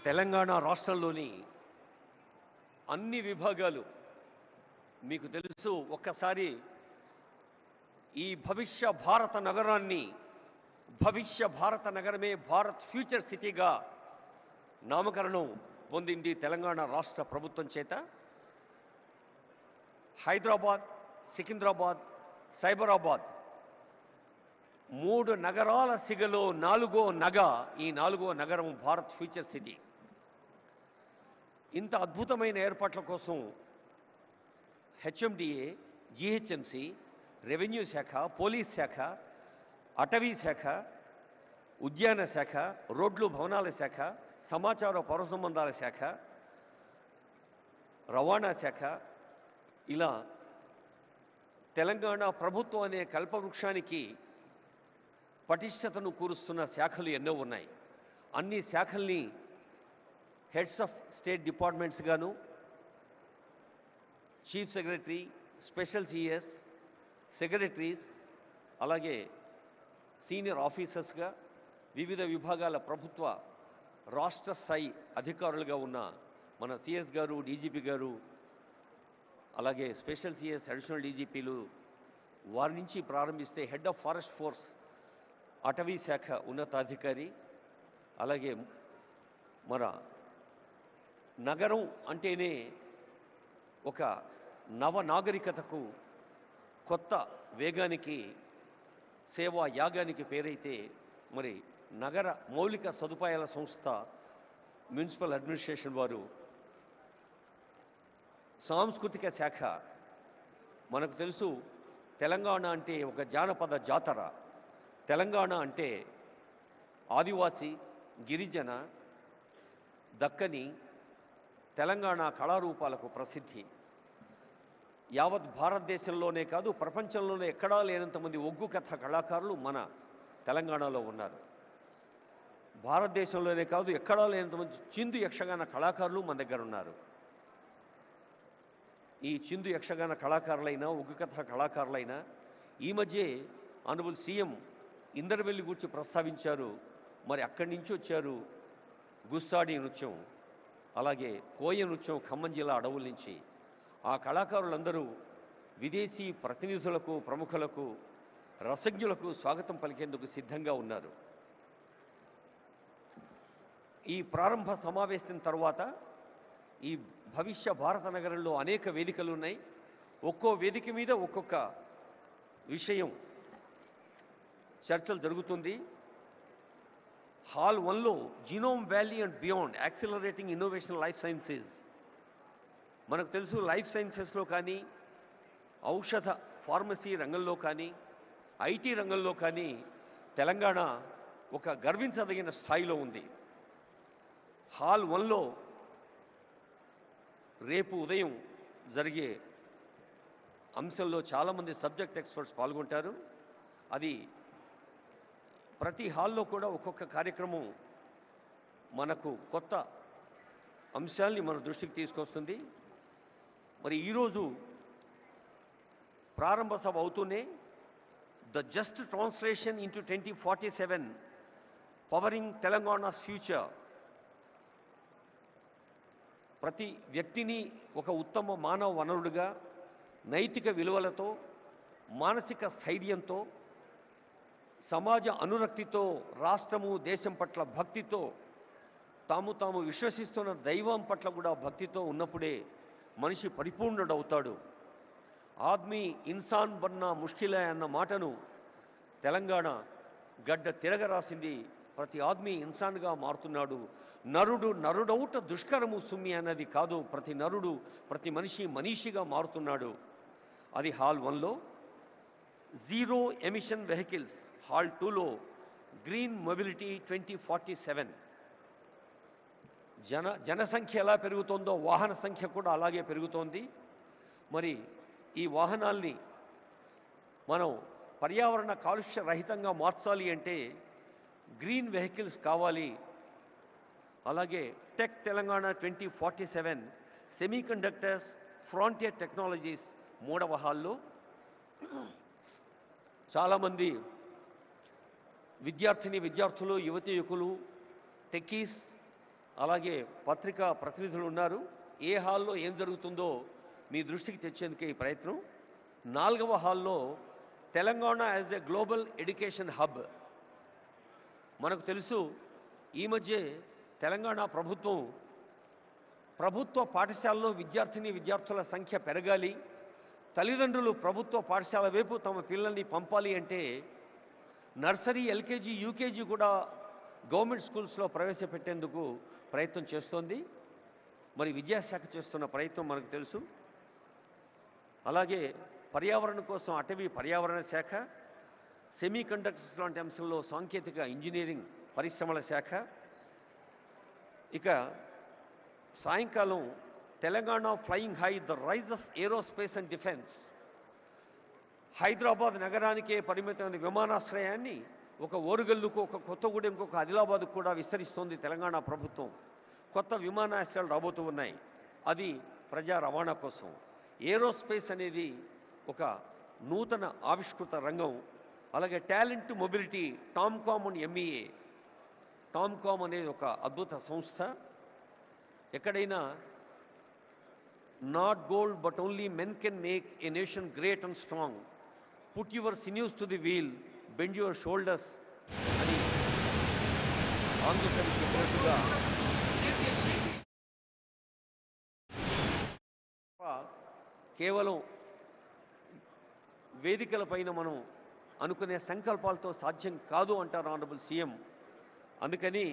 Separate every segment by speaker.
Speaker 1: తెలంగాణ రాష్ట్రంలోని అన్ని విభాగాలు మీకు తెలుసు. ఒక్కసారి ఈ భవిష్య భారత నగరాన్ని, భవిష్య భారత నగరమే భారత్ ఫ్యూచర్ సిటీగా నామకరణం పొందింది తెలంగాణ రాష్ట్ర ప్రభుత్వం చేత. హైదరాబాద్, సికింద్రాబాద్, సైబరాబాద్ 3 నగరాల సిగలో 4వ నగ, ఈ 4వ నగరం భారత్ ఫ్యూచర్ సిటీ. ఇంత అద్భుతమైన ఏర్పాట్ల కోసం హెచ్ఎండిఏ, జిహెచ్ఎంసి, రెవెన్యూ శాఖ, పోలీస్ శాఖ, అటవీ శాఖ, ఉద్యాన శాఖ, రోడ్లు భవనాల శాఖ, సమాచార పౌర సంబంధాల శాఖ, రవాణా శాఖ, ఇలా తెలంగాణ ప్రభుత్వం అనే కల్పవృక్షానికి పటిష్టతను కూరుస్తున్న శాఖలు ఎన్నో ఉన్నాయి. అన్ని శాఖల్ని హెడ్స్ ఆఫ్ స్టేట్ డిపార్ట్మెంట్స్ గాను, chief secretary, special CS, secretaries, అలాగే సీనియర్ ఆఫీసర్స్గా వివిధ విభాగాల ప్రభుత్వ రాష్ట్ర స్థాయి అధికారులుగా ఉన్న మన సిఎస్ గారు, డీజీపీ గారు, అలాగే స్పెషల్ సిఎస్, అడిషనల్ డీజీపీలు, వారి నుంచి ప్రారంభిస్తే హెడ్ ఆఫ్ ఫారెస్ట్ ఫోర్స్, అటవీ శాఖ ఉన్నతాధికారి, అలాగే మన నగరం అంటేనే ఒక నవనాగరికతకు, కొత్త వేగానికి, సేవా యాగానికి పేరైతే మరి నగర మౌలిక సదుపాయాల సంస్థ మున్సిపల్ అడ్మినిస్ట్రేషన్ వారు, సాంస్కృతిక శాఖ. మనకు తెలుసు తెలంగాణ అంటే ఒక జానపద జాతర. తెలంగాణ అంటే ఆదివాసీ, గిరిజన, దక్కని, తెలంగాణ కళారూపాలకు ప్రసిద్ధి. యావత్ భారతదేశంలోనే కాదు, ప్రపంచంలోనే ఎక్కడా లేనంతమంది ఒగ్గు కథ కళాకారులు మన తెలంగాణలో ఉన్నారు. భారతదేశంలోనే కాదు, ఎక్కడా లేనంతమంది చిందు యక్షగాన కళాకారులు మన దగ్గర ఉన్నారు. ఈ చిందు యక్షగాన కళాకారులైనా, ఒగ్గు కథ కళాకారులైనా ఈ మధ్య ఆనరబుల్ సీఎం ఇందరవెల్లి గురించి ప్రస్తావించారు. మరి అక్కడి నుంచి వచ్చారు గుస్సాడి నృత్యం, అలాగే కోయ నృత్యం ఖమ్మం జిల్లా అడవుల నుంచి. ఆ కళాకారులందరూ విదేశీ ప్రతినిధులకు, ప్రముఖులకు, రసజ్ఞులకు స్వాగతం పలికేందుకు సిద్ధంగా ఉన్నారు. ఈ ప్రారంభ సమావేశం తర్వాత ఈ భవిష్య భారత నగరంలో అనేక వేదికలు ఉన్నాయి. ఒక్కో వేదిక మీద ఒక్కొక్క విషయం చర్చలు జరుగుతుంది. హాల్ 1లో genome valley and beyond accelerating innovation life sciences. మనకు తెలుసు లైఫ్ సైన్సెస్లో కానీ, ఔషధ ఫార్మసీ రంగంలో కానీ, ఐటీ రంగంలో కానీ తెలంగాణ ఒక గర్వించదగిన స్థాయిలో ఉంది. హాల్ 1లో రేపు ఉదయం జరిగే అంశంలో చాలామంది సబ్జెక్ట్ ఎక్స్పర్ట్స్ పాల్గొంటారు. అది ప్రతి హాల్లో కూడా ఒక్కొక్క కార్యక్రమం మనకు కొత్త అంశాల్ని మన దృష్టికి తీసుకొస్తుంది. మరి ఈరోజు ప్రారంభ సభ అవుతూనే the just translation into 2047 pouring Telangana's future, ప్రతి వ్యక్తిని ఒక ఉత్తమ మానవ వనరుడిగా, నైతిక విలువలతో, మానసిక స్థైర్యంతో, సమాజ అనురక్తితో, రాష్ట్రము దేశం పట్ల భక్తితో, తాము విశ్వసిస్తున్న దైవం పట్ల కూడా భక్తితో ఉన్నప్పుడే మనిషి పరిపూర్ణుడవుతాడు. ఆద్మీ ఇన్సాన్ బన్నా ముష్కిలే అన్న మాటను తెలంగాణ గడ్డ తిరగరాసింది. ప్రతి ఆద్మీ ఇన్సాన్గా మారుతున్నాడు. నరుడు నరుడౌట దుష్కరము సుమ్మి అన్నది కాదు, ప్రతి నరుడు, ప్రతి మనిషి మనీషిగా మారుతున్నాడు. అది హాల్ 1లో. జీరో ఎమిషన్ వెహికల్స్ హాల్ 2లో గ్రీన్ మొబిలిటీ 2047. జనసంఖ్య ఎలా పెరుగుతోందో వాహన సంఖ్య కూడా అలాగే పెరుగుతోంది. మరి ఈ వాహనాల్ని మనం పర్యావరణ కాలుష్య రహితంగా మార్చాలి అంటే గ్రీన్ వెహికల్స్ కావాలి. అలాగే tech Telangana 2047 semi conductors frontier technologies 3వ హాల్లో చాలామంది విద్యార్థిని విద్యార్థులు, యువతి యువకులు, టెక్కీస్, అలాగే పత్రికా ప్రతినిధులు ఉన్నారు. ఏ హాల్లో ఏం జరుగుతుందో మీ దృష్టికి తెచ్చేందుకే ఈ ప్రయత్నం. 4వ హాల్లో Telangana as a global education hub. మనకు తెలుసు, ఈ మధ్య తెలంగాణ ప్రభుత్వ పాఠశాలలో విద్యార్థుల సంఖ్య పెరగాలి, తల్లిదండ్రులు ప్రభుత్వ పాఠశాల వైపు తమ పిల్లల్ని పంపాలి అంటే నర్సరీ, ఎల్కేజీ, యూకేజీ కూడా గవర్నమెంట్ స్కూల్స్లో ప్రవేశపెట్టేందుకు ప్రయత్నం చేస్తోంది. మరి విద్యాశాఖ చేస్తున్న ప్రయత్నం మనకు తెలుసు. అలాగే పర్యావరణం కోసం అటవీ పర్యావరణ శాఖ, సెమీ కండక్టర్స్ లాంటి అంశంలో సాంకేతిక ఇంజనీరింగ్ పరిశ్రమల శాఖ. ఇక సాయంకాలం Telangana flying high, the rise of aerospace and defence. Hyderabad నగరానికే పరిమితమైన విమానాశ్రయాన్ని ఒక ఓరుగల్లుకు, ఒక కొత్తగూడెంకు, ఒక ఆదిలాబాద్కు కూడా విస్తరిస్తోంది తెలంగాణ ప్రభుత్వం. కొత్త విమానాశ్రయాలు రాబోతూ ఉన్నాయి. అది ప్రజా రవాణా కోసం. ఏరోస్పేస్ అనేది ఒక నూతన ఆవిష్కృత రంగం. అలాగే talent mobility, TOMCOM and MEA. TOMCOM అనేది ఒక అద్భుత సంస్థ. ఎక్కడైనా not gold but only men can make a nation great and strong. Put your sinews to the wheel, bend your shoulders అని ఆంధ్ర కవి చెప్పినట్టుగా కేవలం వేదికల పైన మనం అనుకునే సంకల్పాలతో సాధ్యం కాదు అంటారు ఆనరబుల్ సీఎం. అందుకని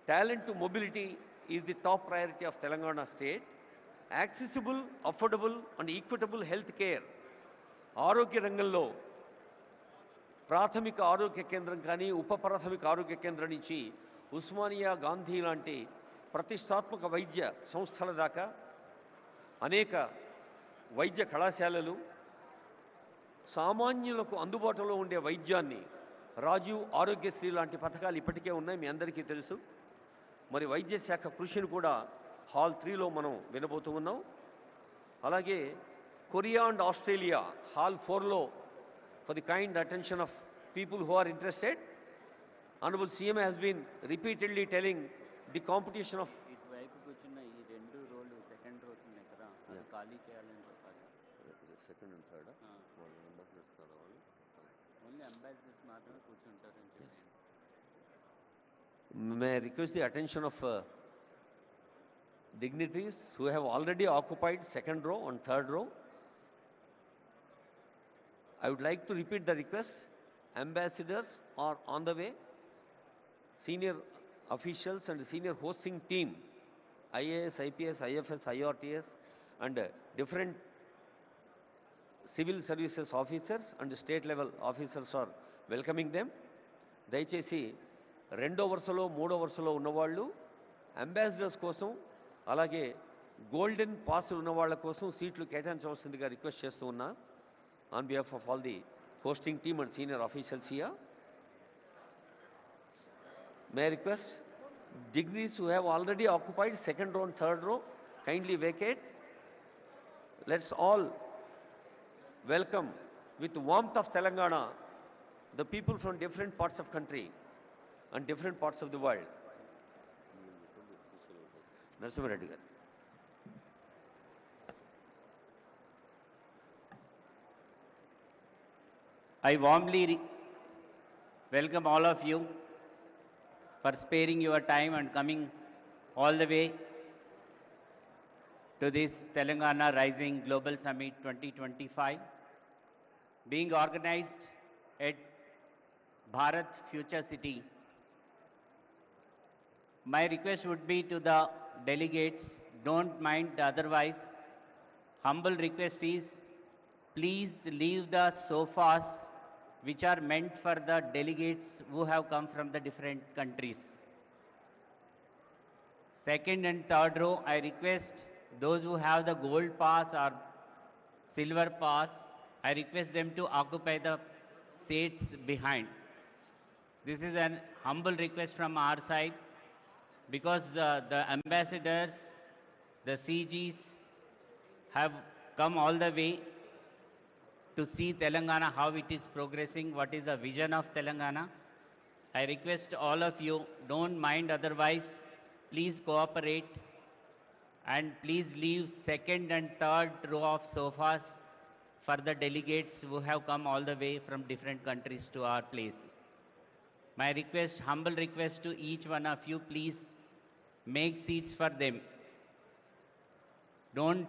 Speaker 1: talent mobility is the top priority of Telangana state. Accessible, affordable and equitable health care. ఆరోగ్య రంగంలో ప్రాథమిక ఆరోగ్య కేంద్రం కానీ, ఉప ప్రాథమిక ఆరోగ్య కేంద్రం నుంచి ఉస్మానియా, గాంధీ లాంటి ప్రతిష్టాత్మక వైద్య సంస్థల దాకా అనేక వైద్య కళాశాలలు, సామాన్యులకు అందుబాటులో ఉండే వైద్యాన్ని, రాజీవ్ ఆరోగ్యశ్రీ లాంటి పథకాలు ఇప్పటికే ఉన్నాయి, మీ అందరికీ తెలుసు. మరి వైద్య శాఖ కృషిని కూడా హాల్ 3లో మనం వినబోతూ ఉన్నాం. అలాగే కొరియా అండ్ ఆస్ట్రేలియా హాల్ 4లో for the kind attention of people who are interested. Honorable CM has been repeatedly telling the competition of
Speaker 2: ఇటువైపు కూర్చున్న ఈ రెండు రోలు సెకండ్ రోస్ ఉన్నాయి కదా, అది ఖాళీ చేయాలని చెప్పాలి.
Speaker 1: Second and third
Speaker 2: only ambassadors మాత్రమే కూర్చుంటారని చెప్పి.
Speaker 1: May I request the attention of dignitaries who have already occupied second row and third row. I would like to repeat the request. Ambassadors are on the way. Senior officials and senior hosting team, IAS, IPS, IFS, IRTS and different civil services officers and state level officers are welcoming them. దయచేసి రెండో వరుసలో, మూడో వరుసలో ఉన్నవాళ్ళు ambassadors కోసం, అలాగే golden pass ఉన్న వాళ్ళ కోసం సీట్లు కేటాయించవలసిందిగా రిక్వెస్ట్ చేస్తూ ఉన్నా. On behalf of all the hosting team and senior officials here, may I request dignitaries who have already occupied second row and third row kindly vacate. Let's all welcome with warmth of Telangana the people from different parts of country and different parts of the world. Narasimha Reddy garu.
Speaker 2: I warmly welcome all of you for sparing your time and coming all the way to this Telangana Rising Global Summit 2025, being organized at Bharat Future City. My request would be to the delegates, don't mind otherwise. Humble request is, please leave the sofas which are meant for the delegates who have come from the different countries. Second and third row, I request those who have the gold pass or silver pass, I request them to occupy the seats behind. This is an humble request from our side, because the ambassadors, the CGs have come all the way to see Telangana, how it is progressing, what is the vision of Telangana. I request all of you, don't mind otherwise, please cooperate and please leave second and third row of sofas for the delegates who have come all the way from different countries to our place. My request, humble request to each one of you, please make seats for them. Don't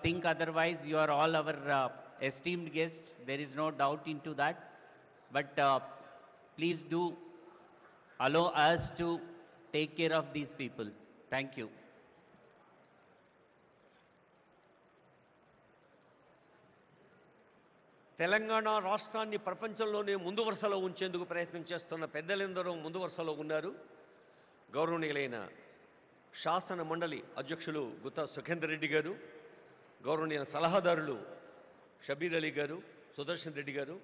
Speaker 2: think otherwise. You are all our esteemed guests. There is no doubt into that. But please do allow us to take care of these people. Thank you.
Speaker 1: Telangana రాష్ట్రాన్ని ప్రపంచంలోనే ముందు వరుసలో ఉంచేందుకు ప్రయత్నం చేస్తున్న పెద్దలందరూ ముందు వరుసలో ఉన్నారు. గౌరవనీయులైన శాసన మండలి అధ్యక్షులు గుత్తా సుఖేందర్ రెడ్డి గారు, గౌరవనీయ సలహాదారులు షబీర్ అలీ గారు, సుదర్శన్ రెడ్డి గారు,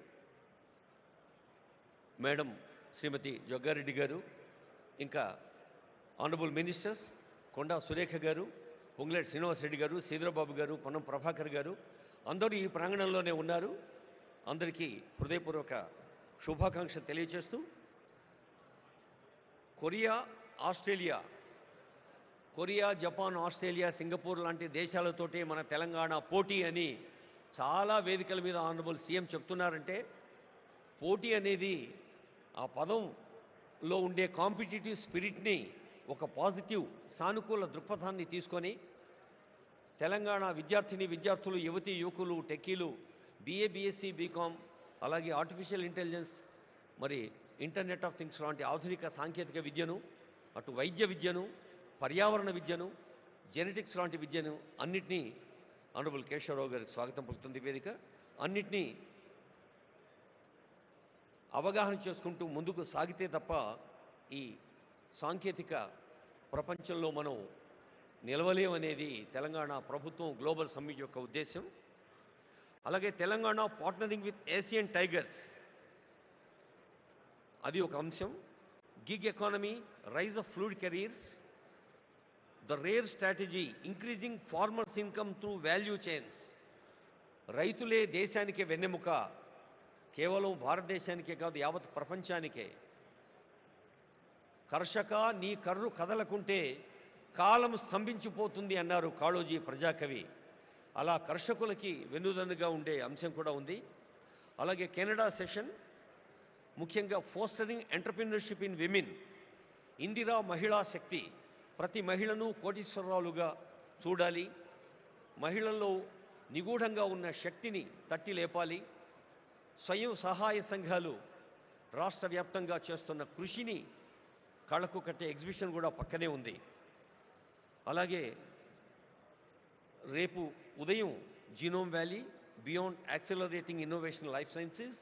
Speaker 1: మేడం శ్రీమతి జగ్గారెడ్డి గారు, ఇంకా ఆనరబుల్ మినిస్టర్స్ కొండా సురేఖ గారు, పొంగులేటి శ్రీనివాస్ రెడ్డి గారు, సీదరబాబు గారు, పొన్నం ప్రభాకర్ గారు అందరూ ఈ ప్రాంగణంలోనే ఉన్నారు. అందరికీ హృదయపూర్వక శుభాకాంక్షలు తెలియజేస్తూ, కొరియా, జపాన్, ఆస్ట్రేలియా, సింగపూర్ లాంటి దేశాలతోటే మన తెలంగాణ పోటీ అని చాలా వేదికల మీద ఆనరబుల్ సీఎం చెప్తున్నారంటే, పోటీ అనేది ఆ పదంలో ఉండే కాంపిటీటివ్ స్పిరిట్ని ఒక పాజిటివ్ సానుకూల దృక్పథాన్ని తీసుకొని తెలంగాణ విద్యార్థులు, యువతీ యువకులు, టెక్కీలు, BA, BSc, బీకామ్, అలాగే ఆర్టిఫిషియల్ ఇంటెలిజెన్స్, మరి ఇంటర్నెట్ ఆఫ్ థింగ్స్ లాంటి ఆధునిక సాంకేతిక విద్యను, అటు వైద్య విద్యను, పర్యావరణ విద్యను, జెనెటిక్స్ లాంటి విద్యను అన్నిటినీ ఆనరబుల్ కేశవరావు గారికి స్వాగతం పలుకుతుంది వేదిక. అన్నిటినీ అవగాహన చేసుకుంటూ ముందుకు సాగితే తప్ప ఈ సాంకేతిక ప్రపంచంలో మనం నిలవలేమనేది తెలంగాణ ప్రభుత్వం గ్లోబల్ సమ్మిట్ యొక్క ఉద్దేశం. అలాగే Telangana partnering with Asian tigers, అది ఒక అంశం. Gig economy, rise of fluid careers, the rare strategy increasing farmers income through value chains. రైతులే దేశానికే వెన్నెముక, కేవలం భారతదేశానికే కాదు యావత్ ప్రపంచానికే. కర్షక నీ కర్రు కదలకుంటే కాలం స్తంభించిపోతుంది అన్నారు కాళోజీ ప్రజాకవి. అలా కర్షకులకి వెన్నుదన్నుగా ఉండే అంశం కూడా ఉంది. అలాగే కెనడా సెషన్, ముఖ్యంగా fostering entrepreneurship in women, Indira మహిళా శక్తి, ప్రతి మహిళను కోటీశ్వరరాలుగా చూడాలి, మహిళల్లో నిగూఢంగా ఉన్న శక్తిని తట్టి లేపాలి, స్వయం సహాయ సంఘాలు రాష్ట్ర వ్యాప్తంగా చేస్తున్న కృషిని కళ్ళకు కట్టే ఎగ్జిబిషన్ కూడా పక్కనే ఉంది. అలాగే రేపు ఉదయం genome valley, beyond accelerating innovation life sciences,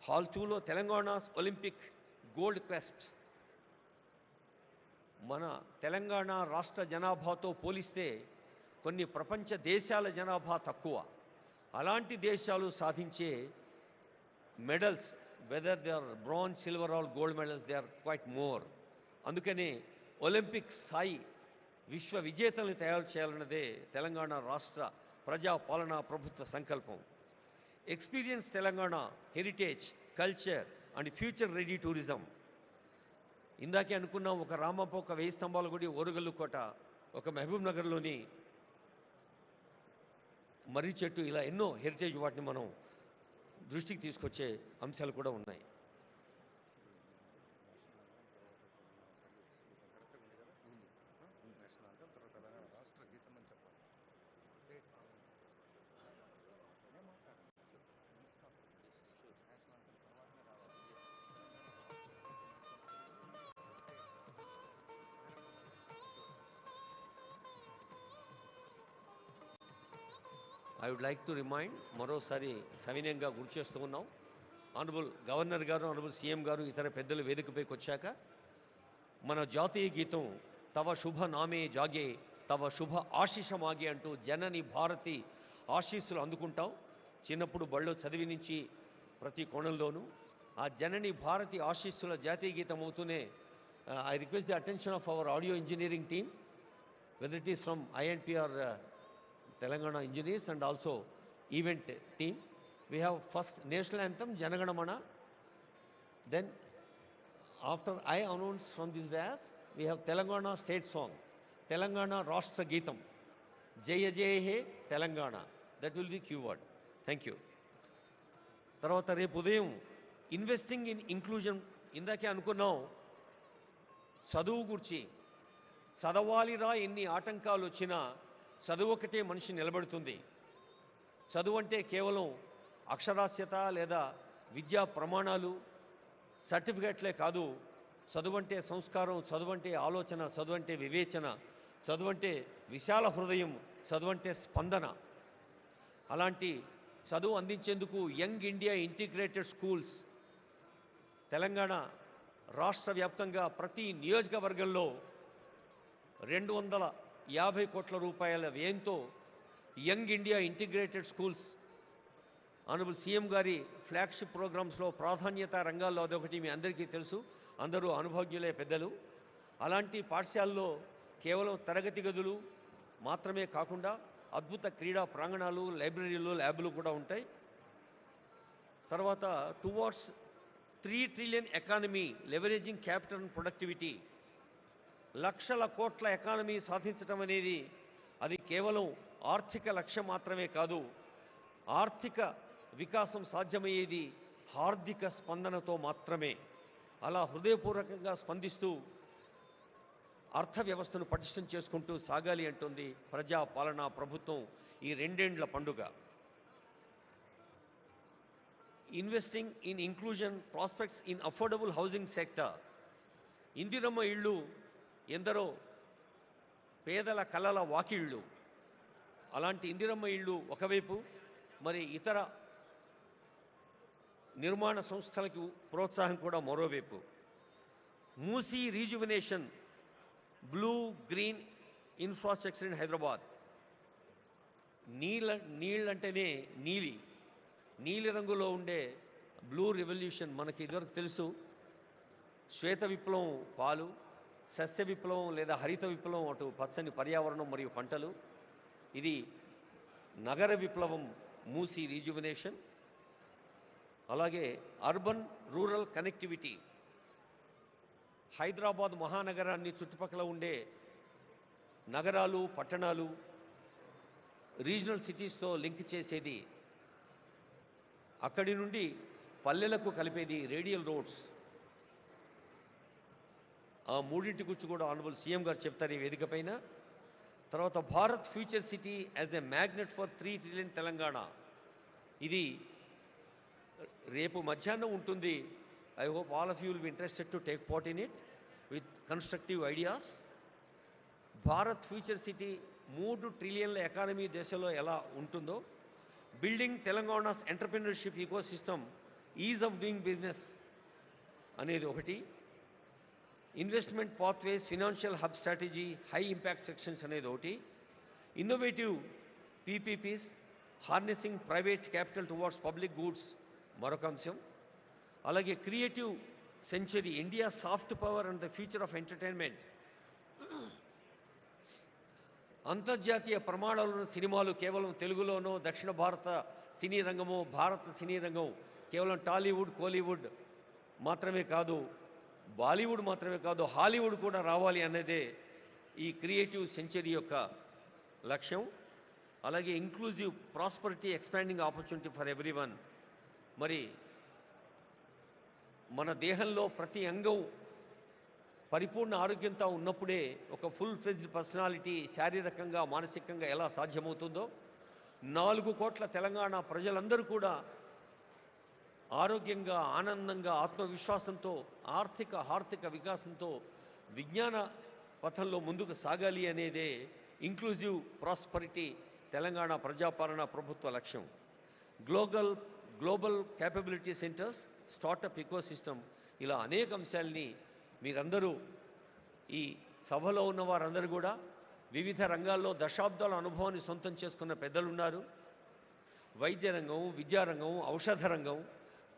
Speaker 1: hall 2లో తెలంగాణస్ ఒలింపిక్ గోల్డ్ క్వెస్ట్. మన తెలంగాణ రాష్ట్ర జనాభాతో పోలిస్తే కొన్ని ప్రపంచ దేశాల జనాభా తక్కువ. అలాంటి దేశాలు సాధించే medals, whether they are bronze, silver or gold medals, they are quite more. అందుకనే ఒలింపిక్ స్థాయి విశ్వ విజేతల్ని తయారు చేయాలన్నదే తెలంగాణ రాష్ట్ర ప్రజాపాలనా ప్రభుత్వ సంకల్పం. Experience Telangana heritage, culture and future ready tourism. ఇందాకే అనుకున్నాం, ఒక రామప్ప, ఒక 1000 స్తంభాల గుడి, ఓరుగల్లు కోట, ఒక మహబూబ్ నగర్లోని మర్రి చెట్టు, ఇలా ఎన్నో హెరిటేజ్ వాటిని మనం దృష్టికి తీసుకొచ్చే అంశాలు కూడా ఉన్నాయి. I would like to remind, మరోసారి సవినయంగా గుర్తు చేస్తూ ఉన్నాం, ఆనరబుల్ గవర్నర్ గారు, ఆనరబుల్ సీఎం గారు, ఇతర పెద్దలు వేదికపైకి వచ్చాక మన జాతీయ గీతం తవ శుభ నామే జాగే తవ శుభ ఆశీష మాగే అంటూ జనని భారతి ఆశీస్సులు అందుకుంటాం. చిన్నప్పుడు బళ్ళో చదివి నుంచి ప్రతి కోణంలోనూ ఆ జనని భారతి ఆశీస్సుల జాతీయ గీతం అవుతూనే I request the attention of our audio engineering team, whether it is from INP or Telangana engineers and also event team. We have first national anthem Janaganamana, then after I announce from this dais, we have Telangana state song, Telangana Rashtra Geetam, Jaya Jaya He Telangana. That will be keyword. Thank you. తర్వాత రేపు ఉదయం investing in inclusion, ఇందాకే అనుకున్నాం చదువు గురించి. చదవాలిరా ఎన్ని ఆటంకాలు వచ్చినా చదువు ఒకటే మనిషి నిలబెడుతుంది. చదువు అంటే కేవలం అక్షరాస్యత లేదా విద్యా ప్రమాణాలు సర్టిఫికెట్లే కాదు. చదువు అంటే సంస్కారం, చదువు అంటే ఆలోచన, చదువు అంటే వివేచన, చదువు అంటే విశాల హృదయం, చదువు అంటే స్పందన. అలాంటి చదువు అందించేందుకు young India integrated schools Telangana రాష్ట్ర వ్యాప్తంగా ప్రతి నియోజకవర్గంలో 250 కోట్ల రూపాయల వ్యయంతో young India integrated schools honourable CM గారి ఫ్లాగ్షిప్ ప్రోగ్రామ్స్లో ప్రాధాన్యత రంగాల్లో అదొకటి మీ అందరికీ తెలుసు, అందరూ అనుభవజ్ఞులే పెద్దలు. అలాంటి పాఠశాలలో కేవలం తరగతి గదులు మాత్రమే కాకుండా అద్భుత క్రీడా ప్రాంగణాలు, లైబ్రరీలు, ల్యాబ్లు కూడా ఉంటాయి. తర్వాత towards 3 trillion economy leveraging capital and productivity, లక్షల కోట్ల ఎకానమీ సాధించడం అనేది అది కేవలం ఆర్థిక లక్ష్యం మాత్రమే కాదు. ఆర్థిక వికాసం సాధ్యమయ్యేది హార్దిక స్పందనతో మాత్రమే. అలా హృదయపూర్వకంగా స్పందిస్తూ అర్థవ్యవస్థను పటిష్టం చేసుకుంటూ సాగాలి అంటుంది ప్రజా పాలనా ప్రభుత్వం ఈ 2 ఏండ్ల పండుగ. Investing in inclusion prospects in affordable housing sector. Indiramma ఇళ్ళు ఎందరో పేదల కలల వాకిళ్ళు. అలాంటి ఇందిరమ్మ ఇళ్ళు ఒకవైపు, మరి ఇతర నిర్మాణ సంస్థలకు ప్రోత్సాహం కూడా మరోవైపు. Musi rejuvenation, blue green infrastructure in Hyderabad. నీళ్ళంటేనే నీలి రంగులో ఉండే బ్లూ రెవల్యూషన్ మనకి ఇదివరకు తెలుసు. శ్వేత విప్లవం పాలు, సస్య విప్లవం లేదా హరిత విప్లవం అటు పచ్చని పర్యావరణం మరియు పంటలు. ఇది నగర విప్లవం మూసీ రీజువినేషన్. అలాగే అర్బన్ రూరల్ కనెక్టివిటీ, హైదరాబాద్ మహానగరాన్ని చుట్టుపక్కల ఉండే నగరాలు, పట్టణాలు, రీజనల్ సిటీస్తో లింక్ చేసేది, అక్కడి నుండి పల్లెలకు కలిపేది రేడియల్ రోడ్స్. ఆ మూడింటి గురించి కూడా ఆనరబుల్ సీఎం గారు చెప్తారు ఈ వేదిక పైన. తర్వాత Bharat future city as a magnet for 3 trillion Telangana. ఇది రేపు మధ్యాహ్నం ఉంటుంది. I hope all of you will be interested to take part in it with constructive ideas. Bharat future city 3 ట్రిలియన్ల ఎకానమీ దేశంలో ఎలా ఉంటుందో, building Telangana's entrepreneurship eco system, ease of doing business అనేది ఒకటి, investment pathways, financial hub strategy, high impact sections అనేది ఒకటి, innovative PPPs, harnessing private capital towards public goods మరొక అంశం. అలాగే creative century, India soft power and the future of entertainment. అంతర్జాతీయ ప్రమాణాలను సినిమాలు కేవలం తెలుగులోనో, దక్షిణ భారత సినీ రంగమో, భారత సినీ రంగం కేవలం టాలీవుడ్, కోలీవుడ్ మాత్రమే కాదు, బాలీవుడ్ మాత్రమే కాదు, హాలీవుడ్ కూడా రావాలి అన్నదే ఈ క్రియేటివ్ సెంచరీ యొక్క లక్ష్యం. అలాగే inclusive prosperity, expanding opportunity for everyone. మరి మన దేహంలో ప్రతి అంగం పరిపూర్ణ ఆరోగ్యంతో ఉన్నప్పుడే ఒక ఫుల్ ఫ్లెడ్జ్డ్ పర్సనాలిటీ శారీరకంగా, మానసికంగా ఎలా సాధ్యమవుతుందో, 4 కోట్ల తెలంగాణ ప్రజలందరూ కూడా ఆరోగ్యంగా, ఆనందంగా, ఆత్మవిశ్వాసంతో, ఆర్థిక వికాసంతో విజ్ఞాన పథంలో ముందుకు సాగాలి అనేదే ఇంక్లూజివ్ ప్రాస్పరిటీ తెలంగాణ ప్రజాపాలన ప్రభుత్వ లక్ష్యం. Global capability centres, startup ecosystem, ఇలా అనేక అంశాలని మీరందరూ, ఈ సభలో ఉన్న వారందరూ కూడా వివిధ రంగాల్లో దశాబ్దాల అనుభవాన్ని సొంతం చేసుకున్న పెద్దలున్నారు. వైద్య రంగం, విద్యారంగం, ఔషధ రంగం,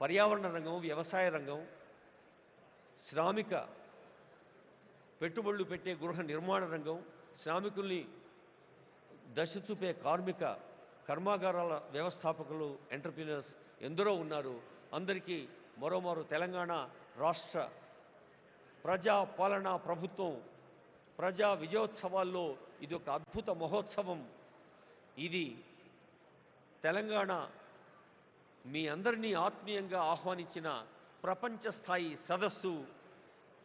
Speaker 1: పర్యావరణ రంగం, వ్యవసాయ రంగం, శ్రామిక పెట్టుబడులు పెట్టే గృహ నిర్మాణ రంగం, శ్రామికుల్ని దశ చూపే కార్మిక కర్మాగారాల వ్యవస్థాపకులు, ఎంటర్ప్రీనర్స్ ఎందరో ఉన్నారు. అందరికీ మరోమారు తెలంగాణ రాష్ట్ర ప్రజా పాలనా ప్రభుత్వం ప్రజా విజయోత్సవాల్లో ఇది ఒక అద్భుత మహోత్సవం. ఇది తెలంగాణ మీ అందరినీ ఆత్మీయంగా ఆహ్వానించిన ప్రపంచ స్థాయి సదస్సు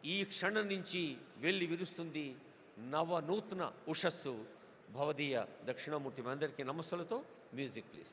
Speaker 1: ఈ క్షణం నుంచి వెళ్ళి విరుస్తుంది నవనూతన ఉషస్సు. భవదీయ దక్షిణామూర్తి. మీ అందరికీ నమస్సులతో మ్యూజిక్ ప్లీజ్.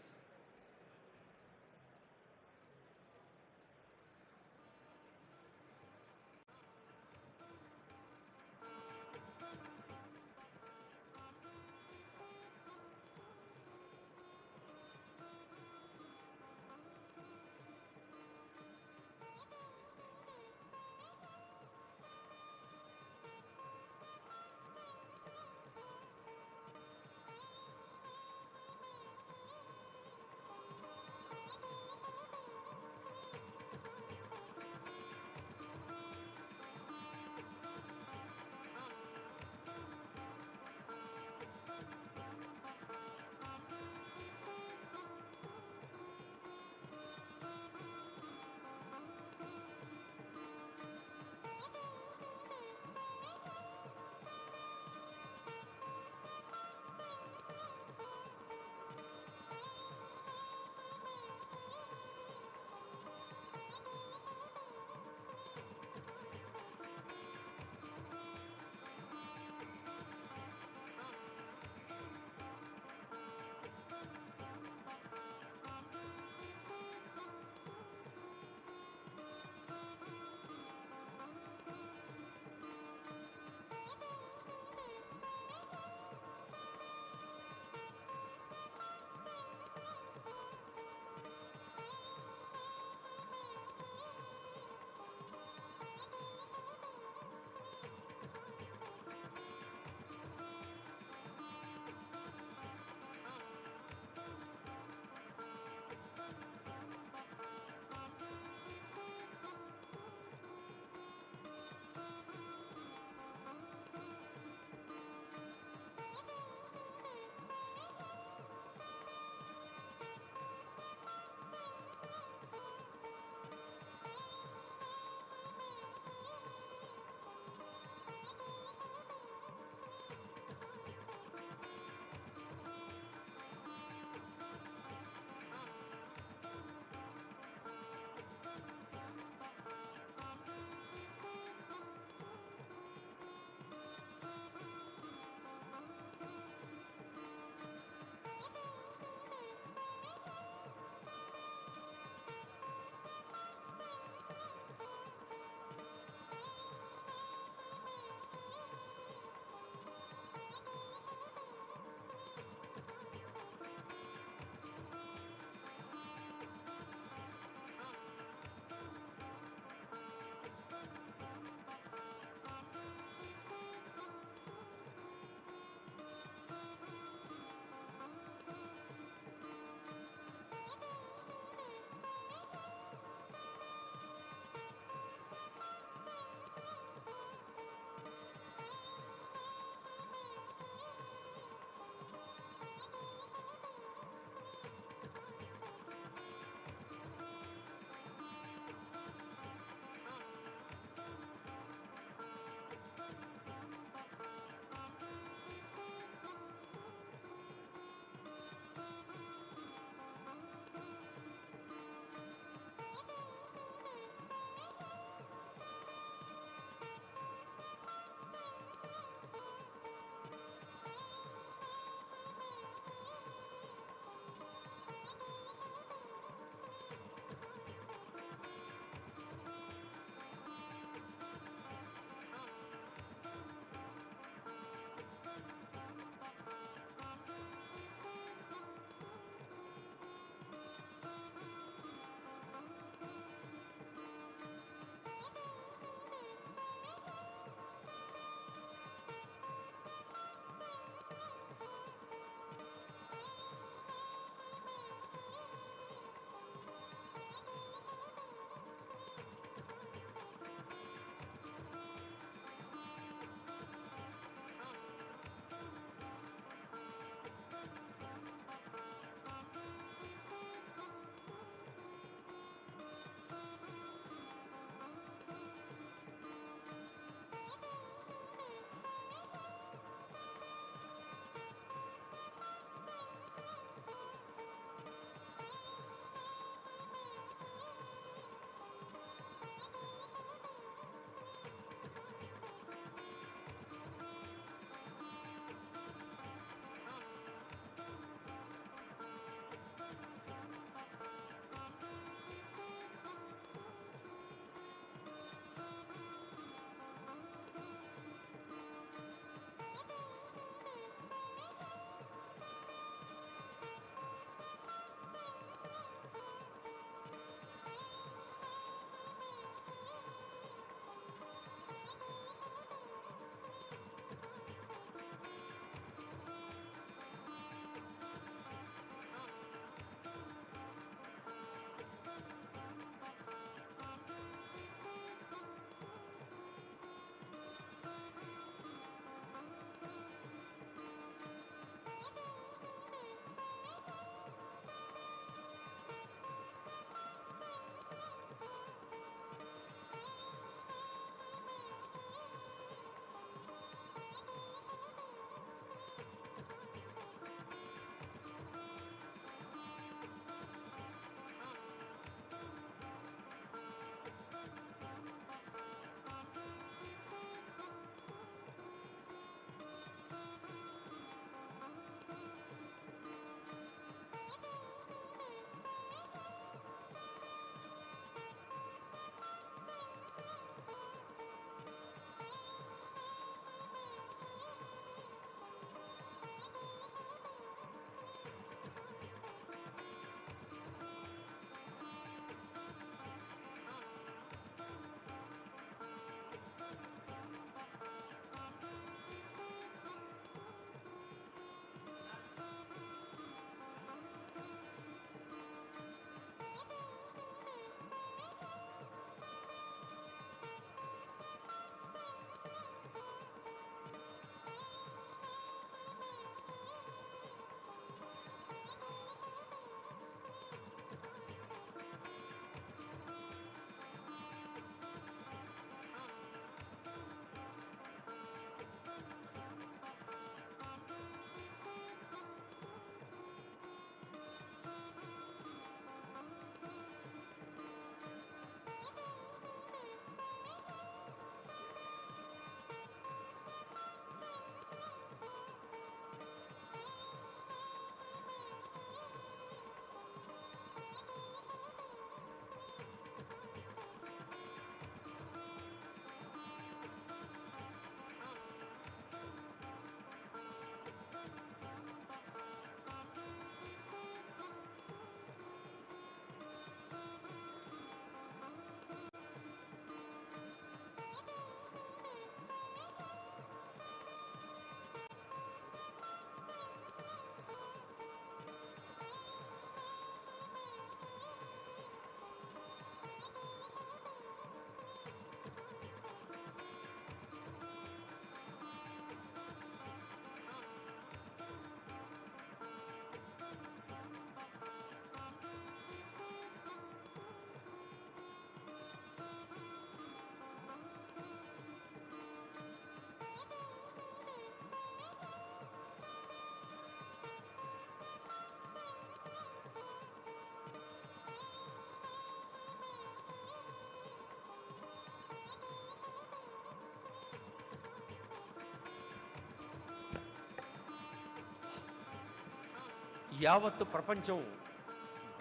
Speaker 1: యావత్తు ప్రపంచం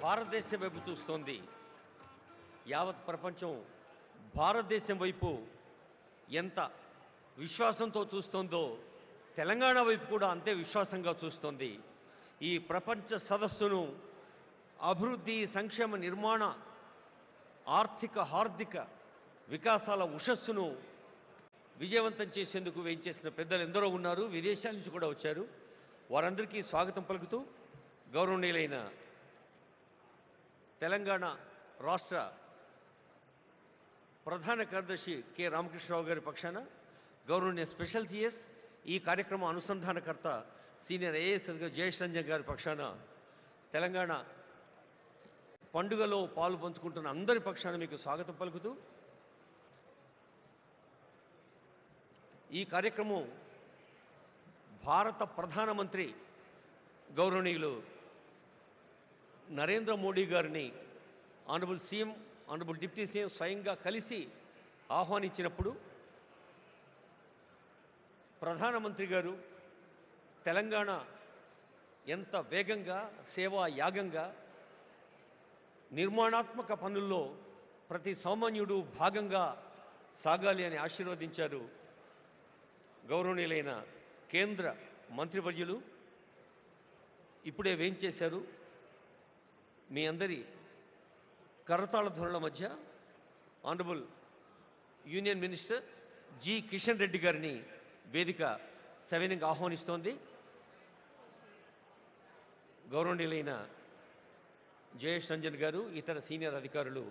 Speaker 1: భారతదేశం వైపు చూస్తోంది. యావత్ ప్రపంచం భారతదేశం వైపు ఎంత విశ్వాసంతో చూస్తోందో తెలంగాణ వైపు కూడా అంతే విశ్వాసంగా చూస్తోంది. ఈ ప్రపంచ సదస్సును అభివృద్ధి, సంక్షేమ, నిర్మాణ, హార్దిక వికాసాల ఉషస్సును విజయవంతం చేసేందుకు వేయించేసిన పెద్దలు ఎందరో ఉన్నారు. విదేశాల నుంచి కూడా వచ్చారు. వారందరికీ స్వాగతం పలుకుతూ గౌరవనీయులైన తెలంగాణ రాష్ట్ర ప్రధాన కార్యదర్శి కె రామకృష్ణరావు గారి పక్షాన గౌరవనీయ స్పెషల్ సిఎస్, ఈ కార్యక్రమం అనుసంధానకర్త సీనియర్ ఐఏఎస్ అధికారి జయేష్ రంజన్ గారి పక్షాన, తెలంగాణ పండుగలో పాలు పంచుకుంటున్న అందరి పక్షాన మీకు స్వాగతం పలుకుతూ ఈ కార్యక్రమం భారత ప్రధానమంత్రి గౌరవనీయులు నరేంద్ర మోడీ గారిని honourable CM, honourable deputy CM స్వయంగా కలిసి ఆహ్వానించినప్పుడు ప్రధానమంత్రి గారు తెలంగాణ ఎంత వేగంగా, సేవా యాగంగా, నిర్మాణాత్మక పనుల్లో ప్రతి సామాన్యుడు భాగంగా సాగాలి అని ఆశీర్వదించారు. గౌరవనీయులైన కేంద్ర మంత్రివర్యులు ఇప్పుడే వేయించేశారు. మీ అందరి కరతాళ ధ్వనుల మధ్య honourable union minister G Kishan Reddy గారిని వేదిక సవినంగా ఆహ్వానిస్తోంది. గౌరవనీయులైన జయేష్ రంజన్ గారు, ఇతర సీనియర్ అధికారులు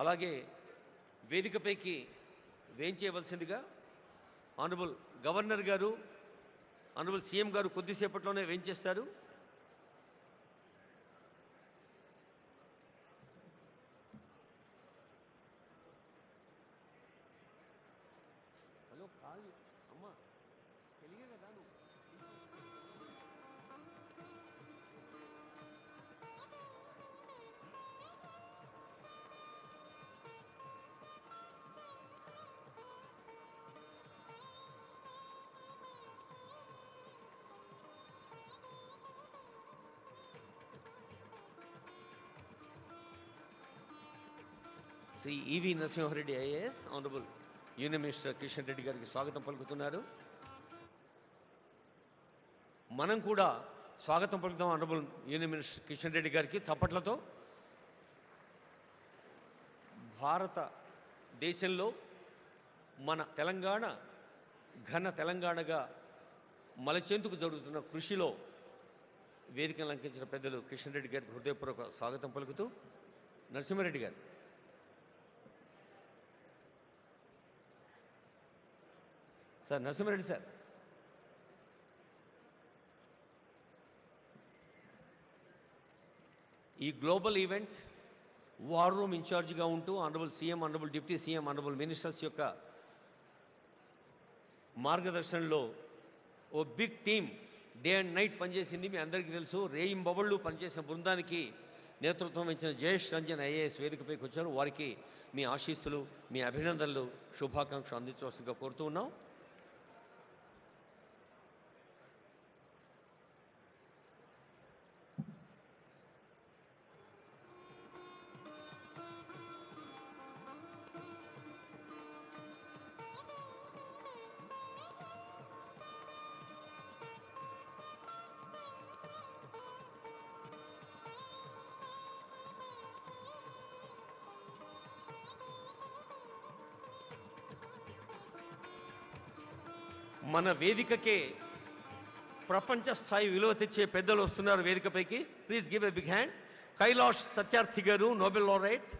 Speaker 1: అలాగే వేదికపైకి వేయించేయవలసిందిగా ఆనరబుల్ గవర్నర్ గారు, ఆనరబుల్ సీఎం గారు కొద్దిసేపట్లోనే వేయించేస్తారు. హలో కాల్ అమ్మా, తెలియదు కదా నువ్వు. Shri EV Narasimha Reddy IAS, honourable union minister Kishan Reddy గారికి స్వాగతం పలుకుతున్నారు. మనం కూడా స్వాగతం పలుకుతాం honourable union minister Kishan Reddy గారికి చప్పట్లతో. భారతదేశంలో మన తెలంగాణ ఘన తెలంగాణగా మలచేందుకు జరుగుతున్న కృషిలో వేదికను అలంకరించిన పెద్దలు కిషన్ రెడ్డి గారికి హృదయపూర్వక స్వాగతం పలుకుతూ నరసింహారెడ్డి గారు. Sir Narasimha Reddy sir. ఈ గ్లోబల్ ఈవెంట్ వార్ రూమ్ ఇన్ఛార్జిగా ఉంటూ honourable CM, honourable deputy CM, honourable ministers యొక్క మార్గదర్శనంలో ఓ బిగ్ టీమ్ డే అండ్ నైట్ పనిచేసింది. మీ అందరికీ తెలుసు. రేయింబవళ్ళు పనిచేసిన బృందానికి నేతృత్వం వహించిన జయేష్ రంజన్ ఐఏఎస్ వేదికపైకి వచ్చారు. వారికి మీ ఆశీస్సులు, మీ అభినందనలు, శుభాకాంక్షలు అందించవలసిందిగా కోరుతూ ఉన్నాం. మన వేదికకే ప్రపంచ స్థాయి విలువ తెచ్చే పెద్దలు వస్తున్నారు వేదికపైకి. Please give a big hand. Kailash Satyarthi garu, Nobel laureate.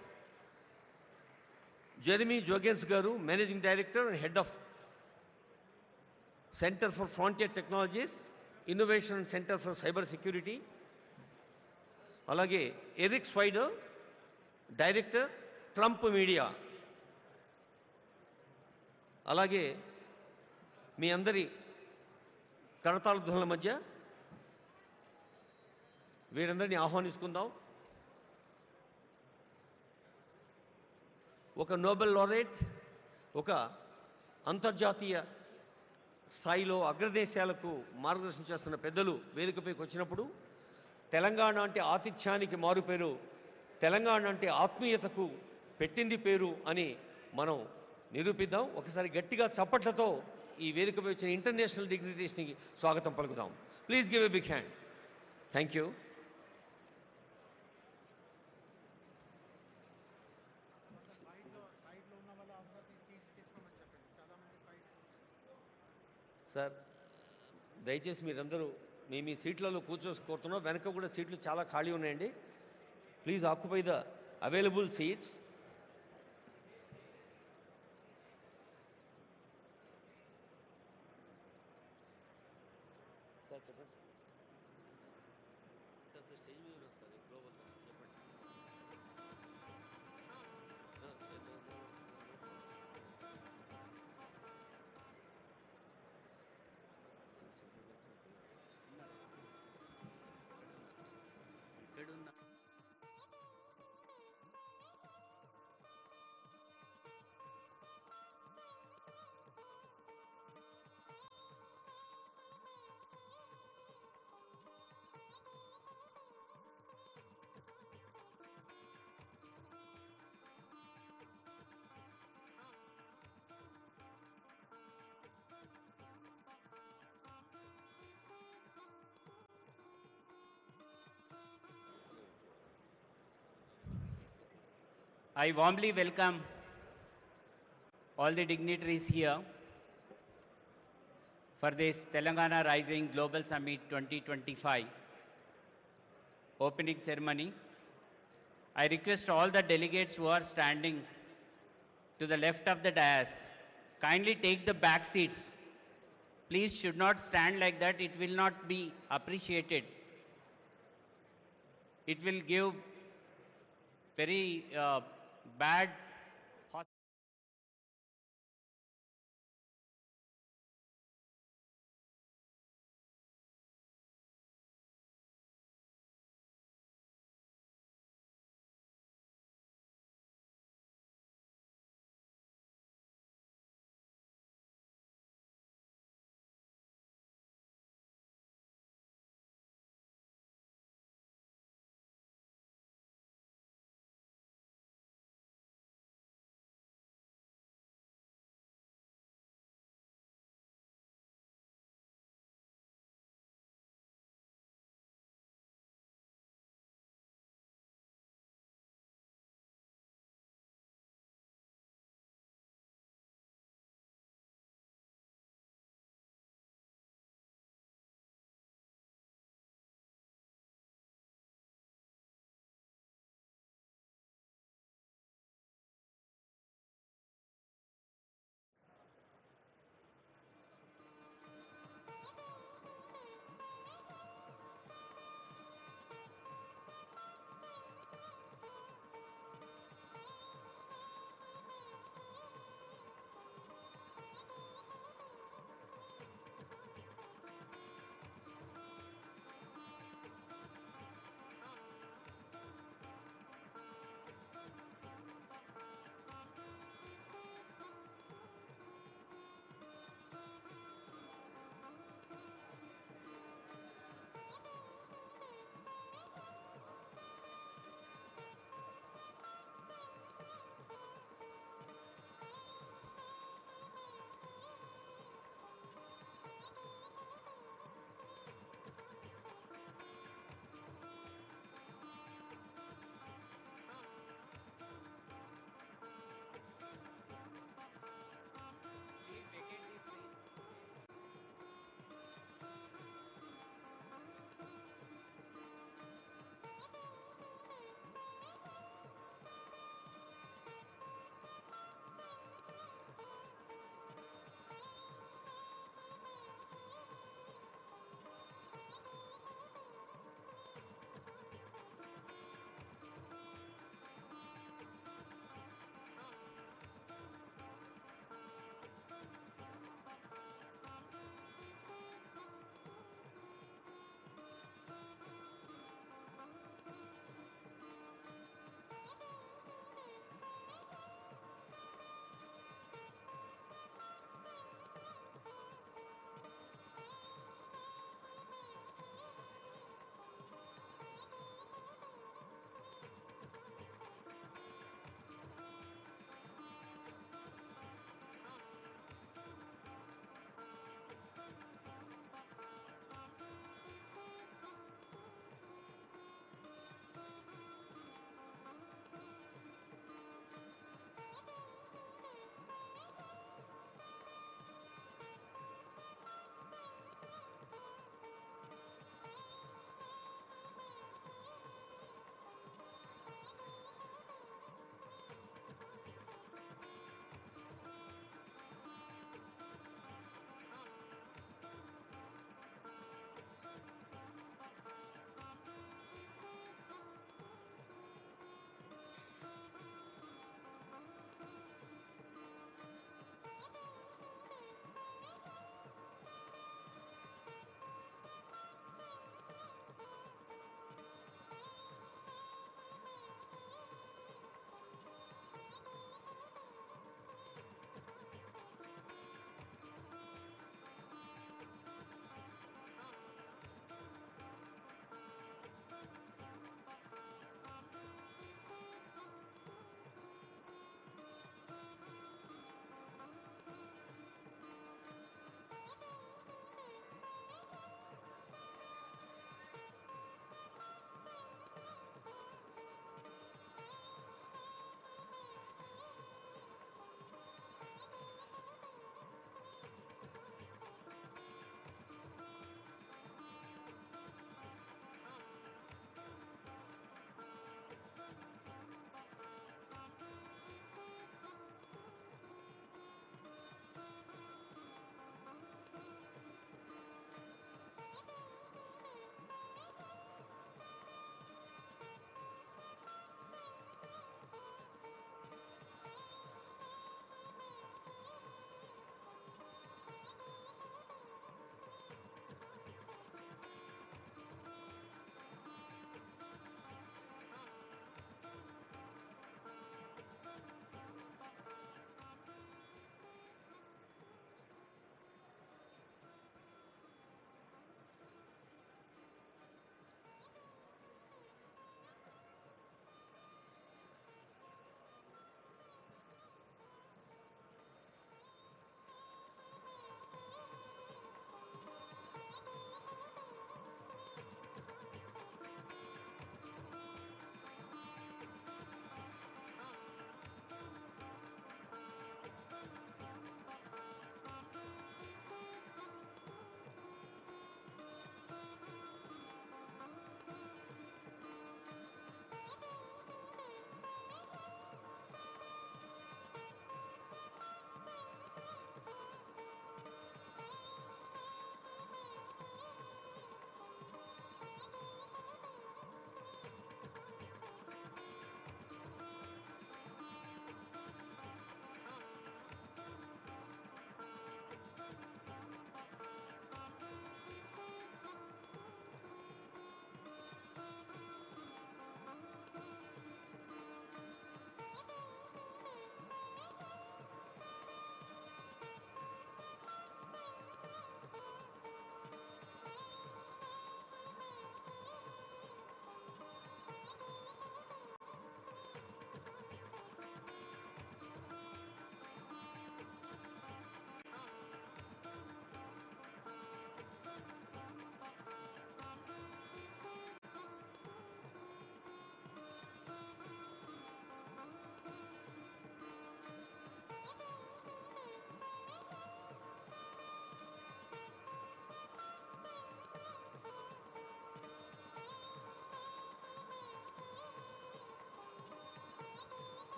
Speaker 1: Jeremy Jurgens garu, managing director and head of centre for frontier technologies, innovation and centre for cyber security. అలాగే Eric Swider, director, Trump media. అలాగే మీ అందరి కరతాళ ధ్వనుల మధ్య వీరందరినీ ఆహ్వానించుకుందాం. ఒక నోబెల్ లారెట్, ఒక అంతర్జాతీయ స్థాయిలో అగ్రదేశాలకు మార్గదర్శనం చేస్తున్న పెద్దలు వేదికపైకి వచ్చినప్పుడు తెలంగాణ అంటే ఆతిథ్యానికి మారుపేరు, తెలంగాణ అంటే ఆత్మీయతకు పెట్టింది పేరు అని మనం నిరూపిద్దాం. ఒకసారి గట్టిగా చప్పట్లతో ఈ వేదికపై వచ్చిన ఇంటర్నేషనల్ డిగ్నిటీస్ని స్వాగతం పలుకుదాం. Please give a big hand. Thank you. Sir దయచేసి మీరందరూ మీ సీట్లలో కూర్చోసుకోతున్నాం. వెనక కూడా సీట్లు చాలా ఖాళీ ఉన్నాయండి. Please occupy the available seats. Sir చెప్పండి. సార్ స్టేజ్ మీద వస్తారు గ్లోబల్ చెప్పండి.
Speaker 2: ఇక్కడున్న I warmly welcome all the dignitaries here for this Telangana Rising Global Summit 2025 opening ceremony. I request all the delegates who are standing to the left of the dais, kindly take the back seats. Please should not stand like that. It will not be appreciated. It will give very bad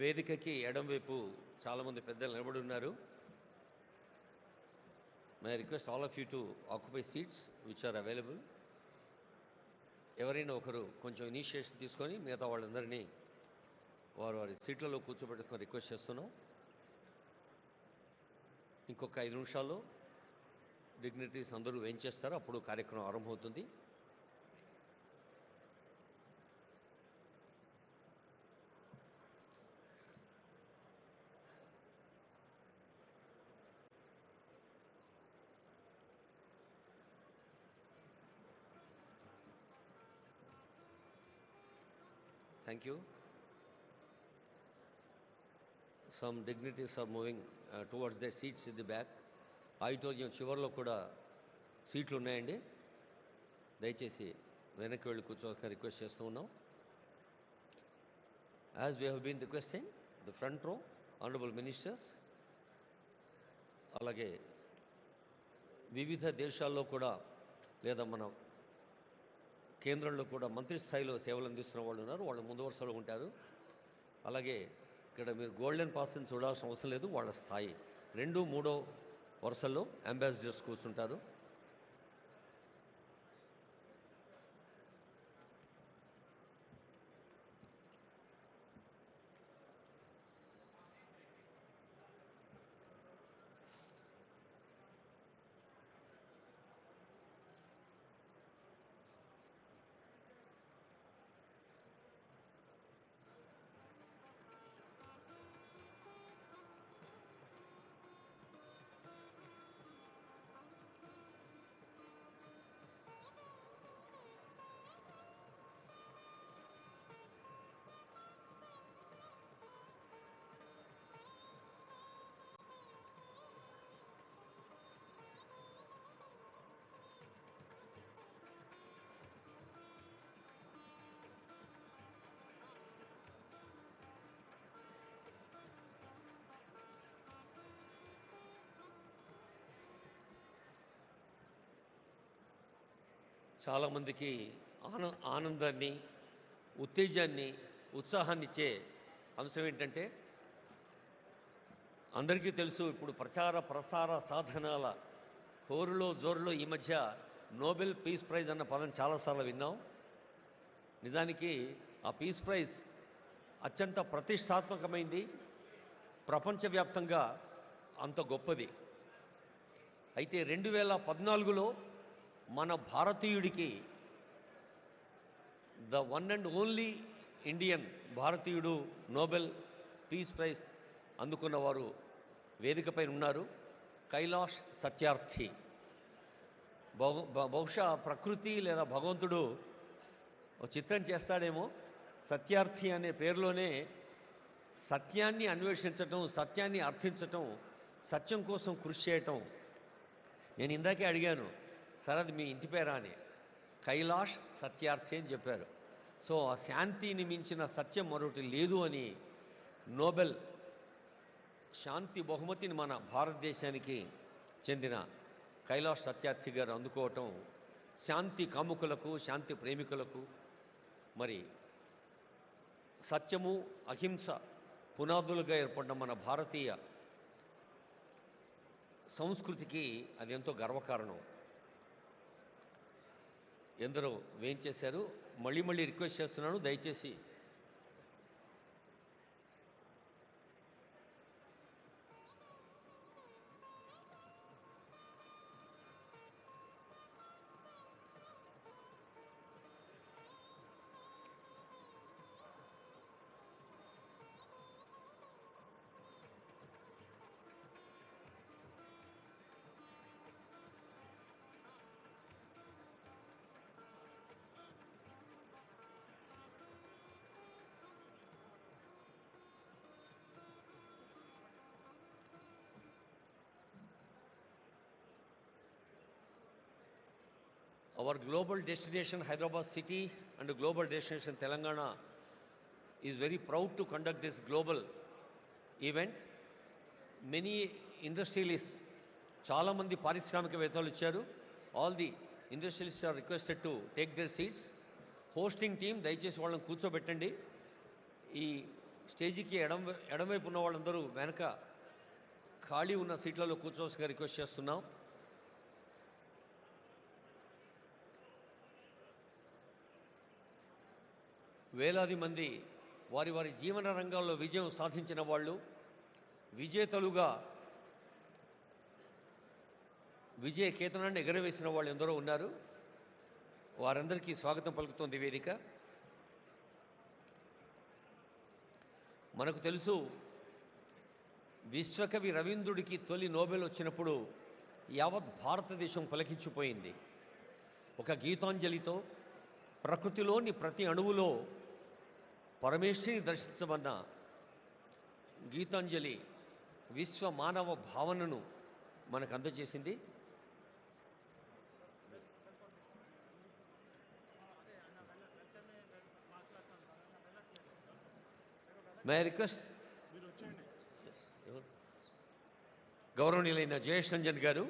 Speaker 1: వేదికకి ఎడంవైపు చాలామంది పెద్దలు నిలబడి ఉన్నారు. May request all of you to occupy seats which are available. ఎవరైనా ఒకరు కొంచెం initiation తీసుకొని మిగతా వాళ్ళందరినీ వారి వారి సీట్లలో కూర్చోబెట్టుకొని రిక్వెస్ట్ చేస్తున్నాం. ఇంకొక 5 నిమిషాల్లో డిగ్నిటరీస్ అందరూ వేయించేస్తారు, అప్పుడు కార్యక్రమం ఆరంభమవుతుంది. Thank you. Some dignitaries are moving towards their seats in the back. Auditorium చివరిలో కూడా సీట్లు ఉన్నాయండి. దయచేసి వెనక్కి వెళ్ళి కూర్చోవాలని రిక్వెస్ట్ చేస్తూ ఉన్నాం. As we have been requesting, the front row, honorable ministers, అలాగే వివిధ దేశాల్లో కూడా లేదా మన కేంద్రంలో కూడా మంత్రి స్థాయిలో సేవలు అందిస్తున్న వాళ్ళు ఉన్నారు. వాళ్ళు ముందు వరుసలో ఉంటారు. అలాగే ఇక్కడ మీరు గోల్డెన్ పాస్ని చూడాల్సిన అవసరం లేదు. వాళ్ళ స్థాయి 2, 3 వరుసల్లో అంబాసిడర్స్ కూర్చుంటారు. చాలామందికి ఆనందాన్ని, ఉత్తేజాన్ని, ఉత్సాహాన్ని ఇచ్చే అంశం ఏంటంటే, అందరికీ తెలుసు ఇప్పుడు ప్రచార ప్రసార సాధనాల హోరులో జోరులో ఈ మధ్య నోబెల్ పీస్ ప్రైజ్ అన్న పదం చాలాసార్లు విన్నాం. నిజానికి ఆ పీస్ ప్రైజ్ అత్యంత ప్రతిష్టాత్మకమైంది, ప్రపంచవ్యాప్తంగా అంత గొప్పది. అయితే 2014లో మన భారతీయుడికి, the one and only Indian భారతీయుడు నోబెల్ పీస్ ప్రైజ్ అందుకున్నవారు వేదికపై ఉన్నారు. కైలాష్ సత్యార్థి. బహుశా ప్రకృతి లేదా భగవంతుడు ఒక చిత్రం చేస్తాడేమో. సత్యార్థి అనే పేరులోనే సత్యాన్ని అన్వేషించటం, సత్యాన్ని అర్థించటం, సత్యం కోసం కృషి చేయటం. నేను ఇందాకే అడిగాను, సార్ అది మీ ఇంటి పేరా అని. కైలాష్ సత్యార్థి అని చెప్పారు. సో ఆ శాంతిని మించిన సత్యం మరొకటి లేదు అని నోబెల్ శాంతి బహుమతిని మన భారతదేశానికి చెందిన కైలాష్ సత్యార్థి గారు అందుకోవటం శాంతి కాముకులకు, శాంతి ప్రేమికులకు, మరి సత్యము అహింస పునాదులుగా ఏర్పడిన మన భారతీయ సంస్కృతికి అది ఎంతో గర్వకారణం. ఎందరో వేయించేశారు. మళ్ళీ మళ్ళీ రిక్వెస్ట్ చేస్తున్నాను, దయచేసి our global destination Hyderabad city and global destination Telangana is very proud to conduct this global event. Many industrialists, చాలా మంది పారిశ్రామికవేత్తలు వచ్చారు. All the industrialists are requested to take their seats. Hosting team దయచేసి వాళ్ళని కూర్చోబెట్టండి. ఈ స్టేజీకి ఎడమవైపు ఉన్న వాళ్ళందరూ వెనక ఖాళీ ఉన్న సీట్లలో కూర్చోవలసిగా రిక్వెస్ట్ చేస్తున్నాం. వేలాది మంది వారి వారి జీవన రంగాల్లో విజయం సాధించిన వాళ్ళు, విజేతలుగా విజయ కేతనాన్ని ఎగరవేసిన వాళ్ళు ఎందరో ఉన్నారు. వారందరికీ స్వాగతం పలుకుతోంది వేదిక. మనకు తెలుసు, విశ్వకవి రవీంద్రుడికి తొలి నోబెల్ వచ్చినప్పుడు యావత్ భారతదేశం పులకించిపోయింది. ఒక గీతాంజలితో ప్రకృతిలోని ప్రతి అణువులో పరమేశ్వరిని దర్శించమన్న గీతాంజలి విశ్వ మానవ భావనను మనకు అందజేసింది. మే ఐ రిక్వెస్ట్ గౌరవనీయులైన జయేష్ రంజన్ గారు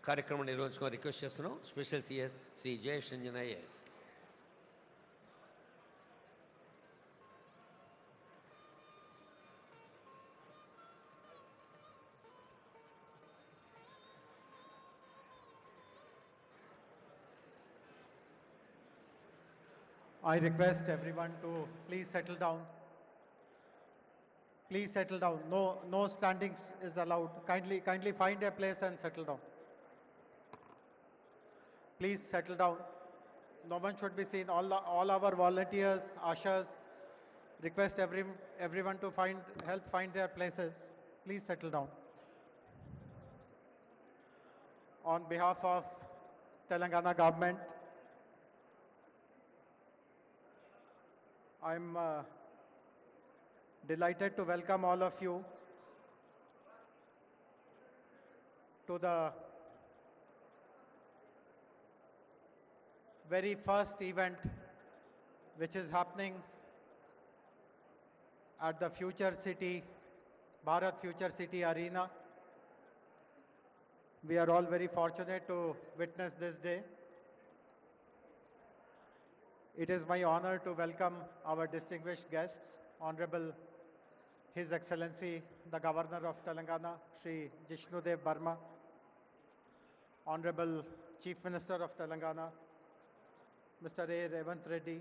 Speaker 1: కార్యక్రమం నిర్వహించుకొని రిక్వెస్ట్ చేస్తున్నాం. Special CS Shri Jayesh Ranjan IAS.
Speaker 3: I request everyone to please settle down. Please settle down. No standing is allowed. Kindly find a place and settle down. Please settle down. No one should be seen. All our volunteers, ushers, request everyone to help find their places. Please settle down. On behalf of Telangana government, I'm delighted to welcome all of you to the very first event which is happening at the Future City, Bharat Future City Arena. We are all very fortunate to witness this day. It is my honor to welcome our distinguished guests, Honorable His Excellency, the Governor of Telangana, Shri Jishnudev Burma, Honorable Chief Minister of Telangana, Mr. A. Revant Reddy,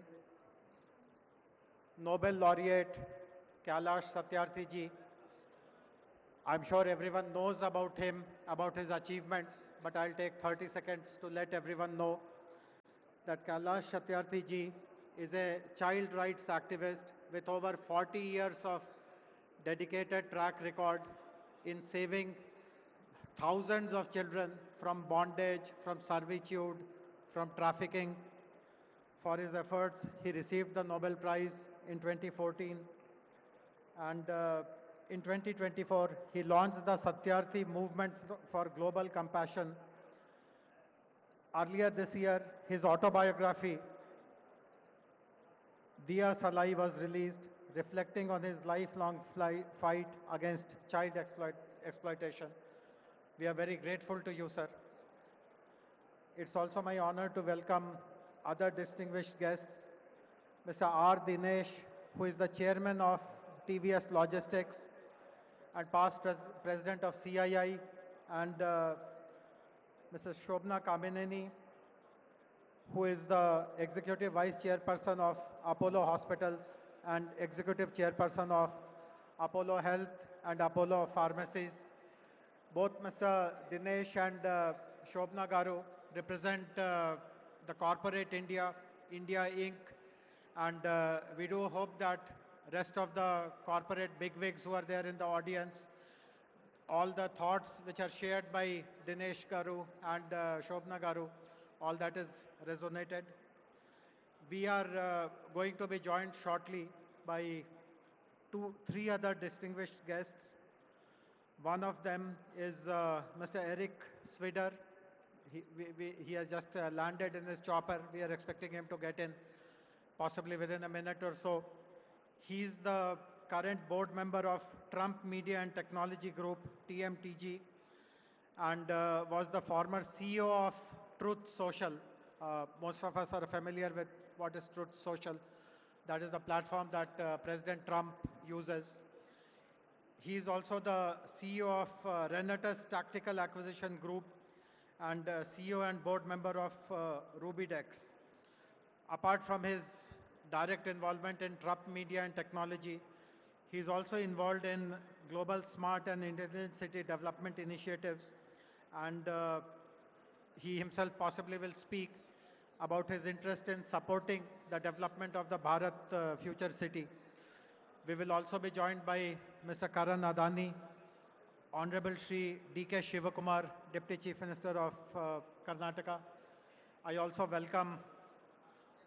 Speaker 3: Nobel Laureate Kailash Satyarthi ji. I'm sure everyone knows about him, about his achievements, but I'll take 30 seconds to let everyone know that Kailash Satyarthi ji is a child rights activist with over 40 years of dedicated track record in saving thousands of children from bondage, from servitude, from trafficking. For his efforts, he received the Nobel Prize in 2014. And in 2024, he launched the Satyarthi Movement for Global Compassion. Earlier this year, his autobiography, Diya Salai, was released, reflecting on his lifelong fight against child exploitation. We are very grateful to you, sir. It's also my honor to welcome other distinguished guests, Mr. R. Dinesh, who is the chairman of TVS Logistics and past president of CII, and Mrs. Shobna Kamineni, who is the executive vice chairperson of Apollo Hospitals and executive chairperson of Apollo Health and Apollo Pharmacies. Both Mr. Dinesh and Shobna Garu represent the corporate India Inc. And we do hope that rest of the corporate bigwigs who are there in the audience, all the thoughts which are shared by Dinesh Garu and Shobna Garu, all that is resonated. We are going to be joined shortly by three other distinguished guests. One of them is Mr. Eric Swider. He has just landed in his chopper. We are expecting him to get in possibly within a minute or so. He is the current board member of Trump Media and Technology Group, TMTG, and was the former CEO of Truth Social. Most of us are familiar with what is Truth Social. That is the platform that President Trump uses. He is also the CEO of Renatus Tactical Acquisition Group and CEO and board member of Rubydex. Apart from his direct involvement in Trump media and technology, he is also involved in global smart and intelligent city development initiatives, and he himself possibly will speak about his interest in supporting the development of the Bharat future city. We will also be joined by Mr. Karan Adani, Honorable Shri D.K. Shivakumar, Deputy Chief Minister of Karnataka. I also welcome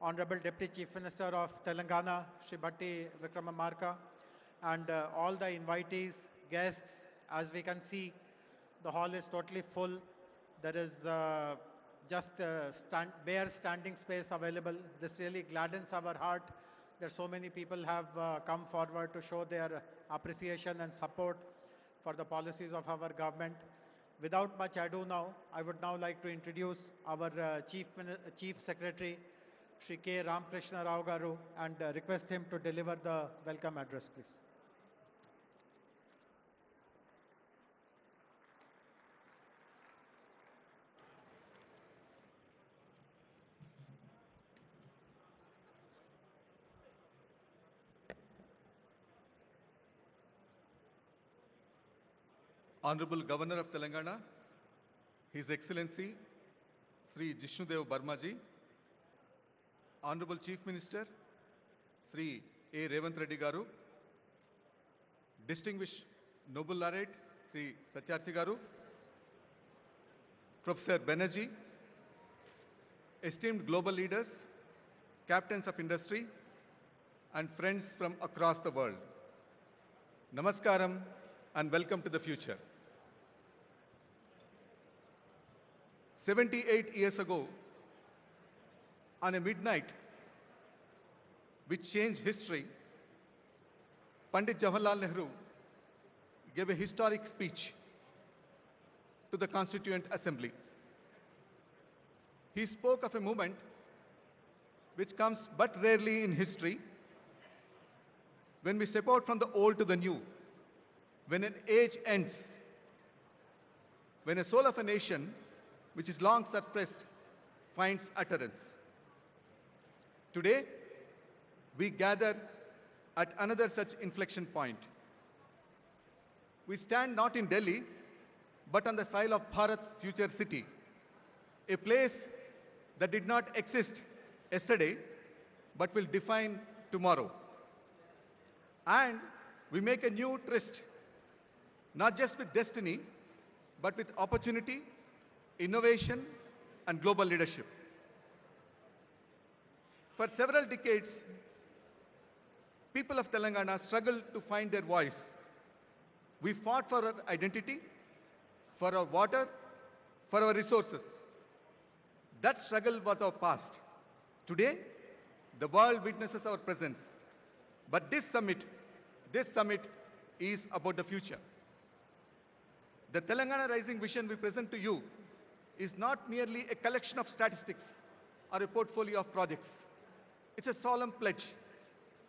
Speaker 3: Honorable Deputy Chief Minister of Telangana, Shri Bhatti Vikramamarka, and all the invitees, guests. As we can see, the hall is totally full. There is just bare standing space available. This really gladdens our heart that so many people have come forward to show their appreciation and support for the policies of our government. Without much ado now, I would now like to introduce our Chief Secretary, Shri K. Ramakrishna Rao Garu, and request him to deliver the welcome address, please.
Speaker 4: Honorable Governor of Telangana, His Excellency Sri Jishnudev Barmaji, Honorable Chief Minister Sri A. Revant Reddy Garu, Distinguished Noble Laureate Sri Satyarthi Garu, Professor Banerjee, esteemed global leaders, captains of industry, and friends from across the world. Namaskaram and welcome to the future. 78 years ago, on a midnight which changed history, Pandit Jawaharlal Nehru gave a historic speech to the Constituent Assembly. He spoke of a moment which comes but rarely in history, when we step out from the old to the new, when an age ends, when a soul of a nation which is long suppressed finds utterance. Today, we gather at another such inflection point. We stand not in Delhi, but on the soil of Bharat future city, a place that did not exist yesterday, but will define tomorrow. And we make a new tryst, not just with destiny, but with opportunity, innovation, and global leadership. For several decades, people of Telangana struggled to find their voice. We fought for our identity, for our water, for our resources. That struggle was our past. Today, the world witnesses our presence. But this summit is about the future. The Telangana Rising Vision we present to you is not merely a collection of statistics or a portfolio of projects. It's a solemn pledge,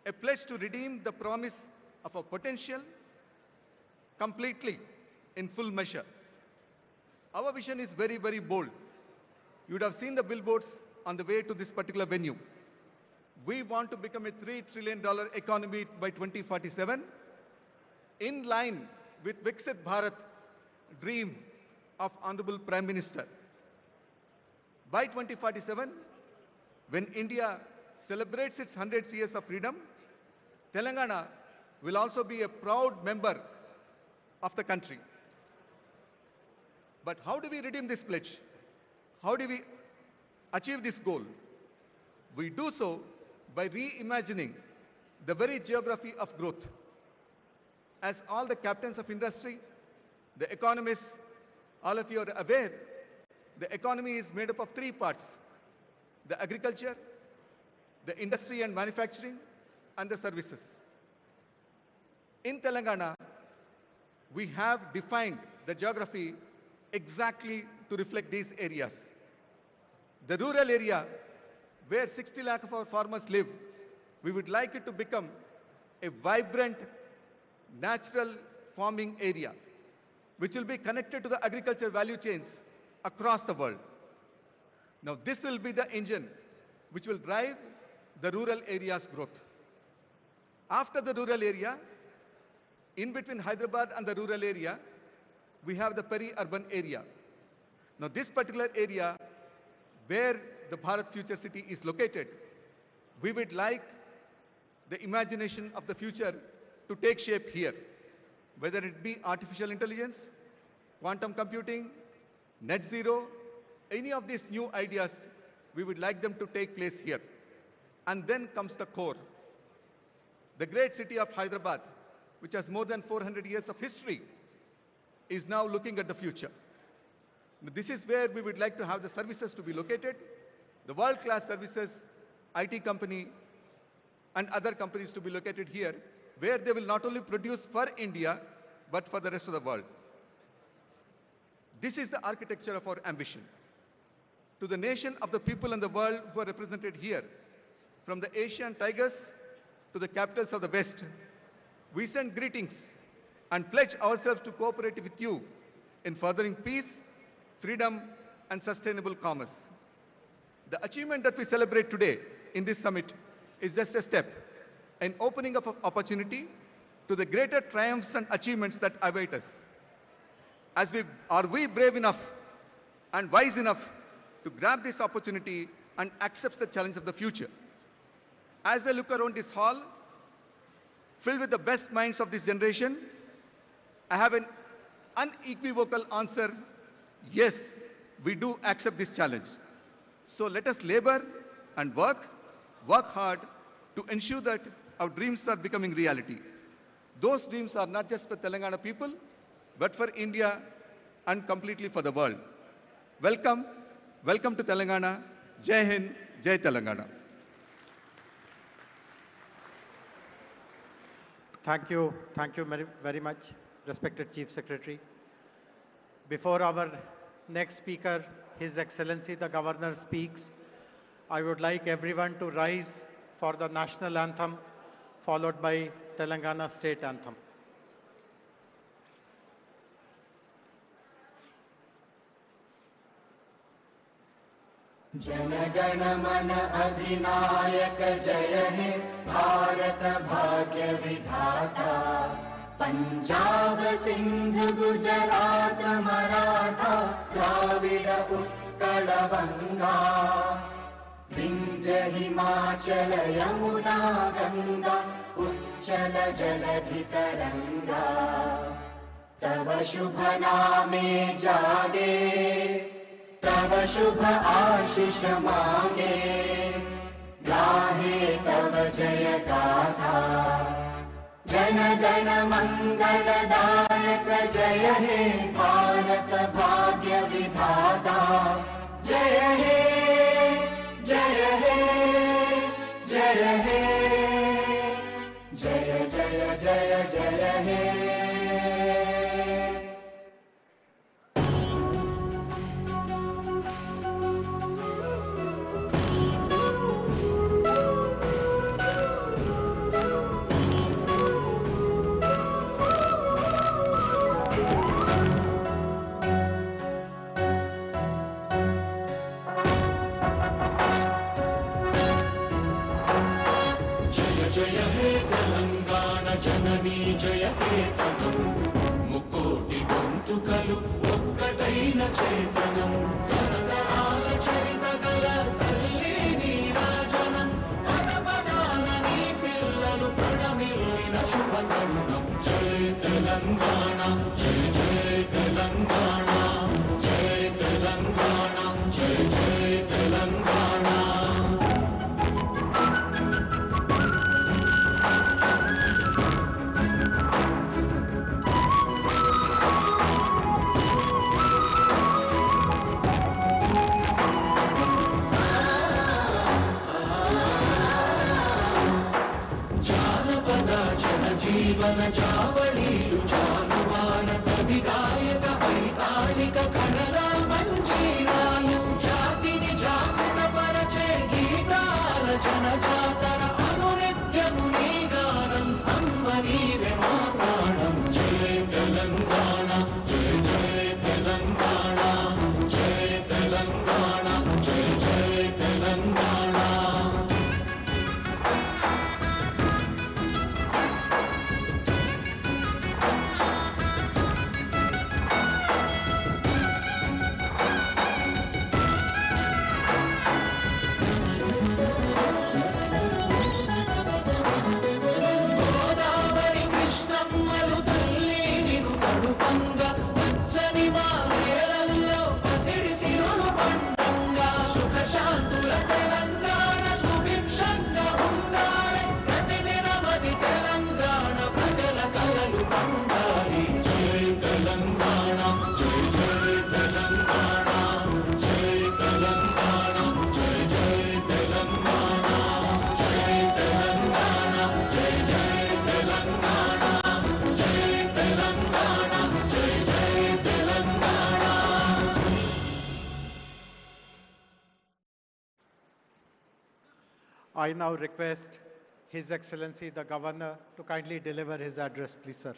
Speaker 4: a pledge to redeem the promise of our potential completely in full measure. Our vision is very, very bold. You would have seen the billboards on the way to this particular venue. We want to become a $3 trillion economy by 2047, in line with Viksit Bharat dream of Honorable Prime Minister. By 2047, when India celebrates its 100 years of freedom, Telangana will also be a proud member of the country. But how do we redeem this pledge? How do we achieve this goal? We do so by reimagining the very geography of growth. As all the captains of industry, the economists, all of you are aware, the economy is made up of three parts: the agriculture, the industry and manufacturing, and the services. In Telangana, we have defined the geography exactly to reflect these areas. The rural area, where 60 lakh of our farmers live, We would like it to become a vibrant, natural farming area, which will be connected to the agriculture value chains across the world. Now, this will be the engine which will drive the rural area's growth. After the rural area, in between Hyderabad and the rural area, we have the peri-urban area. Now, this particular area where the Bharat Future City is located, we would like the imagination of the future to take shape here, whether it be artificial intelligence, quantum computing, net zero, any of these new ideas, we would like them to take place here. And then comes the core. The great city of Hyderabad, which has more than 400 years of history, is now looking at the future. This is where we would like to have the services to be located, the world-class services, IT company, and other companies to be located here, where they will not only produce for India, but for the rest of the world. This is the architecture of our ambition. To the nation of the people in the world who are represented here, from the Asian tigers to the capitals of the West, we send greetings and pledge ourselves to cooperate with you in furthering peace, freedom, and sustainable commerce. The achievement that we celebrate today in this summit is just a step, an opening of opportunity to the greater triumphs and achievements that await us. Are we brave enough and wise enough to grab this opportunity and accept the challenge of the future? As I look around this hall, filled with the best minds of this generation, I have an unequivocal answer: yes, we do accept this challenge. So let us labor and work hard to ensure that our dreams are becoming reality. Those dreams are not just for Telangana people, but for India and completely for the world. Welcome, welcome to Telangana. Jai Hind, Jai Telangana.
Speaker 3: Thank you very much, respected Chief Secretary. Before our next speaker, His Excellency the Governor, speaks, I would like everyone to rise for the national anthem, followed by Telangana state anthem.
Speaker 5: जनगण मन अधिनायक जय हे भारत भाग्य विधाता पंजाब सिंध गुजरात मराठा द्राविड उत्कल बंगा विंध्य हिमाचल यमुना गंगा उच्चल जलधि तरंगा तव शुभ नामे जागे तव शुभ आशीष मांगे गाहे तव जय गाथा जन गण मंगलदायक जय हे भारत भाग्य विधाता जय हे जय हे जय हे जय जय जय जय हे चैतन्यं तरतराल चरितगल तल्ली नीराजनं पदपदान नी पिल्ललु प्रणमिल्लिन शुभतरुणं जय तेलंगाना जय जय तेलंगाना जय तेलंगाना जय जय तेलंगाना जीवन चावड़ीलु जानुवान कवि गायक वैतानिक कणला मंजीरालु जातिनि जागृत परचे गीताल जनजातर अनुनित
Speaker 3: I now request His Excellency the Governor to kindly deliver his address, please, sir.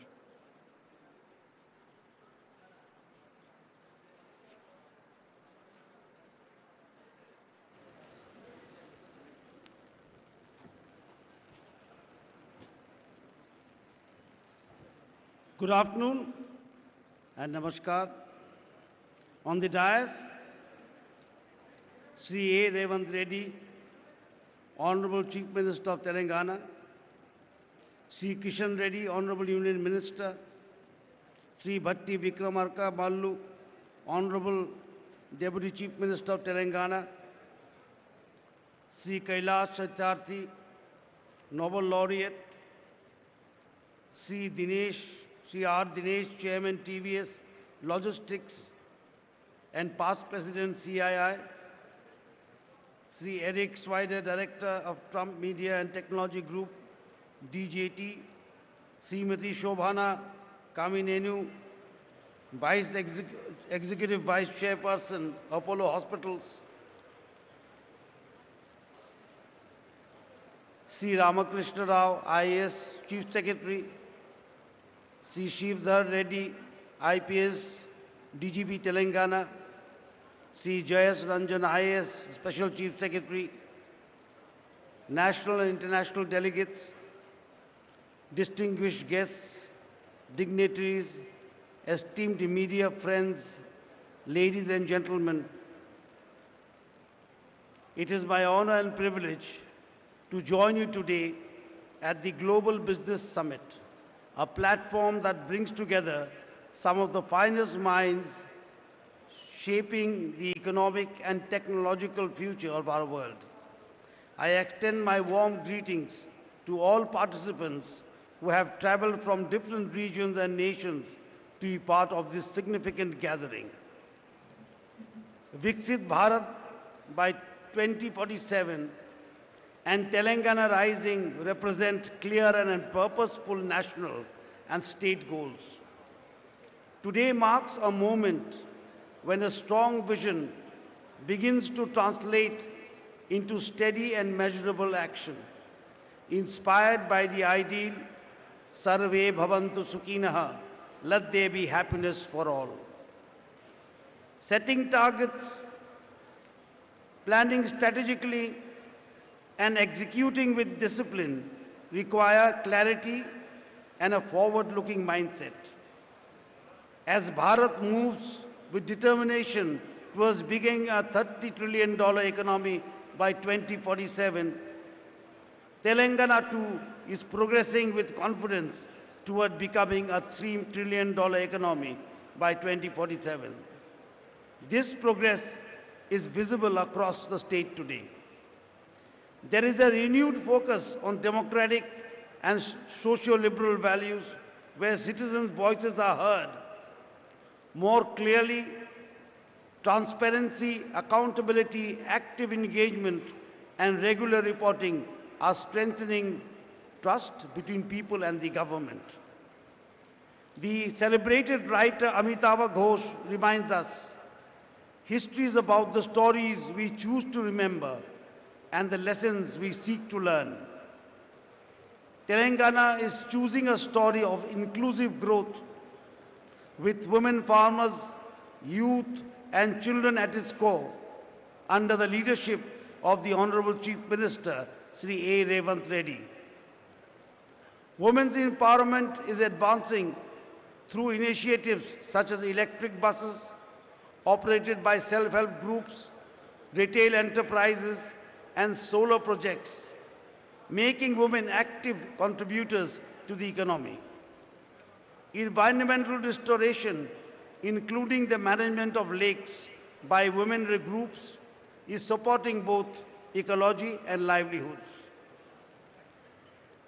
Speaker 6: Good afternoon and namaskar. On the dais, Sri A. Revant Reddy, Honorable Chief Minister of Telangana, Sri Kishan Reddy, Honorable Union Minister, Sri Bhatti Vikramarka Mallu, Honorable Deputy Chief Minister of Telangana, Sri Kailash Satyarthi, Nobel Laureate, Sri R. Dinesh, Chairman TVS Logistics and past President CII, Sri Eric Swider, Director of Trump Media and Technology Group, DJT, Srimati Shobhana Kaminenu, Executive Vice Chairperson, Apollo Hospitals, Sri Ramakrishna Rao, IAS Chief Secretary, Sri Shivdhar Reddy, IPS, DGP Telangana, Sri Jayas Ranjan, IAS Special Chief Secretary, national and international delegates, distinguished guests, dignitaries, esteemed media friends, ladies and gentlemen, it is my honor and privilege to join you today at the Global Business Summit, a platform that brings together some of the finest minds shaping the economic and technological future of our world. I extend my warm greetings to all participants who have traveled from different regions and nations to be part of this significant gathering. Viksit Bharat by 2047 and Telangana Rising represent clear and purposeful national and state goals. Today marks a moment when a strong vision begins to translate into steady and measurable action, inspired by the ideal Sarve Bhavantu Sukhinaha, let there be happiness for all. Setting targets, planning strategically, and executing with discipline require clarity and a forward-looking mindset. As Bharat moves with determination towards becoming a $30 trillion economy by 2047, Telangana too is progressing with confidence toward becoming a $3 trillion economy by 2047. This progress is visible across the state today. There is a renewed focus on democratic and socio-liberal values where citizens' voices are heard more clearly. Transparency, accountability, active engagement, and regular reporting are strengthening trust between people and the government. The celebrated writer Amitabh Ghosh reminds us, history is about the stories we choose to remember and the lessons we seek to learn. Telangana is choosing a story of inclusive growth with women farmers, youth and children at its core under the leadership of the Honorable Chief Minister, Sri A. Revant Reddy. Women's empowerment is advancing through initiatives such as electric buses operated by self-help groups, retail enterprises and solar projects, making women active contributors to the economy. Environmental restoration, including the management of lakes by women groups, is supporting both ecology and livelihoods.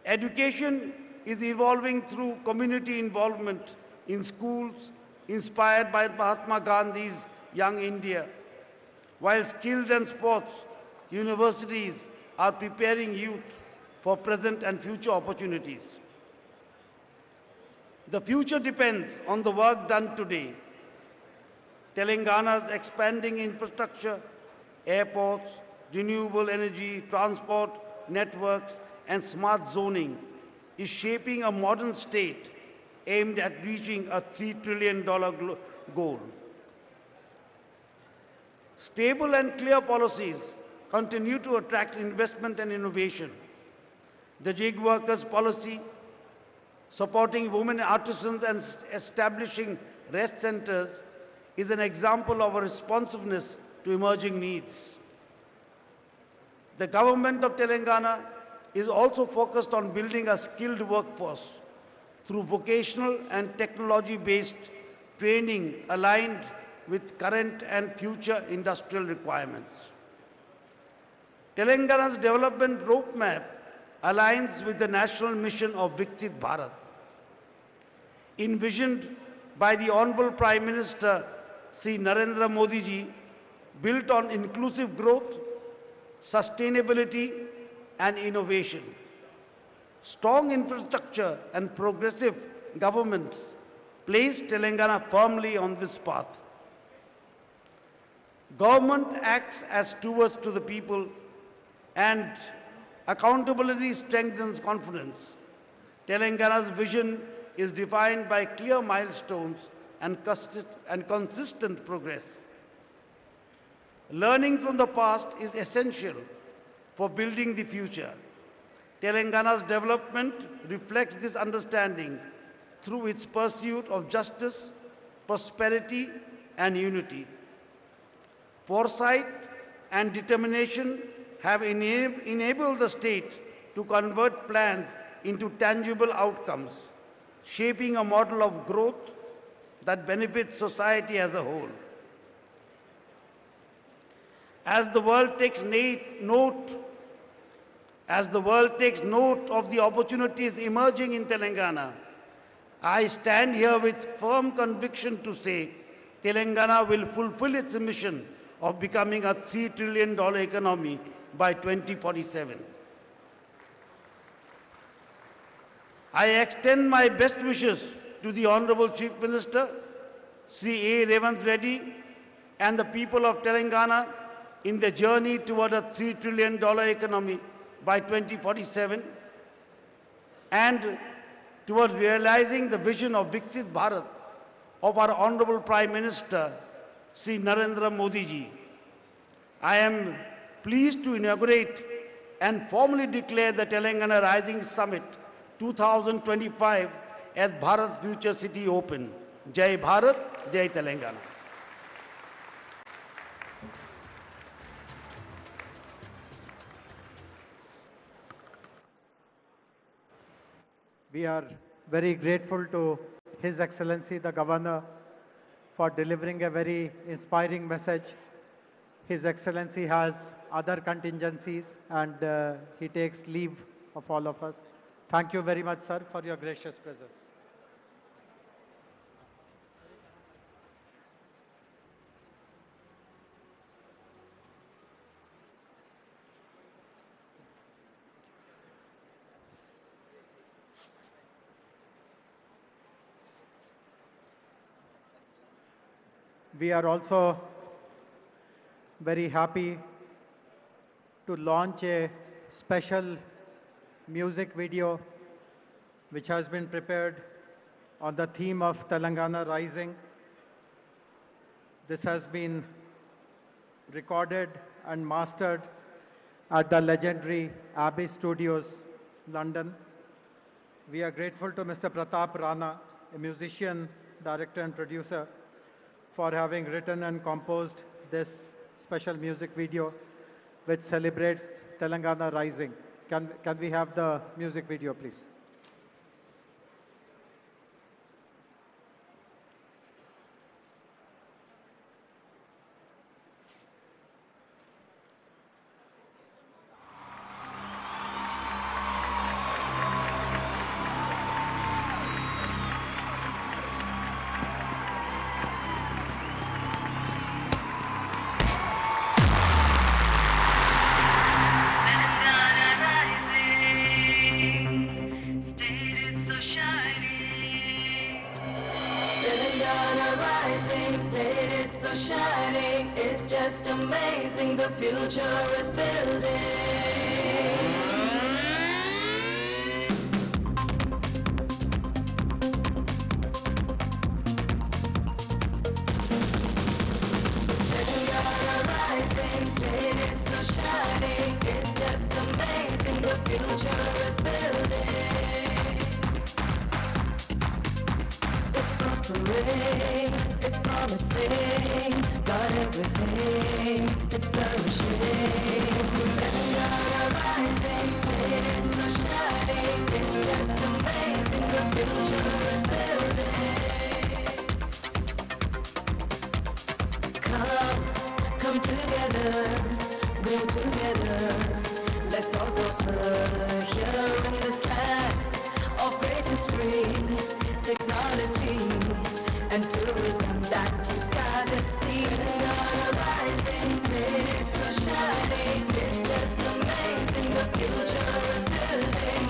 Speaker 6: Education is evolving through community involvement in schools inspired by Mahatma Gandhi's Young India, while skills and sports universities are preparing youth for present and future opportunities. The future depends on the work done today. Telangana's expanding infrastructure, airports, renewable energy, transport, networks, and smart zoning is shaping a modern state aimed at reaching a $3 trillion goal. Stable and clear policies continue to attract investment and innovation. The gig workers policy, supporting women artisans and establishing rest centers, is an example of a responsiveness to emerging needs. The government of Telangana is also focused on building a skilled workforce through vocational and technology-based training aligned with current and future industrial requirements. Telangana's development roadmap aligns with the national mission of Viksit Bharat, envisioned by the Honorable Prime Minister Sri Narendra Modi ji, built on inclusive growth, sustainability and innovation. Strong infrastructure and progressive governments place Telangana firmly on this path. Government acts as stewards to the people and accountability strengthens confidence. Telangana's vision is defined by clear milestones and consistent progress. Learning from the past is essential for building the future. Telangana's development reflects this understanding through its pursuit of justice, prosperity and unity. Foresight and determination have enabled the state to convert plans into tangible outcomes, shaping a model of growth that benefits society as a whole. As the world takes note of the opportunities emerging in Telangana, I stand here with firm conviction to say Telangana will fulfill its mission of becoming a $3 trillion economy by 2047. I extend my best wishes to the Honorable Chief Minister, Sri A. Revanth Reddy, and the people of Telangana in the journey toward a $3 trillion economy by 2047 and towards realizing the vision of Viksit Bharat of our Honorable Prime Minister, Sri Narendra Modi ji. I am pleased to inaugurate and formally declare the Telangana Rising Summit 2025 as Bharat's Future City Open. Jai Bharat, Jai Telangana.
Speaker 3: We are very grateful to His Excellency the Governor for delivering a very inspiring message. His Excellency has other contingencies and he takes leave of all of us. Thank you very much, sir, for your gracious presence. We are also very happy to launch a special music video which has been prepared on the theme of Telangana Rising. This has been recorded and mastered at the legendary Abbey Studios, London. We are grateful to Mr. Pratap Rana, a musician, director and producer, for having written and composed this special music video which celebrates Telangana Rising. Can we have the music video, please?
Speaker 7: Telangana rising, state is so shining. It's just amazing, the future is building. future is building. It's prospering, it's promising, got everything, it's flourishing. Telangana rising, it's so shining, it's just amazing, the future is building. Come together, go together, let's all prosper here in this land of great history, technology, and tourism that you gotta see. Telangana rising, it's so shining, it's just amazing, the future is building.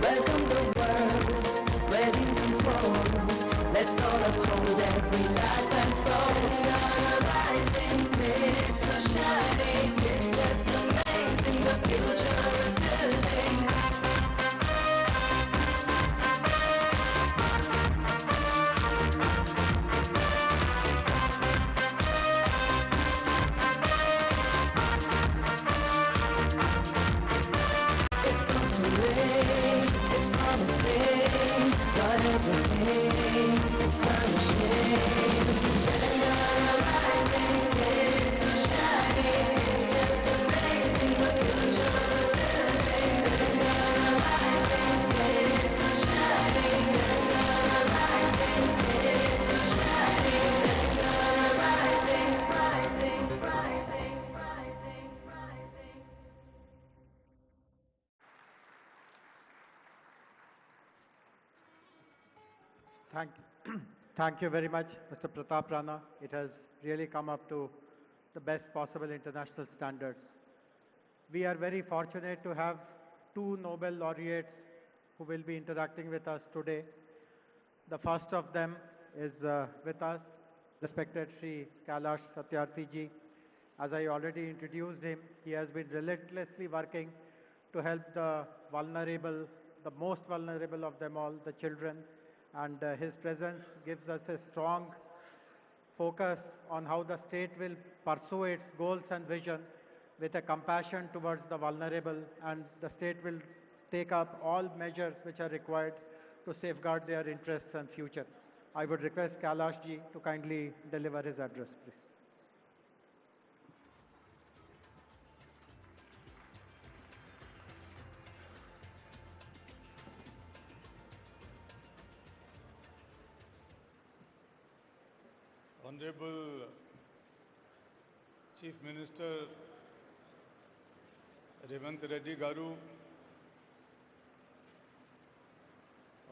Speaker 7: Welcome the world, where these unfold. Let's all uphold every life and soul. Telangana rising, it's so shining, it's just amazing, the future is building. It's prospering, it's promising, got everything, it's flourishing. Telangana rising, it's so shining, it's just amazing, the future is building. Telangana rising, it's so shining, Telangana rising, it's so shining, Telangana rising, rising, rising, rising, rising.
Speaker 3: Thank, thank you very much, Mr. Pratap Rana. It has really come up to the best possible international standards. We are very fortunate to have two Nobel laureates who will be interacting with us today. The first of them is with us, respected Sri Kailash Satyarthi ji. As I already introduced him, he has been relentlessly working to help the vulnerable, the most vulnerable of them all, the children. And his presence gives us a strong focus on how the state will pursue its goals and vision with a compassion towards the vulnerable, and the state will take up all measures which are required to safeguard their interests and future. I would request Kailash ji to kindly deliver his address, please.
Speaker 8: Honorable Chief Minister Revant Reddy Garu,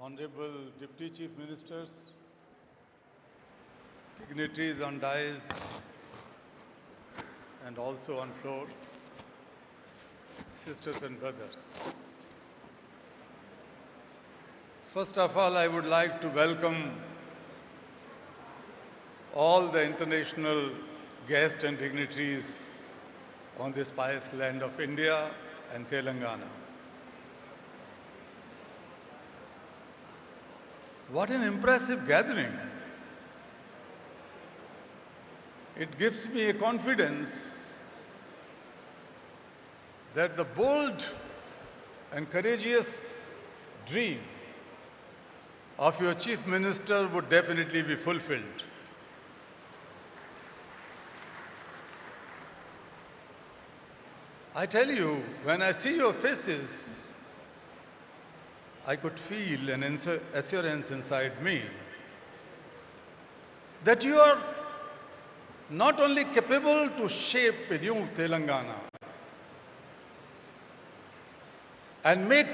Speaker 8: Honorable Deputy Chief Ministers, dignitaries on dais and also on floor, sisters and brothers. First of all, I would like to welcome all the international guests and dignitaries on this pious land of India and Telangana. What an impressive gathering. It gives me a confidence that the bold and courageous dream of your Chief Minister would definitely be fulfilled. I tell you, when I see your faces, I could feel an assurance inside me that you are not only capable to shape a new Telangana and make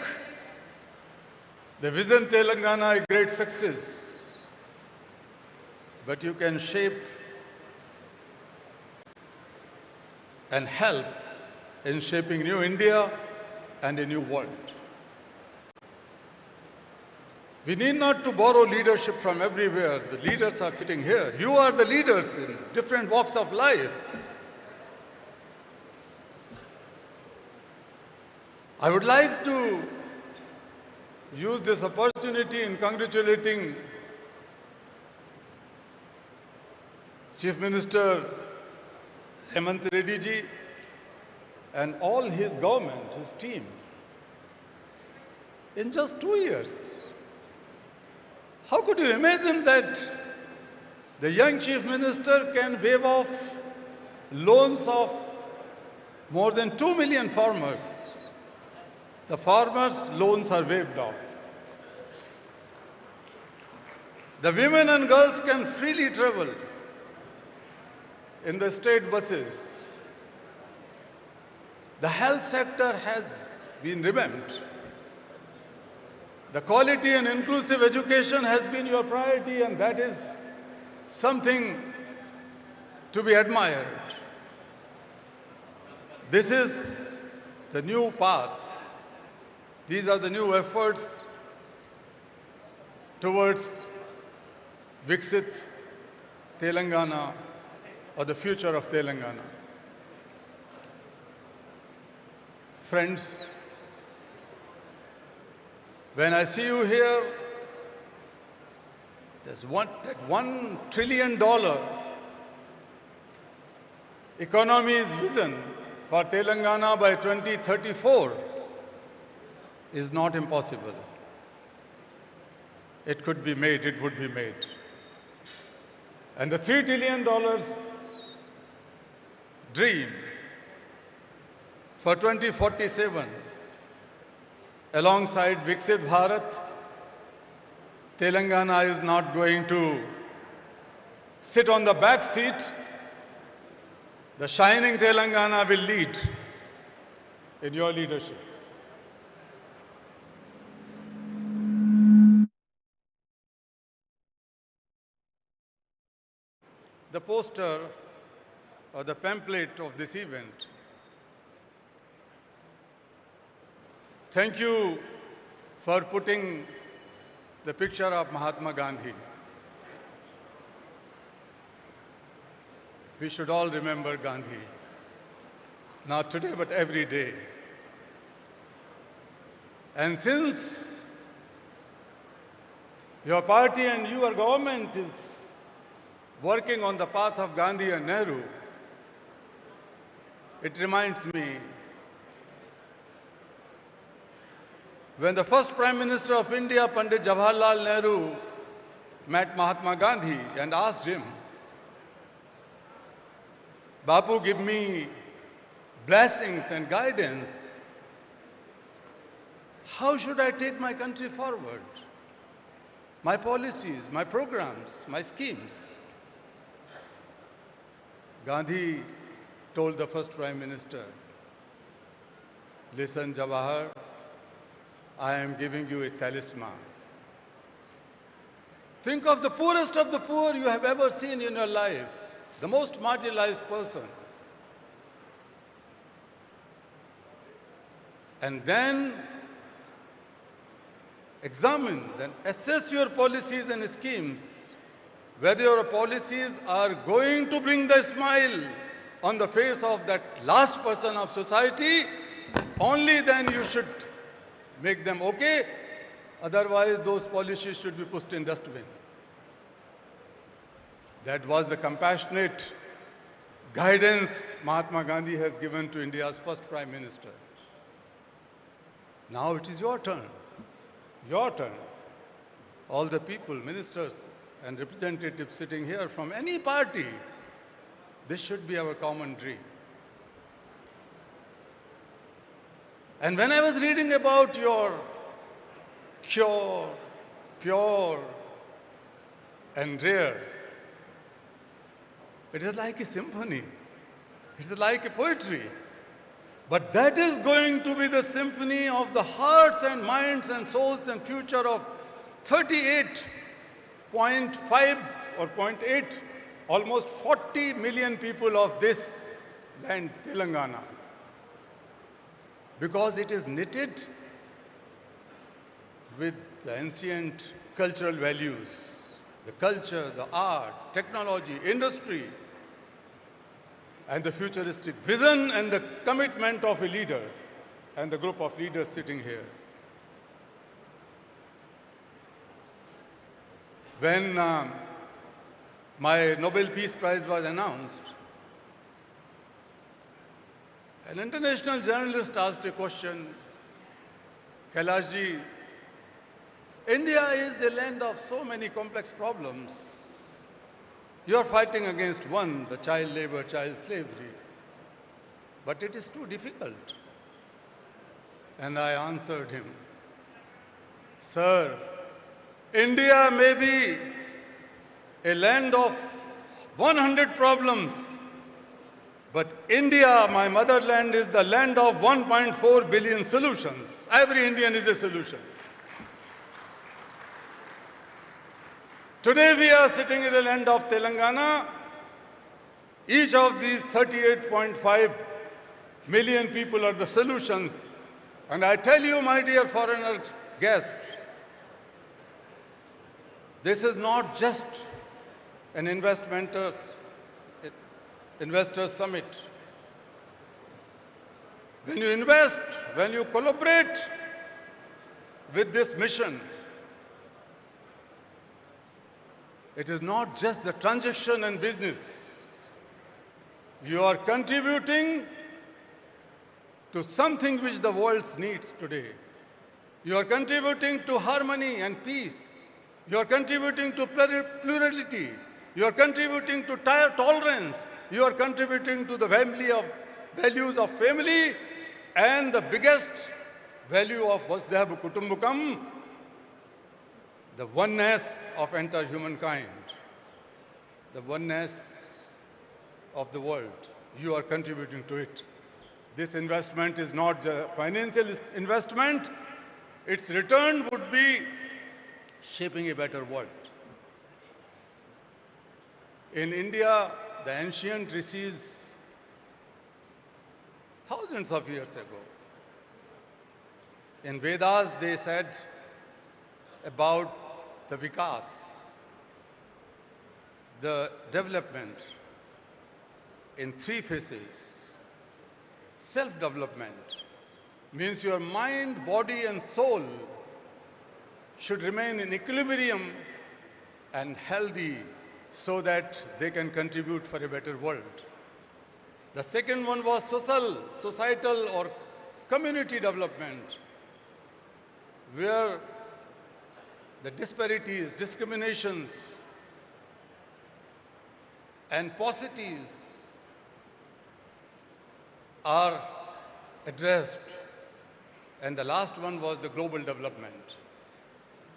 Speaker 8: the Vision Telangana a great success, but you can shape and help in shaping new India and a new world. We need not to borrow leadership from everywhere. The leaders are sitting here. You are the leaders in different walks of life. I would like to use this opportunity in congratulating Chief Minister Hemant Reddy ji and all his government, his team. In just 2 years, how could you imagine that the young Chief Minister can waive off loans of more than 2 million farmers? The farmers' loans are waived off. The women and girls can freely travel in the state buses. The health sector has been revamped. The quality and inclusive education has been your priority, and that is something to be admired. This is the new path. These are the new efforts towards Viksit Telangana, or the future of Telangana. Friends, when I see you here, there's that $1 trillion economy's vision for Telangana by 2034 is not impossible. It could be made, it would be made. And the $3 trillion dream for 2047, alongside Viksit Bharat, Telangana is not going to sit on the back seat. The shining Telangana will lead in your leadership. The poster or the pamphlet of this event. Thank you for putting the picture of Mahatma Gandhi. We should all remember Gandhi, not today but every day. And since your party and your government is working on the path of Gandhi and Nehru, it reminds me when the first Prime Minister of India, Pandit Jawaharlal Nehru, met Mahatma Gandhi and asked him, Bapu, give me blessings and guidance. How should I take my country forward? My policies, my programs, my schemes. Gandhi told the first Prime Minister, listen, Jawahar, I am giving you a talisman. Think of the poorest of the poor you have ever seen in your life, the most marginalized person. And then examine, then assess your policies and schemes, whether your policies are going to bring the smile on the face of that last person of society. Only then you should make them okay. Otherwise, those policies should be pushed in dustbin. That was the compassionate guidance Mahatma Gandhi has given to India's first Prime Minister. Now it is your turn. Your turn. All the people, ministers and representatives sitting here from any party, this should be our common dream. And when I was reading about your pure and rare, it is like a symphony. It is like a poetry. But that is going to be the symphony of the hearts and minds and souls and future of 38.5 or 0.8, almost 40 million people of this land, Telangana. Because it is knitted with the ancient cultural values, the culture, the art, technology, industry, and the futuristic vision and the commitment of a leader and the group of leaders sitting here. When my Nobel Peace Prize was announced, an international journalist asked a question, Kailashji, India is the land of so many complex problems. You are fighting against one, the child labor, child slavery, but it is too difficult. And I answered him, Sir, India may be a land of 100 problems, but India, my motherland, is the land of 1.4 billion solutions. Every Indian is a solution. Today we are sitting in the land of Telangana. Each of these 38.5 million people are the solutions. And I tell you, my dear foreigner guests, this is not just an investors summit. When you invest, when you collaborate with this mission, it is not just the transaction and business. You are contributing to something which the world needs today. You are contributing to harmony and peace. You are contributing to plurality. You are contributing to tolerance. You are contributing to the values of family and the biggest value of Vasudhaiva Kutumbakam, the oneness of entire humankind, the oneness of the world. You are contributing to it. This investment is not a financial investment. Its return would be shaping a better world. In India, the ancient rishis, thousands of years ago, in Vedas they said about the vikas, the development in three phases. Self-development means your mind, body and soul should remain in equilibrium and healthy so that they can contribute for a better world. The second one was societal or community development, where the disparities, discriminations and paucities are addressed. And the last one was the global development.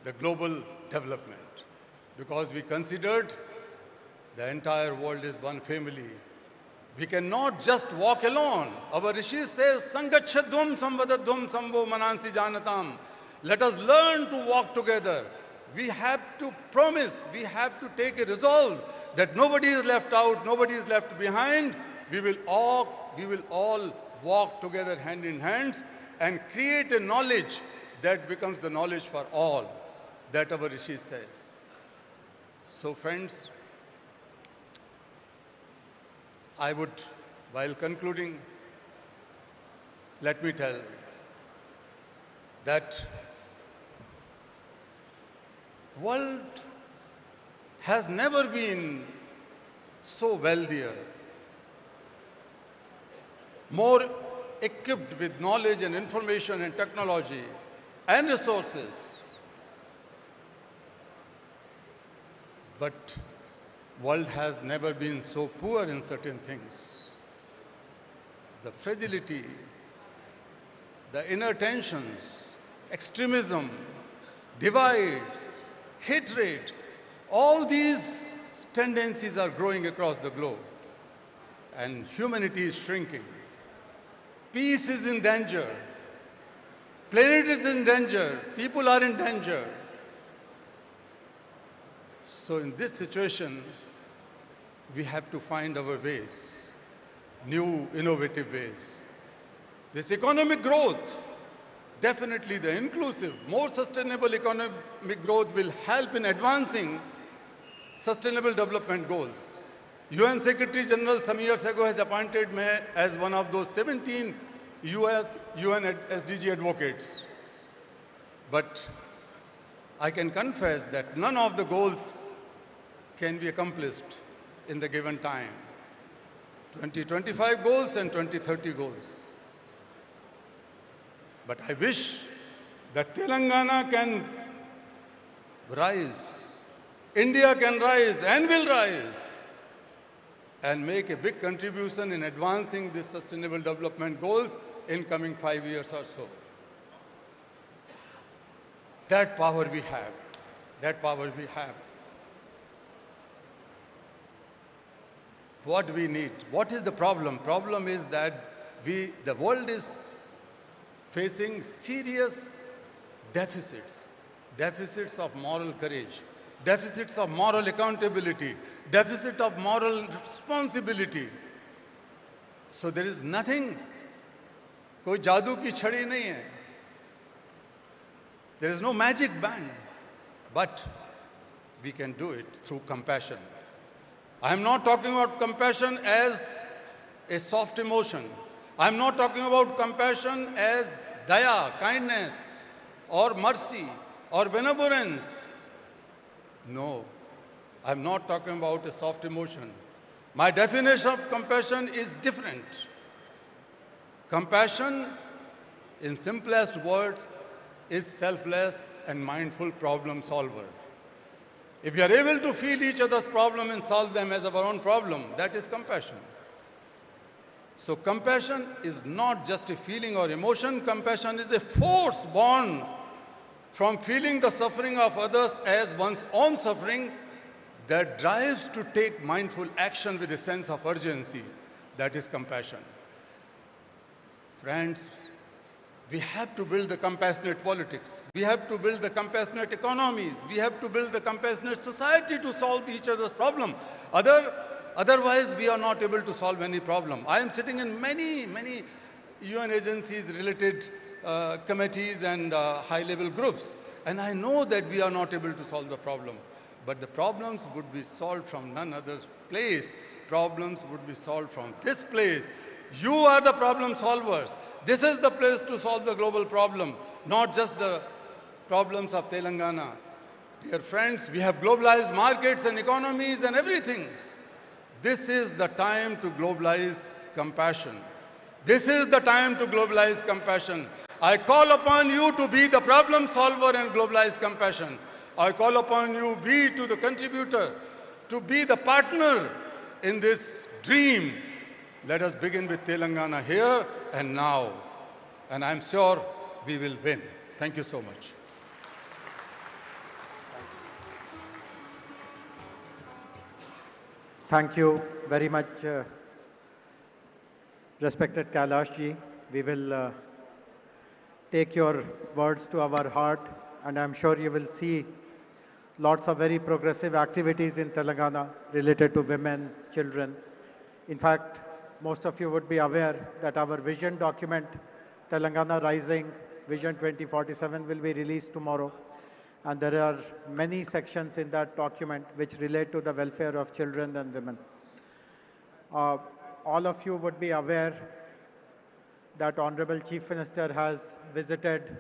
Speaker 8: The global development. Because we considered the entire world is one family. We cannot just walk alone. Our Rishi says, Sangachadvam samvadadvam samvo manansi janatam. Let us learn to walk together. We have to promise, we have to take a resolve that nobody is left out, nobody is left behind. We will all walk together hand in hand and create a knowledge that becomes the knowledge for all, that our Rishi says. So friends, I would, while concluding, let me tell that world has never been so wealthier, more equipped with knowledge and information and technology and resources. But world has never been so poor in certain things. The fragility, the inner tensions, extremism, divides, hatred, all these tendencies are growing across the globe. And humanity is shrinking. Peace is in danger. Planet is in danger. People are in danger. So in this situation, we have to find our ways, new innovative ways. This economic growth, definitely the inclusive, more sustainable economic growth will help in advancing Sustainable Development Goals. UN Secretary General some years ago has appointed me as one of those 17 UN SDG advocates. But I can confess that none of the goals can be accomplished in the given time. 2025 goals and 2030 goals. But I wish that Telangana can rise, India can rise and will rise and make a big contribution in advancing these sustainable development goals in coming 5 years or so. That power we have. That power we have. What we need? What is the problem? Problem is that the world is facing serious deficits. Deficits of moral courage, deficits of moral accountability, deficit of moral responsibility. So there is nothing, कोई जादू की छड़ी नहीं है. There is no magic band, but we can do it through compassion. I am not talking about compassion as a soft emotion. I am not talking about compassion as daya, kindness, or mercy, or benevolence. No, I am not talking about a soft emotion. My definition of compassion is different. Compassion, in simplest words, is selfless and mindful problem solver. If we are able to feel each other's problem and solve them as our own problem, that is compassion. So compassion is not just a feeling or emotion. Compassion is a force born from feeling the suffering of others as one's own suffering that drives to take mindful action with a sense of urgency. That is compassion. Friends, we have to build the compassionate politics. We have to build the compassionate economies. We have to build the compassionate society to solve each other's problem. Otherwise, we are not able to solve any problem. I am sitting in many UN agencies related committees and high-level groups. And I know that we are not able to solve the problem. But the problems would be solved from none other place. Problems would be solved from this place. You are the problem solvers. This is the place to solve the global problem, not just the problems of Telangana. Dear friends, we have globalized markets and economies and everything. This is the time to globalize compassion. This is the time to globalize compassion. I call upon you to be the problem solver and globalize compassion. I call upon you be to the contributor, to be the partner in this dream. Let us begin with Telangana here and now. And I'm sure we will win. Thank you so much.
Speaker 3: Thank you very much, respected Kailash ji. We will take your words to our heart, and I'm sure you will see lots of very progressive activities in Telangana related to women, children. In fact, most of you would be aware that our vision document, Telangana Rising Vision 2047, will be released tomorrow. And there are many sections in that document which relate to the welfare of children and women. All of you would be aware that Honorable Chief Minister has visited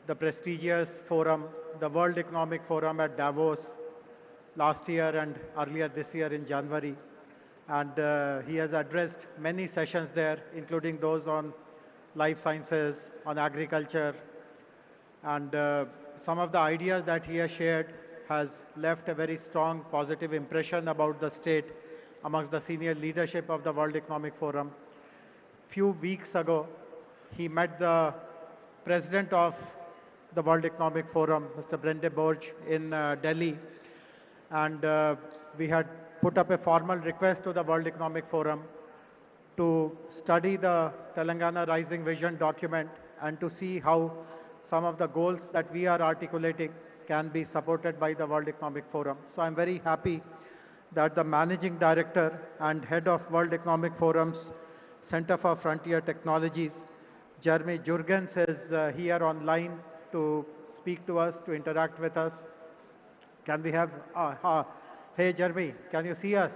Speaker 3: the prestigious forum, the World Economic Forum at Davos last year and earlier this year in January. And he has addressed many sessions there, including those on life sciences, on agriculture. And some of the ideas that he has shared has left a very strong positive impression about the state amongst the senior leadership of the World Economic Forum. Few weeks ago, he met the president of the World Economic Forum, Mr. Brende Borge, in Delhi. And we had put up a formal request to the World Economic Forum to study the Telangana Rising Vision document and to see how some of the goals that we are articulating can be supported by the World Economic Forum. So I'm very happy that the Managing Director and Head of World Economic Forum's Center for Frontier Technologies, Jeremy Jurgens is here online to speak to us, to interact with us. Can we have, hey Jeremy, can you see us?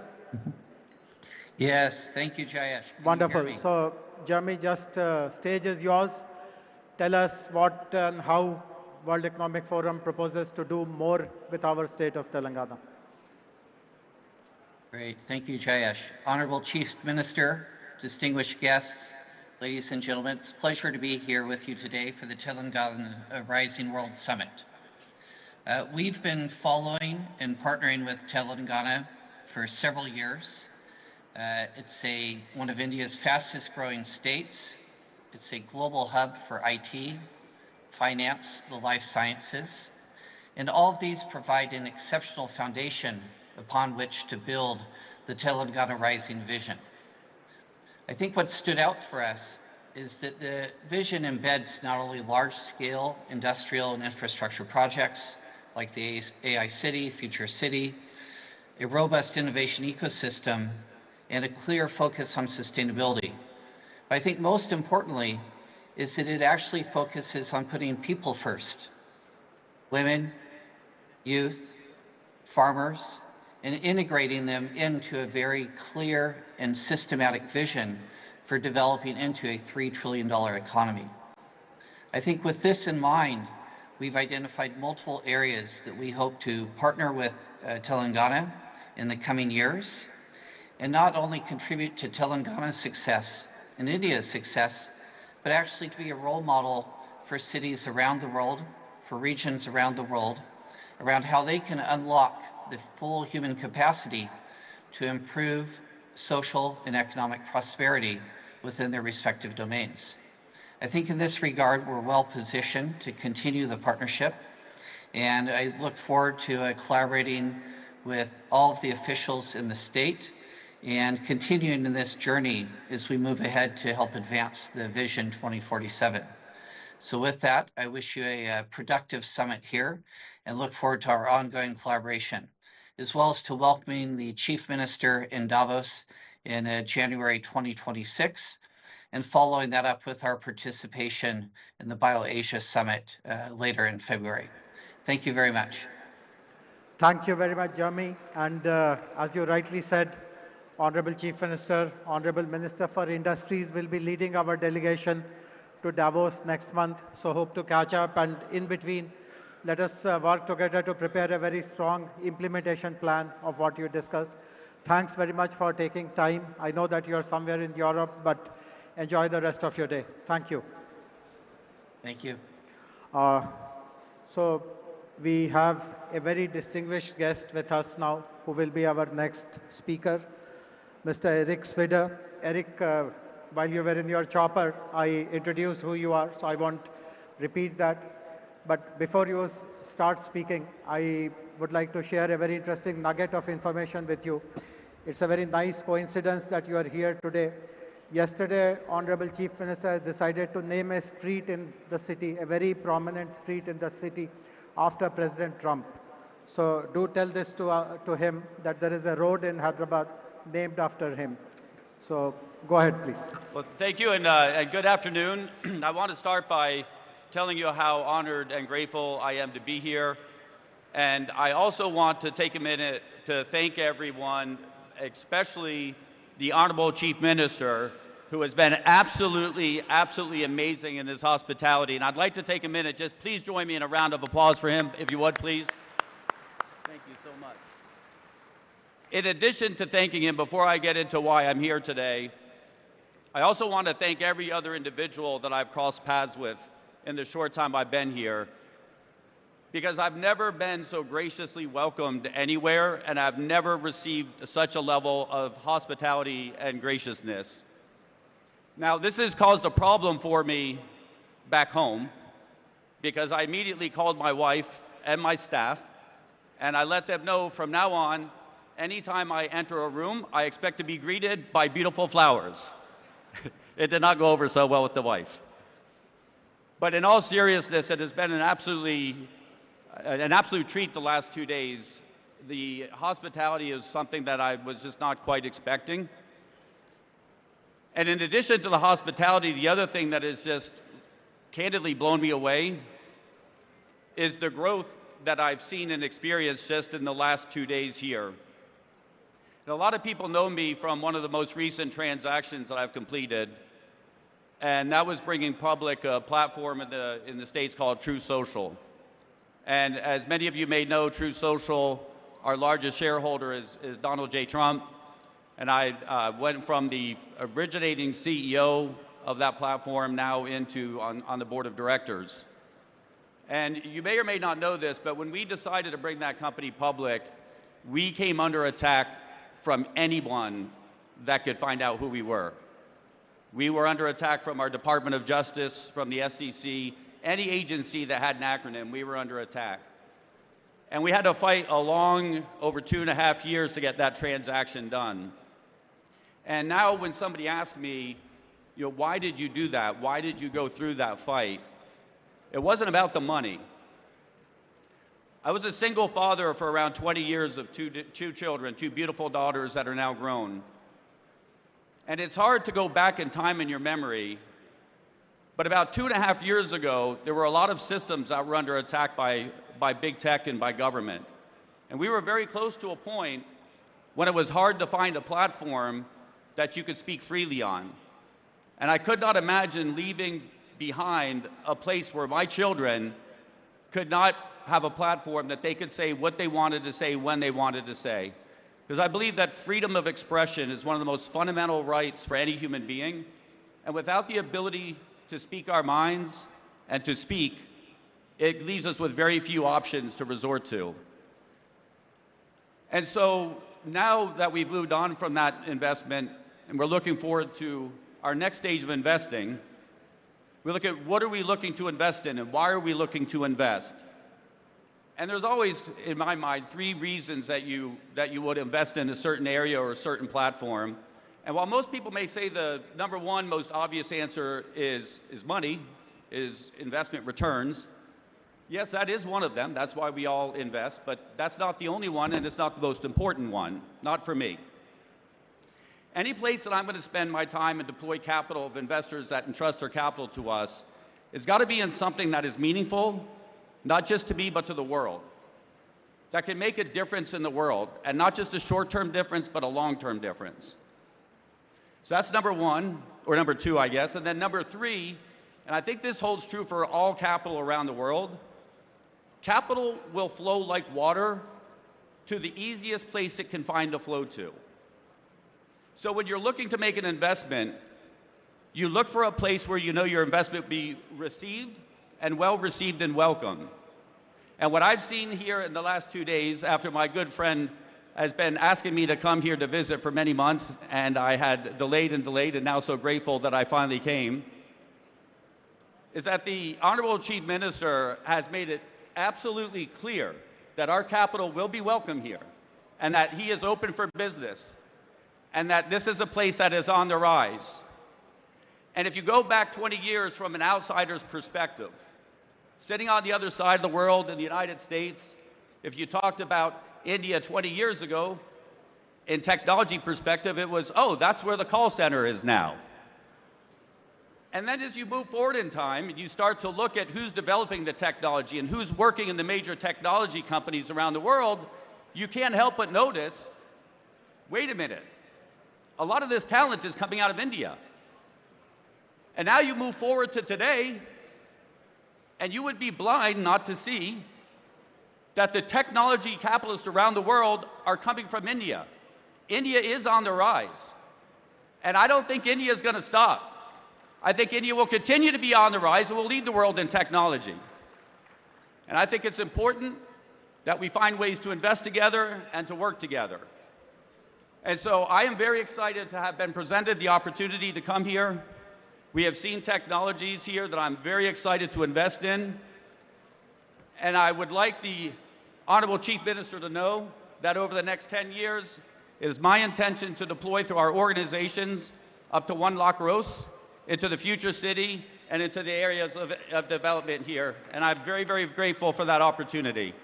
Speaker 9: Yes, thank you, Jayesh. Can you hear
Speaker 3: Wonderful.
Speaker 9: me?
Speaker 3: So Jeremy, just stage is yours. Tell us what and how World Economic Forum proposes to do more with our state of Telangana.
Speaker 9: Great, thank you, Jayesh. Honorable Chief Minister, distinguished guests, ladies and gentlemen, it's a pleasure to be here with you today for the Telangana Rising World Summit. We've been following and partnering with Telangana for several years. It's one of India's fastest growing states. It's a global hub for IT, finance, the life sciences, and all of these provide an exceptional foundation upon which to build the Telangana Rising vision. I think what stood out for us is that the vision embeds not only large-scale industrial and infrastructure projects like the AI City, Future City, a robust innovation ecosystem, and a clear focus on sustainability. But I think most importantly is that it actually focuses on putting people first. Women, youth, farmers, and integrating them into a very clear and systematic vision for developing into a $3 trillion economy. I think with this in mind, we've identified multiple areas that we hope to partner with Telangana in the coming years, and not only contribute to Telangana's success and India's success, but actually to be a role model for cities around the world, for regions around the world, around how they can unlock the full human capacity to improve social and economic prosperity within their respective domains. I think in this regard, we're well positioned to continue the partnership, and I look forward to collaborating with all of the officials in the state and continuing in this journey as we move ahead to help advance the Vision 2047. So with that, I wish you a productive summit here and look forward to our ongoing collaboration, as well as to welcoming the Chief Minister in Davos in January 2026, and following that up with our participation in the BioAsia Summit later in February. Thank you very much.
Speaker 3: Thank you very much, Jeremy. And as you rightly said, Honorable Chief Minister, Honorable Minister for Industries will be leading our delegation to Davos next month. So hope to catch up, and in between, let us work together to prepare a very strong implementation plan of what you discussed. Thanks very much for taking time. I know that you're somewhere in Europe, but enjoy the rest of your day. Thank you.
Speaker 9: Thank you.
Speaker 3: So we have a very distinguished guest with us now, who will be our next speaker, Mr. Eric Swider. Eric, while you were in your chopper, I introduced who you are, so I won't repeat that. But before you start speaking, I would like to share a very interesting nugget of information with you. It's a very nice coincidence that you are here today. Yesterday, Honorable Chief Minister has decided to name a street in the city, a very prominent street in the city, after President Trump. So do tell this to him, that there is a road in Hyderabad named after him. So go ahead, please.
Speaker 10: Well, thank you, and good afternoon. I want to start by telling you how honored and grateful I am to be here. And I also want to take a minute to thank everyone, especially the Honorable Chief Minister, who has been absolutely amazing in his hospitality. And I'd like to take a minute, just please join me in a round of applause for him, if you would, please. Thank you so much. In addition to thanking him, before I get into why I'm here today, I also want to thank every other individual that I've crossed paths with in the short time I've been here, because I've never been so graciously welcomed anywhere, and I've never received such a level of hospitality and graciousness. Now, this has caused a problem for me back home, because I immediately called my wife and my staff, and I let them know from now on, anytime I enter a room, I expect to be greeted by beautiful flowers. It did not go over so well with the wife. But in all seriousness, it has been an absolute treat the last 2 days. The hospitality is something that I was just not quite expecting. And in addition to the hospitality, the other thing that has just candidly blown me away is the growth that I've seen and experienced just in the last 2 days here. And a lot of people know me from one of the most recent transactions that I've completed, and that was bringing public a platform in the States called True Social. And as many of you may know, True Social, our largest shareholder is Donald J. Trump, and I went from the originating CEO of that platform now into on the board of directors. And you may or may not know this, but when we decided to bring that company public, we came under attack from anyone that could find out who we were. We were under attack from our Department of Justice, from the SEC, any agency that had an acronym, we were under attack. And we had to fight along over 2.5 years to get that transaction done. And now when somebody asks me, why did you do that? Why did you go through that fight? It wasn't about the money. I was a single father for around 20 years of two children, 2 beautiful daughters that are now grown. And it's hard to go back in time in your memory, but about 2.5 years ago, there were a lot of systems that were under attack by big tech and by government. And we were very close to a point when it was hard to find a platform that you could speak freely on. And I could not imagine leaving behind a place where my children could not have a platform that they could say what they wanted to say when they wanted to say. Because I believe that freedom of expression is one of the most fundamental rights for any human being. And without the ability to speak our minds and to speak, it leaves us with very few options to resort to. And so now that we've moved on from that investment and we're looking forward to our next stage of investing, we look at what are we looking to invest in and why are we looking to invest? And there's always, in my mind, 3 reasons that you would invest in a certain area or a certain platform. And while most people may say the number 1 most obvious answer is money, is investment returns, yes, that is one of them. That's why we all invest, but that's not the only one and it's not the most important one, not for me. Any place that I'm going to spend my time and deploy capital of investors that entrust their capital to us, it's got to be in something that is meaningful, not just to me, but to the world, that can make a difference in the world, and not just a short-term difference, but a long-term difference. So that's number 1, or number 2, I guess. And then number 3, and I think this holds true for all capital around the world, capital will flow like water to the easiest place it can find to flow to. So when you're looking to make an investment, you look for a place where you know your investment will be received and well received and welcome. And what I've seen here in the last 2 days, after my good friend has been asking me to come here to visit for many months, and I had delayed and now so grateful that I finally came, is that the Honorable Chief Minister has made it absolutely clear that our capital will be welcome here, and that he is open for business, and that this is a place that is on the rise. And if you go back 20 years from an outsider's perspective, sitting on the other side of the world in the United States, if you talked about India 20 years ago, in technology perspective, it was, oh, that's where the call center is now. And then as you move forward in time, and you start to look at who's developing the technology and who's working in the major technology companies around the world, you can't help but notice, wait a minute, a lot of this talent is coming out of India. And now you move forward to today, and you would be blind not to see that the technology capitalists around the world are coming from India. India is on the rise. And I don't think India is going to stop. I think India will continue to be on the rise and will lead the world in technology. And I think it's important that we find ways to invest together and to work together. And so I am very excited to have been presented the opportunity to come here. We have seen technologies here that I'm very excited to invest in. And I would like the Honorable Chief Minister to know that over the next 10 years, it is my intention to deploy through our organizations up to 1 lakh crores into the future city and into the areas of development here. And I'm very, very grateful for that opportunity.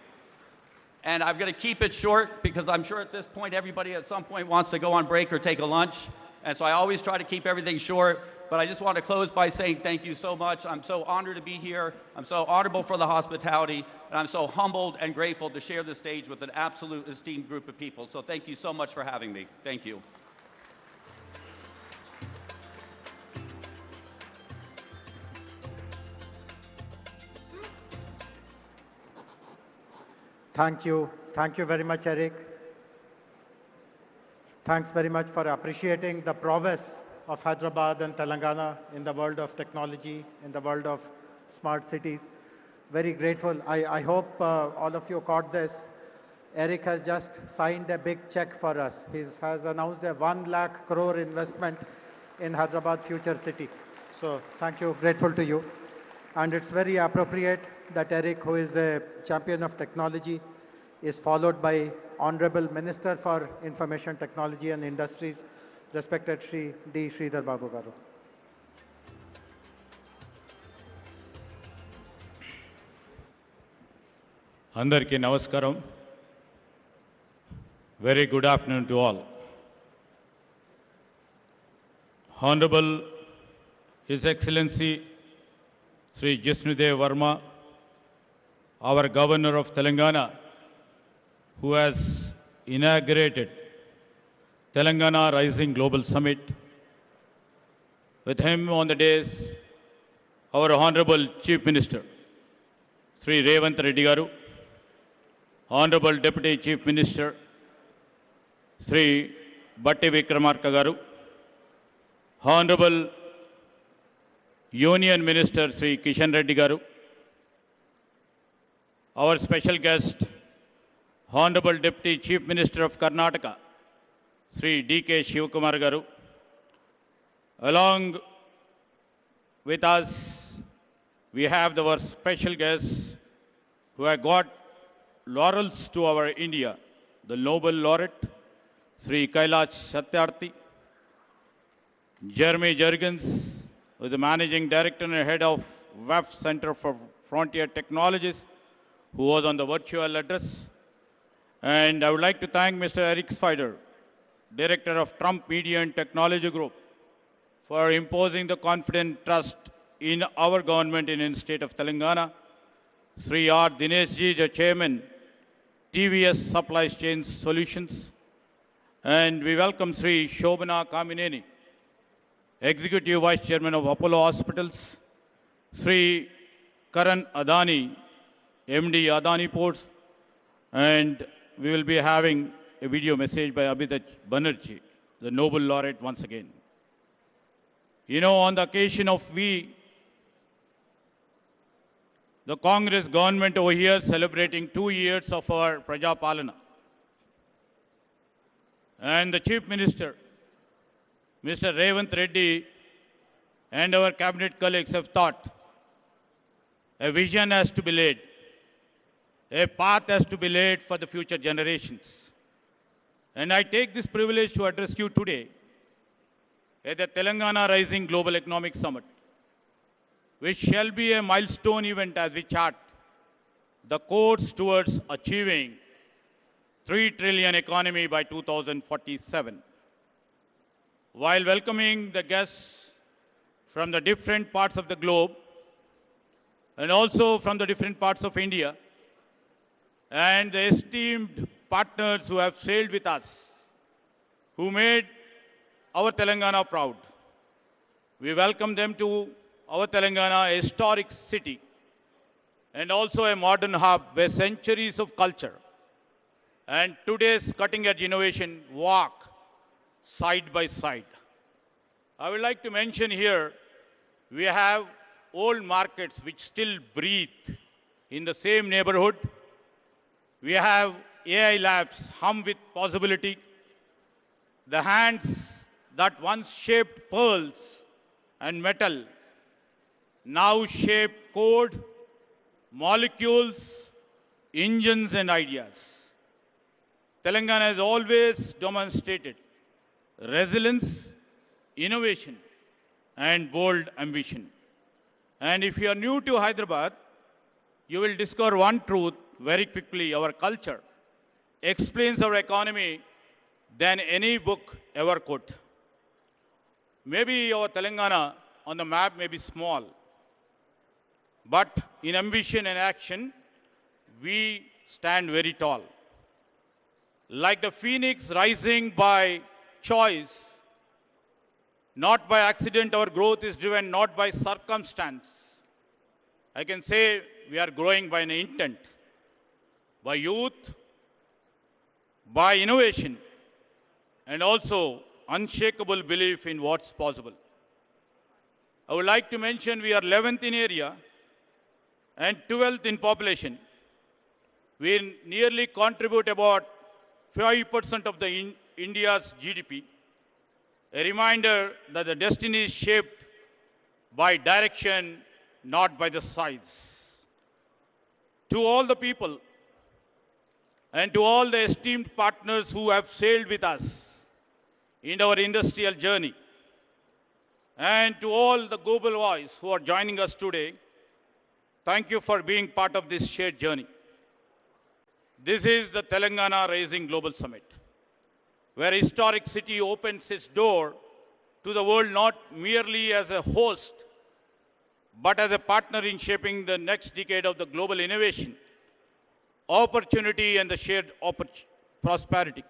Speaker 10: And I'm going to keep it short because I'm sure at this point everybody at some point wants to go on break or take a lunch. And so I always try to keep everything short, but I just want to close by saying thank you so much. I'm so honored to be here. I'm so honorable for the hospitality, and I'm so humbled and grateful to share the stage with an absolute esteemed group of people. So thank you so much for having me. Thank you.
Speaker 3: Thank you. Thank you very much, Eric. Thanks very much for appreciating the prowess of Hyderabad and Telangana in the world of technology, in the world of smart cities. Very grateful. I hope all of you caught this. Eric has just signed a big check for us. He has announced a 1 lakh crore investment in Hyderabad Future City. So thank you, grateful to you. And it's very appropriate that Eric, who is a champion of technology, is followed by Honorable Minister for Information Technology and Industries, respected Shri D. Sridhar Babu Garu.
Speaker 11: Andarki Namaskaram. Very good afternoon to all. Honorable His Excellency Sri Jisnudev Verma, our Governor of Telangana, who has inaugurated Telangana Rising Global Summit. With him on the dais, our Honorable Chief Minister, Sri Revanth Reddy Garu, Honorable Deputy Chief Minister, Sri Batti Vikramarka Garu, Honorable Union Minister Sri Kishan Reddy Garu, our special guest, Honorable Deputy Chief Minister of Karnataka, Sri D.K. Shivakumar Garu, along with us, we have our special guests who have got laurels to our India, the Nobel Laureate, Sri Kailash Satyarthi, Jeremy Jurgens, who is the Managing Director and Head of WEF Center for Frontier Technologies, who was on the virtual address. And I would like to thank Mr. Eric Swider, Director of Trump Media and Technology Group, for imposing the confident trust in our government in the state of Telangana. Sri R. Dineshji, the Chairman, TVS Supply Chain Solutions. And we welcome Sri Shobhana Kamineni, Executive Vice Chairman of Apollo Hospitals, Sri Karan Adani, MD Adani Ports, and we will be having a video message by Abhijit Banerjee, the Nobel Laureate once again. You know, on the occasion of the Congress government over here celebrating 2 years of our Praja Palana. And the Chief Minister, Mr. Revanth Reddy, and our cabinet colleagues have thought a vision has to be laid, a path has to be laid for the future generations. And I take this privilege to address you today at the Telangana Rising Global Economic Summit, which shall be a milestone event as we chart the course towards achieving 3 trillion economy by 2047. While welcoming the guests from the different parts of the globe and also from the different parts of India and the esteemed partners who have sailed with us, who made our Telangana proud, we welcome them to our Telangana, a historic city and also a modern hub where centuries of culture and today's cutting-edge innovation walk side by side. I would like to mention here, we have old markets which still breathe in the same neighborhood. We have AI labs hum with possibility. The hands that once shaped pearls and metal now shape code, molecules, engines and ideas. Telangana has always demonstrated resilience, innovation and bold ambition. And if you are new to Hyderabad, you will discover one truth very quickly. Our culture explains our economy than any book ever could. Maybe our Telangana on the map may be small, but in ambition and action, we stand very tall. Like the phoenix rising by choice, not by accident, our growth is driven not by circumstance. I can say we are growing by an intent, by youth, by innovation, and also unshakable belief in what's possible. I would like to mention we are 11th in area and 12th in population. We nearly contribute about 5% of India's GDP. A reminder that the destiny is shaped by direction, not by the size. To all the people and to all the esteemed partners who have sailed with us in our industrial journey, and to all the global voice who are joining us today, thank you for being part of this shared journey. This is the Telangana Rising Global Summit, where historic city opens its door to the world not merely as a host, but as a partner in shaping the next decade of the global innovation, opportunity, and the shared prosperity.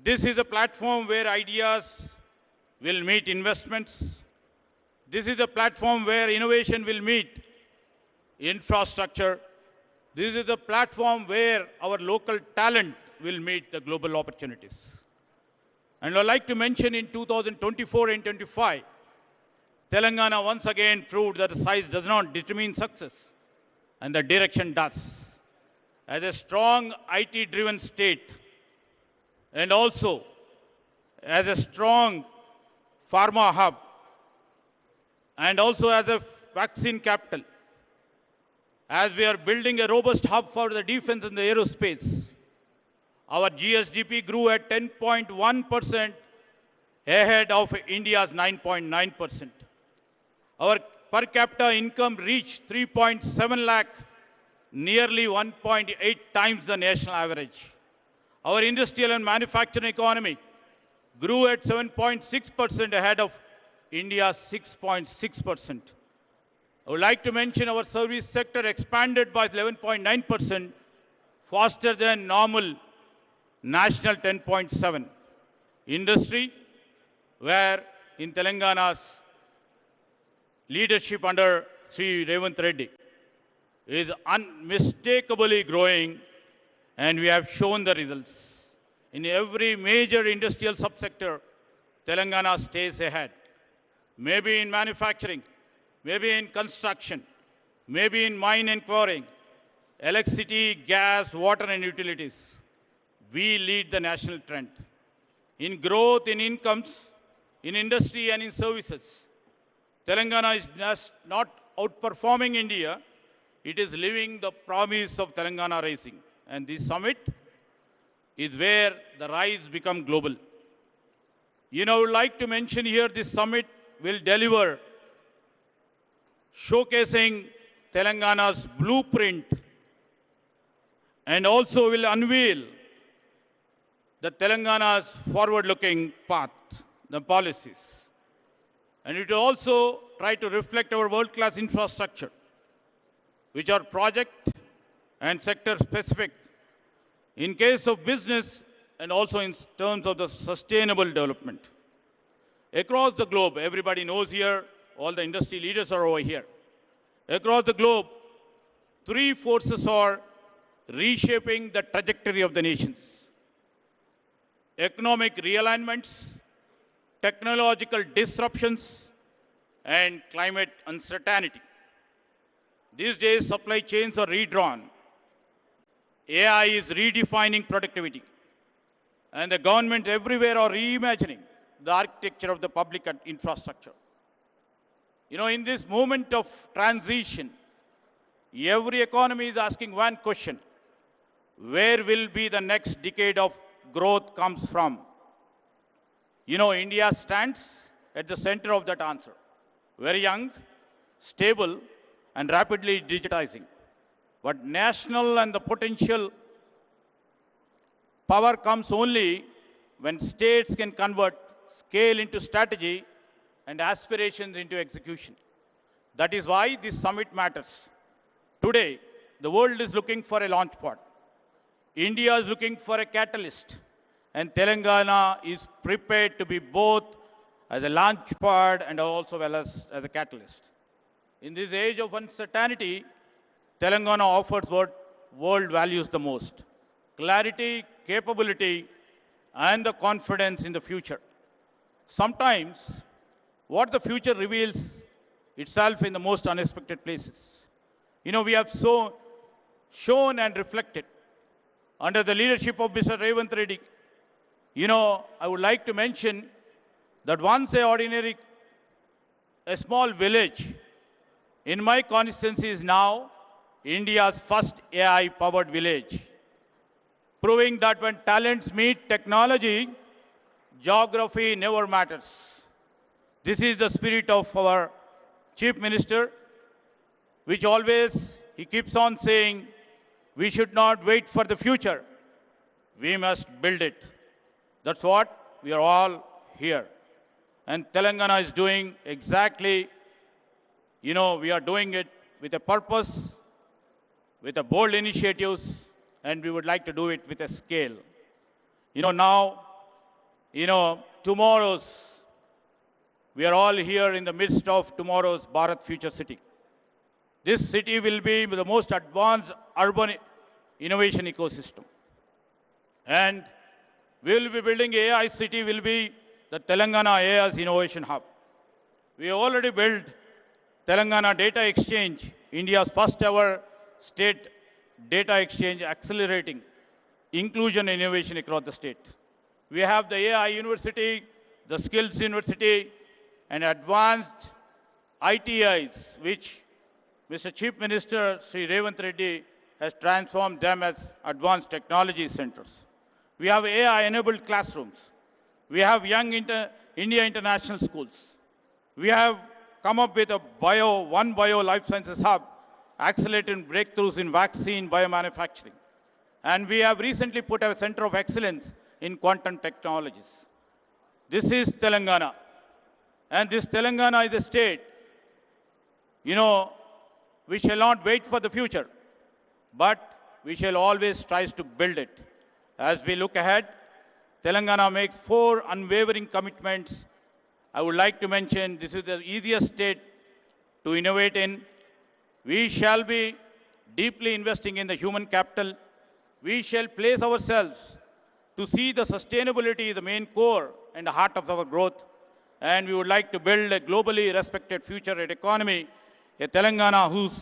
Speaker 11: This is a platform where ideas will meet investments. This is a platform where innovation will meet infrastructure. This is a platform where our local talent will meet the global opportunities. And I'd like to mention in 2024 and 25, Telangana once again proved that the size does not determine success, and the direction does. As a strong IT-driven state, and also as a strong pharma hub, and also as a vaccine capital, as we are building a robust hub for the defense and the aerospace, our GSDP grew at 10.1% ahead of India's 9.9%. Our per capita income reached 3.7 lakh, nearly 1.8 times the national average. Our industrial and manufacturing economy grew at 7.6% ahead of India's 6.6%. I would like to mention our service sector expanded by 11.9%, faster than normal national 10.7. Industry, where in Telangana's leadership under Sri Revanth Reddy, is unmistakably growing, and we have shown the results. In every major industrial subsector, Telangana stays ahead. Maybe in manufacturing, maybe in construction, maybe in mine and quarrying, electricity, gas, water and utilities. We lead the national trend. In growth, in incomes, in industry and in services, Telangana is just not outperforming India, it is living the promise of Telangana Rising. And this summit is where the rise become global. I would like to mention here this summit will deliver showcasing Telangana's blueprint and also will unveil the Telangana's forward-looking path, the policies. And it will also try to reflect our world-class infrastructure, which are project and sector specific in case of business and also in terms of the sustainable development. Across the globe, everybody knows here, all the industry leaders are over here. Across the globe, three forces are reshaping the trajectory of the nations: economic realignments, technological disruptions, and climate uncertainty. These days, supply chains are redrawn. AI is redefining productivity. And the government everywhere are reimagining the architecture of the public infrastructure. In this moment of transition, every economy is asking one question: where will be the next decade of growth comes from? India stands at the center of that answer. Very young, stable, and rapidly digitizing. But national and the potential power comes only when states can convert scale into strategy, and aspirations into execution. That is why this summit matters. Today, the world is looking for a launch pad. India is looking for a catalyst, and Telangana is prepared to be both as a launch pad and also well as a catalyst. In this age of uncertainty, Telangana offers what world values the most: clarity, capability, and the confidence in the future. Sometimes, what the future reveals itself in the most unexpected places. We have shown and reflected under the leadership of Mr. Revant Reddy. I would like to mention that once a small village in my constituency is now India's first AI-powered village, proving that when talents meet technology, geography never matters. This is the spirit of our Chief Minister, which always he keeps on saying, we should not wait for the future. We must build it. That's what we are all here. And Telangana is doing exactly, we are doing it with a purpose, with a bold initiatives, and we would like to do it with a scale. Now, tomorrow's, we are all here in the midst of tomorrow's Bharat Future City. This city will be the most advanced urban innovation ecosystem. And we will be building AI city, will be the Telangana AI's Innovation Hub. We already built Telangana Data Exchange, India's first ever state data exchange, accelerating inclusion and innovation across the state. We have the AI University, the Skills University, and advanced ITIs, which Mr. Chief Minister Sri Revant Reddy has transformed them as advanced technology centers. We have AI-enabled classrooms. We have Young India International Schools. We have come up with a One Bio Life Sciences Hub, accelerating breakthroughs in vaccine biomanufacturing. And we have recently put a center of excellence in quantum technologies. This is Telangana. And this Telangana is a state, we shall not wait for the future, but we shall always try to build it. As we look ahead, Telangana makes 4 unwavering commitments. I would like to mention this is the easiest state to innovate in. We shall be deeply investing in the human capital. We shall place ourselves to see the sustainability, the main core and the heart of our growth. And we would like to build a globally respected future economy, a Telangana who's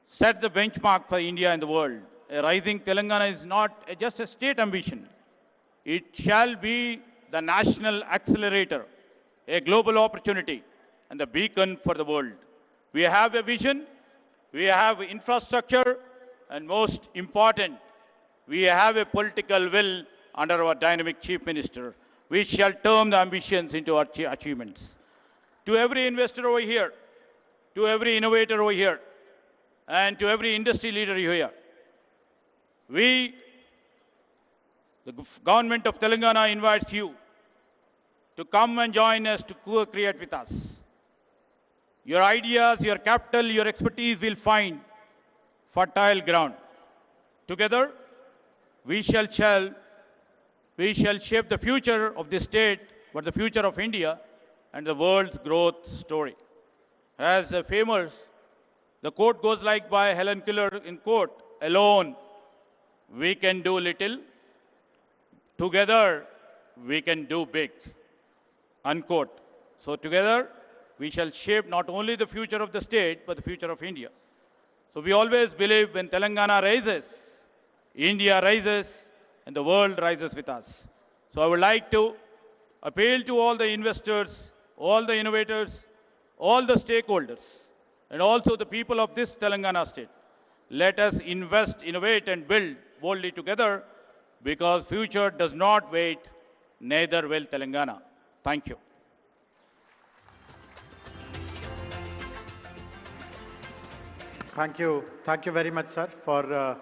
Speaker 11: set the benchmark for India and the world. A rising Telangana is not just a state ambition. It shall be the national accelerator, a global opportunity, and the beacon for the world. We have a vision, we have infrastructure, and most important, we have a political will under our dynamic Chief Minister. We shall turn the ambitions into our achievements. To every investor over here, to every innovator over here, and to every industry leader here, the government of Telangana invites you to come and join us to co-create with us. Your ideas, your capital, your expertise will find fertile ground. Together, we shall shape the future of this state, but the future of India and the world's growth story. As a the quote goes like by Helen Keller in quote, alone we can do little, together we can do big, unquote. So together we shall shape not only the future of the state, but the future of India. So we always believe when Telangana rises, India rises, and the world rises with us. So I would like to appeal to all the investors, all the innovators, all the stakeholders, and also the people of this Telangana state. Let us invest, innovate, and build boldly together, because future does not wait, neither will Telangana. Thank you.
Speaker 3: Thank you. Thank you very much, sir, for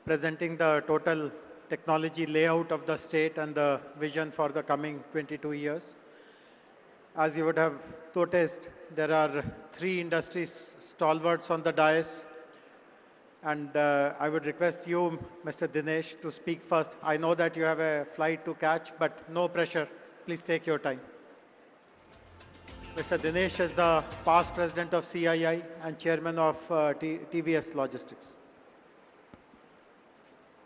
Speaker 3: presenting the total technology layout of the state and the vision for the coming 22 years. As you would have noticed, there are three industry stalwarts on the dais, and I would request you, Mr. Dinesh, to speak first. I know that you have a flight to catch, but no pressure. Please take your time. Mr. Dinesh is the past president of CII and chairman of TVS Logistics.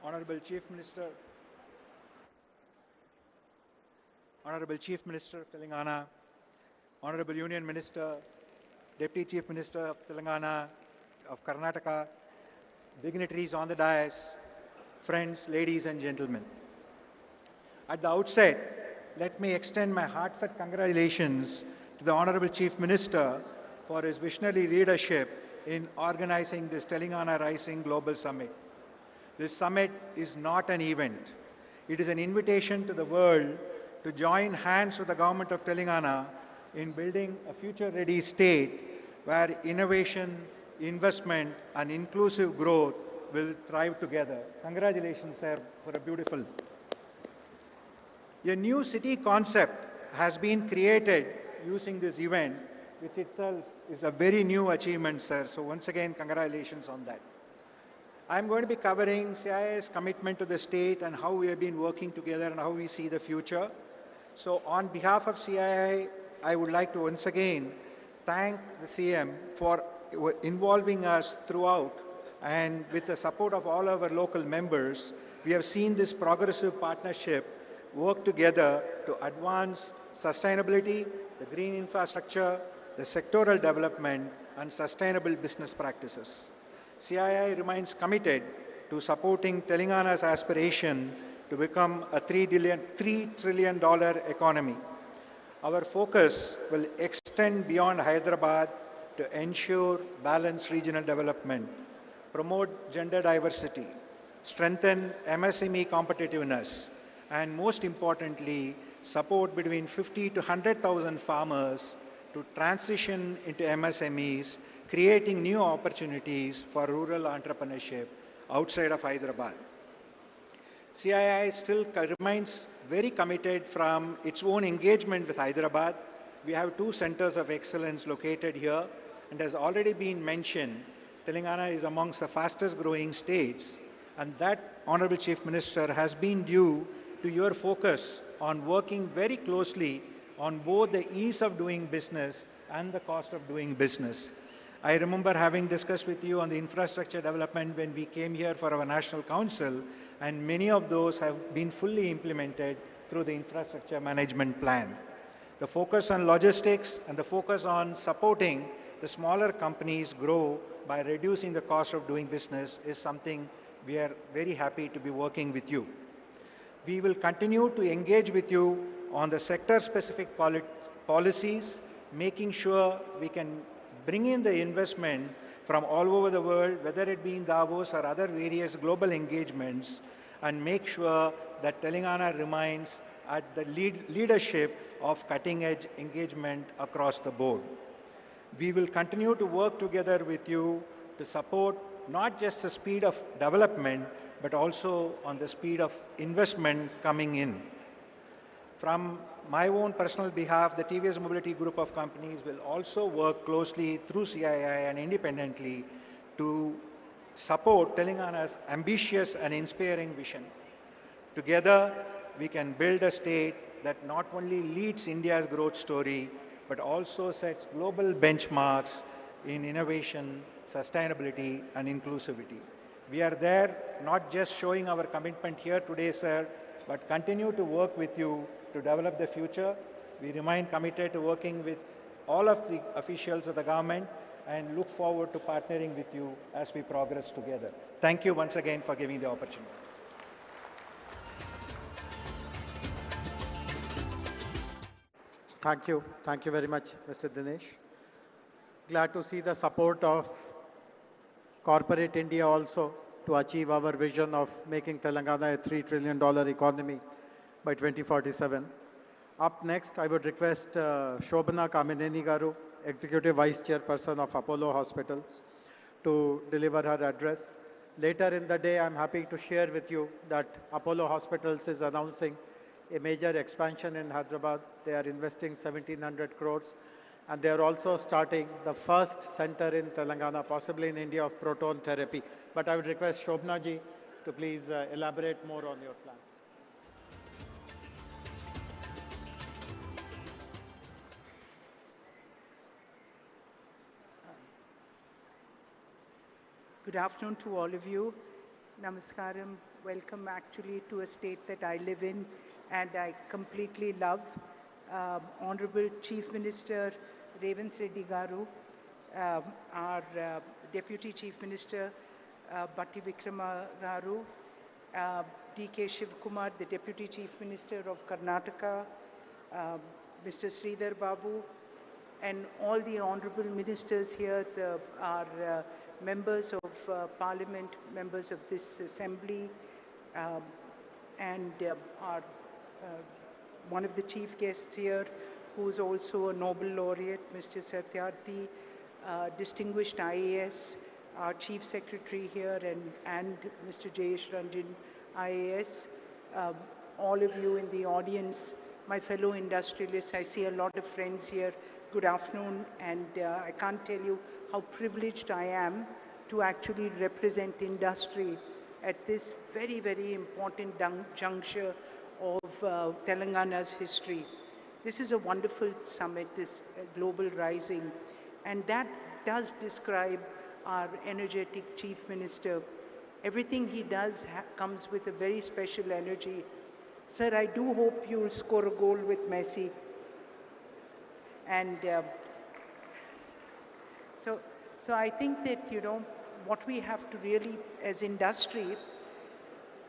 Speaker 12: Honorable Chief Minister, Honorable Chief Minister of Telangana, Honorable Union Minister, Deputy Chief Minister of Telangana, of Karnataka, dignitaries on the dais, friends, ladies and gentlemen. At the outset, let me extend my heartfelt congratulations to the Honorable Chief Minister for his visionary leadership in organizing this Telangana Rising Global Summit. This summit is not an event. It is an invitation to the world to join hands with the government of Telangana in building a future-ready state where innovation, investment and inclusive growth will thrive together. Congratulations, sir, for a beautiful. A new city concept has been created using this event, which itself is a very new achievement, sir. So once again, congratulations on that. I'm going to be covering CII's commitment to the state and how we have been working together and how we see the future. So on behalf of CII, I would like to once again thank the CM for involving us throughout, and with the support of all our local members, we have seen this progressive partnership work together to advance sustainability, the green infrastructure, the sectoral development and sustainable business practices. CII remains committed to supporting Telangana's aspiration to become a $3 trillion economy. Our focus will extend beyond Hyderabad to ensure balanced regional development, promote gender diversity, strengthen MSME competitiveness, and most importantly, support between 50 to 100,000 farmers to transition into MSMEs, creating new opportunities for rural entrepreneurship outside of Hyderabad. CII still remains very committed from its own engagement with Hyderabad. We have two centers of excellence located here, and as already been mentioned, Telangana is amongst the fastest growing states, and that, Honorable Chief Minister, has been due to your focus on working very closely on both the ease of doing business and the cost of doing business. I remember having discussed with you on the infrastructure development when we came here for our National Council, and many of those have been fully implemented through the infrastructure management plan. The focus on logistics and the focus on supporting the smaller companies grow by reducing the cost of doing business is something we are very happy to be working with you. We will continue to engage with you on the sector-specific policies, making sure we can bring in the investment from all over the world, whether it be in Davos or other various global engagements, and make sure that Telangana remains at the leadership of cutting-edge engagement across the board. We will continue to work together with you to support not just the speed of development, but also on the speed of investment coming in. From my own personal behalf, the TVS Mobility Group of companies will also work closely through CII and independently to support Telangana's ambitious and inspiring vision. Together, we can build a state that not only leads India's growth story, but also sets global benchmarks in innovation, sustainability, and inclusivity. We are there not just showing our commitment here today, sir, but continue to work with you to develop the future. We remain committed to working with all of the officials of the government and look forward to partnering with you as we progress together. Thank you once again for giving the opportunity.
Speaker 3: Thank you. Thank you very much, Mr. Dinesh. Glad to see the support of corporate India also to achieve our vision of making Telangana a $3 trillion economy by 2047. Up next, I would request Shobhana Kamineni Garu, Executive Vice Chairperson of Apollo Hospitals, to deliver her address. Later in the day, I'm happy to share with you that Apollo Hospitals is announcing a major expansion in Hyderabad. They are investing 1,700 crores, and they are also starting the first center in Telangana, possibly in India, of proton therapy. But I would request Shobna ji to please elaborate more on your plans.
Speaker 13: Good afternoon to all of you. Namaskaram. Welcome actually to a state that I live in and I completely love. Honorable Chief Minister Revanth Reddy Garu, our Deputy Chief Minister Batti Vikrama Garu, D.K. Shivkumar, the Deputy Chief Minister of Karnataka, Mr. Sridhar Babu, and all the honorable ministers here, our members of parliament, members of this assembly, and our one of the chief guests here, who is also a Nobel laureate, Mr. Satyarthi, distinguished IAS, our chief secretary here, and Mr. Jayesh Ranjan, IAS, all of you in the audience, my fellow industrialists. I see a lot of friends here. Good afternoon, and I can't tell you how privileged I am to actually represent industry at this very, very important juncture of Telangana's history. This is a wonderful summit, this Global Rising, and that does describe our energetic Chief Minister. Everything he does comes with a very special energy. Sir, I do hope you'll score a goal with Messi. And so I think that, you know, what we have to really, as industry,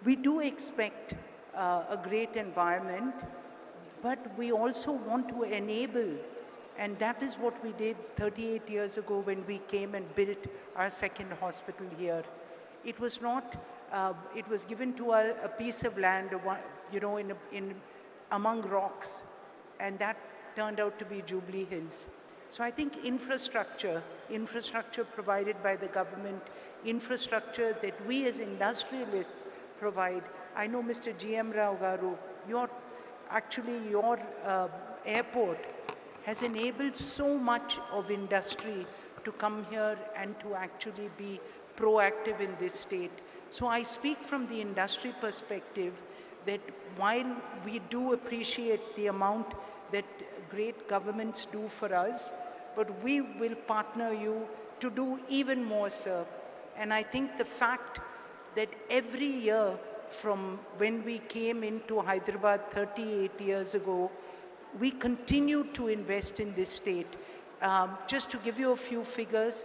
Speaker 13: we do expect a great environment, but we also want to enable, and that is what we did 38 years ago when we came and built our second hospital here. It was not, it was given to a piece of land, you know, among rocks, and that turned out to be Jubilee Hills. So I think infrastructure provided by the government, infrastructure that we as industrialists provide. I know Mr. G.M. Rao Garu, your airport has enabled so much of industry to come here and to actually be proactive in this state. So I speak from the industry perspective that while we do appreciate the amount that great governments do for us, but we will partner you to do even more, sir. And I think the fact that every year from when we came into Hyderabad 38 years ago, we continue to invest in this state. Just to give you a few figures,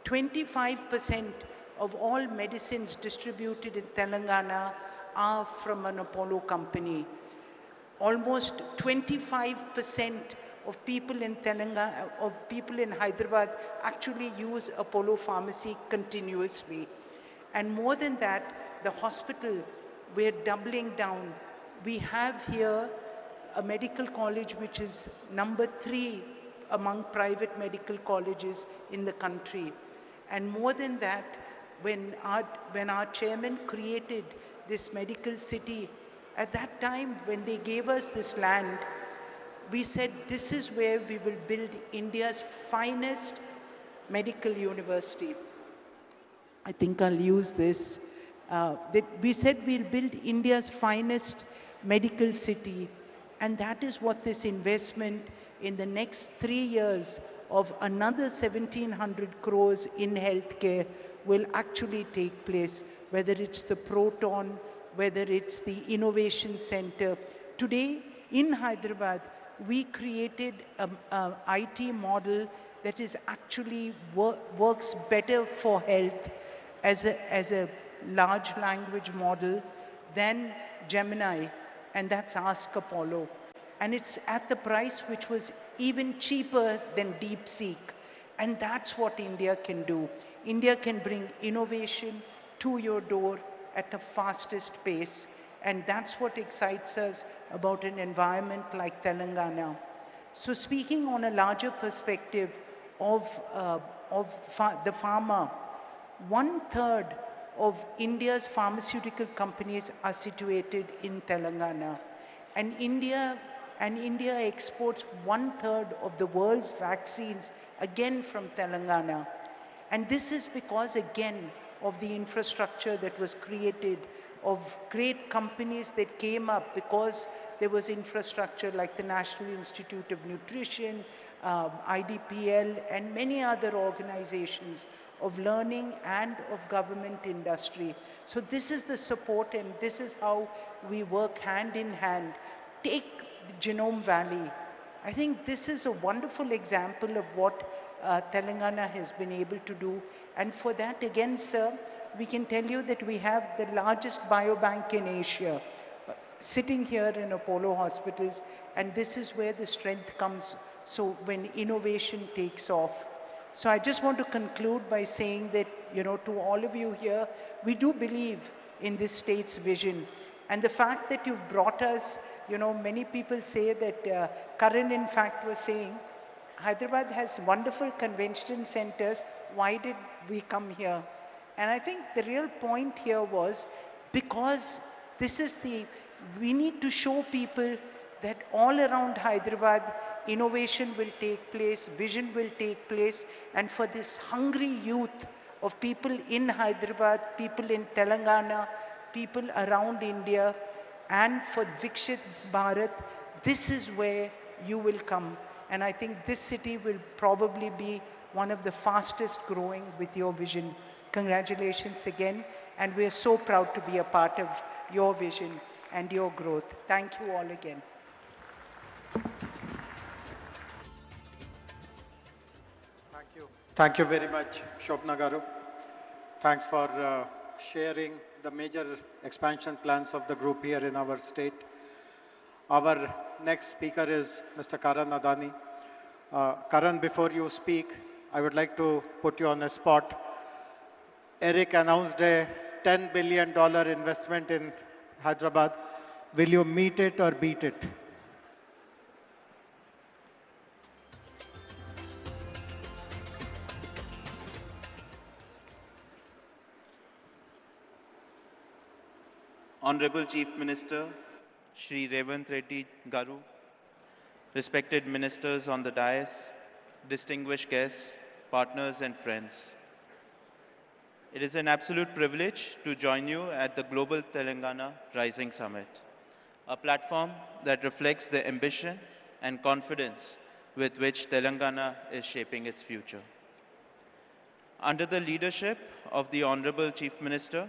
Speaker 13: 25% of all medicines distributed in Telangana are from an Apollo company. Almost 25% of people in Telangana, of people in Hyderabad actually use Apollo Pharmacy continuously. And more than that, the hospital, we're doubling down. We have here a medical college which is number 3 among private medical colleges in the country. And more than that, when our chairman created this medical city, at that time when they gave us this land, we said this is where we will build India's finest medical university. I think I'll use this. We said we'll build India's finest medical city, and that is what this investment in the next 3 years of another 1,700 crores in healthcare will actually take place, whether it's the Proton, whether it's the Innovation Center. Today in Hyderabad, we created an IT model that is actually works better for health as a large language model than Gemini, and that's Ask Apollo. And it's at the price which was even cheaper than DeepSeek. And that's what India can do. India can bring innovation to your door at the fastest pace. And that's what excites us about an environment like Telangana. So speaking on a larger perspective of the farmer, 1/3 of India's pharmaceutical companies are situated in Telangana. And India exports 1/3 of the world's vaccines again from Telangana. And this is because, again, of the infrastructure that was created, of great companies that came up because there was infrastructure like the National Institute of Nutrition, IDPL, and many other organizations of learning and of government industry. So this is the support, and this is how we work hand in hand. Take the Genome Valley. I think this is a wonderful example of what Telangana has been able to do. And for that, again, sir, we can tell you that we have the largest biobank in Asia sitting here in Apollo hospitals, and this is where the strength comes. So when innovation takes off. So I just want to conclude by saying that, to all of you here, we do believe in this state's vision. And the fact that you've brought us, many people say that, Karan in fact was saying, Hyderabad has wonderful convention centers, why did we come here? And I think the real point here was because we need to show people that all around Hyderabad, innovation will take place, vision will take place, and for this hungry youth of people in Hyderabad, people in Telangana, people around India, and for Vikshit Bharat, this is where you will come. And I think this city will probably be one of the fastest growing with your vision. Congratulations again, and we are so proud to be a part of your vision and your growth. Thank you all again.
Speaker 12: Thank you very much, Shobna Garu. Thanks for sharing the major expansion plans of the group here in our state. Our next speaker is Mr. Karan Adani. Karan, before you speak, I would like to put you on the spot. Eric announced a $10 billion investment in Hyderabad. Will you meet it or beat it?
Speaker 14: Honorable Chief Minister, Shri Revant Reddy Garu, respected ministers on the dais, distinguished guests, partners and friends. It is an absolute privilege to join you at the Global Telangana Rising Summit, a platform that reflects the ambition and confidence with which Telangana is shaping its future. Under the leadership of the Honorable Chief Minister,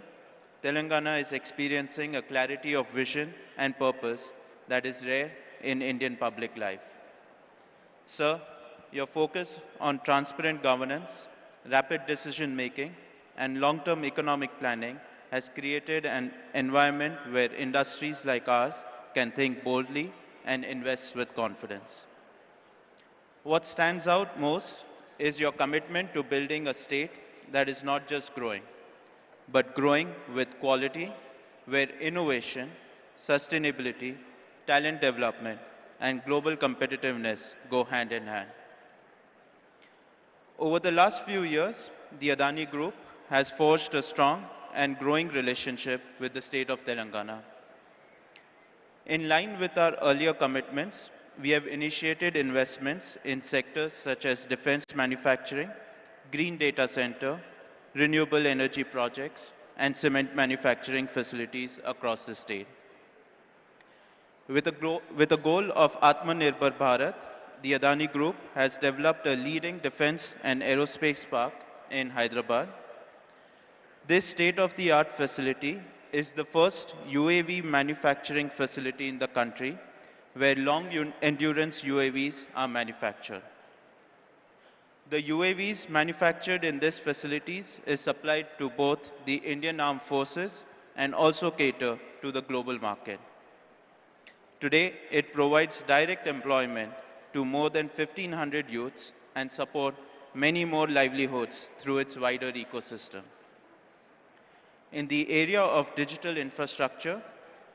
Speaker 14: Telangana is experiencing a clarity of vision and purpose that is rare in Indian public life. Sir, your focus on transparent governance, rapid decision-making, and long-term economic planning has created an environment where industries like ours can think boldly and invest with confidence. What stands out most is your commitment to building a state that is not just growing, but growing with quality, where innovation, sustainability, talent development, and global competitiveness go hand in hand. Over the last few years, the Adani Group has forged a strong and growing relationship with the state of Telangana. In line with our earlier commitments, we have initiated investments in sectors such as defense manufacturing, green data center, renewable energy projects, and cement manufacturing facilities across the state. With a goal of Atmanirbhar Bharat, the Adani Group has developed a leading defense and aerospace park in Hyderabad. This state-of-the-art facility is the first UAV manufacturing facility in the country where long-endurance UAVs are manufactured. The UAVs manufactured in these facilities is supplied to both the Indian Armed Forces and also cater to the global market. Today, it provides direct employment to more than 1,500 youths and support many more livelihoods through its wider ecosystem. In the area of digital infrastructure,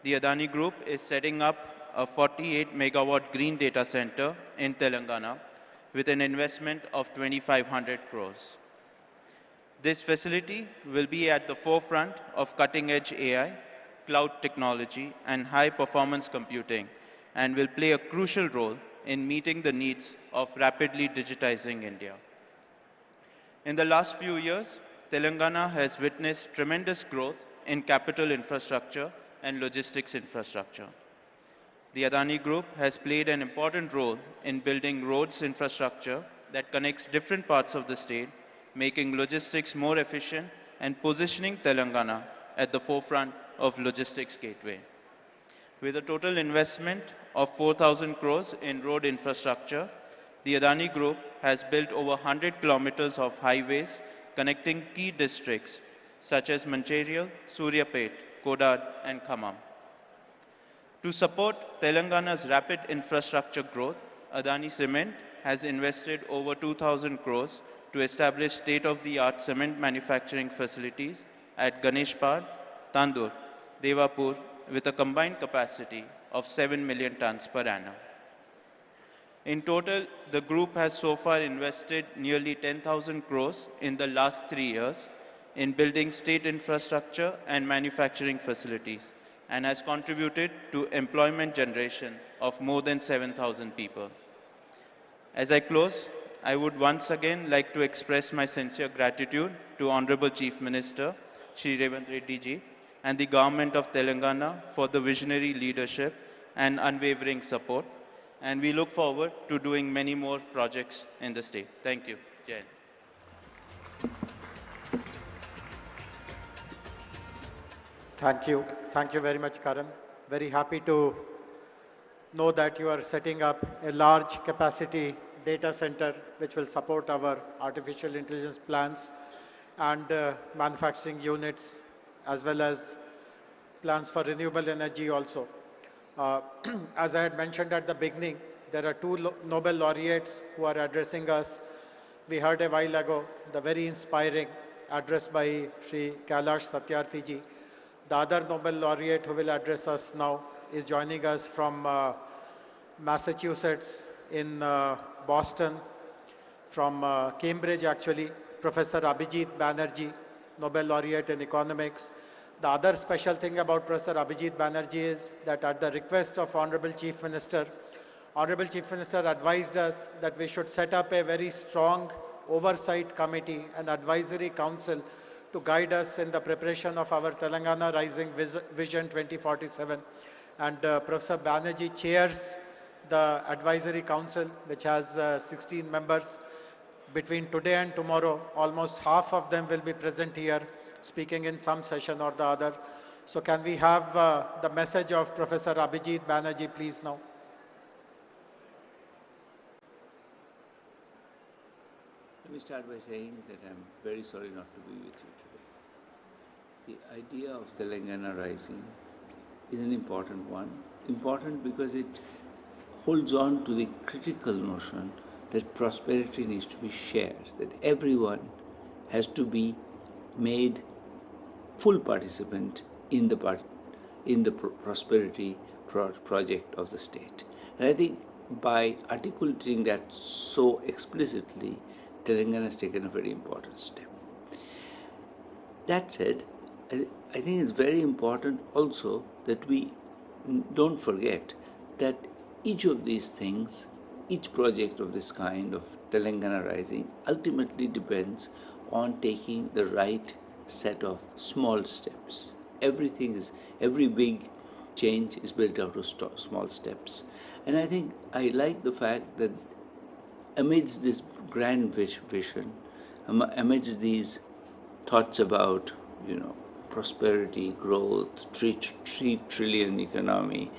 Speaker 14: the Adani Group is setting up a 48 megawatt green data center in Telangana with an investment of 2,500 crores. This facility will be at the forefront of cutting-edge AI, cloud technology, and high-performance computing, and will play a crucial role in meeting the needs of rapidly digitizing India. In the last few years, Telangana has witnessed tremendous growth in capital infrastructure and logistics infrastructure. The Adani Group has played an important role in building roads infrastructure that connects different parts of the state, making logistics more efficient and positioning Telangana at the forefront of logistics gateway. With a total investment of 4,000 crores in road infrastructure, the Adani Group has built over 100 kilometers of highways connecting key districts such as Mancherial, Suryapet, Kodad, and Khammam. To support Telangana's rapid infrastructure growth, Adani Cement has invested over 2,000 crores to establish state-of-the-art cement manufacturing facilities at Ganeshpad, Tandur, Devapur, with a combined capacity of 7 million tons per annum. In total, the group has so far invested nearly 10,000 crores in the last 3 years in building state infrastructure and manufacturing facilities, and has contributed to employment generation of more than 7,000 people. As I close, I would once again like to express my sincere gratitude to Honorable Chief Minister, Shri Revanth Reddy ji, and the Government of Telangana for the visionary leadership and unwavering support. And we look forward to doing many more projects in the state. Thank you. Jai Hind.
Speaker 3: Thank you. Thank you very much, Karan. Very happy to know that you are setting up a large capacity data center which will support our artificial intelligence plans and manufacturing units, as well as plans for renewable energy also. Uh, as I had mentioned at the beginning, there are two Nobel laureates who are addressing us. We heard a while ago the very inspiring address by Sri Kailash Satyarthi ji. The other Nobel laureate who will address us now is joining us from Massachusetts in Boston, from Cambridge actually, Professor Abhijit Banerjee, Nobel laureate in economics. The other special thing about Professor Abhijit Banerjee is that at the request of Honorable Chief Minister advised us that we should set up a very strong oversight committee and advisory council to guide us in the preparation of our Telangana Rising Vision 2047. And Professor Banerjee chairs the advisory council, which has 16 members. Between today and tomorrow, almost half of them will be present here, speaking in some session or the other. So can we have the message of Professor Abhijit Banerjee, please, now?
Speaker 15: Let me start by saying that I'm very sorry not to be with you today. The idea of Telangana Rising is an important one. Important because it holds on to the critical notion that prosperity needs to be shared, that everyone has to be made full participant in the prosperity project of the state. And I think by articulating that so explicitly, Telangana has taken a very important step. That said, I think it's very important also that we don't forget that each of these things, each project of this kind of Telangana Rising ultimately depends on taking the right set of small steps. Every big change is built out of small steps. And I think I like the fact that amidst this grand vision, amidst these thoughts about, prosperity, growth, 3 trillion economy,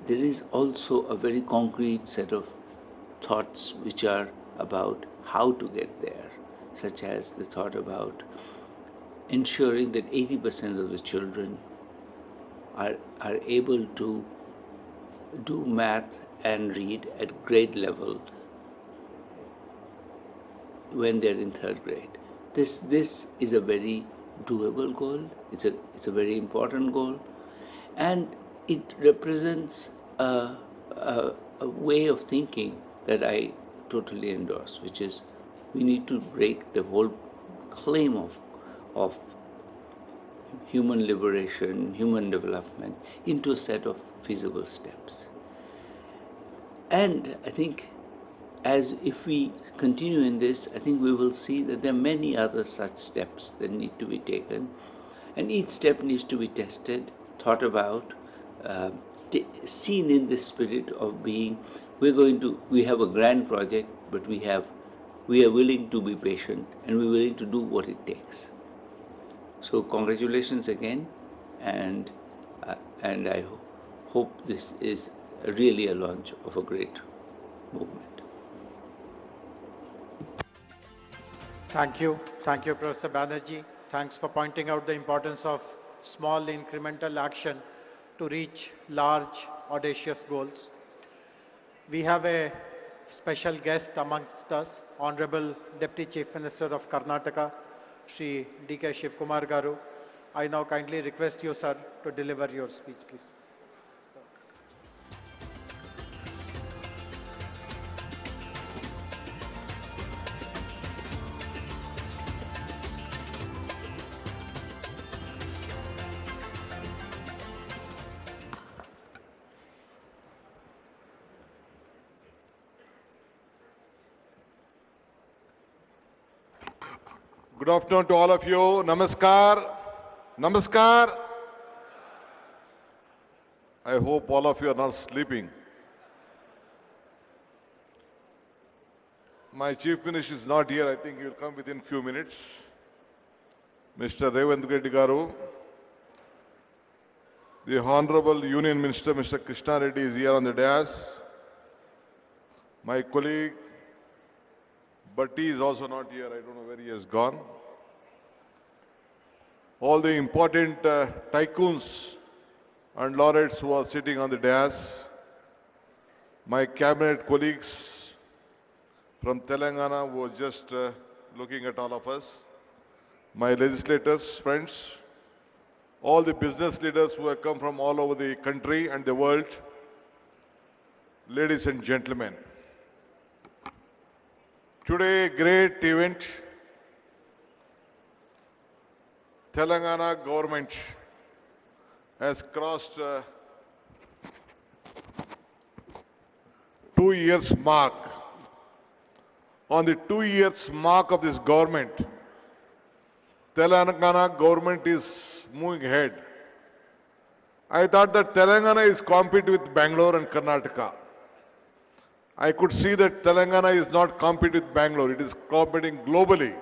Speaker 15: there is also a very concrete set of thoughts which are about how to get there, such as the thought about ensuring that 80% of the children are able to do math and read at grade level when they're in 3rd grade. This is a very doable goal. It's a very important goal, and it represents a way of thinking that I totally endorse, which is we need to break the whole claim of human liberation, human development, into a set of feasible steps. And I think as if we continue in this, I think we will see that there are many other such steps that need to be taken. And each step needs to be tested, thought about, seen in the spirit of being, we have a grand project, but we are willing to be patient and we're willing to do what it takes. So congratulations again, and I hope this is really a launch of a great movement.
Speaker 3: Thank you, Professor Banerjee. Thanks for pointing out the importance of small incremental action to reach large, audacious goals. We have a special guest amongst us, Honorable Deputy Chief Minister of Karnataka, Shri D.K. Shivkumar Garu. I now kindly request you, sir, to deliver your speech, please.
Speaker 16: Good afternoon to all of you. Namaskar. Namaskar. I hope all of you are not sleeping. My Chief Minister is not here. I think he will come within few minutes. Mr. Revant Reddy Garu. The Honorable Union Minister, Mr. Krishna Reddy, is here on the dais. My colleague, Bhatti, is also not here. I don't know where he has gone. All the important tycoons and laureates who are sitting on the dais, my cabinet colleagues from Telangana who are just looking at all of us, my legislators, friends, all the business leaders who have come from all over the country and the world, ladies and gentlemen. Today, great event. Telangana government has crossed 2 years mark. On the 2 years mark of this government, Telangana government is moving ahead. I thought that Telangana is competing with Bangalore and Karnataka. I could see that Telangana is not competing with Bangalore. It is competing globally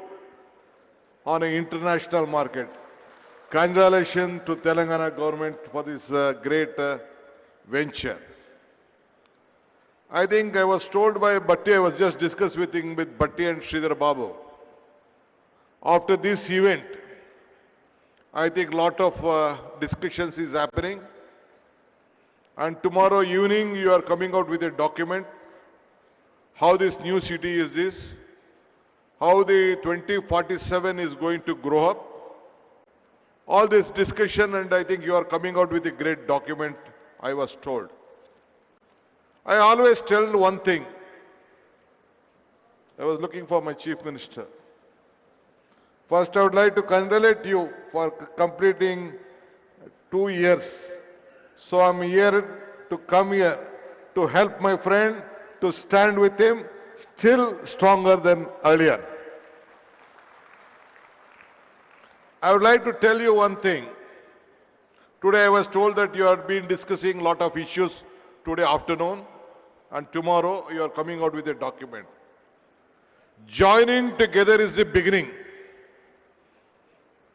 Speaker 16: on an international market. Congratulations to Telangana government for this great venture. I think I was told by Bhatti, I was just discussing with Bhatti and Sridhar Babu. After this event, I think a lot of discussions is happening. And tomorrow evening you are coming out with a document. How this new city is this? How the 2047 is going to grow up? All this discussion, and I think you are coming out with a great document, I was told. I always tell one thing. I was looking for my Chief Minister. First, I would like to congratulate you for completing 2 years. So I'm here to come here to help my friend, to stand with him, still stronger than earlier. I would like to tell you one thing. Today I was told that you have been discussing a lot of issues today afternoon, and tomorrow you are coming out with a document. Joining together is the beginning.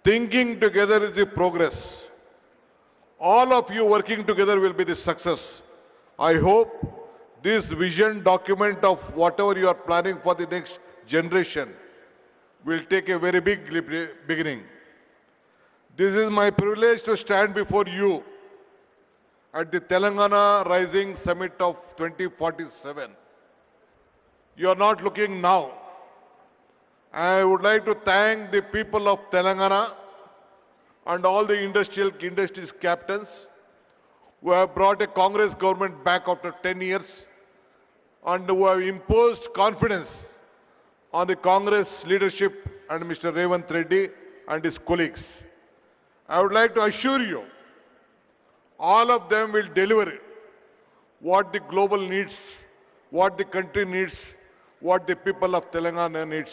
Speaker 16: Thinking together is the progress. All of you working together will be the success. I hope this vision document of whatever you are planning for the next generation will take a very big beginning. This is my privilege to stand before you at the Telangana Rising Summit of 2047. You are not looking now. I would like to thank the people of Telangana and all the industries captains who have brought a Congress government back after 10 years and who have imposed confidence on the Congress leadership and Mr. Revant Reddy and his colleagues. I would like to assure you, all of them will deliver what the global needs, what the country needs, what the people of Telangana needs.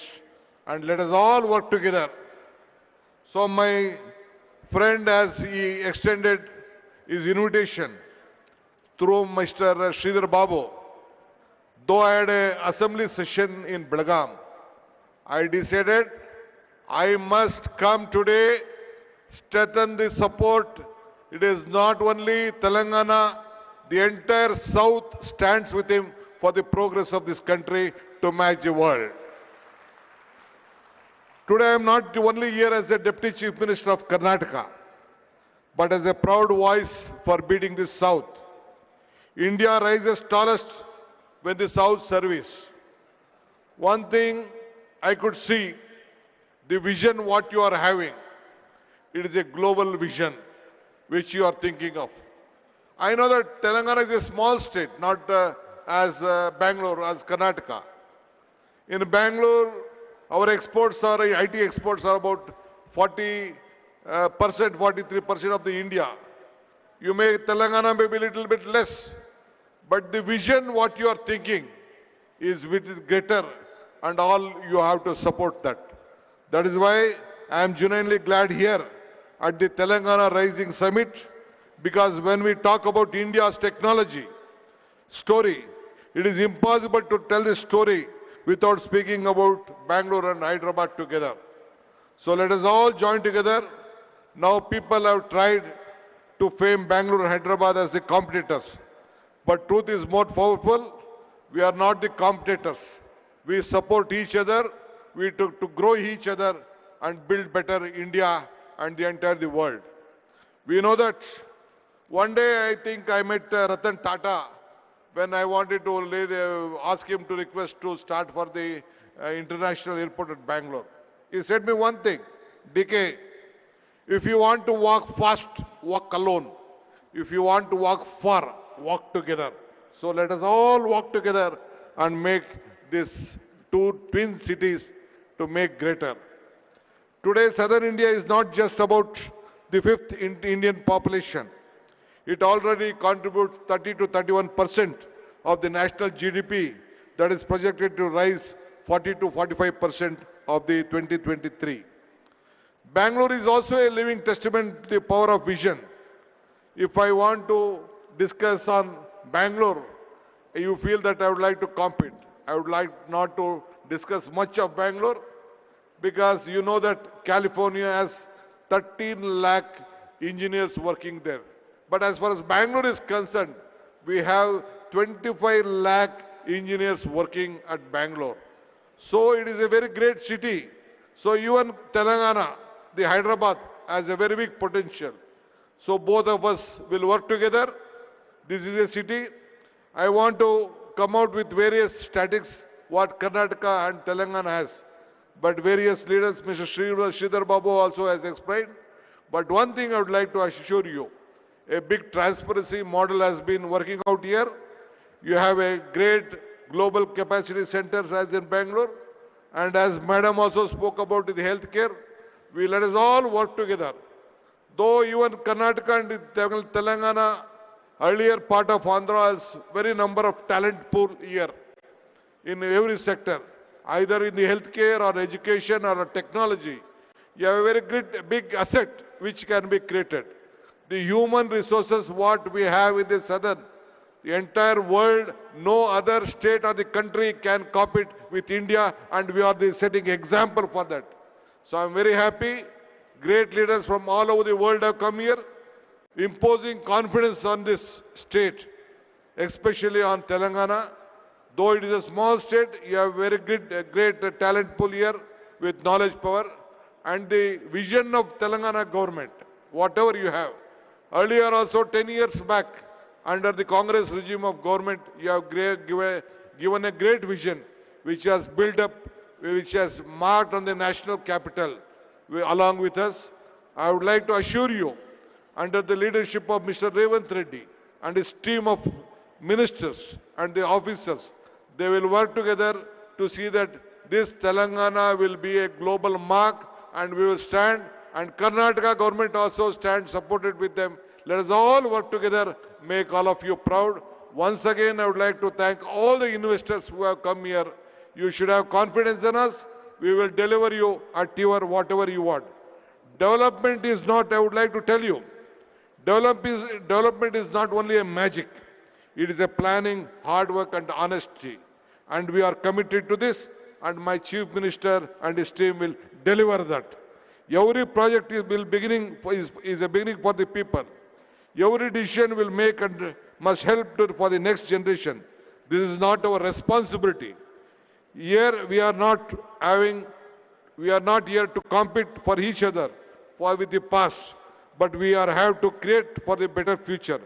Speaker 16: And let us all work together. So my friend, as he extended his invitation through Mr. Sridhar Babu, though I had an assembly session in Belgaum, I decided I must come today, strengthen the support. It is not only Telangana, the entire South stands with him for the progress of this country to match the world. Today I am not only here as a Deputy Chief Minister of Karnataka, but as a proud voice for beating the South. India rises tallest when the South serves. One thing I could see, the vision what you are having, it is a global vision which you are thinking of. I know that Telangana is a small state, not as Bangalore, as Karnataka. In Bangalore, our exports are, IT exports are about 40%, 43% of the India. You may, Telangana may be a little bit less, but the vision what you are thinking is greater, and all you have to support that. That is why I am genuinely glad here at the Telangana Rising Summit, because when we talk about India's technology story, it is impossible to tell the story without speaking about Bangalore and Hyderabad together. So let us all join together. Now people have tried to frame Bangalore and Hyderabad as the competitors. But truth is more powerful. We are not the competitors. We support each other. We to grow each other and build better India and the entire the world. We know that one day I think I met Ratan Tata when I wanted to ask him to request to start for the international airport at Bangalore. He said me one thing, DK, if you want to walk fast, walk alone. If you want to walk far, walk together. So let us all walk together and make these two twin cities to make greater. Today, Southern India is not just about the fifth Indian population. It already contributes 30 to 31% of the national GDP that is projected to rise 40 to 45% of the 2023. Bangalore is also a living testament to the power of vision. If I want to discuss on Bangalore, you feel that I would like to compete. I would like not to discuss much of Bangalore because you know that California has 13 lakh engineers working there. But as far as Bangalore is concerned, we have 25 lakh engineers working at Bangalore. So it is a very great city. So even Telangana, the Hyderabad, has a very big potential. So both of us will work together. This is a city. I want to come out with various statistics what Karnataka and Telangana has. But various leaders, Mr. Sridhar Babu also has explained. But one thing I would like to assure you, a big transparency model has been working out here. You have a great global capacity center as in Bangalore. And as Madam also spoke about the healthcare, we let us all work together. Though even Karnataka and Telangana, earlier part of Andhra has very number of talent pool here in every sector, either in the healthcare or education or technology. You have a very great big asset which can be created. The human resources what we have in the southern, the entire world, no other state or the country can compete with India, and we are the setting example for that. So I'm very happy. Great leaders from all over the world have come here, imposing confidence on this state, especially on Telangana. Though it is a small state, you have very great talent pool here with knowledge power and the vision of Telangana government, whatever you have. Earlier also 10 years back, under the Congress regime of government, you have given a great vision which has built up, which has marked on the national capital along with us. I would like to assure you, under the leadership of Mr. Revant Reddy and his team of ministers and the officers, they will work together to see that this Telangana will be a global mark and we will stand, and Karnataka government also stand supported with them. Let us all work together, make all of you proud. Once again, I would like to thank all the investors who have come here. You should have confidence in us. We will deliver you at your whatever you want. Development is not, I would like to tell you, development is not only a magic. It is a planning, hard work and honesty. And we are committed to this, and my Chief Minister and his team will deliver that. Every project is a beginning for the people. Every decision will make and must help for the next generation. This is not our responsibility. Here we are not here to compete for each other with the past, but we have to create for the better future.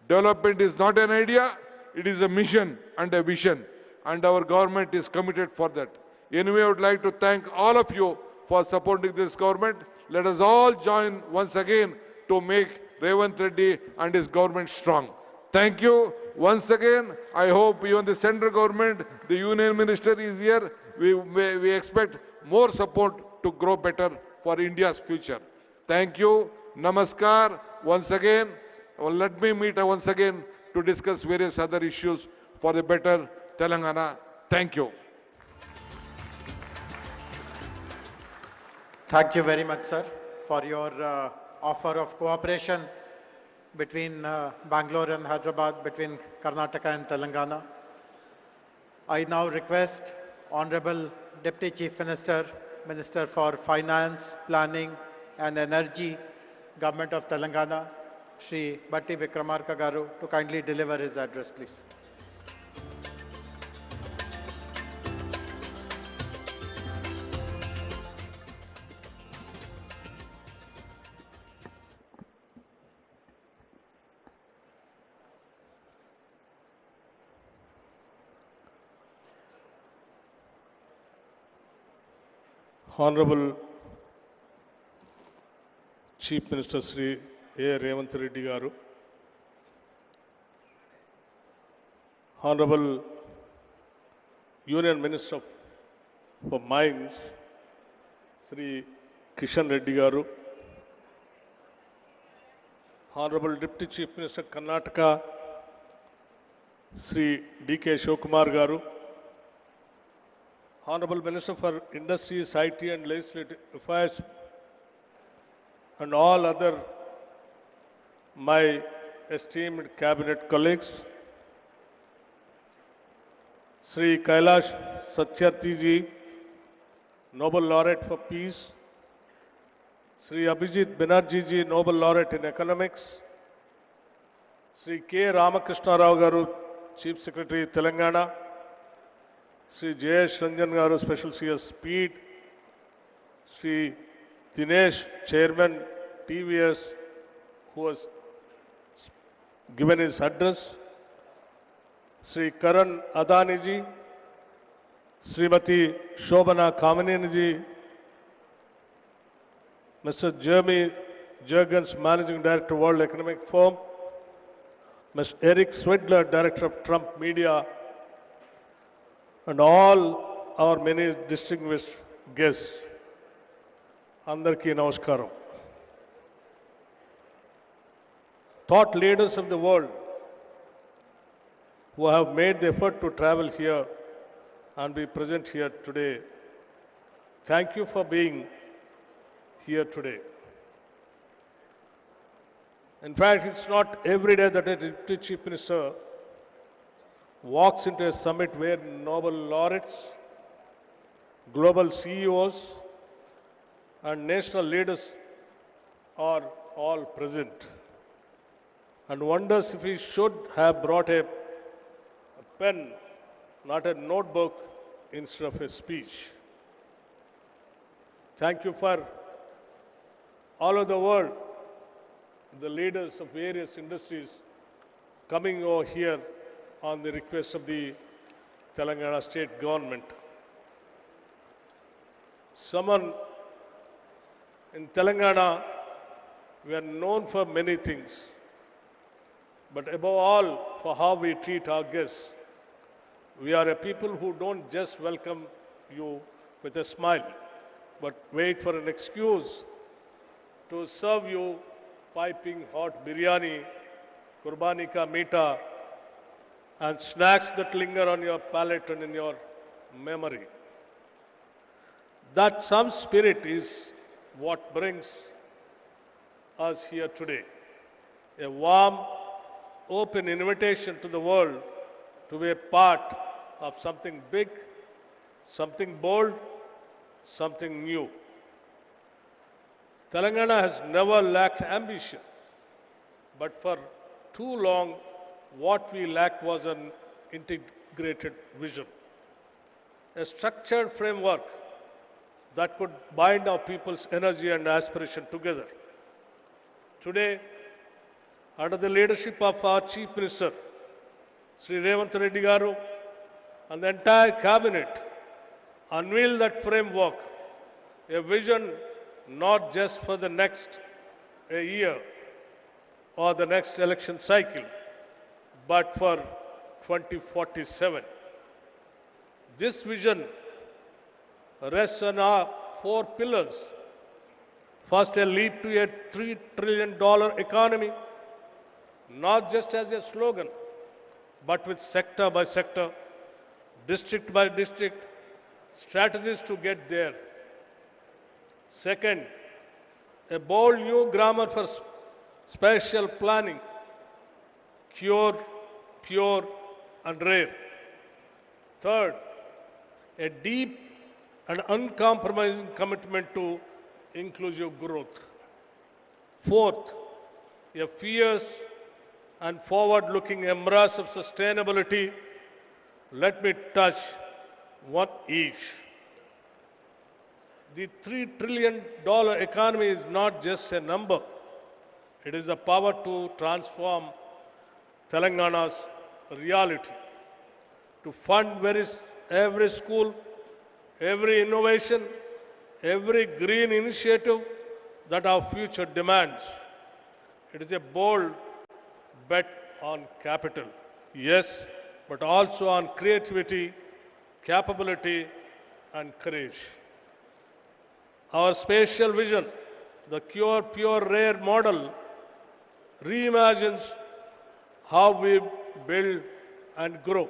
Speaker 16: Development is not an idea, it is a mission and a vision, and our government is committed for that. Anyway, I would like to thank all of you for supporting this government. Let us all join once again to make Revant Reddy and his government strong. Thank you once again. I hope even the central government, the union minister is here. We expect more support to grow better for India's future. Thank you. Namaskar. Once again, let me meet once again to discuss various other issues for the better Telangana. Thank you.
Speaker 3: Thank you very much, sir, for your offer of cooperation between Bangalore and Hyderabad, between Karnataka and Telangana. I now request Honorable Deputy Chief Minister, Minister for Finance, Planning and Energy, Government of Telangana, Shri Bhatti Vikramarka Garu, to kindly deliver his address, please.
Speaker 17: Honorable Chief Minister Sri A. Revant Reddy Garu, Honorable Union Minister for Mines Sri Kishan Reddy Garu, Honorable Deputy Chief Minister Karnataka Sri D.K. Shivakumar Garu, Honorable Minister for Industries, IT and Legislative Affairs, and all other my esteemed cabinet colleagues, Sri Kailash Satyarthi ji, Nobel Laureate for Peace, Sri Abhijit Banerjee ji, Nobel Laureate in Economics, Sri K. Ramakrishna Rao Garu, Chief Secretary Telangana, Sri Jayesh Ranjan Garu, Special CS Speed, Sri Dinesh, Chairman TVS, who has given his address, Sri Karan Adani ji, Srimati Shobana Kamineni ji, Mr. Jeremy Jurgens, Managing Director, World Economic Forum, Mr. Eric Swidler, Director of Trump Media, and all our many distinguished guests. Andarki Namaskaram. Thought leaders of the world who have made the effort to travel here and be present here today, thank you for being here today. In fact, it's not every day that a Deputy Chief Minister walks into a summit where Nobel laureates, global CEOs, and national leaders are all present, and wonders if he should have brought a pen, not a notebook, instead of a speech. Thank you for all over the world, the leaders of various industries coming over here on the request of the Telangana state government. Someone in Telangana, we are known for many things, but above all for how we treat our guests. We are a people who don't just welcome you with a smile, but wait for an excuse to serve you piping hot biryani, kurbani ka meeta, and snacks that linger on your palate and in your memory. That some spirit is what brings us here today. A warm, open invitation to the world to be a part of something big, something bold, something new. Telangana has never lacked ambition, but for too long, what we lacked was an integrated vision, a structured framework that could bind our people's energy and aspiration together. Today, under the leadership of our Chief Minister, Sri Revanth Reddy Garu, and the entire cabinet, unveil that framework, a vision not just for the next year or the next election cycle, but for 2047. This vision rests on our four pillars. First, a leap to a $3 trillion economy, not just as a slogan, but with sector by sector, district by district, strategies to get there. Second, a bold new grammar for spatial planning, cure, pure, and rare. Third, a deep and uncompromising commitment to inclusive growth. Fourth, a fierce and forward-looking embrace of sustainability. Let me touch one each. The $3 trillion economy is not just a number. It is the power to transform Telangana's reality, to fund every school, every innovation, every green initiative that our future demands. It is a bold bet on capital, yes, but also on creativity, capability, and courage. Our spatial vision, the Cure, Pure, Rare model, reimagines how we build and grow.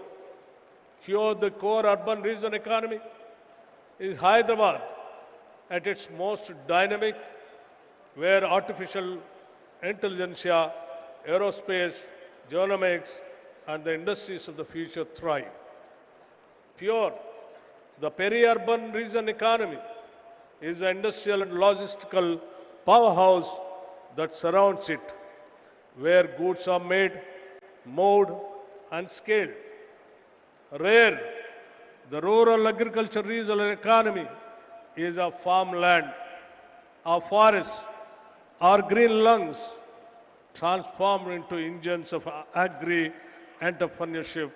Speaker 17: Cure, the core urban region economy, is Hyderabad at its most dynamic, where artificial intelligentsia, aerospace, genomics, and the industries of the future thrive. Pure, the peri-urban region economy, is the industrial and logistical powerhouse that surrounds it, where goods are made, moved, and scaled. Rare, the rural agriculture regional economy, is our farmland, our forests, our green lungs, transformed into engines of agri-entrepreneurship,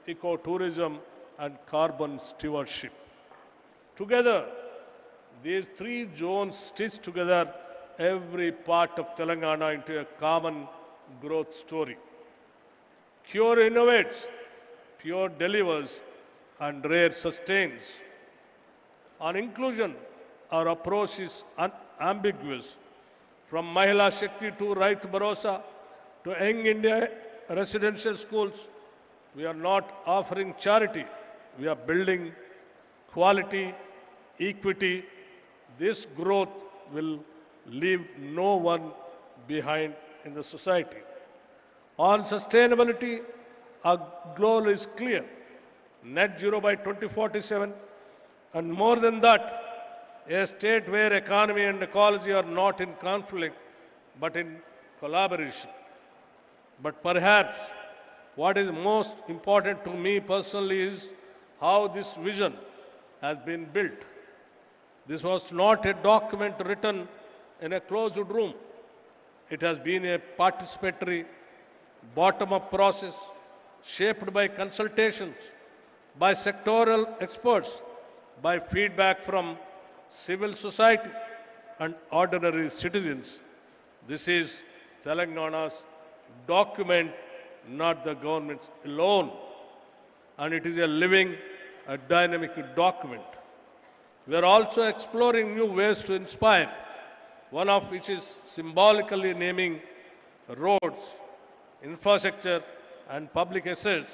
Speaker 17: ecotourism, and carbon stewardship. Together, these three zones stitch together every part of Telangana into a common growth story. Cure innovates, Pure delivers, and Rare sustains. On inclusion, our approach is unambiguous. From Mahila Shakti to Right Bharosa to Young India residential schools, we are not offering charity. We are building quality, equity. This growth will leave no one behind in the society. On sustainability, our goal is clear. Net zero by 2047, and more than that, a state where economy and ecology are not in conflict, but in collaboration. But perhaps what is most important to me personally is how this vision has been built. This was not a document written in a closed room. It has been a participatory, bottom-up process shaped by consultations, by sectoral experts, by feedback from civil society and ordinary citizens. This is Telangana's document, not the government's alone. And it is a living, a dynamic document. We are also exploring new ways to inspire, one of which is symbolically naming roads, infrastructure and public assets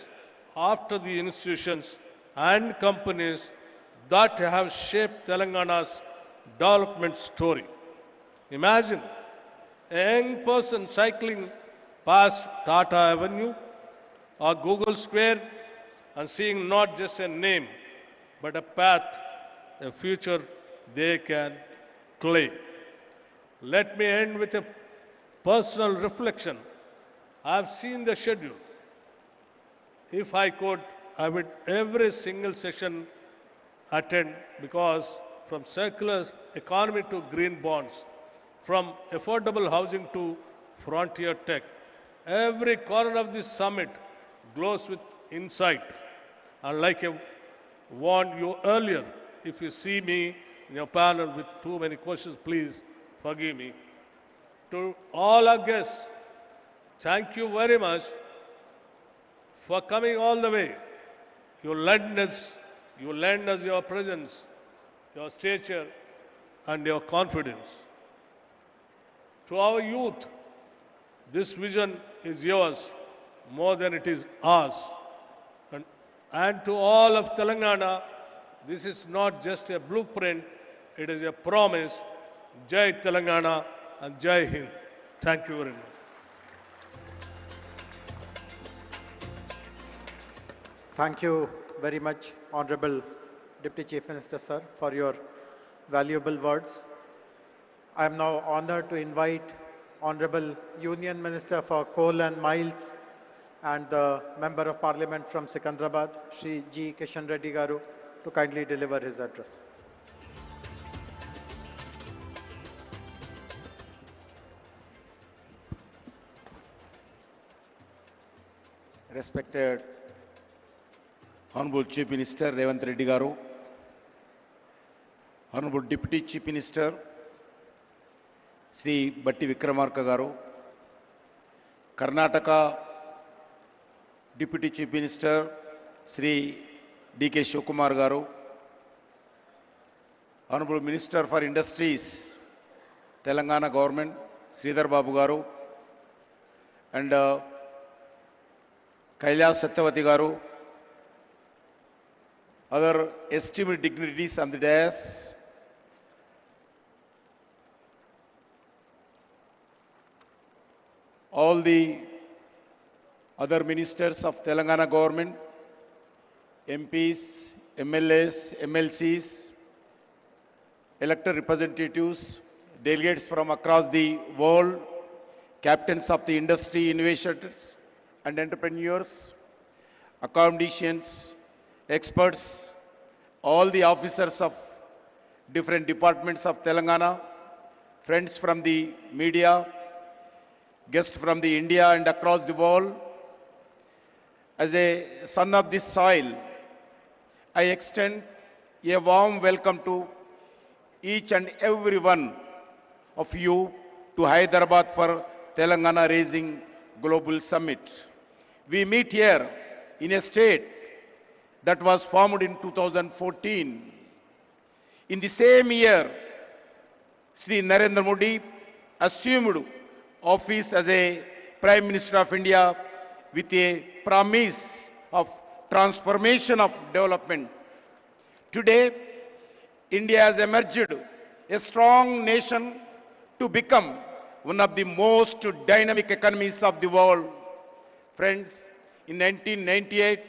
Speaker 17: after the institutions and companies that have shaped Telangana's development story. Imagine a young person cycling past Tata Avenue or Google Square and seeing not just a name, but a path, a future they can claim. Let me end with a personal reflection. I have seen the schedule. If I could, I would every single session attend, because from circular economy to green bonds, from affordable housing to frontier tech, every corner of this summit glows with insight. And like I warned you earlier, if you see me in your panel with too many questions, please forgive me. To all our guests, thank you very much for coming all the way. You lend us your presence, your stature, and your confidence. To our youth, this vision is yours more than it is ours. And to all of Telangana, this is not just a blueprint, it is a promise. Jai Telangana and Jai Hind. Thank you very much.
Speaker 3: Thank you very much, Honorable Deputy Chief Minister, sir, for your valuable words. I am now honored to invite Honorable Union Minister for Coal and Mines and the Member of Parliament from Secunderabad, Shri G. Kishan Reddy Garu, to kindly deliver his address.
Speaker 18: Respected Honorable Chief Minister Revant Reddy Garu, Honorable Deputy Chief Minister Sri Batti Vikramarka Garu, Karnataka Deputy Chief Minister Sri D.K. Shivakumar Garu, Honorable Minister for Industries, Telangana Government, Sridhar Babu Garu, and Kailas Satyavati Garu, other esteemed dignitaries on the dais, all the other ministers of Telangana government, MPs, MLAs, MLCs, elected representatives, delegates from across the world, captains of the industry, innovators and entrepreneurs, academicians, experts, all the officers of different departments of Telangana, friends from the media, guests from the India and across the world. As a son of this soil, I extend a warm welcome to each and every one of you to Hyderabad for Telangana Raising Global Summit. We meet here in a state that was formed in 2014. In the same year, Sri Narendra Modi assumed office as a Prime Minister of India with a promise of transformation of development. Today, India has emerged a strong nation to become one of the most dynamic economies of the world. Friends, in 1998,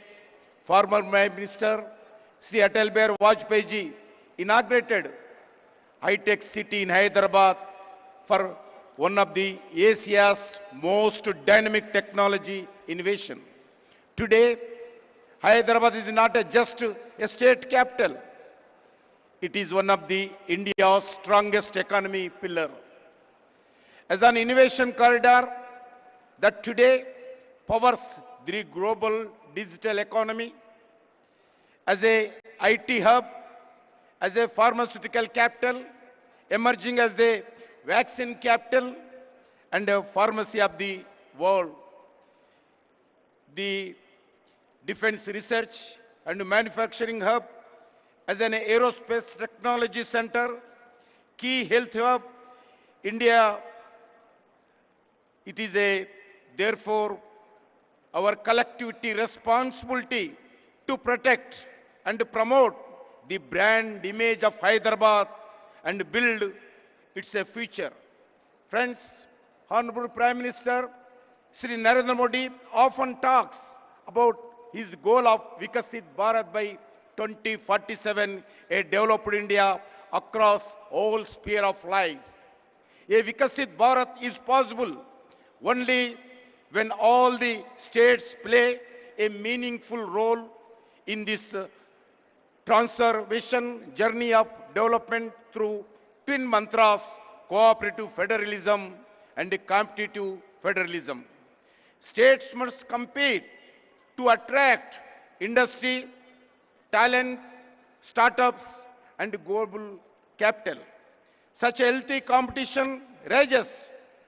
Speaker 18: former Prime Minister Sri Atal Bihari Vajpayee ji inaugurated high-tech city in Hyderabad for one of the Asia's most dynamic technology innovation. Today, Hyderabad is not just a state capital. It is one of the India's strongest economy pillar. As an innovation corridor that today powers the global digital economy, as a IT hub, as a pharmaceutical capital, emerging as the vaccine capital and a pharmacy of the world, the defense research and manufacturing hub, as an aerospace technology center, key health hub, India, it is therefore our collectivity responsibility to protect and promote the brand image of Hyderabad and build its future. Friends, Honorable Prime Minister Sri Narendra Modi often talks about his goal of Vikasit Bharat by 2047, a developed India across all sphere of life. A Vikasit Bharat is possible only when all the states play a meaningful role in this transformation journey of development through twin mantras, cooperative federalism and competitive federalism. States must compete to attract industry, talent, startups and global capital. Such a healthy competition raises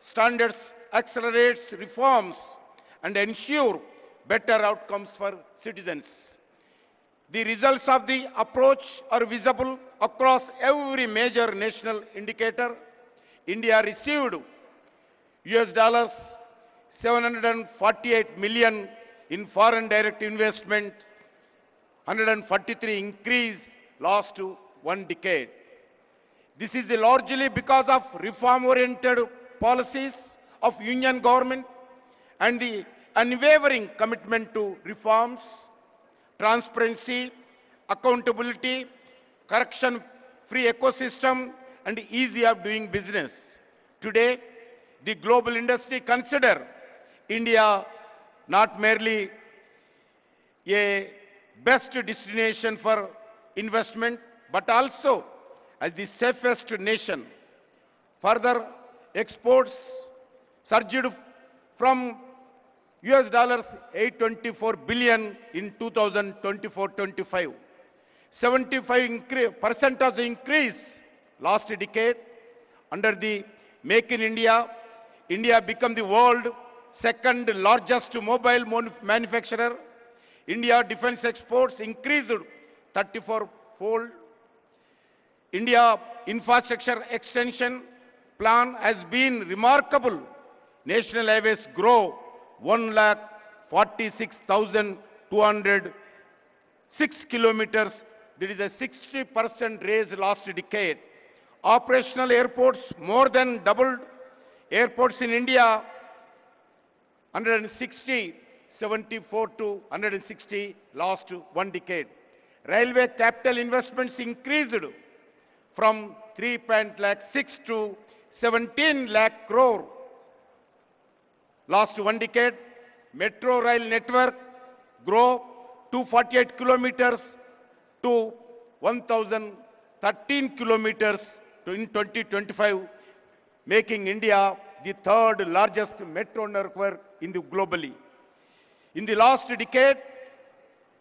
Speaker 18: standards, accelerates reforms and ensure better outcomes for citizens. The results of the approach are visible across every major national indicator. India received US $748 million in foreign direct investment, 143 increase last one decade. This is largely because of reform-oriented policies of union government and the unwavering commitment to reforms, transparency, accountability, corruption-free ecosystem, and ease of doing business. Today, the global industry consider India not merely a best destination for investment, but also as the safest nation. Further, exports surged from US $824 billion in 2024-25. 75% of the increase last decade. Under the Make in India, India became the world's second largest mobile manufacturer. India defense exports increased 34-fold. India infrastructure extension plan has been remarkable. National highways grow 1,46,206 kilometers. There is a 60% raise last decade. Operational airports more than doubled. Airports in India 160, 74 to 160 last one decade. Railway capital investments increased from 3.6 to 17 lakh crore last one decade. Metro rail network grow 248 kilometers to 1,013 kilometers in 2025, making India the third largest metro network in the globally. In the last decade,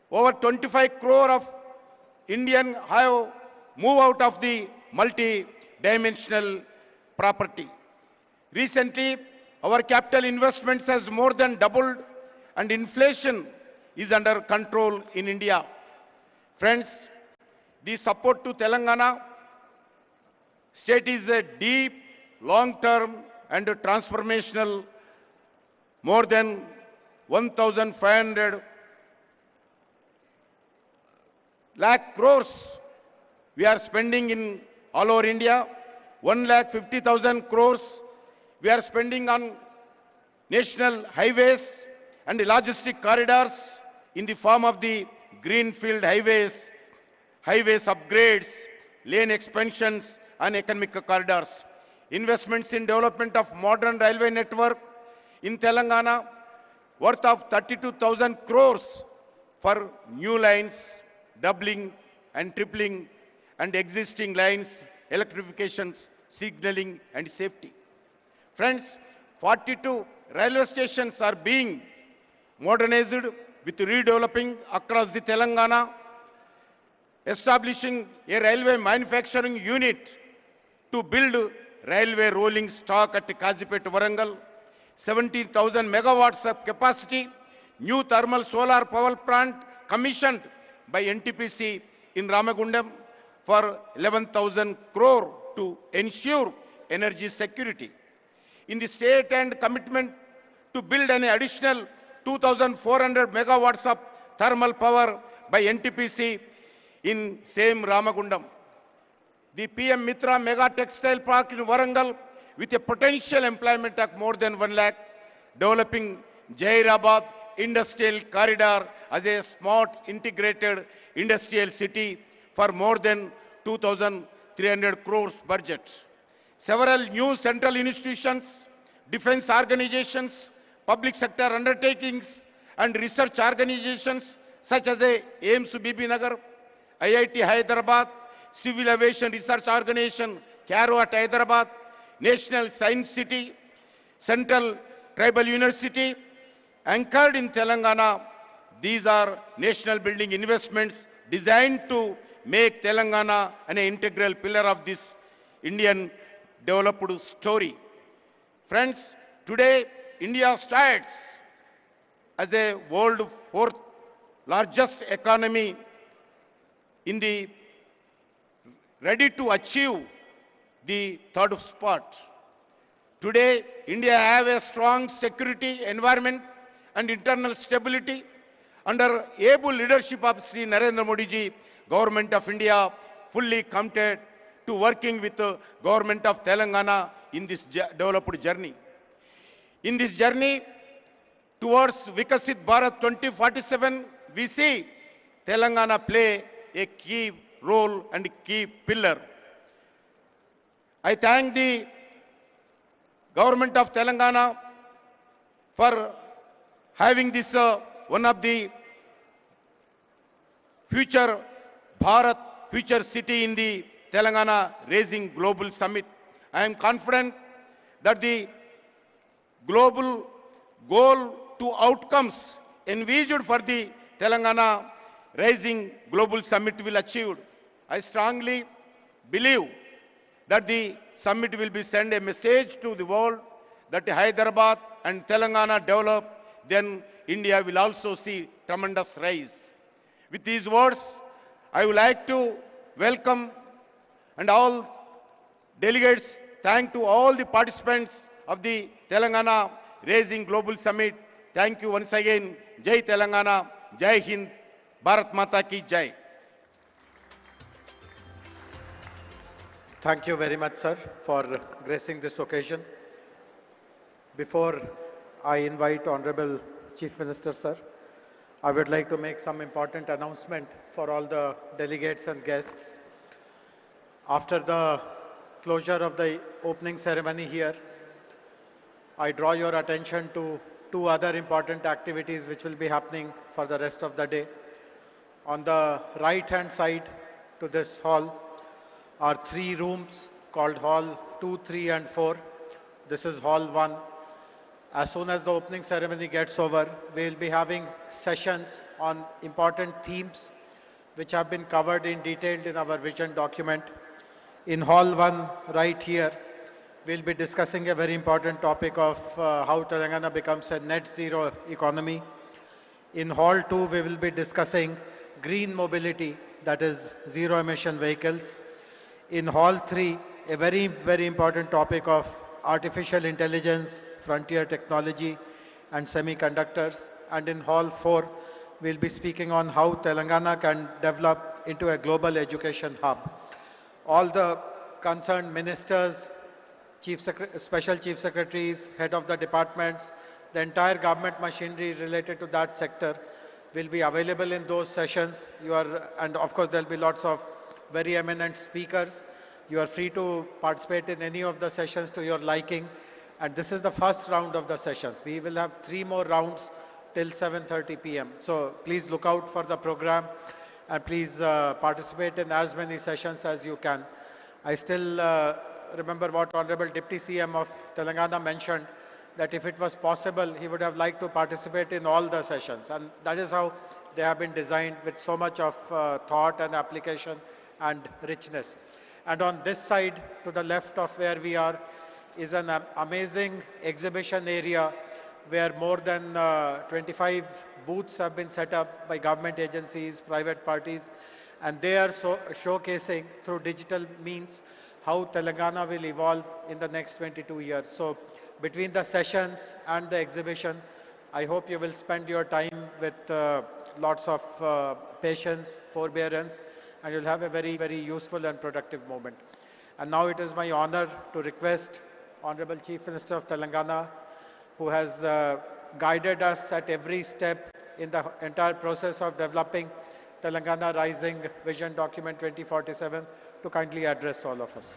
Speaker 18: over 25 crore of Indians have moved out of the multi-dimensional property. Recently, our capital investments has more than doubled and inflation is under control in India. Friends, the support to Telangana state is a deep, long-term and transformational. More than 1,500 lakh crores we are spending in all over India. 1,50,000 crores we are spending on national highways and logistic corridors in the form of the greenfield highways, upgrades, lane expansions and economic corridors. Investments in development of modern railway network in Telangana worth of 32,000 crores for new lines, doubling and tripling and existing lines, electrifications, signaling and safety. Friends, 42 railway stations are being modernized with redeveloping across the Telangana, establishing a railway manufacturing unit to build railway rolling stock at Kazipet, Warangal, 17,000 megawatts of capacity, new thermal solar power plant commissioned by NTPC in Ramagundam for 11,000 crore to ensure energy security. In the state and commitment to build an additional 2,400 megawatts of thermal power by NTPC in same Ramagundam. The PM Mitra Mega Textile Park in Warangal with a potential employment of more than 1 lakh, developing Jairabad Industrial Corridor as a smart integrated industrial city for more than 2,300 crores budget. Several new central institutions, defense organizations, public sector undertakings and research organizations such as AIMS BB Nagar, IIT Hyderabad, Civil Aviation Research Organization, CARO at Hyderabad, National Science City, Central Tribal University, anchored in Telangana. These are national building investments designed to make Telangana an integral pillar of this Indian developed story. Friends, today India stands as a world fourth largest economy in the ready to achieve the third spot. Today, India have a strong security environment and internal stability under able leadership of Sri Narendra Modi ji, Government of India fully committed to working with the Government of Telangana in this developed journey. In this journey towards Vikasit Bharat 2047, we see Telangana play a key role and key pillar. I thank the Government of Telangana for having this one of the future Bharat, future city in the Telangana Raising Global Summit. I am confident that the global goal to outcomes envisaged for the Telangana Rising Global Summit will achieved. I strongly believe that the summit will be send a message to the world that Hyderabad and Telangana develop, then India will also see tremendous rise. With these words, I would like to welcome and all delegates, thank to all the participants of the Telangana Raising Global Summit. Thank you once again. Jai Telangana, Jai Hind, Bharat Mata ki Jai.
Speaker 3: Thank you very much, sir, for gracing this occasion. Before I invite Honorable Chief Minister, sir, I would like to make some important announcement for all the delegates and guests. After the closure of the opening ceremony here, I draw your attention to two other important activities which will be happening for the rest of the day. On the right-hand side to this hall are 3 rooms called Hall 2, 3 and 4. This is Hall 1. As soon as the opening ceremony gets over, we will be having sessions on important themes which have been covered in detail in our vision document. In Hall 1, right here, we will be discussing a very important topic of how Telangana becomes a net zero economy. In Hall 2, we will be discussing green mobility, that is zero emission vehicles. In Hall 3, a very, very important topic of artificial intelligence, frontier technology and semiconductors. And in Hall 4, we'll be speaking on how Telangana can develop into a global education hub. All the concerned ministers, special chief secretaries, head of the departments, the entire government machinery related to that sector will be available in those sessions. And of course there'll be lots of very eminent speakers. You are free to participate in any of the sessions to your liking. And this is the first round of the sessions. We will have 3 more rounds till 7:30 p.m. So please look out for the program and please participate in as many sessions as you can. I still remember what Honorable Deputy CM of Telangana mentioned, that if it was possible, he would have liked to participate in all the sessions. And that is how they have been designed, with so much of thought and application and richness. And on this side, to the left of where we are, is an amazing exhibition area where more than 25 booths have been set up by government agencies, private parties, and they are showcasing through digital means how Telangana will evolve in the next 22 years. So between the sessions and the exhibition, I hope you will spend your time with lots of patience, forbearance, and you'll have a very, very useful and productive moment. And now it is my honor to request Honorable Chief Minister of Telangana, who has guided us at every step in the entire process of developing Telangana Rising Vision Document 2047, to kindly address all of us.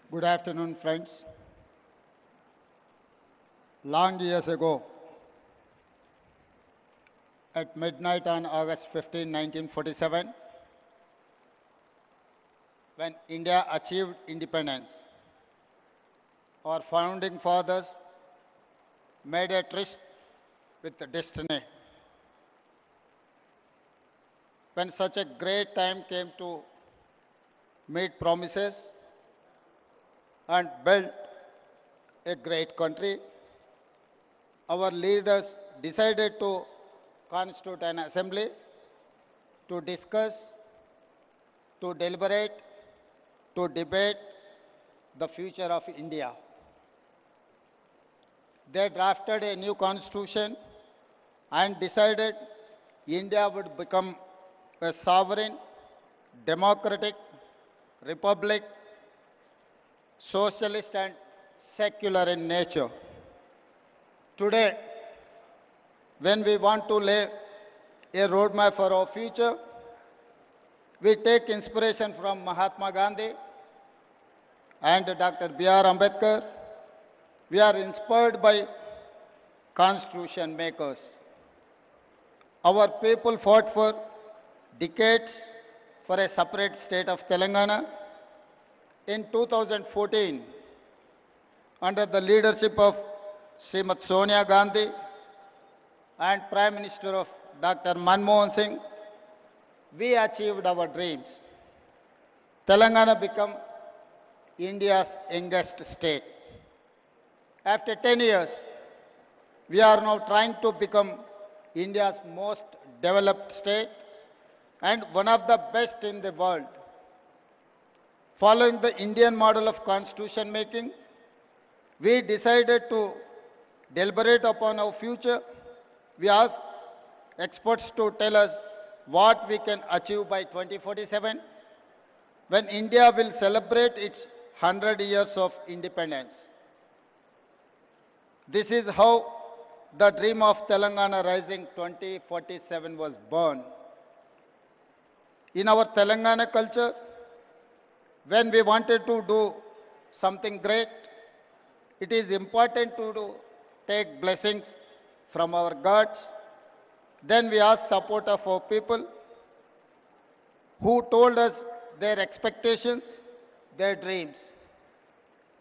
Speaker 19: Good afternoon, friends. Long years ago, at midnight on August 15, 1947, when India achieved independence, our founding fathers made a tryst with destiny. When such a great time came to meet promises and build a great country, our leaders decided to constitute an assembly to discuss, to deliberate, to debate the future of India. They drafted a new constitution and decided India would become a sovereign, democratic republic, socialist and secular in nature. Today, when we want to lay a roadmap for our future, we take inspiration from Mahatma Gandhi and Dr. B.R. Ambedkar. We are inspired by constitution makers. Our people fought for decades for a separate state of Telangana. In 2014, under the leadership of Srimati Sonia Gandhi and Prime Minister of Dr. Manmohan Singh, we achieved our dreams. Telangana became India's youngest state. After 10 years, we are now trying to become India's most developed state and one of the best in the world. Following the Indian model of constitution making, we decided to deliberate upon our future. We asked experts to tell us what we can achieve by 2047, when India will celebrate its 100 years of independence. This is how the dream of Telangana Rising 2047 was born. In our Telangana culture, when we wanted to do something great, it is important to take blessings from our gods. Then we asked support of our people who told us their expectations, their dreams.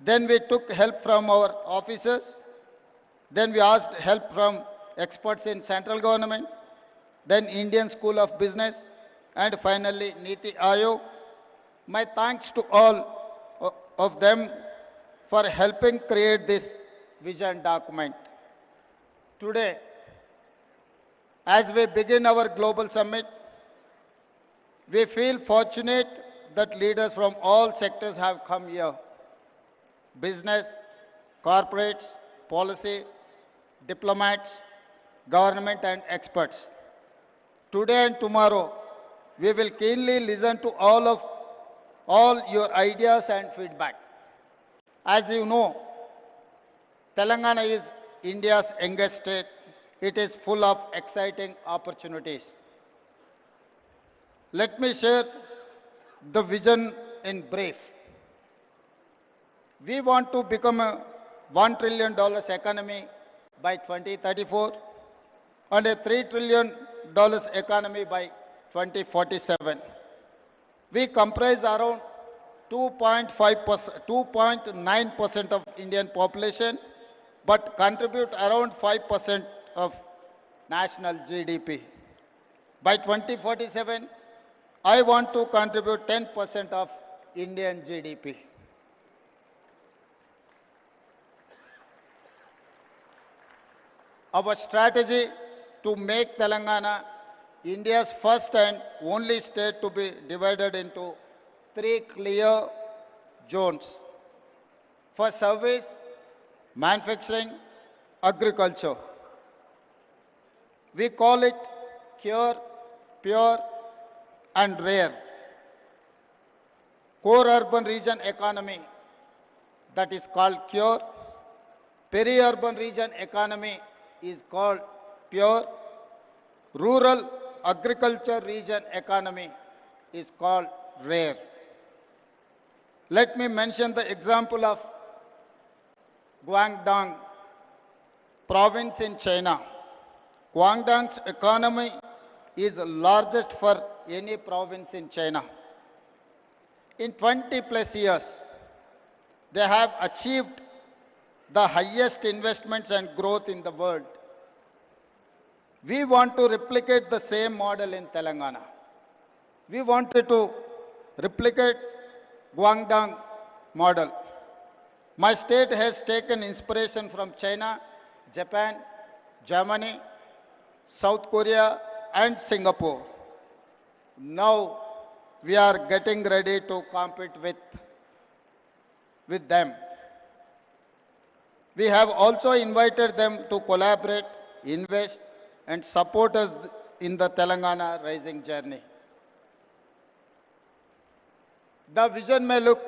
Speaker 19: Then we took help from our officers. Then we asked help from experts in central government, then Indian School of Business, and finally Niti Aayog. My thanks to all of them for helping create this vision document. Today, as we begin our global summit, we feel fortunate that leaders from all sectors have come here. Business, corporates, policy, diplomats, government and experts. Today and tomorrow, we will keenly listen to all your ideas and feedback. As you know, Telangana is India's youngest state. It is full of exciting opportunities. Let me share the vision in brief. We want to become a $1 trillion economy by 2034 and a $3 trillion economy by 2047. We comprise around 2.9% of Indian population, but contribute around 5% of national GDP. By 2047, I want to contribute 10% of Indian GDP. Our strategy to make Telangana India's first and only state to be divided into three clear zones for service, manufacturing, agriculture. We call it cure, pure, and rare. Core urban region economy, that is called cure. Peri-urban region economy is called pure. Rural agriculture region economy is called rare. Let me mention the example of Guangdong province in China. Guangdong's economy is the largest for any province in China. In 20 plus years, they have achieved the highest investments and growth in the world. We want to replicate the same model in Telangana. We wanted to replicate Guangdong model. My state has taken inspiration from China, Japan, Germany, South Korea, and Singapore. Now we are getting ready to compete with them. We have also invited them to collaborate, invest, and support us in the Telangana rising journey. The vision may look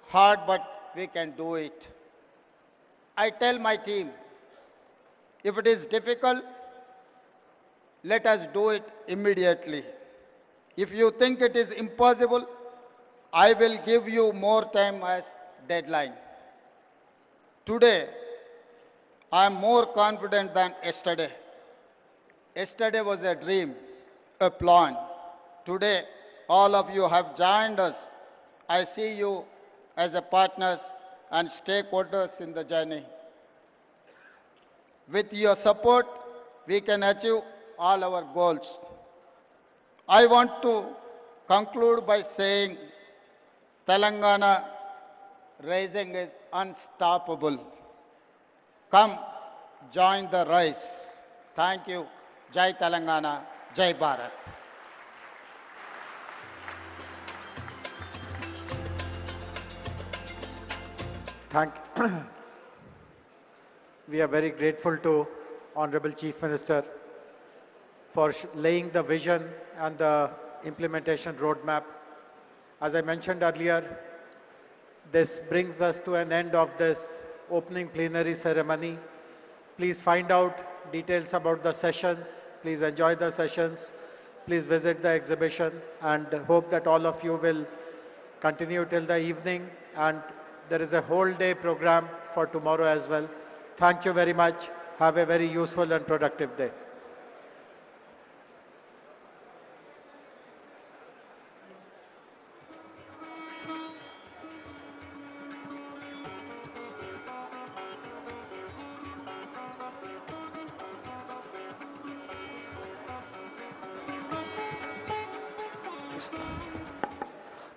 Speaker 19: hard, but we can do it. I tell my team, if it is difficult, let us do it immediately. If you think it is impossible, I will give you more time as deadline. Today, I am more confident than yesterday. Yesterday was a dream, a plan. Today, all of you have joined us. I see you as a partners and stakeholders in the journey. With your support, we can achieve all our goals. I want to conclude by saying Telangana rising is unstoppable. Come, join the rise. Thank you. Jai Telangana, Jai Bharat.
Speaker 3: We are very grateful to Honorable Chief Minister for laying the vision and the implementation roadmap. As I mentioned earlier, this brings us to an end of this opening plenary ceremony. Please find out details about the sessions. Please enjoy the sessions. Please visit the exhibition, and hope that all of you will continue till the evening. And there is a whole day program for tomorrow as well. Thank you very much. Have a very useful and productive day.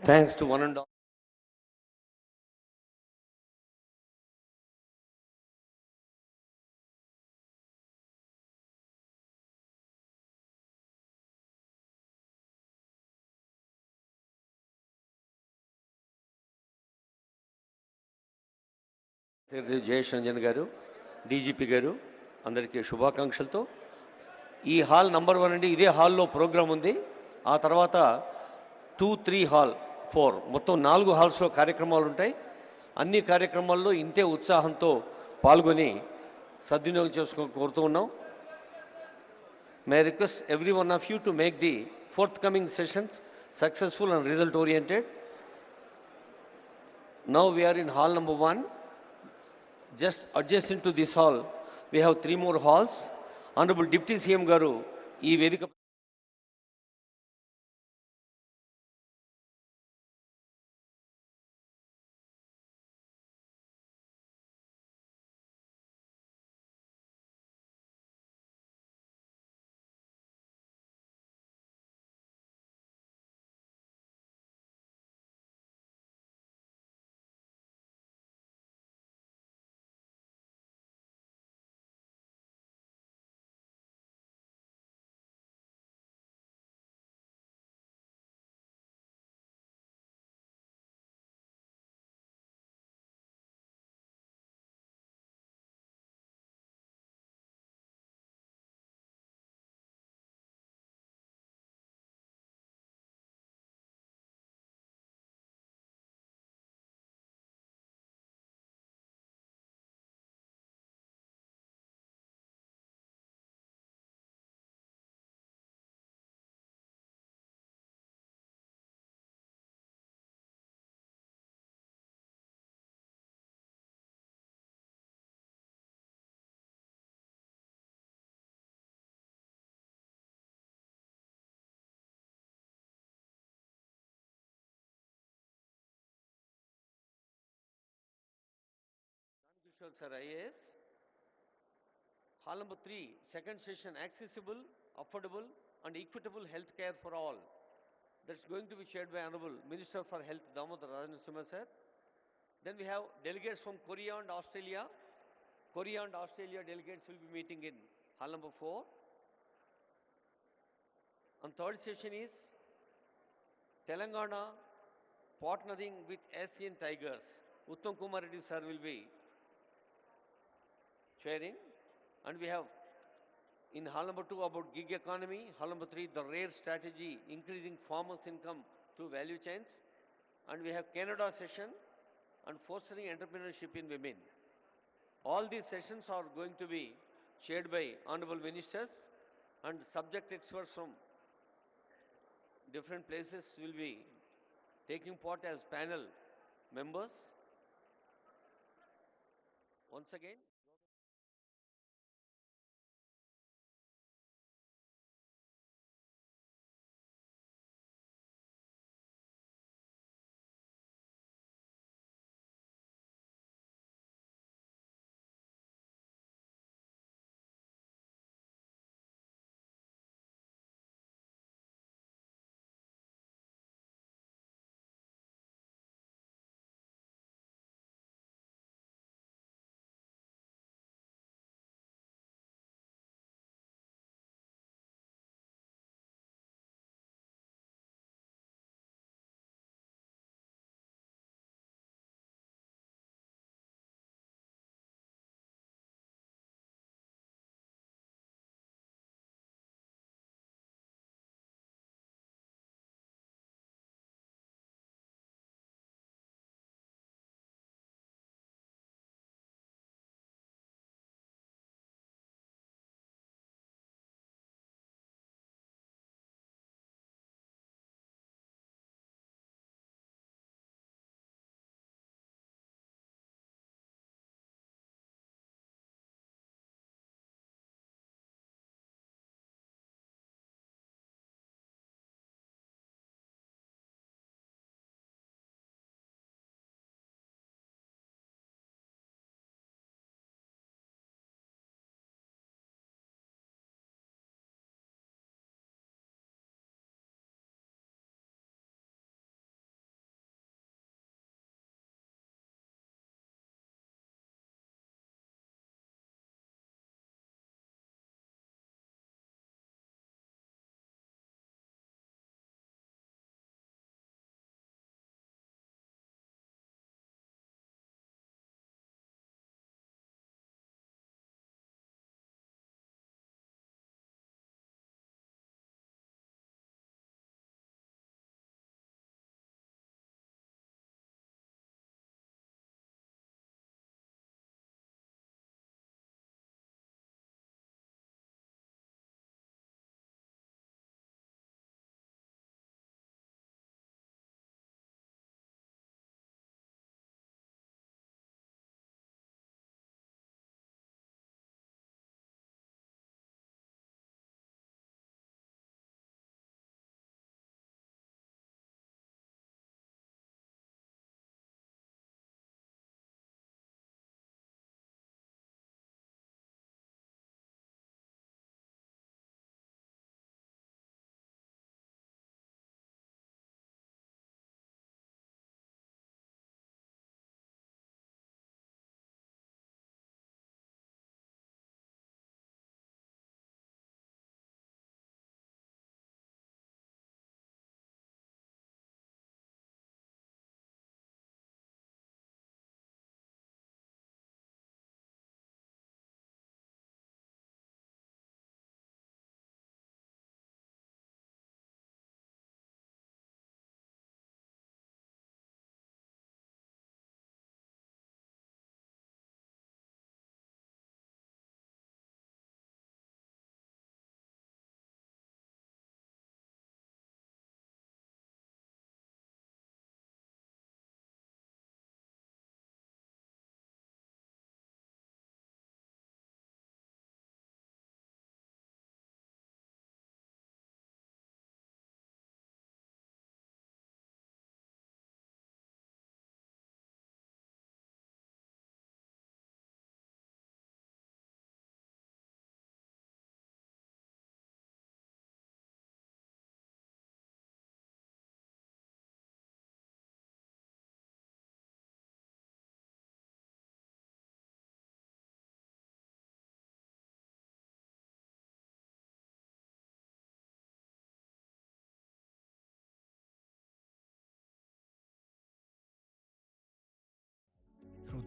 Speaker 1: Thanks to one and all. Jayesh గారు, DGP గారు, అందరికీ శుభాకాంక్షలతో ఈ hall number 1 అండి. ఇదే హాల్లో programme ఉంది. ఆ తర్వాత 2, 3 హాల్ 4 మొత్తం 4 హాల్స్లో కార్యక్రమాలు ఉంటాయి. అన్ని కార్యక్రమాల్లో ఇంతే ఉత్సాహంతో పాల్గొని సద్వినియోగం చేసుకోవాలని కోరుతూ ఉన్నాం. May I request every one of you to make the forthcoming sessions successful and result oriented. Now we are in hall number 1. Just adjacent to this hall, we have 3 more halls. Honorable Deputy CM garu ee vedika Ashwal sir, IAS. Hall number 3, second session, accessible, affordable and equitable health care for all. That's going to be chaired by Honorable Minister for Health, Damodar Rajanarasimha sir. Then we have delegates from Korea and Australia. Korea and Australia delegates will be meeting in Hall number 4. And third session is Telangana partnering with Asian Tigers. Uttam Kumar Reddy sir will be chairing. And we have in Hall number 2 about gig economy, Hall number 3 the rare strategy increasing farmers' income through value chains, and we have Canada session and fostering entrepreneurship in women. All these sessions are going to be chaired by honorable ministers, and subject experts from different places will be taking part as panel members. Once again,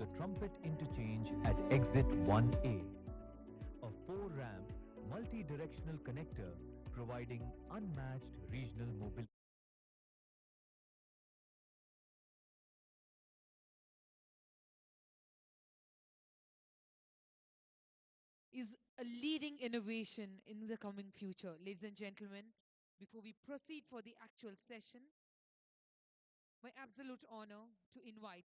Speaker 20: the Trumpet interchange at exit 1A. A 4-ramp, multi-directional connector providing unmatched regional mobility.
Speaker 21: Is a leading innovation in the coming future. Ladies and gentlemen, before we proceed for the actual session, my absolute honor to invite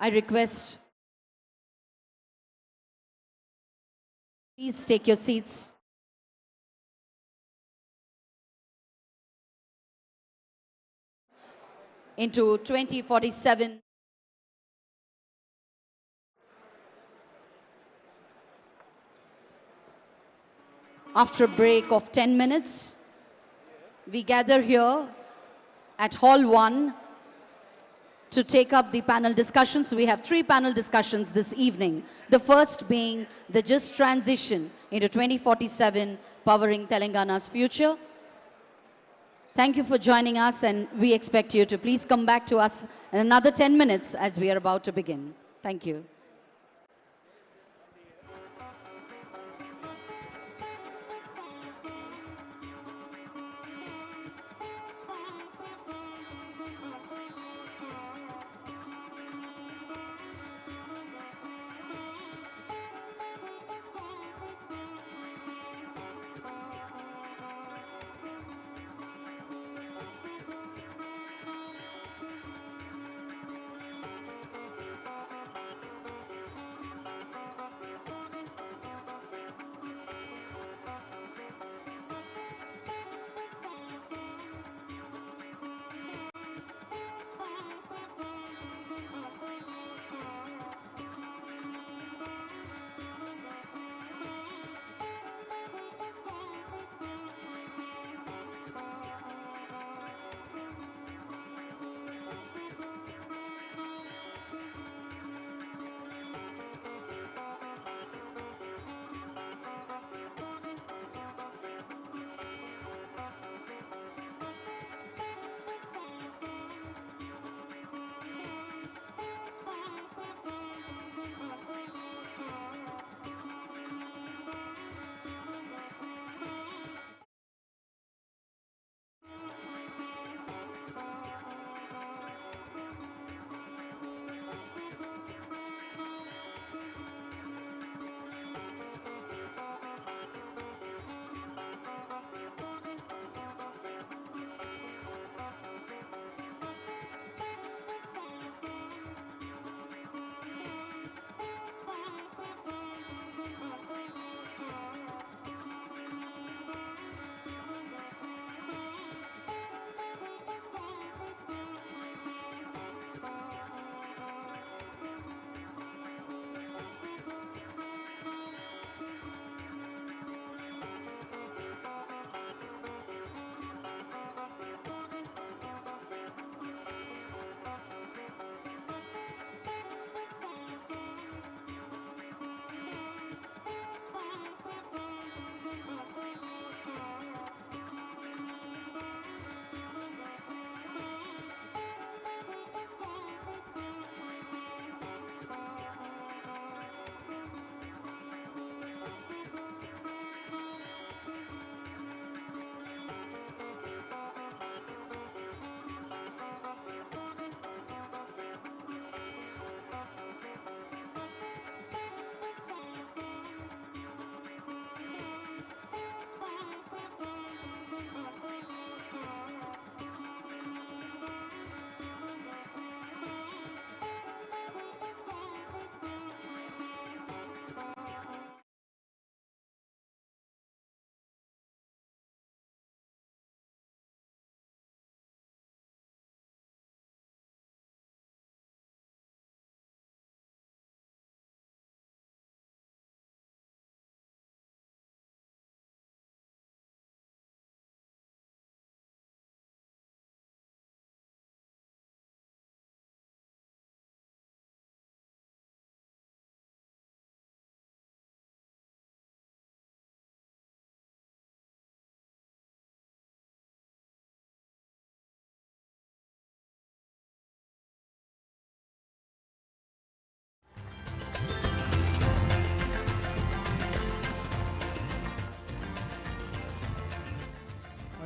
Speaker 2: I request, please take your seats. Into 2047. After a break of 10 minutes, we gather here at Hall 1 to take up the panel discussions. We have 3 panel discussions this evening. The first being the just transition into 2047, powering Telangana's future. Thank you for joining us, and we expect you to please come back to us in another 10 minutes as we are about to begin. Thank you.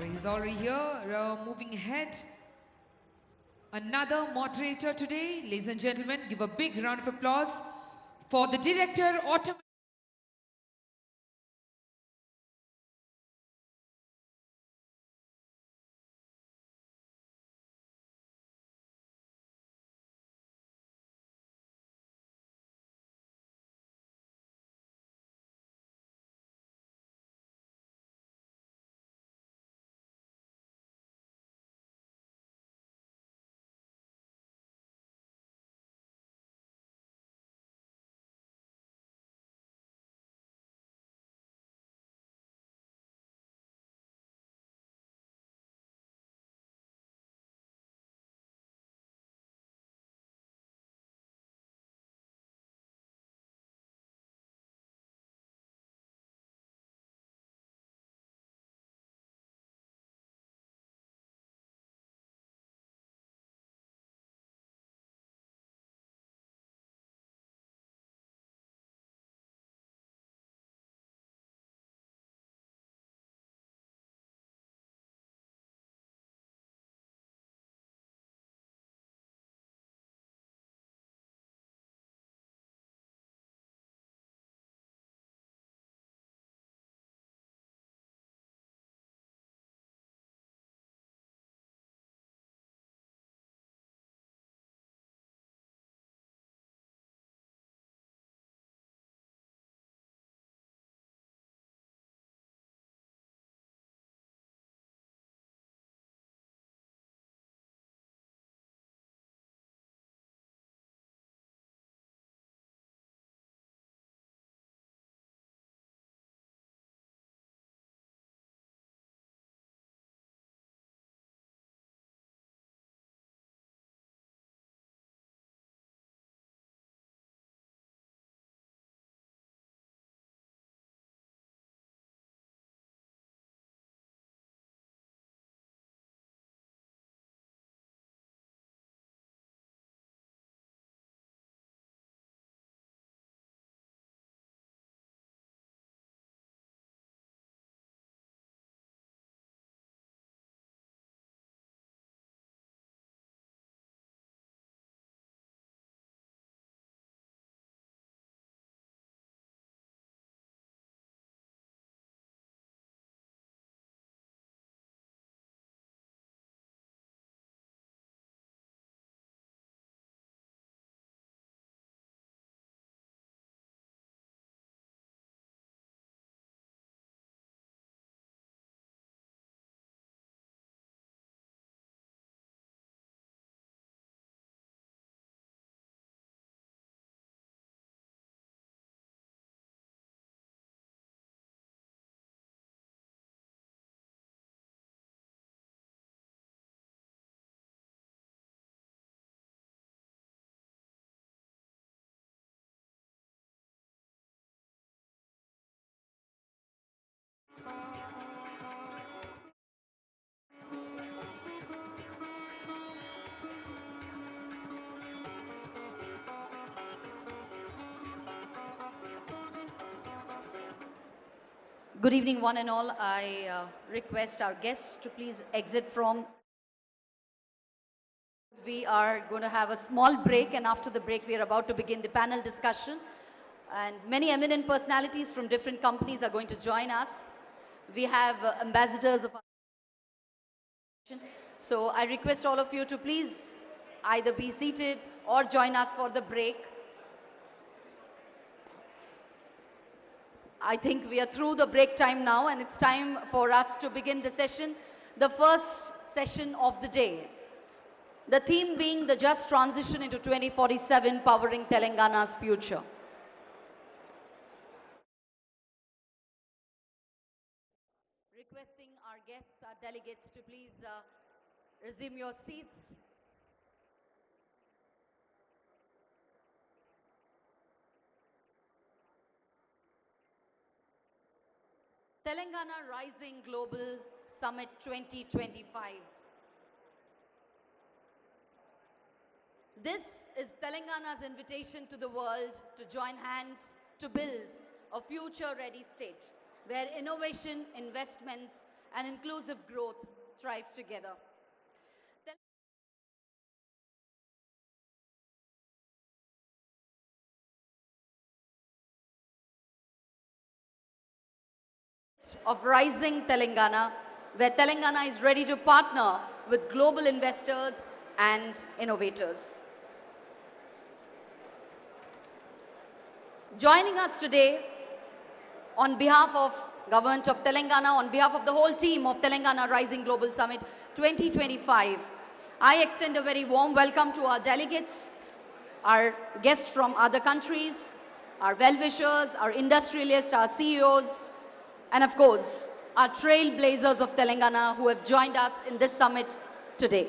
Speaker 21: He's already here. Moving ahead. Another moderator today. Ladies and gentlemen, give a big round of applause for the Director, Automatic.
Speaker 2: Good evening, one and all. I request our guests to please exit from. We are going to have a small break, and after the break, we are about to begin the panel discussion. And many eminent personalities from different companies are going to join us. We have ambassadors of our nation. So I request all of you to please either be seated or join us for the break. I think we are through the break time now, and it's time for us to begin the session, the first session of the day. The theme being the just transition into 2047, powering Telangana's future. Requesting our guests, our delegates to please resume your seats. Telangana Rising Global Summit 2025. This is Telangana's invitation to the world to join hands to build a future-ready state where innovation, investments, and inclusive growth thrive together. Of Rising Telangana, where Telangana is ready to partner with global investors and innovators. Joining us today on behalf of Government of Telangana, on behalf of the whole team of Telangana Rising Global Summit 2025, I extend a very warm welcome to our delegates, our guests from other countries, our well-wishers, our industrialists, our CEOs, and of course, our trailblazers of Telangana who have joined us in this summit today.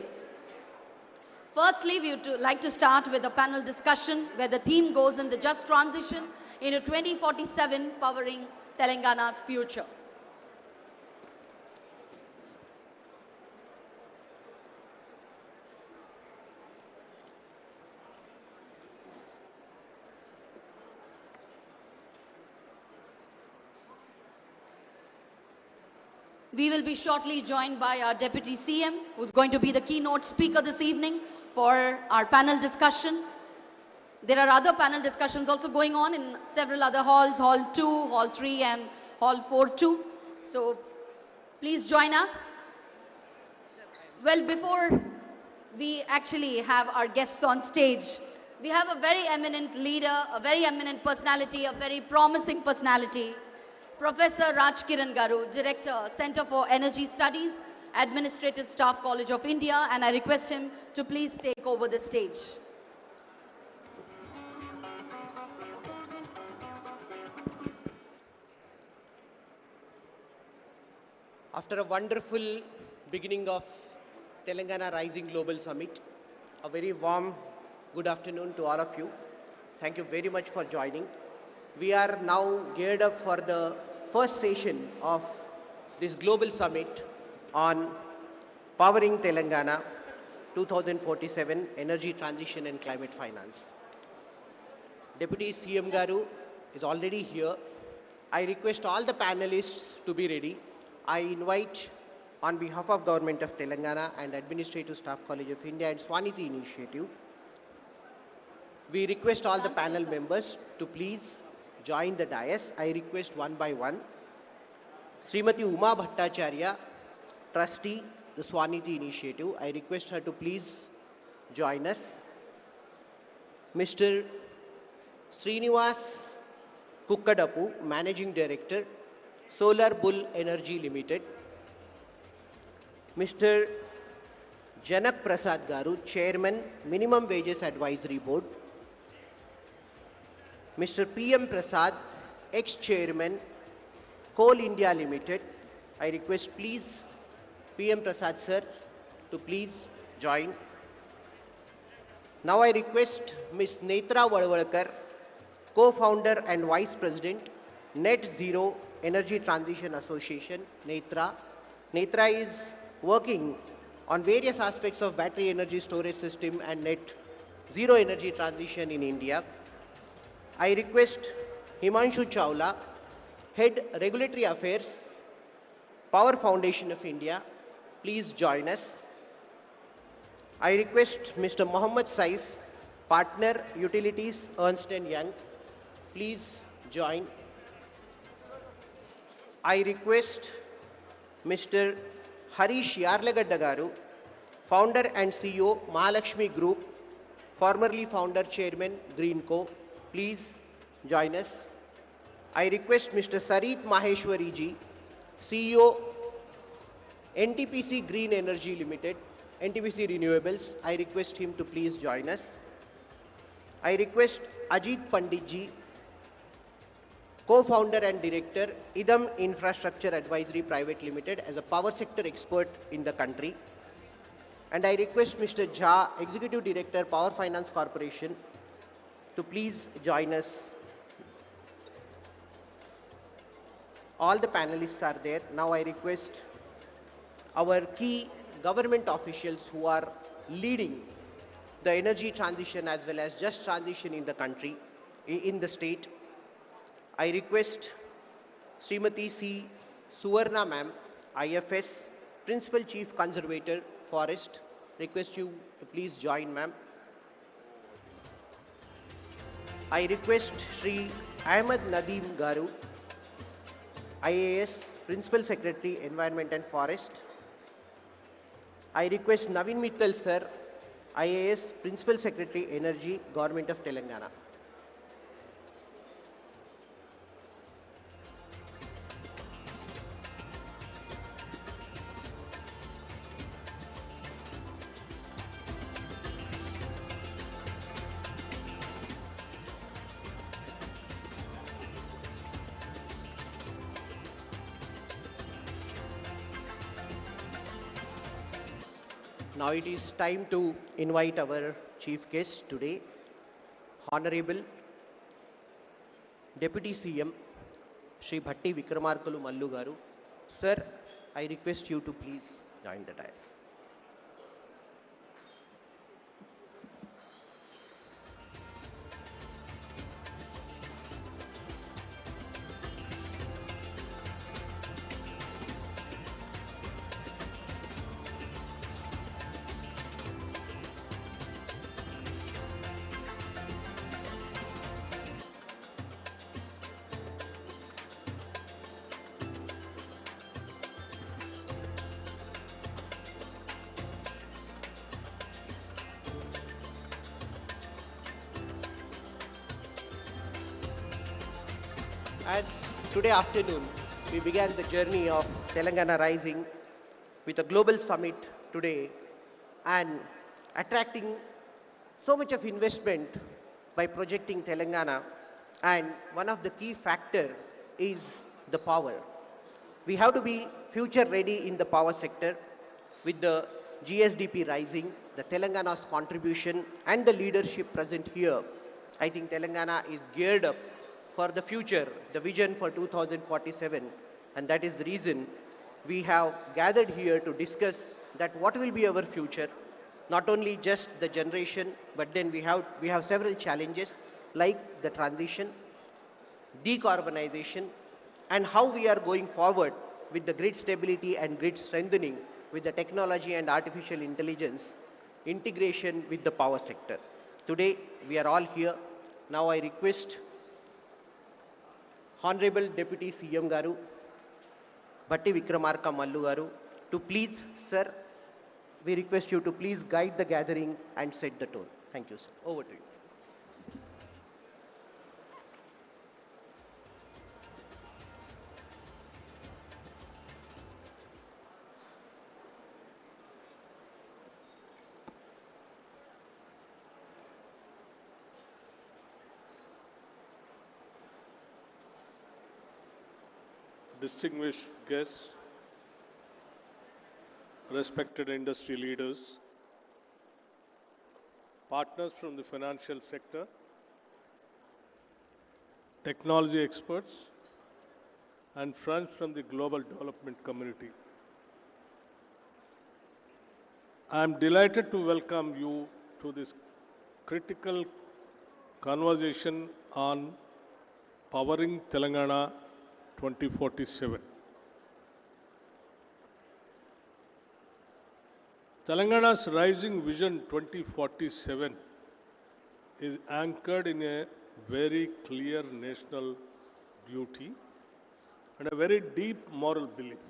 Speaker 2: Firstly, we would like to start with a panel discussion where the theme goes in the just transition into 2047, powering Telangana's future. We will be shortly joined by our Deputy CM, who's going to be the keynote speaker this evening for our panel discussion. There are other panel discussions also going on in several other halls, Hall 2, Hall 3 and Hall 4-2. So please join us. Well, before we actually have our guests on stage, we have a very eminent leader, a very eminent personality, a very promising personality, Professor Raj Kiran Garu, Director, Center for Energy Studies, Administrative Staff College of India, and I request him to please take over the stage.
Speaker 4: After a wonderful beginning of Telangana Rising Global Summit, a very warm good afternoon to all of you. Thank you very much for joining. We are now geared up for the first session of this global summit on powering Telangana 2047 energy transition and climate finance. Deputy CM Garu is already here. I request all the panelists to be ready. I invite on behalf of Government of Telangana and Administrative Staff College of India and Swaniti Initiative, we request all the panel members to please join the dais. I request one by one. Srimati Uma Bhattacharya, Trustee, the Swaniti Initiative, I request her to please join us. Mr. Srinivas Kukkadapu, Managing Director, Solar Bull Energy Limited. Mr. Janak Prasad Garu, Chairman, Minimum Wages Advisory Board. Mr. P.M. Prasad, Ex-Chairman, Coal India Limited. I request please P.M. Prasad sir to please join. Now I request Ms. Netra Vadvalkar, Co-Founder and Vice President, Net Zero Energy Transition Association, Netra. Netra is working on various aspects of battery energy storage system and net zero energy transition in India. I request Himanshu Chawla, Head Regulatory Affairs, Power Foundation of India, please join us. I request Mr. Mohammed Saif, Partner Utilities, Ernst& Young, please join. I request Mr. Harish Yarlagadda garu, Founder and CEO, Mahalakshmi Group, formerly Founder Chairman, Greenco, please join us. I request Mr. Sarit Maheshwari ji, CEO, NTPC Green Energy Limited, NTPC Renewables, I request him to please join us. I request Ajit Pandit ji, co-founder and director, Idam Infrastructure Advisory Private Limited, as a power sector expert in the country. And I request Mr. Jha, Executive Director, Power Finance Corporation, to please join us. All the panelists are there. Now I request our key government officials who are leading the energy transition as well as just transition in the country, in the state. I request Srimati C. Suvarna ma'am, IFS, Principal Chief Conservator, Forest. Request you to please join, ma'am. I request Sri Ahmed Nadeem Garu, IAS, Principal Secretary, Environment and Forest. I request Navin Mittal sir, IAS, Principal Secretary, Energy, Government of Telangana. Now it is time to invite our chief guest today, Honorable Deputy CM Shri Bhatti Vikramarkalu Mallu Garu. Sir, I request you to please join the dais. As today afternoon we began the journey of Telangana Rising with a global summit today and attracting so much of investment by projecting Telangana, and one of the key factor is the power. We have to be future ready in the power sector with the GSDP rising, the Telangana's contribution and the leadership present here. I think Telangana is geared up for the future, the vision for 2047, and that is the reason we have gathered here to discuss that what will be our future, not only just the generation, but then we have several challenges like the transition, decarbonization, and how we are going forward with the grid stability and grid strengthening with the technology and artificial intelligence integration with the power sector. Today we are all here. Now I request Honorable Deputy CM Garu, Bhatti Vikramarka Mallu Garu, to please, sir, we request you to please guide the gathering and set the tone. Thank you, sir. Over to you.
Speaker 17: Distinguished guests, respected industry leaders, partners from the financial sector, technology experts, and friends from the global development community. I am delighted to welcome you to this critical conversation on powering Telangana 2047. Telangana's Rising Vision 2047 is anchored in a very clear national duty and a very deep moral belief.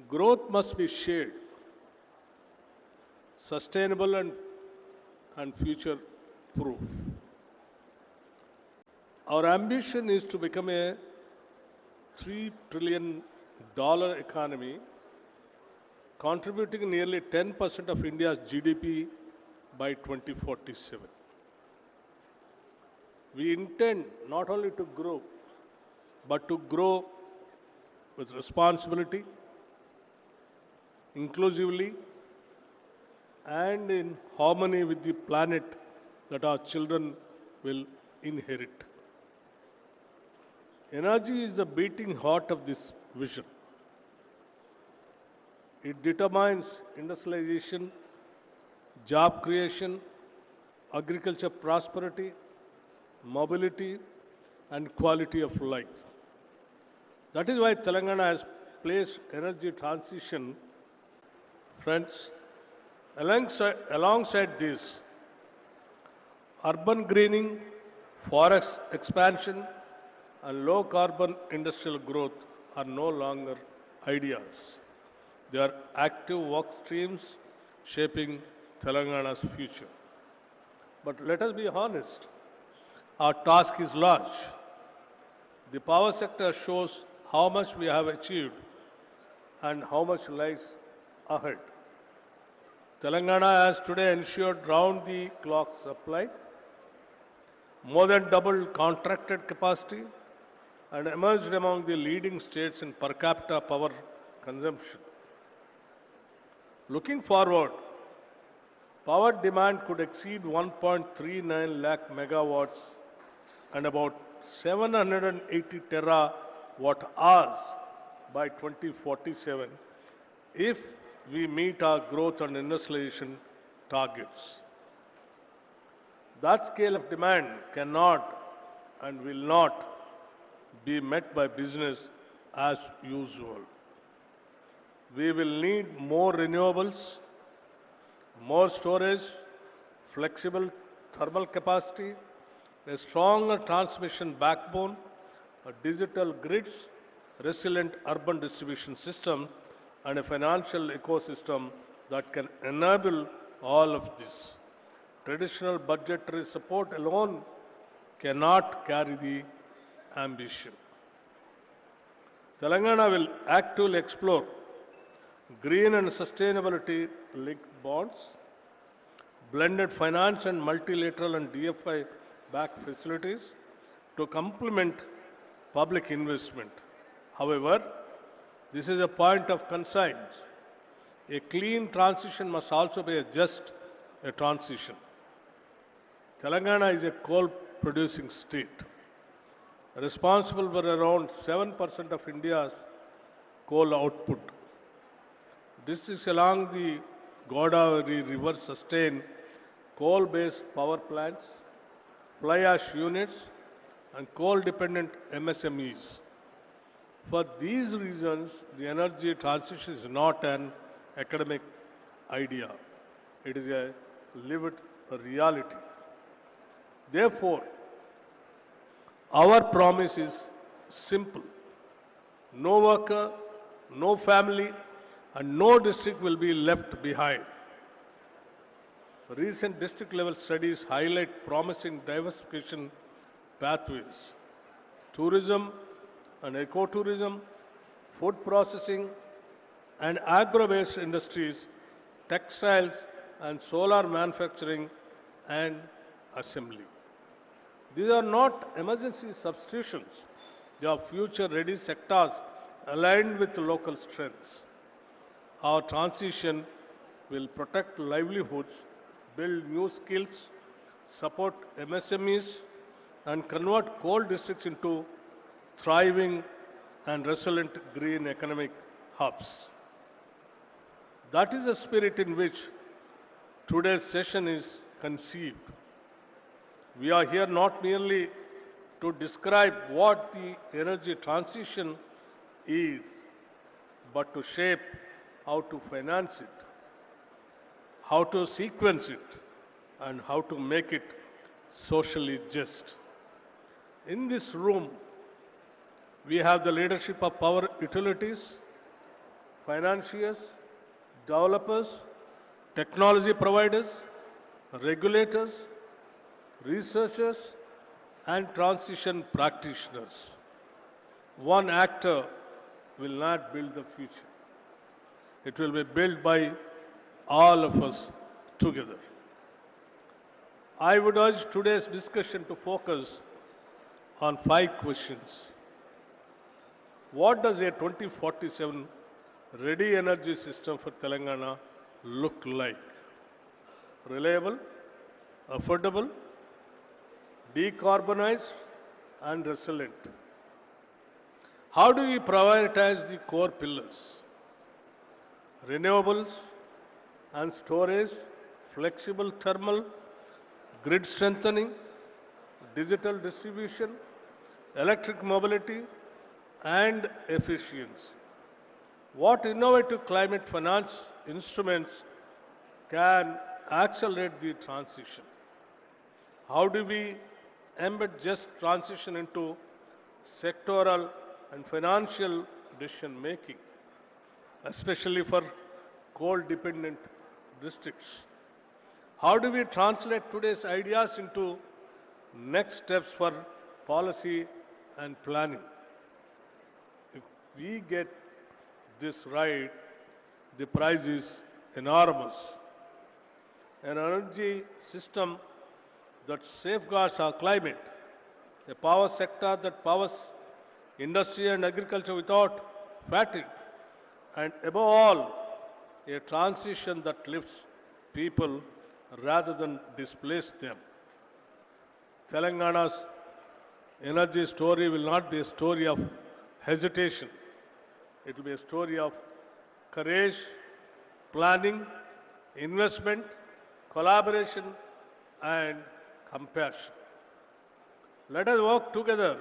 Speaker 17: Growth must be shared, sustainable and future-proof. Our ambition is to become a $3 trillion economy, contributing nearly 10% of India's GDP by 2047. We intend not only to grow, but to grow with responsibility, inclusively, and in harmony with the planet that our children will inherit. Energy is the beating heart of this vision. It determines industrialization, job creation, agriculture prosperity, mobility, and quality of life. That is why Telangana has placed energy transition, friends, alongside this. Urban greening, forest expansion, and low carbon industrial growth are no longer ideas. They are active work streams shaping Telangana's future. But let us be honest, our task is large. The power sector shows how much we have achieved and how much lies ahead. Telangana has today ensured round-the-clock supply, more than doubled contracted capacity, and emerged among the leading states in per capita power consumption. Looking forward, power demand could exceed 1.39 lakh megawatts and about 780 terawatt hours by 2047 if we meet our growth and industrialization targets. That scale of demand cannot and will not be met by business as usual. We will need more renewables, more storage, flexible thermal capacity, a stronger transmission backbone, a digital grids, resilient urban distribution system, and a financial ecosystem that can enable all of this. Traditional budgetary support alone cannot carry the ambition. Telangana will actively explore green and sustainability linked bonds, blended finance and multilateral and DFI backed facilities to complement public investment. However, this is a point of concern. A clean transition must also be just a transition. Telangana is a coal producing state, responsible for around 7% of India's coal output. Districts along the Godavari River sustain coal-based power plants, fly ash units, and coal-dependent MSMEs. For these reasons, the energy transition is not an academic idea. It is a lived reality. Therefore, our promise is simple. No worker, no family, and no district will be left behind. Recent district-level studies highlight promising diversification pathways. Tourism and ecotourism, food processing, and agro-based industries, textiles, and solar manufacturing and assembly. These are not emergency substitutions. They are future-ready sectors aligned with local strengths. Our transition will protect livelihoods, build new skills, support MSMEs, and convert coal districts into thriving and resilient green economic hubs. That is the spirit in which today's session is conceived. We are here not merely to describe what the energy transition is, but to shape how to finance it, how to sequence it, and how to make it socially just. In this room, we have the leadership of power utilities, financiers, developers, technology providers, regulators, researchers, and transition practitioners. One actor will not build the future. It will be built by all of us together. I would urge today's discussion to focus on 5 questions. What does a 2047 ready energy system for Telangana look like? Reliable, affordable, decarbonized, and resilient. How do we prioritize the core pillars? Renewables and storage, flexible thermal, grid strengthening, digital distribution, electric mobility, and efficiency. What innovative climate finance instruments can accelerate the transition? How do we embed just transition into sectoral and financial decision making, especially for coal-dependent districts? How do we translate today's ideas into next steps for policy and planning? If we get this right, the prize is enormous. An energy system that safeguards our climate, a power sector that powers industry and agriculture without fatigue, and above all, a transition that lifts people rather than displace them. Telangana's energy story will not be a story of hesitation. It will be a story of courage, planning, investment, collaboration, and compassion. Let us work together,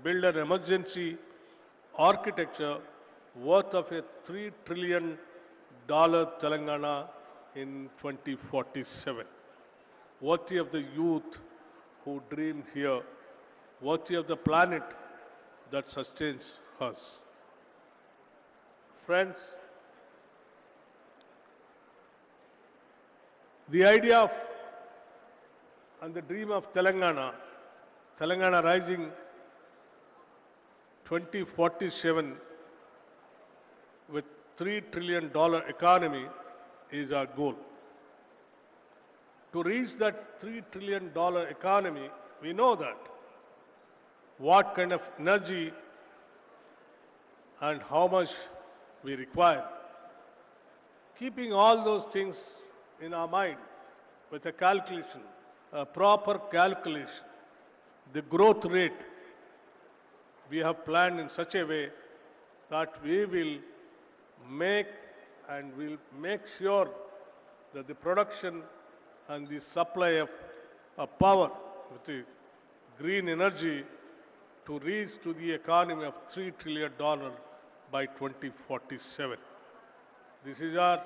Speaker 17: build an emergency architecture worth of a $3 trillion Telangana in 2047. Worthy of the youth who dream here, worthy of the planet that sustains us. Friends, the idea of and the dream of Telangana Rising 2047 with $3 trillion economy is our goal. To reach that $3 trillion economy, we know that what kind of energy and how much we require. Keeping all those things in our mind with a calculation, a proper calculation, the growth rate we have planned in such a way that we will make and will make sure that the production and the supply of power with the green energy to reach to the economy of $3 trillion by 2047. This is our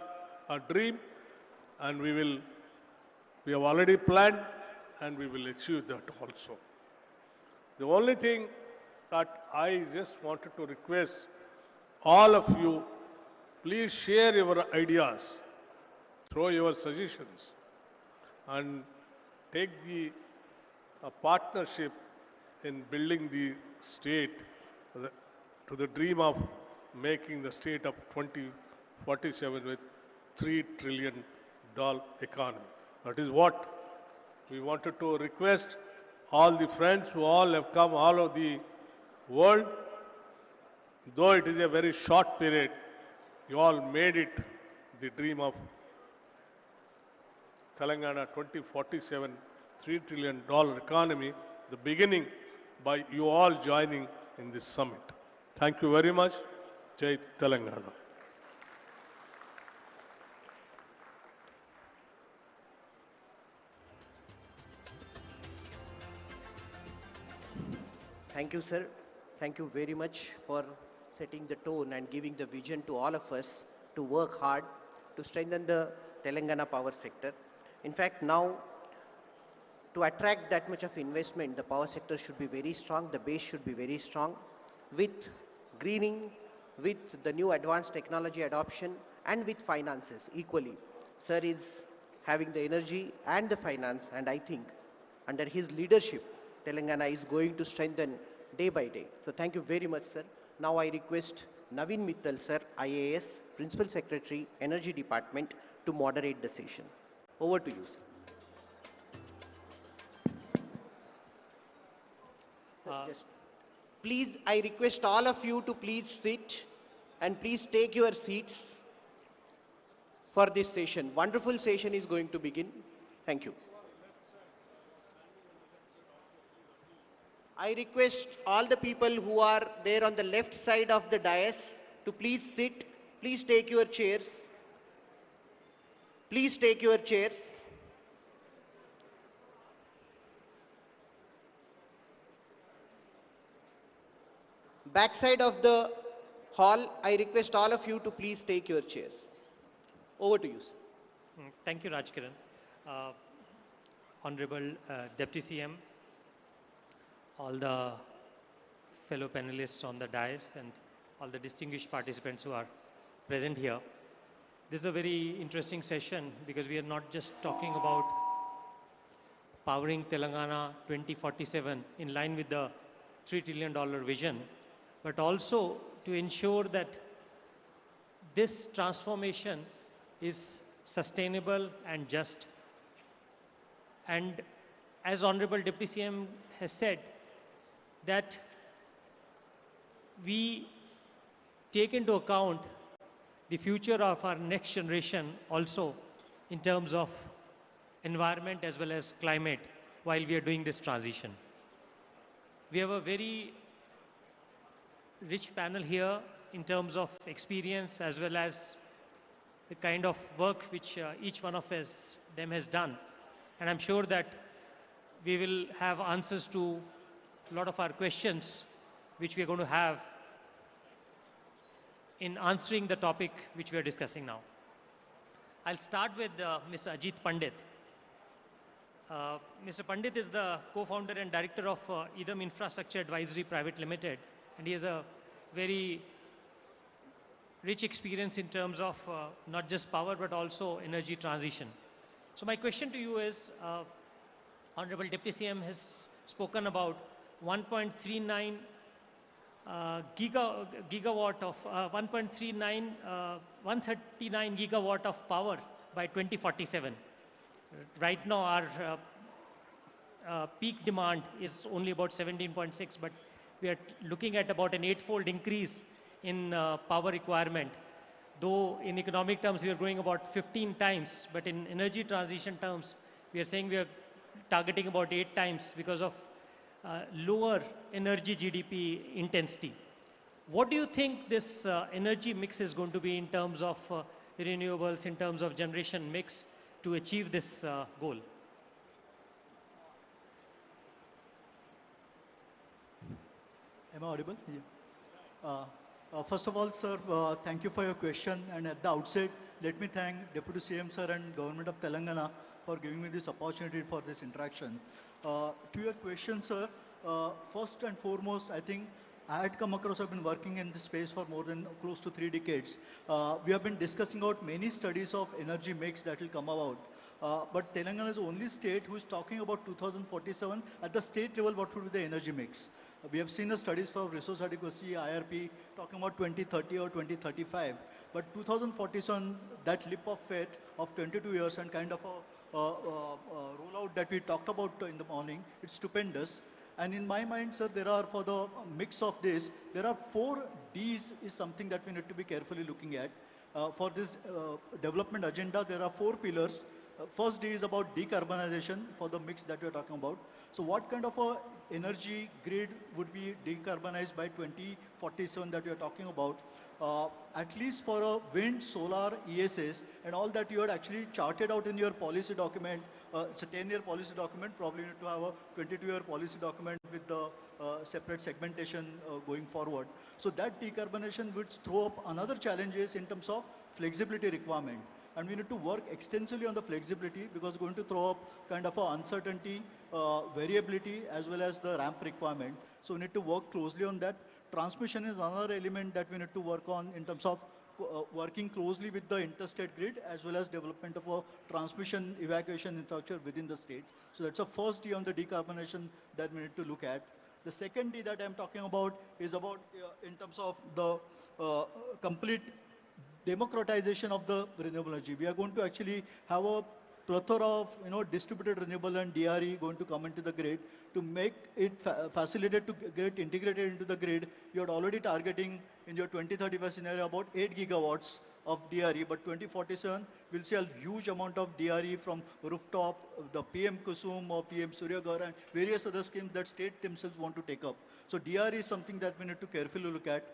Speaker 17: dream, and we have already planned and we will achieve that also. The only thing that I just wanted to request all of you, please share your ideas, throw your suggestions, and take the partnership in building the state to the dream of making the state of 2047 with $3 trillion economy. That is what we wanted to request all the friends who all have come all over the world. Though it is a very short period, you all made it the dream of Telangana 2047 $3 trillion economy, the beginning by you all joining in this summit. Thank you very much. Jai Telangana.
Speaker 4: Thank you, sir. Thank you very much for setting the tone and giving the vision to all of us to work hard to strengthen the Telangana power sector. In fact, now to attract that much of investment, the power sector should be very strong, the base should be very strong with greening, with the new advanced technology adoption and with finances equally. Sir is having the energy and the finance, and I think under his leadership, Telangana is going to strengthen day by day. So thank you very much, sir. Now I request Naveen Mittal, sir, IAS, Principal Secretary, Energy Department, to moderate the session. Over to you, sir. Sir, just please, I request all of you to please sit and please take your seats for this session. Wonderful session is going to begin. Thank you. I request all the people who are there on the left side of the dais to please sit. Please take your chairs. Please take your chairs. Backside of the hall, I request all of you to please take your chairs. Over to you, sir.
Speaker 5: Thank you, Rajkiran. Honorable Deputy CM, all the fellow panelists on the dais and all the distinguished participants who are present here. This is a very interesting session because we are not just talking about powering Telangana 2047 in line with the $3 trillion vision, but also to ensure that this transformation is sustainable and just. And as Honorable Deputy CM has said, that we take into account the future of our next generation also in terms of environment as well as climate while we are doing this transition. We have a very rich panel here in terms of experience as well as the kind of work which each one of them has done. And I'm sure that we will have answers to a lot of our questions which we are going to have in answering the topic which we are discussing now. I'll start with Mr. Ajit Pandit. Mr. Pandit is the co-founder and director of Idam Infrastructure Advisory Private Limited, and he has a very rich experience in terms of not just power but also energy transition. So my question to you is, Honorable Deputy CM has spoken about 1.39 gigawatt of 139 gigawatt of power by 2047. Right now our peak demand is only about 17.6, but we are looking at about an 8-fold increase in power requirement. Though in economic terms we are growing about 15 times, but in energy transition terms we are saying we are targeting about 8 times because of lower energy GDP intensity. What do you think this energy mix is going to be in terms of renewables, in terms of generation mix to achieve this goal?
Speaker 22: Am I audible? Yeah. First of all, sir, thank you for your question. And at the outset, let me thank Deputy CM sir and Government of Telangana for giving me this opportunity for this interaction. To your question, sir, first and foremost, I think I had come across, I've been working in this space for more than close to 3 decades. We have been discussing out many studies of energy mix that will come about. But Telangana is the only state who is talking about 2047 at the state level, what would be the energy mix. We have seen the studies for resource adequacy, IRP, talking about 2030 or 2035. But 2047, that leap of faith of 22 years and kind of a rollout that we talked about in the morning, it's stupendous. And in my mind, sir, there are, for the mix of this, there are 4 Ds is something that we need to be carefully looking at. For this development agenda, there are 4 pillars. First D is about decarbonization for the mix that we're talking about. So what kind of a energy grid would be decarbonized by 2047 that we are talking about? At least for a wind, solar, ESS, and all that you had actually charted out in your policy document. It's a 10-year policy document. Probably need to have a 22-year policy document with the separate segmentation going forward. So that decarbonization would throw up another challenges in terms of flexibility requirement. And we need to work extensively on the flexibility because it's going to throw up kind of a uncertainty, variability, as well as the ramp requirement. So we need to work closely on that. Transmission is another element that we need to work on in terms of working closely with the interstate grid as well as development of a transmission evacuation infrastructure within the state. So that's the first D on the decarbonization that we need to look at. The second D that I'm talking about is about in terms of the complete democratization of the renewable energy. We are going to actually have a plethora of distributed renewable and DRE going to come into the grid to make it facilitated to get integrated into the grid. You are already targeting in your 2035 scenario about 8 gigawatts of DRE, but 2047 we'll see a huge amount of DRE from rooftop, the PM Kusum or PM Surya Ghar and various other schemes that state themselves want to take up. So DRE is something that we need to carefully look at.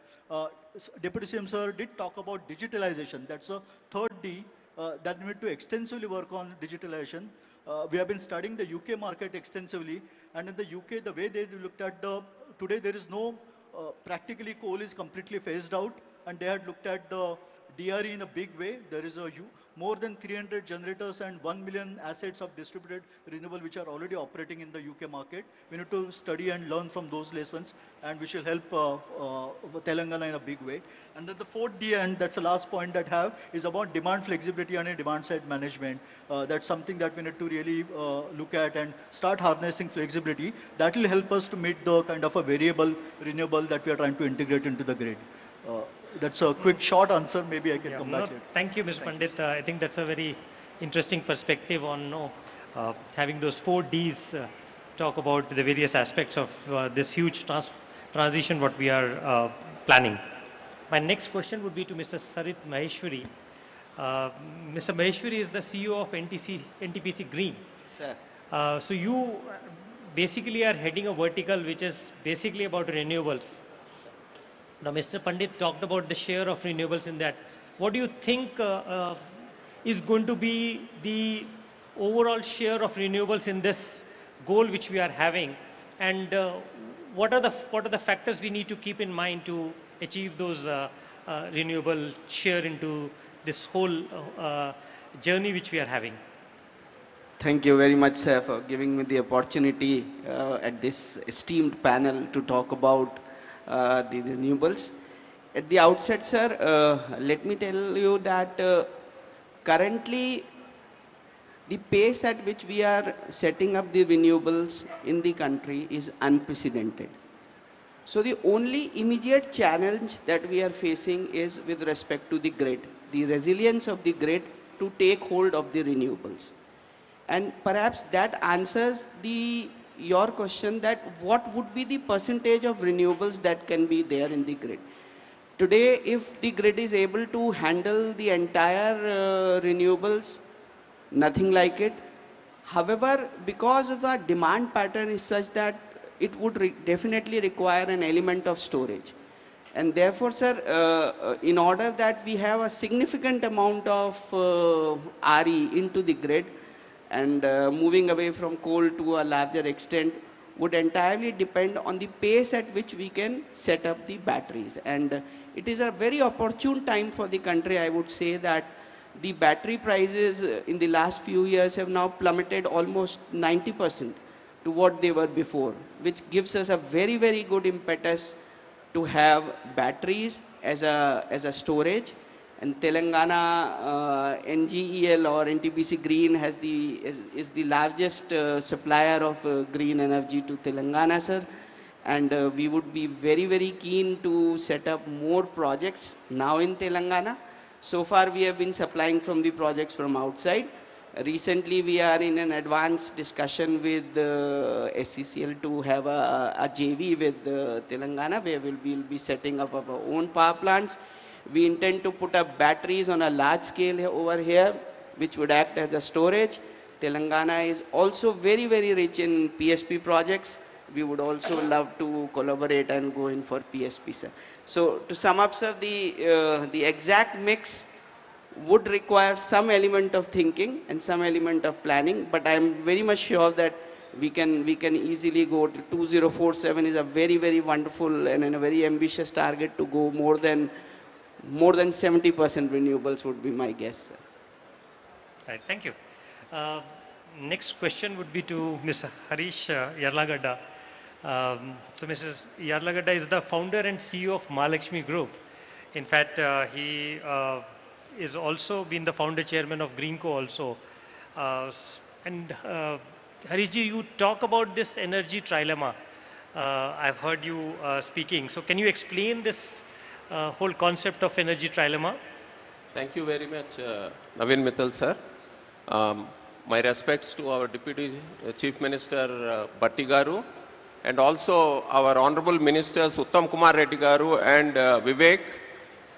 Speaker 22: Deputy CM sir did talk about digitalization. That's a third D that we need to extensively work on digitalization. We have been studying the UK market extensively, and in the UK, the way they looked at today there is no, practically coal is completely phased out, and they had looked at the DRE in a big way. There is more than 300 generators and 1 million assets of distributed renewable which are already operating in the UK market. We need to study and learn from those lessons, and which will help Telangana in a big way. And then the fourth D, and that's the last point that I have, is about demand flexibility and demand side management. That's something that we need to really look at and start harnessing flexibility. That will help us to meet the kind of a variable renewable that we are trying to integrate into the grid. That's a quick short answer. Maybe I can come back later.
Speaker 5: Thank you, Mr. Pandit. I think that's a very interesting perspective on having those 4 Ds talk about the various aspects of this huge transition what we are planning. My next question would be to Mr. Sarit Maheshwari. Mr. Maheshwari is the CEO of NTPC Green.
Speaker 6: Sir.
Speaker 5: So you basically are heading a vertical which is basically about renewables. Now, Mr. Pandit talked about the share of renewables in that. What do you think is going to be the overall share of renewables in this goal which we are having? And what are the factors we need to keep in mind to achieve those renewable share into this whole journey which we are having?
Speaker 6: Thank you very much, sir, for giving me the opportunity at this esteemed panel to talk about the renewables. At the outset, sir, let me tell you that currently the pace at which we are setting up the renewables in the country is unprecedented. So the only immediate challenge that we are facing is with respect to the grid, the resilience of the grid to take hold of the renewables. And perhaps that answers your question that what would be the percentage of renewables that can be there in the grid. Today, if the grid is able to handle the entire renewables, nothing like it. However, because of the demand pattern is such that it would definitely require an element of storage. And therefore, sir, in order that we have a significant amount of RE into the grid, and moving away from coal to a larger extent would entirely depend on the pace at which we can set up the batteries. And it is a very opportune time for the country. I would say that the battery prices in the last few years have now plummeted almost 90% to what they were before, which gives us a very, very good impetus to have batteries as a storage. And Telangana NGEL or NTPC Green is the largest supplier of green energy to Telangana, sir. And we would be very, very keen to set up more projects now in Telangana. So far we have been supplying from the projects from outside. Recently we are in an advanced discussion with SCCL to have a JV with Telangana, where we will be setting up our own power plants. We intend to put up batteries on a large scale over here which would act as a storage. Telangana is also very, very rich in PSP projects. We would also love to collaborate and go in for PSP, sir. So to sum up, sir, the exact mix would require some element of thinking and some element of planning, but I am very much sure that we can easily go to 2047 is a very, very wonderful and a very ambitious target to go more than 70% renewables would be my guess, sir.
Speaker 5: Right, thank you. Next question would be to Mr. Harish Yarlagadda. So Mr. Yarlagadda is the founder and CEO of Mahalakshmi Group. In fact, he is also been the founder chairman of Greenco also. And Harishji, you talk about this energy trilemma. I've heard you speaking. So can you explain this whole concept of energy trilemma?
Speaker 7: Thank you very much, Naveen Mittal sir. My respects to our Deputy Chief Minister Bhatti Garu, and also our Honorable Ministers Uttam Kumar Reddy Garu and Vivek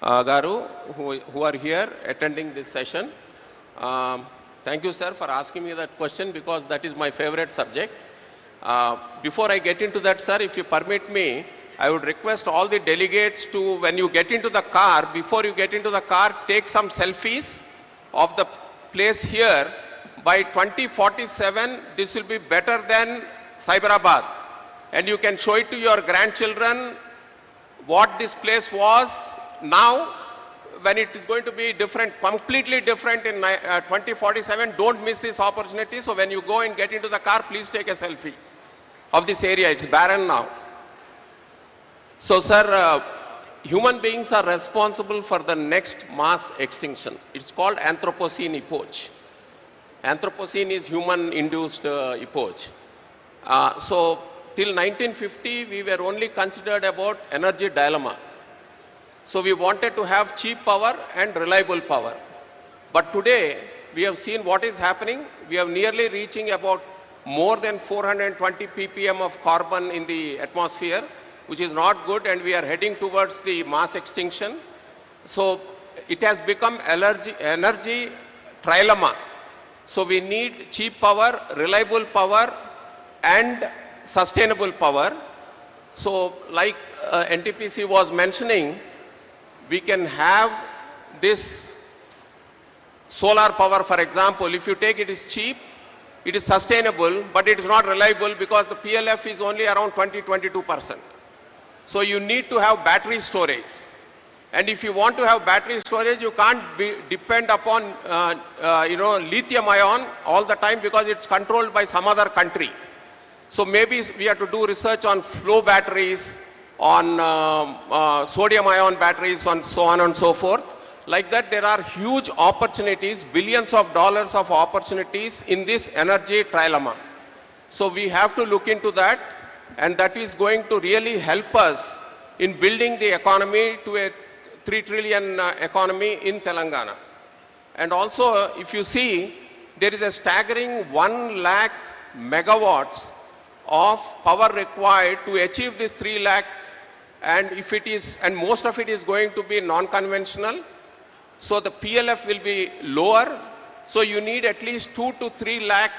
Speaker 7: Garu, who are here attending this session. Thank you, sir, for asking me that question, because that is my favorite subject. Before I get into that, sir, if you permit me, I would request all the delegates to, when you get into the car, before you get into the car, take some selfies of the place here. By 2047, this will be better than Cyberabad. And you can show it to your grandchildren what this place was now, when it is going to be different, completely different in 2047. Don't miss this opportunity. So when you go and get into the car, please take a selfie of this area. It's barren now. So, sir, human beings are responsible for the next mass extinction. It's called Anthropocene epoch. Anthropocene is human-induced epoch. So, till 1950, we were only considered about energy dilemma. So, we wanted to have cheap power and reliable power. But today, we have seen what is happening. We are nearly reaching about more than 420 ppm of carbon in the atmosphere, which is not good, and we are heading towards the mass extinction. So, it has become energy trilemma. So, we need cheap power, reliable power, and sustainable power. So, like NTPC was mentioning, we can have this solar power, for example. If you take it is cheap, it is sustainable, but it is not reliable because the PLF is only around 20-22%. So you need to have battery storage. And if you want to have battery storage, you can't depend upon lithium ion all the time, because it's controlled by some other country. So maybe we have to do research on flow batteries, on sodium ion batteries, on so on and so forth. Like that, there are huge opportunities, billions of dollars of opportunities in this energy trilemma. So we have to look into that, and that is going to really help us in building the economy to a 3 trillion economy in Telangana. And also, if you see, there is a staggering 1 lakh megawatts of power required to achieve this 3 lakh, and if it is, and most of it is going to be non-conventional, so the PLF will be lower. So you need at least 2 to 3 lakh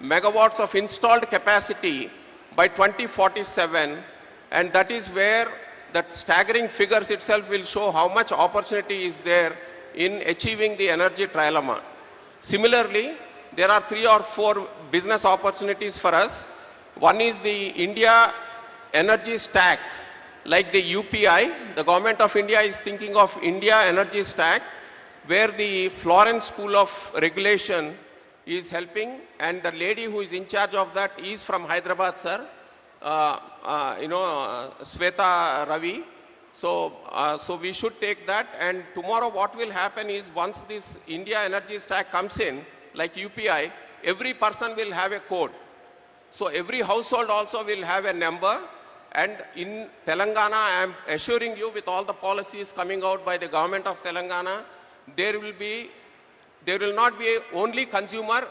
Speaker 7: megawatts of installed capacity by 2047, and that is where that staggering figures itself will show how much opportunity is there in achieving the energy trilemma. Similarly, there are 3 or 4 business opportunities for us. One is the India energy stack, like the UPI. The government of India is thinking of India energy stack, where the Florence School of Regulation is helping, and the lady who is in charge of that is from Hyderabad, sir. Sweta Ravi. So, so we should take that, and tomorrow what will happen is, once this India energy stack comes in, like UPI, every person will have a code. So every household also will have a number, and in Telangana, I am assuring you, with all the policies coming out by the government of Telangana, there will not be only consumer,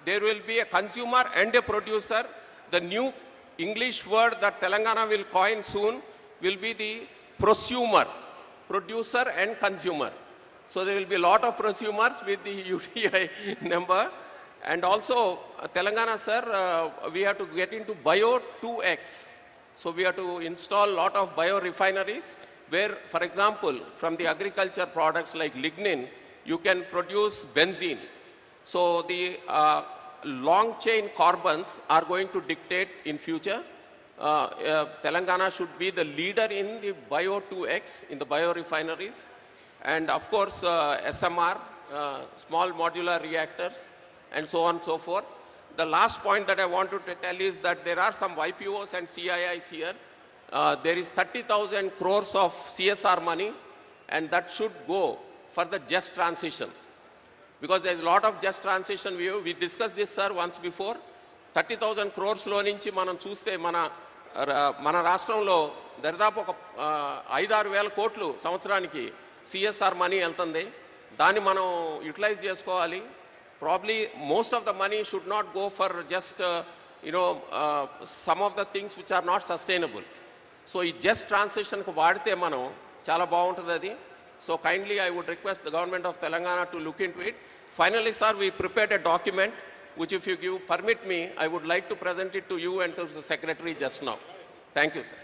Speaker 7: there will be a consumer and a producer. The new English word that Telangana will coin soon will be the prosumer, producer and consumer. So there will be a lot of prosumers with the UTI number. And also, Telangana, sir, we have to get into Bio 2X. So we have to install a lot of biorefineries where, for example, from the agriculture products like lignin, you can produce benzene. So the long chain carbons are going to dictate in future. Telangana should be the leader in the Bio 2X, in the biorefineries. And of course, SMR, small modular reactors, and so on and so forth. The last point that I want to tell is that there are some YPOs and CIIs here. There is 30,000 crores of CSR money, and that should go for the just transition. Because there is a lot of just transition. We discussed this, sir, once before. 30,000 crores లో నుంచి మనం చూస్తే మన రాష్ట్రంలో దరిదాపు ఒక 5-6 వేల కోట్లు సంవత్సరానికి సిఎస్ఆర్ మనీ వెళ్తుంది. దాన్ని మనం యూటిలైజ్ చేసుకోవాలి. Probably most of the money should not go for just, some of the things which are not sustainable. So, ఈ just transition కు వాడితే మనం చాలా బాగుంటుంది అది. So, kindly I would request the government of Telangana to look into it. Finally, sir, we prepared a document which, if you permit me, I would like to present it to you and to the secretary just now. Thank you, sir.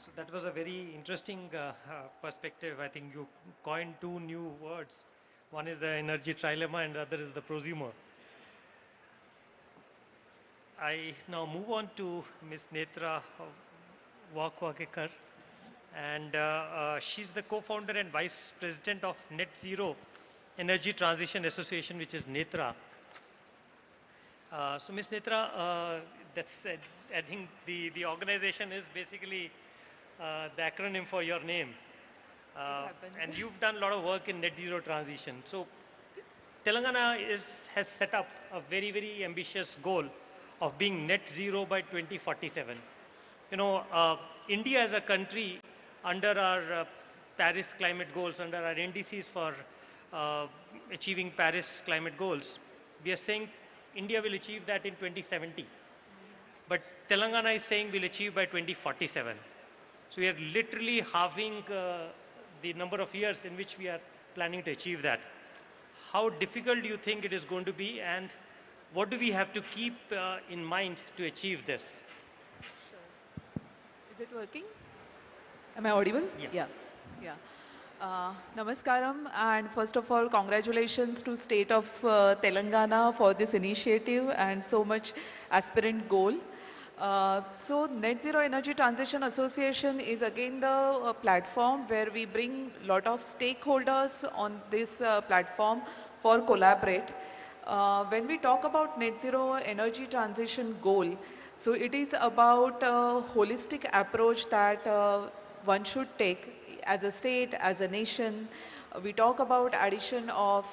Speaker 5: So that was a very interesting perspective. I think you coined two new words. One is the energy trilemma and the other is the prosumer. I now move on to Ms. Netra Wakwakekar, and she's the co-founder and vice president of Net Zero Energy Transition Association, which is NETRA. So Ms. Netra, I think the organization is basically the acronym for your name. And you've done a lot of work in net zero transition. So Telangana has set up a very, very ambitious goal of being net zero by 2047. India as a country, under our Paris climate goals, under our indices for achieving Paris climate goals, we are saying India will achieve that in 2070. But Telangana is saying we'll achieve by 2047. So we are literally halving the number of years in which we are planning to achieve that. How difficult do you think it is going to be, and what do we have to keep in mind to achieve this?
Speaker 8: Is it working? Am I audible?
Speaker 5: Yeah.
Speaker 8: Namaskaram, and first of all, congratulations to State of Telangana for this initiative and so much aspirant goal. So Net Zero Energy Transition Association is again the platform where we bring lot of stakeholders on this platform for collaborate. When we talk about Net Zero Energy Transition goal, so it is about a holistic approach that one should take as a state, as a nation. We talk about addition of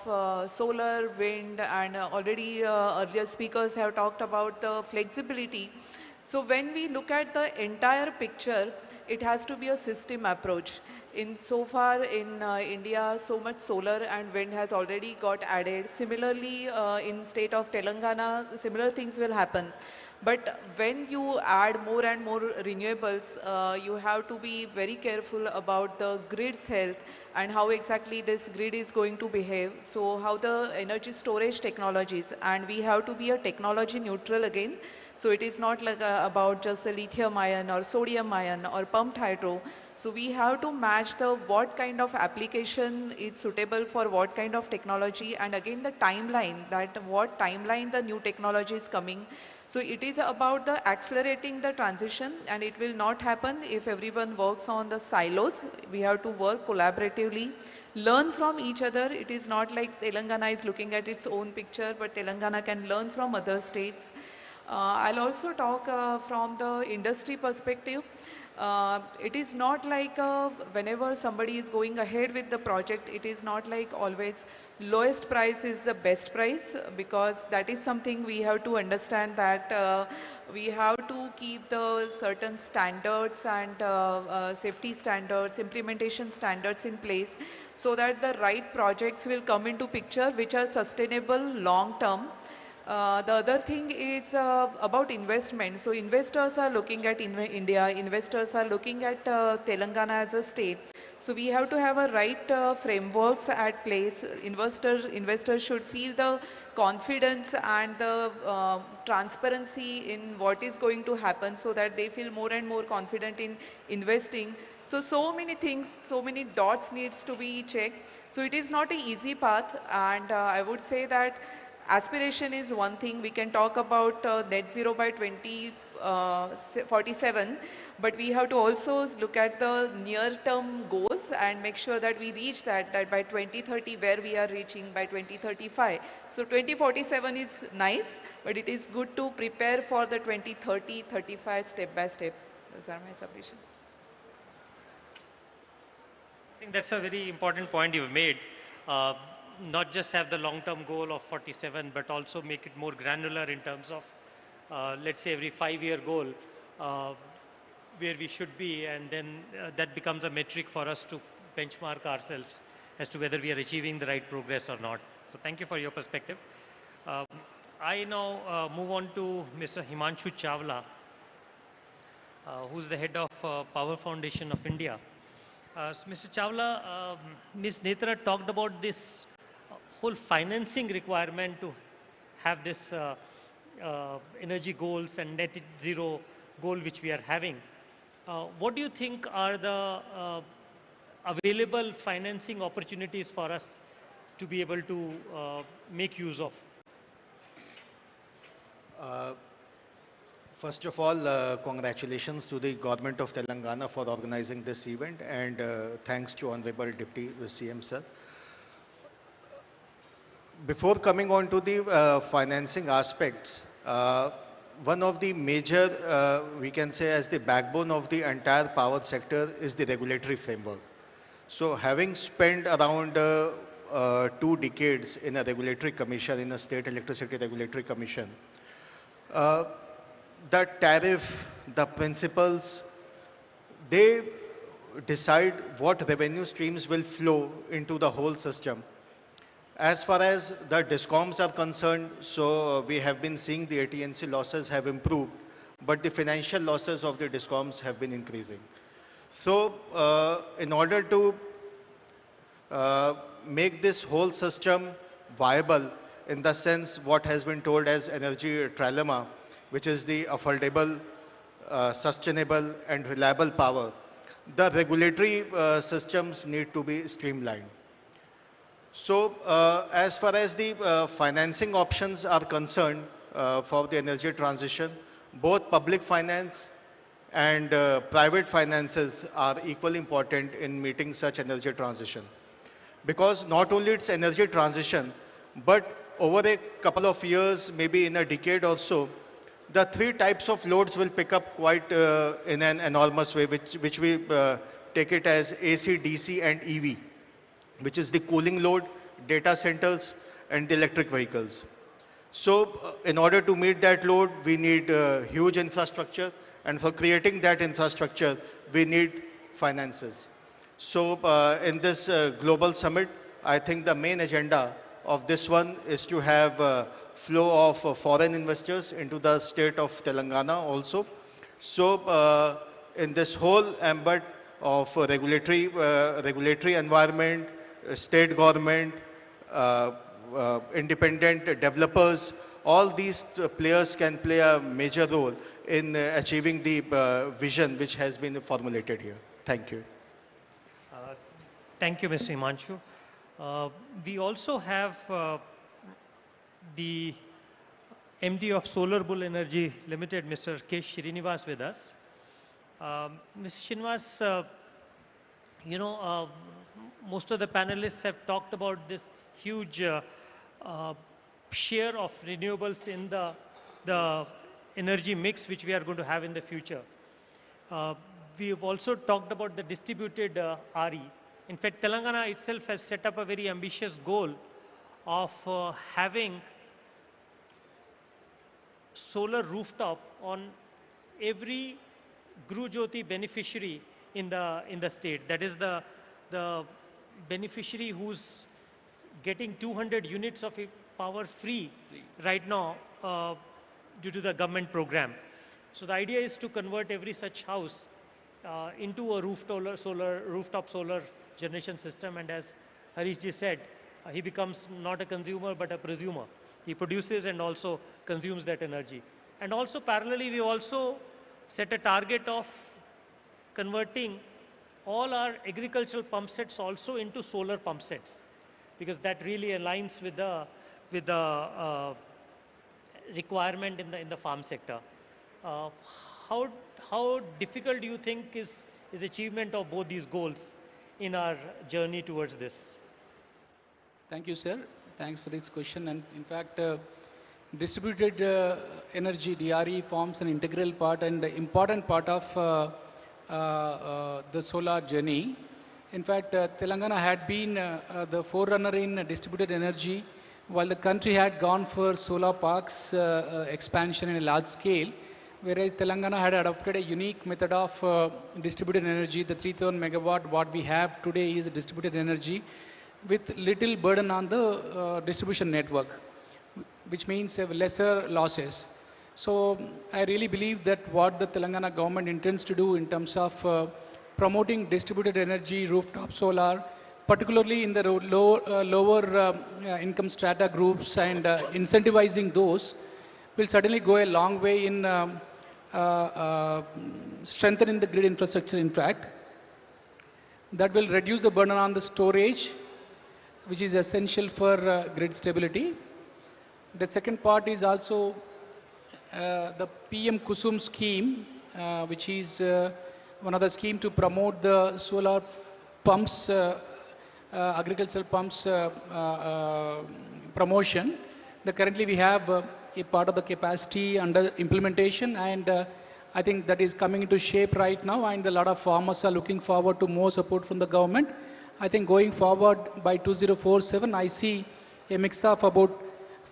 Speaker 8: solar, wind, and already earlier speakers have talked about the flexibility. So when we look at the entire picture, it has to be a system approach. So far in India, so much solar and wind has already got added. Similarly, in state of Telangana, similar things will happen. But when you add more and more renewables, you have to be very careful about the grid's health and how exactly this grid is going to behave. So how the energy storage technologies, and we have to be a technology neutral again. So it is not like about just a lithium ion or sodium ion or pumped hydro. So we have to match the what kind of application is suitable for what kind of technology, and again the timeline, that what timeline the new technology is coming. So it is about the accelerating the transition, and it will not happen if everyone works on the silos. We have to work collaboratively, learn from each other. It is not like Telangana is looking at its own picture, but Telangana can learn from other states. I'll also talk from the industry perspective. It is not like whenever somebody is going ahead with the project, it is not like always lowest price is the best price, because that is something we have to understand, that we have to keep the certain standards and safety standards, implementation standards in place, so that the right projects will come into picture which are sustainable long term. The other thing is about investment. So investors are looking at India, investors are looking at Telangana as a state. So we have to have a right frameworks at place. Investors should feel the confidence and the transparency in what is going to happen, so that they feel more and more confident in investing. So many things, so many dots needs to be checked. So it is not an easy path, and I would say that aspiration is one thing. We can talk about net zero by 2047, but we have to also look at the near term goals and make sure that we reach that by 2030, where we are reaching by 2035. So 2047 is nice, but it is good to prepare for the 2030, 35 step by step. Those are my submissions.
Speaker 5: I think that's a very important point you've made. Uh, Not just have the long-term goal of 47, but also make it more granular in terms of, let's say, every 5-year goal, uh, where we should be, and then that becomes a metric for us to benchmark ourselves as to whether we are achieving the right progress or not. So thank you for your perspective. Um, I now move on to Mr. Himanshu Chawla, who's the head of Power Foundation of India. Mr. Chawla, Ms. Netra talked about this whole financing requirement to have this energy goals and net zero goal which we are having. What do you think are the available financing opportunities for us to be able to make use of?
Speaker 9: Uh, First of all, congratulations to the government of Telangana for organizing this event, and thanks to Honorable Deputy CM sir. Before coming on to the financing aspects, one of the major, we can say as the backbone of the entire power sector is the regulatory framework. So having spent around 2 decades in a regulatory commission, in a state electricity regulatory commission, uh, the tariff, the principles, they decide what revenue streams will flow into the whole system. As far as the discoms are concerned, so we have been seeing the AT&C losses have improved, but the financial losses of the discoms have been increasing. So in order to make this whole system viable, in the sense what has been told as energy trilemma, which is the affordable, sustainable and reliable power, the regulatory systems need to be streamlined. So as far as the financing options are concerned for the energy transition, both public finance and private finances are equally important in meeting such energy transition. Because not only it's energy transition, but over a couple of years, maybe in a decade or so, the 3 types of loads will pick up quite in an enormous way, which we take it as AC, DC and EV, which is the cooling load, data centers and the electric vehicles. So in order to meet that load, we need huge infrastructure, and for creating that infrastructure, we need finances. So in this global summit, I think the main agenda of this one is to have flow of foreign investors into the state of Telangana also. So in this whole ambit of regulatory environment, state government, independent developers, all these players can play a major role in achieving the vision which has been formulated here. Thank you.
Speaker 5: Thank you, Mr. Himanshu. We also have the MD of Solar Bull Energy Limited, Mr. K. Srinivas, with us. Mr. Srinivas, most of the panelists have talked about this huge share of renewables in the energy mix which we are going to have in the future. Uh, we have also talked about the distributed RE. In fact, Telangana itself has set up a very ambitious goal of having solar rooftop on every Gru Jyoti beneficiary in the state. That is the beneficiary who's getting 200 units of power free right now due to the government program. So the idea is to convert every such house into a rooftop solar generation system, and as Harish ji said, he becomes not a consumer but a prosumer. He produces and also consumes that energy. And also parallelly, we also set a target of converting all our agricultural pump sets also into solar pump sets, because that really aligns with the requirement in the farm sector. Uh, how difficult do you think is achievement of both these goals in our journey towards this?
Speaker 10: Thank you, sir. Thanks for this question. And in fact, distributed energy (DRE) forms an integral part and important part of the solar journey. In fact, Telangana had been the forerunner in distributed energy, while the country had gone for solar parks expansion in a large scale, whereas Telangana had adopted a unique method of distributed energy. The 3,000 megawatt what we have today is distributed energy with little burden on the distribution network, which means lesser losses. So I really believe that what the Telangana government intends to do in terms of promoting distributed energy, rooftop solar, particularly in the lower income strata groups, and incentivizing those will certainly go a long way in strengthening the grid infrastructure. In fact, that will reduce the burden on the storage, which is essential for grid stability. The second part is also the PM Kusum scheme, which is one of the scheme to promote the solar pumps, agricultural pumps promotion. Currently we have a part of the capacity under implementation, and I think that is coming into shape right now, and a lot of farmers are looking forward to more support from the government. I think going forward by 2047, I see a mix of about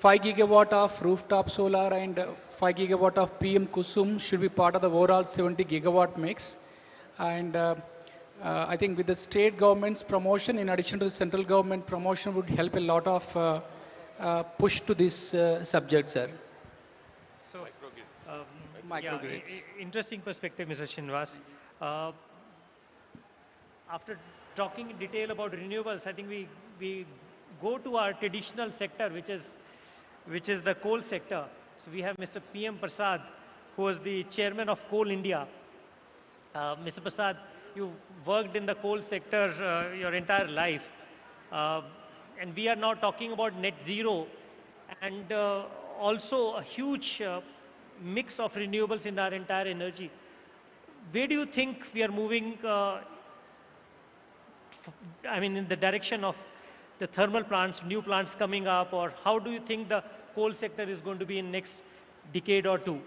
Speaker 10: 5 gigawatt of rooftop solar and 5 gigawatt of PM Kusum should be part of the overall 70 gigawatt mix. And I think with the state government's promotion, in addition to the central government promotion, would help a lot of push to this subject, sir.
Speaker 5: So,
Speaker 10: microgrids.
Speaker 5: Yeah, interesting perspective, Mr. Srinivas. After talking in detail about renewables, I think we go to our traditional sector, which is the coal sector. So we have Mr. PM Prasad, who was the chairman of Coal India. Mr. Prasad, you worked in the coal sector your entire life, and we are now talking about net zero, and also a huge mix of renewables in our entire energy. Where do you think we are moving? I mean, in the direction of the thermal plants, new plants coming up, or how do you think the coal sector is going to be in next decade or two?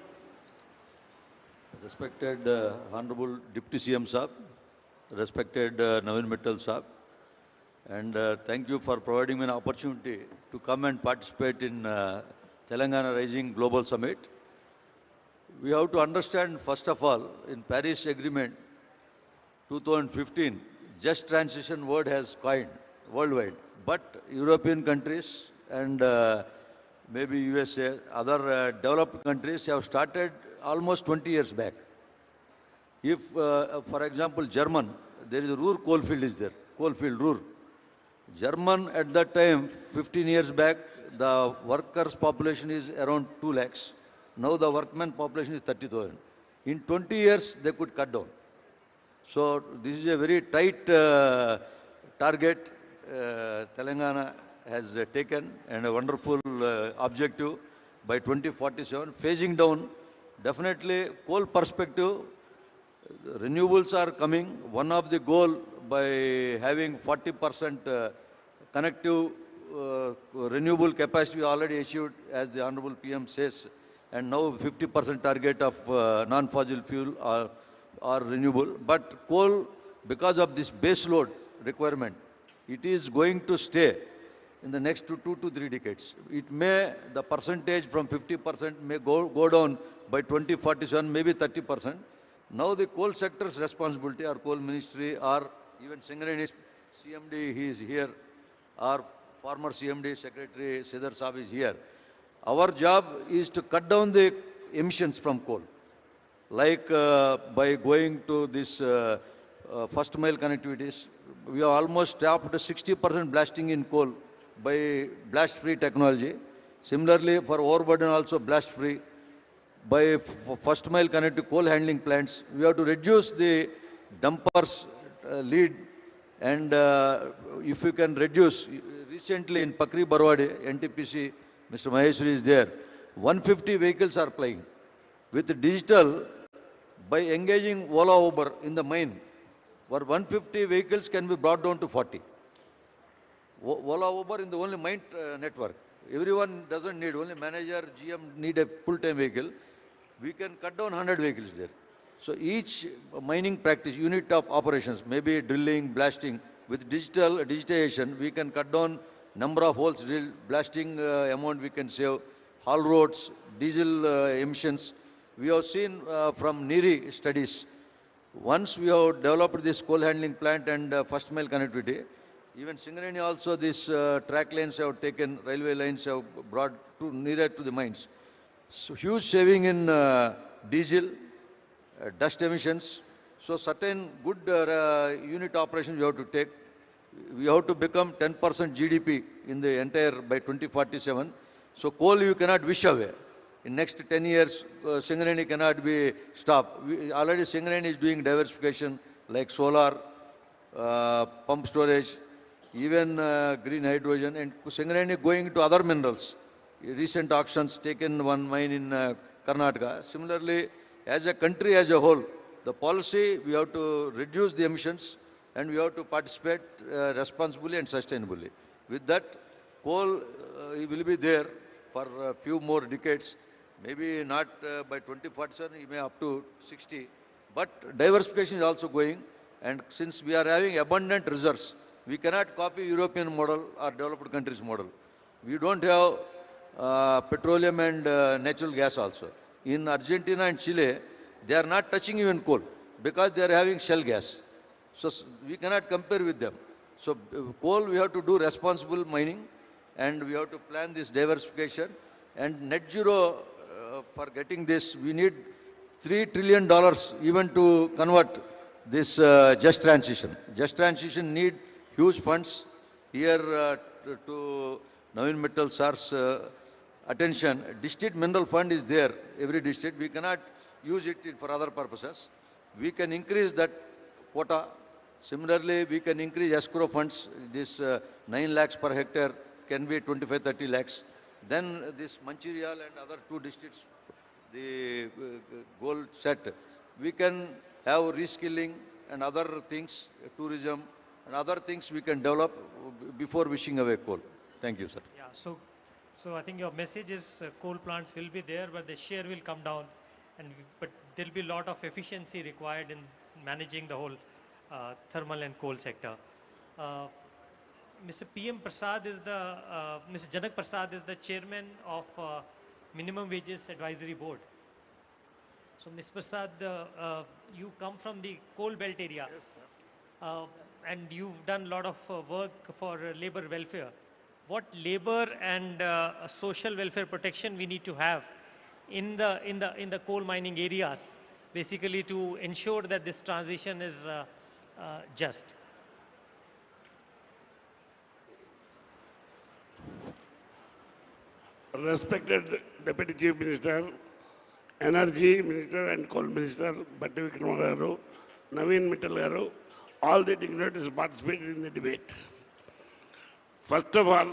Speaker 11: Respected Honorable Deputy CM Saab, respected Navin Mittal Saab, and thank you for providing me an opportunity to come and participate in Telangana Rising Global Summit. We have to understand, first of all, in Paris Agreement 2015, just transition word has coined worldwide, but European countries and maybe USA, other developed countries have started almost 20 years back. If, for example, German, there is a Ruhr coalfield is there, coalfield Ruhr. German at that time, 15 years back, the workers' population is around 2 lakhs. Now the workman population is 30,000. In 20 years, they could cut down. So this is a very tight target Telangana has taken, and a wonderful objective by 2047, phasing down. Definitely coal perspective, renewables are coming. One of the goal by having 40% connective renewable capacity already achieved, as the Honorable PM says, and now 50% target of non-fossil fuel or renewable. But coal, because of this base load requirement, it is going to stay in the next 2 to 3 decades. It may, the percentage from 50% may go down by 2047, maybe 30%. Now the coal sector's responsibility, or coal ministry, or even Singareni CMD, he is here, or former CMD Secretary Siddhar Saab is here. Our job is to cut down the emissions from coal, like by going to this first mile connectivities. We have almost stopped 60% blasting in coal by blast-free technology. Similarly, for overburden also blast-free. By first mile connected coal handling plants, we have to reduce the dumpers lead, and if you can reduce, recently in Pakri Barwadi, NTPC, Mr. Maheshwari is there, 150 vehicles are plying. With digital, by engaging Ola Uber in the mine, where 150 vehicles can be brought down to 40. Ola Uber in the only mine network. Everyone doesn't need, only manager, GM need a full-time vehicle. We can cut down 100 vehicles there. So each mining practice, unit of operations, maybe drilling, blasting, with digitization, we can cut down number of holes drilled, blasting amount we can save, haul roads, diesel emissions. We have seen from NIRI studies, once we have developed this coal handling plant and first mile connectivity, even Singareni also these track lanes have taken, railway lines have brought to nearer to the mines. So huge saving in diesel, dust emissions. So certain good unit operations we have to take. We have to become 10% GDP in the entire by 2047. So coal you cannot wish away. In next 10 years, Singareni cannot be stopped. Already Singareni is doing diversification like solar, pump storage, even green hydrogen, and Singareni going to other minerals. Recent auctions taken one mine in Karnataka. Similarly, as a country as a whole, the policy we have to reduce the emissions and we have to participate responsibly and sustainably. With that, coal will be there for a few more decades. Maybe not by 2047, it may up to 60. But diversification is also going, and since we are having abundant reserves, we cannot copy European model or developed countries model. We don't have petroleum and natural gas also. In Argentina and Chile, they are not touching even coal because they are having shale gas. So we cannot compare with them. So coal we have to do responsible mining, and we have to plan this diversification. And net zero, for getting this, we need $3 trillion even to convert this just transition. Just transition need huge funds. Here to Navin Mittal sir's attention, district mineral fund is there, every district. We cannot use it for other purposes. We can increase that quota. Similarly, we can increase escrow funds. This 9 lakhs per hectare can be 25-30 lakhs. Then this Mancherial and other 2 districts, the goal set. We can have reskilling and other things, tourism and other things we can develop before wishing away coal. Thank you, sir.
Speaker 5: Yeah, so I think your message is coal plants will be there, but the share will come down, but there will be a lot of efficiency required in managing the whole thermal and coal sector. Mr. PM Prasad is the, Mr. Janak Prasad is the chairman of Minimum Wages Advisory Board. So, Mr. Prasad, you come from the coal belt area. Yes, sir. And you've done a lot of work for labor welfare. What labor and social welfare protection we need to have in the coal mining areas, basically to ensure that this transition is just?
Speaker 12: Respected Deputy Chief Minister, Energy Minister and Coal Minister, Batti Vikrama Garu, Navin Mittal Garu, all the dignitaries participated in the debate. First of all,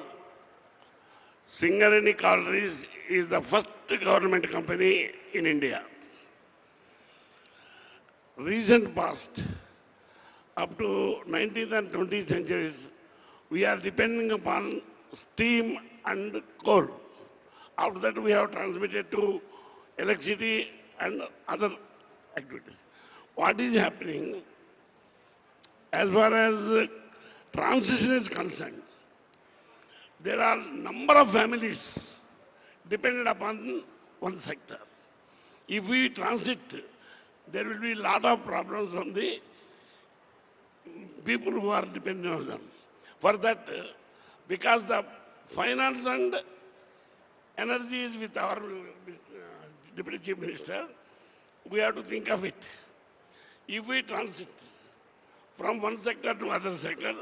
Speaker 12: Singareni Collieries is the first government company in India. Recent past, up to 19th and 20th centuries, we are depending upon steam and coal. After that, we have transmitted to electricity and other activities. What is happening as far as transition is concerned? There are number of families dependent upon one sector. If we transit, there will be a lot of problems from the people who are dependent on them. For that, because the finance and energy is with our Deputy Chief Minister, we have to think of it. If we transit from one sector to other sector,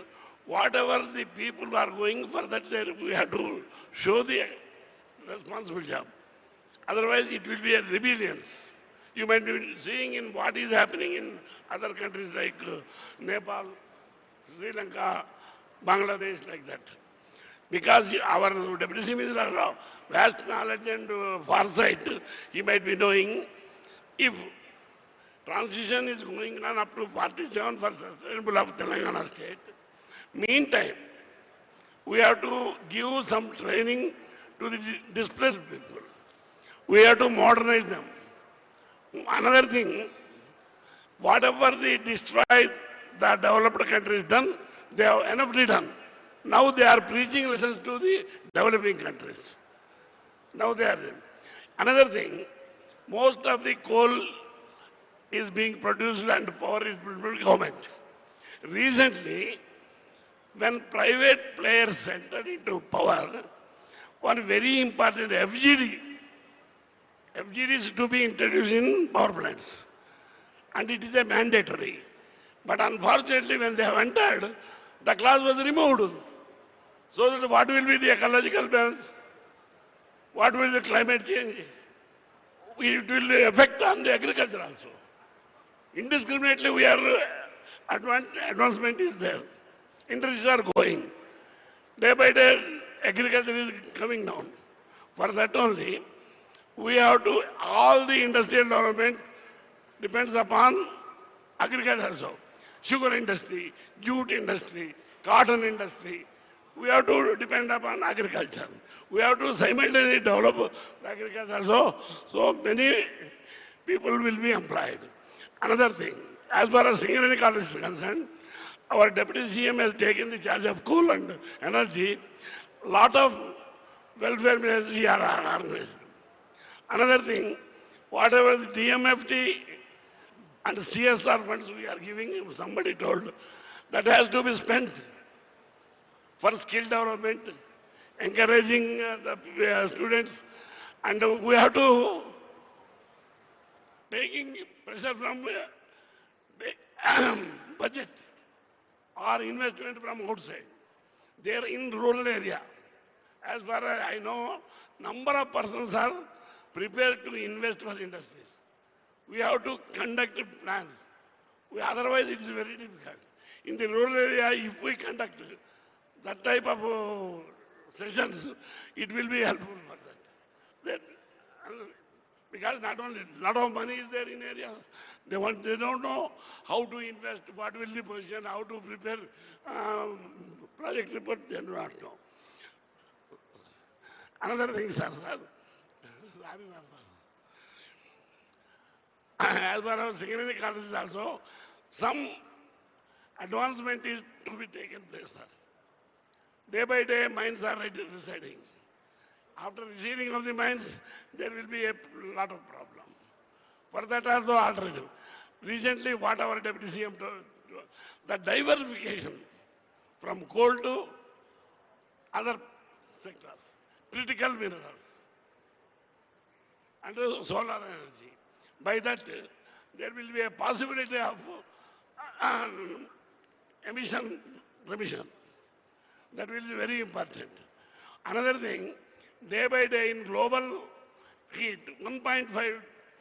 Speaker 12: whatever the people are going for that, we have to show the responsible job. Otherwise, it will be a rebellion. You might be seeing in what is happening in other countries like Nepal, Sri Lanka, Bangladesh, like that. Because our Deputy Chief Minister has vast knowledge and foresight, he might be knowing if transition is going on up to 47 for sustainable of Telangana state. Meantime, we have to give some training to the displaced people. We have to modernize them. Another thing, whatever they destroyed, the developed countries done, they have enough done. Now they are preaching lessons to the developing countries. Now they are there. Another thing, most of the coal is being produced and power is produced by government. Recently, when private players entered into power, one very important FGD is to be introduced in power plants. And it is a mandatory. But unfortunately, when they have entered, the clause was removed. So that what will be the ecological balance? What will the climate change? It will affect on the agriculture also. Indiscriminately, we are advancement is there. Industries are going. Day by day, agriculture is coming down. For that only, we have to, all the industrial development depends upon agriculture also. Sugar industry, jute industry, cotton industry. We have to depend upon agriculture. We have to simultaneously develop agriculture also. So many people will be employed. Another thing, as far as Singareni College is concerned, our Deputy CM has taken the charge of coal and energy. Lot of welfare measures are organized. Another thing, whatever the DMFT and CSR funds we are giving, somebody told, that has to be spent for skill development, encouraging the students, and we have to taking pressure from budget or investment from outside. They are in rural area. As far as I know, number of persons are prepared to invest for industries. We have to conduct plans. Otherwise, it is very difficult. In the rural area, if we conduct that type of sessions, it will be helpful for that. Because not only a lot of money is there in areas, they don't know how to invest, what will the position, how to prepare project report, they do not know. Another thing, sir. As far as Singareni College is also, some advancement is to be taken place, sir. Day by day, mines are residing. After receiving of the mines, there will be a lot of problem. For that also alternative. Recently, what our Deputy CM told, the diversification from coal to other sectors, critical minerals, and solar energy. By that, there will be a possibility of emission remission. That will be very important. Another thing, day by day in global heat, 1.5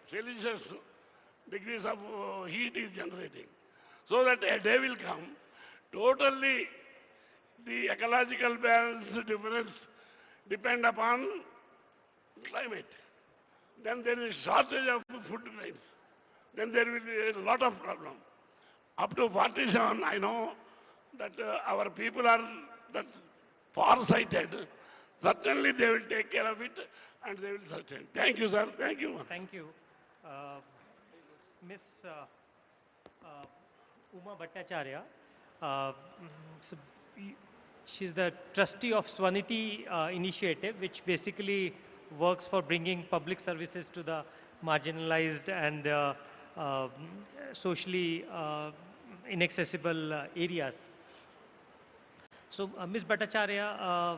Speaker 12: Celsius degrees of heat is generating. So that a day will come, totally the ecological balance difference depend upon climate. Then there is shortage of food grains. Then there will be a lot of problem. Up to 47, I know that our people are that far-sighted. Certainly they will take care of it. and they will sustain. Thank you, sir. Thank you.
Speaker 5: Thank you. Miss Uma Bhattacharya, uh, so she's the trustee of Swaniti initiative, which basically works for bringing public services to the marginalized and socially inaccessible areas. So, Ms. Bhattacharya,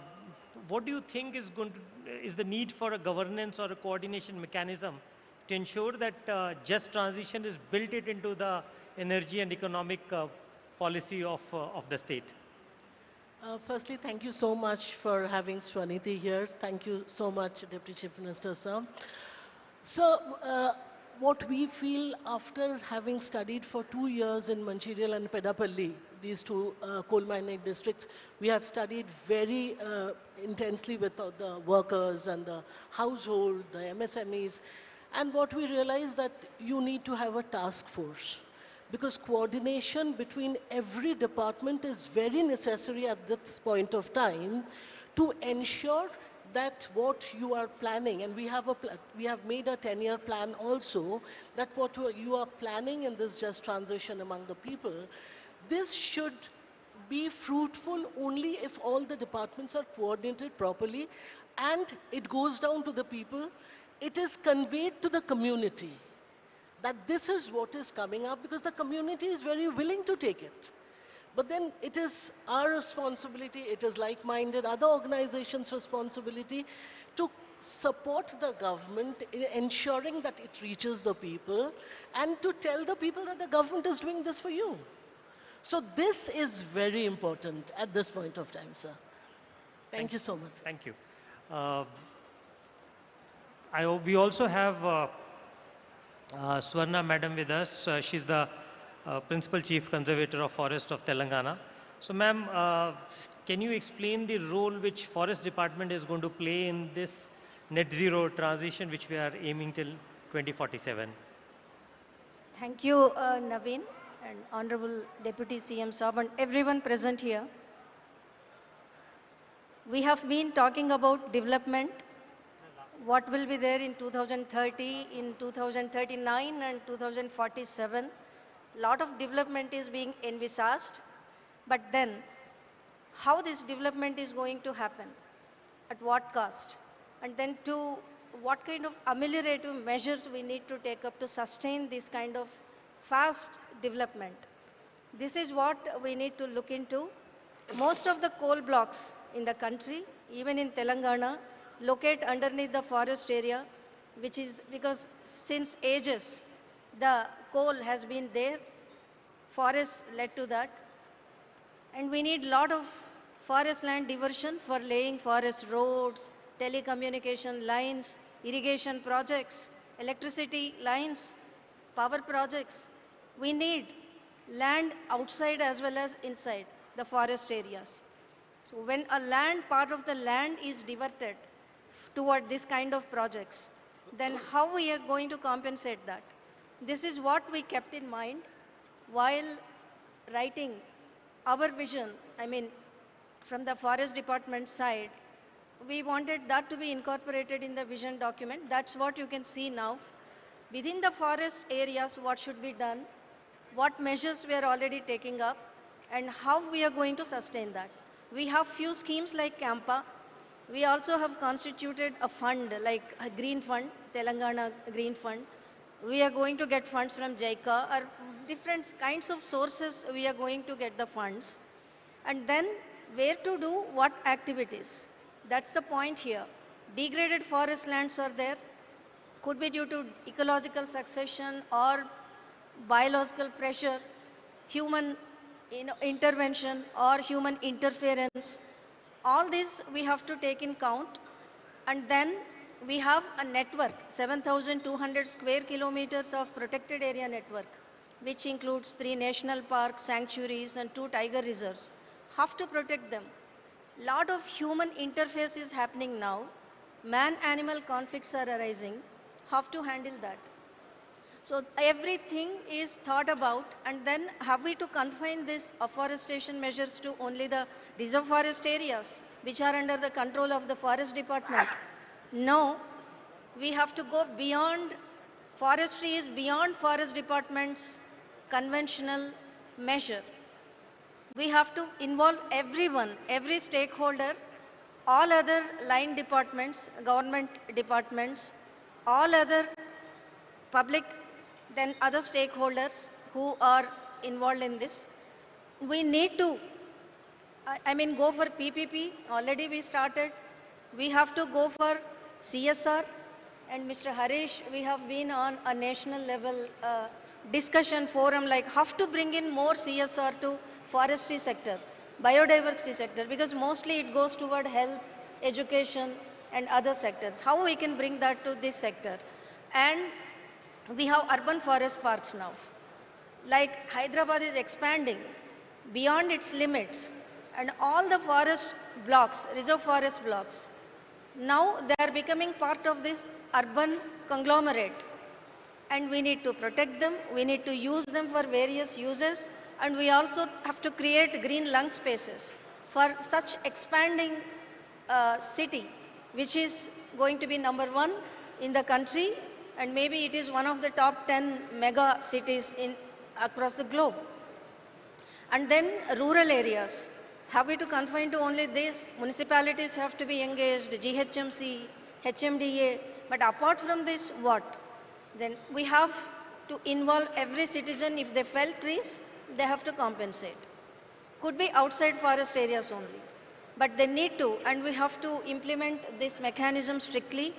Speaker 5: what do you think is the need for a governance or a coordination mechanism to ensure that just transition is built it into the energy and economic policy of the state?
Speaker 13: Firstly, thank you so much for having Swaniti here. Thank you so much, Deputy Chief Minister, sir. So, what we feel after having studied for 2 years in Mancherial and Pedapalli, these two coal mining districts, we have studied very intensely with the workers and the household, the MSMEs, and what we realized that you need to have a task force, because coordination between every department is very necessary at this point of time to ensure that what you are planning, and we have made a 10-year plan also, that what you are planning in this just transition among the people, this should be fruitful only if all the departments are coordinated properly and it goes down to the people, it is conveyed to the community that this is what is coming up, because the community is very willing to take it. But then it is our responsibility, it is like-minded other organizations' responsibility to support the government in ensuring that it reaches the people and to tell the people that the government is doing this for you. So this is very important at this point of time, sir. Thank you so much.
Speaker 5: Thank you. We also have Swarna Madam with us. She's the Principal Chief Conservator of Forest of Telangana. So ma'am, can you explain the role which Forest Department is going to play in this net zero transition which we are aiming till 2047?
Speaker 14: Thank you, Naveen and Honorable Deputy CM Saab and everyone present here. We have been talking about development, what will be there in 2030, in 2039 and 2047. Lot of development is being envisaged, but then how this development is going to happen, at what cost, and then to what kind of ameliorative measures we need to take up to sustain this kind of fast development. This is what we need to look into. Most of the coal blocks in the country, even in Telangana, locate underneath the forest area, which is because since ages the coal has been there, forests led to that, and we need lot of forest land diversion for laying forest roads, telecommunication lines, irrigation projects, electricity lines, power projects. We need land outside as well as inside the forest areas. So when a part of the land is diverted toward this kind of projects, then how we are going to compensate that? This is what we kept in mind while writing our vision. I mean, from the Forest Department side, we wanted that to be incorporated in the vision document. That's what you can see now. Within the forest areas, what should be done, what measures we are already taking up, and how we are going to sustain that. We have few schemes like CAMPA. We also have constituted a fund like a Green Fund, Telangana Green Fund. We are going to get funds from JICA or different kinds of sources we are going to get the funds. And then where to do what activities. That's the point here. Degraded forest lands are there. Could be due to ecological succession or biological pressure, human intervention or human interference. All this we have to take in count. And then we have a network, 7,200 square kilometers of protected area network, which includes 3 national parks, sanctuaries and 2 tiger reserves. Have to protect them. Lot of human interface is happening now. Man-animal conflicts are arising. Have to handle that. So everything is thought about, and then have we to confine these afforestation measures to only the reserve forest areas which are under the control of the forest department? No, We have to go beyond, forestry is beyond forest department's conventional measure. We have to involve everyone, every stakeholder, all other line departments, government departments, all other public, then other stakeholders who are involved in this. We need to, I mean, go for PPP. Already we started. We have to go for CSR. And Mr. Harish, we have been on a national level discussion forum, like how to bring in more CSR to forestry sector, biodiversity sector, because mostly it goes toward health, education, and other sectors. How we can bring that to this sector? And we have urban forest parks now. Like Hyderabad is expanding beyond its limits, and all the forest blocks, reserve forest blocks, now they are becoming part of this urban conglomerate. And we need to protect them, we need to use them for various uses, and we also have to create green lung spaces for such expanding city, which is going to be #1 in the country, and maybe it is one of the top 10 mega cities across the globe. And then rural areas. Have we to confine to only this? Municipalities have to be engaged, GHMC, HMDA. But apart from this, what? Then we have to involve every citizen. If they fell trees, they have to compensate. Could be outside forest areas only. But they need to, and we have to implement this mechanism strictly.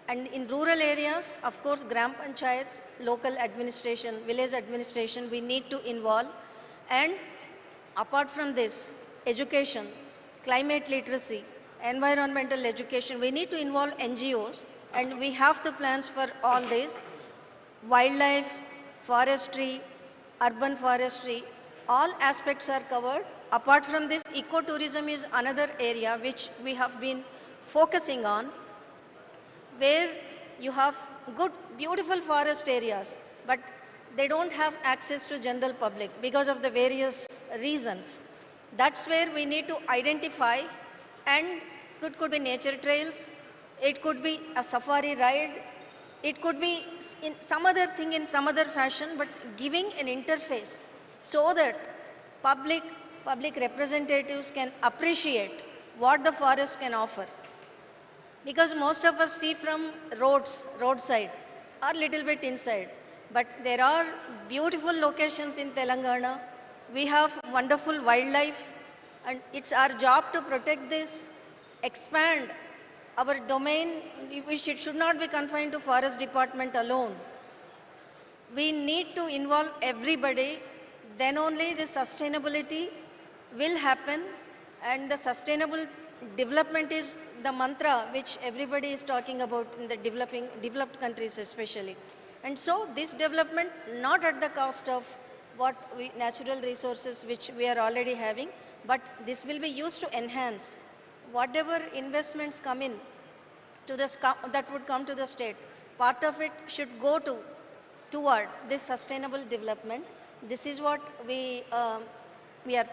Speaker 14: And in rural areas, of course, gram panchayats, local administration, village administration, we need to involve. And apart from this, education, climate literacy, environmental education, we need to involve NGOs, and we have the plans for all this. Wildlife, forestry, urban forestry, all aspects are covered. Apart from this, ecotourism is another area which we have been focusing on, where you have good, beautiful forest areas, but they don't have access to general public because of the various reasons. That's where we need to identify, and it could be nature trails, it could be a safari ride, it could be in some other thing in some other fashion, but giving an interface so that public representatives can appreciate what the forest can offer. Because most of us see from roadside, or little bit inside. But there are beautiful locations in Telangana. We have wonderful wildlife, and it's our job to protect this, expand our domain. It should not be confined to forest department alone. We need to involve everybody, then only the sustainability will happen, and the sustainable development is the mantra which everybody is talking about in the developed countries especially. And so this development not at the cost of natural resources which we are already having, but this will be used to enhance whatever investments come in to that would come to the state. Part of it should go toward this sustainable development. This is what we are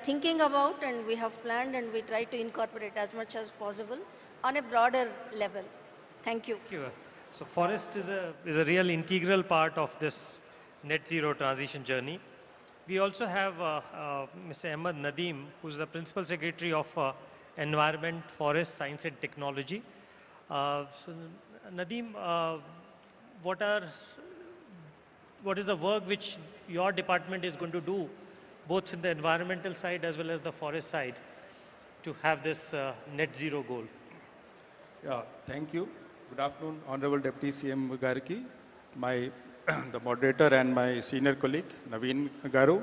Speaker 14: thinking about, and we have planned, and we try to incorporate as much as possible on a broader level. Thank you.
Speaker 5: Thank you. So forest is a real integral part of this net zero transition journey. We also have Mr. Ahmed Nadeem, who is the Principal Secretary of Environment, Forest, Science and Technology. So Nadeem, what is the work which your department is going to do, both in the environmental side as well as the forest side, to have this net zero goal?
Speaker 15: Yeah, thank you. Good afternoon, Honorable Deputy CM Gariki, the moderator and my senior colleague, Naveen Garu,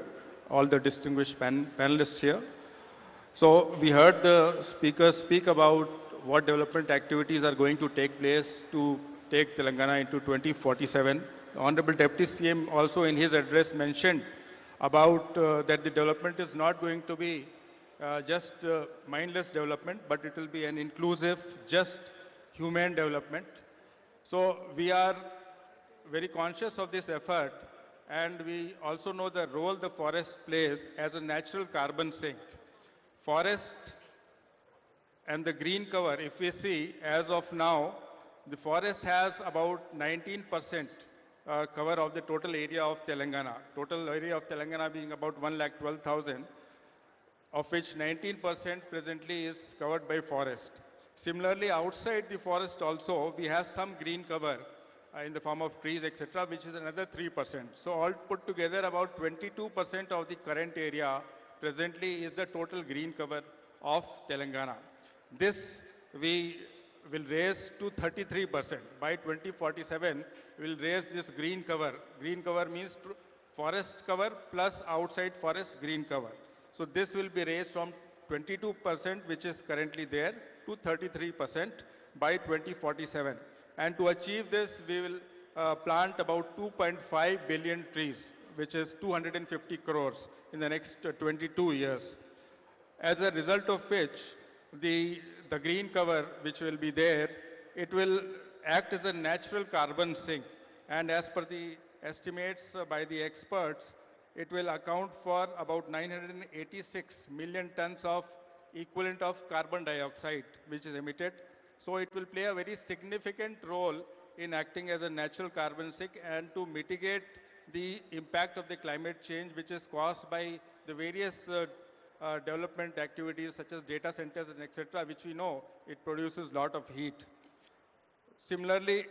Speaker 15: all the distinguished panelists here. So we heard the speakers speak about what development activities are going to take place to take Telangana into 2047. The Honorable Deputy CM also in his address mentioned about that the development is not going to be just mindless development, but it will be an inclusive, just human development. So we are very conscious of this effort, and we also know the role the forest plays as a natural carbon sink. Forest and the green cover, if we see as of now, the forest has about 19% cover of the total area of Telangana. Total area of Telangana being about 1,12,000, of which 19% presently is covered by forest. Similarly, outside the forest also, we have some green cover in the form of trees, etc., which is another 3%. So all put together, about 22% of the current area presently is the total green cover of Telangana. This we will raise to 33%. By 2047, we will raise this green cover. Green cover means forest cover plus outside forest green cover. So this will be raised from 22%, which is currently there, to 33% by 2047. And to achieve this, we will plant about 2.5 billion trees, which is 250 crores in the next 22 years. As a result of which, the green cover which will be there, it will act as a natural carbon sink. And as per the estimates by the experts, it will account for about 986 million tons of equivalent of carbon dioxide which is emitted. So it will play a very significant role in acting as a natural carbon sink and to mitigate the impact of the climate change which is caused by the various development activities such as data centers and etc., which we know it produces lot of heat. Similarly,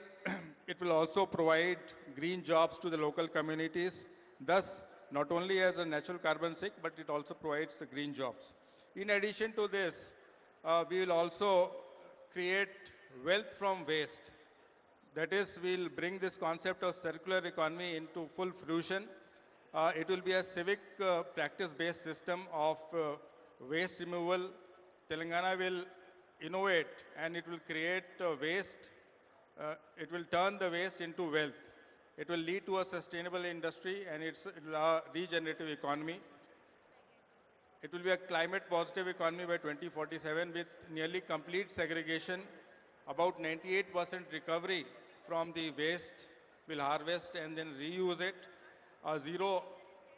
Speaker 15: it will also provide green jobs to the local communities, thus not only as a natural carbon sink, but it also provides the green jobs. In addition to this, we will also create wealth from waste. That is, we'll bring this concept of circular economy into full fruition. It will be a civic practice-based system of waste removal. Telangana will innovate and it will create waste. It will turn the waste into wealth. It will lead to a sustainable industry and it will a regenerative economy. It will be a climate positive economy by 2047 with nearly complete segregation, about 98% recovery from the waste. We'll harvest and then reuse it. Zero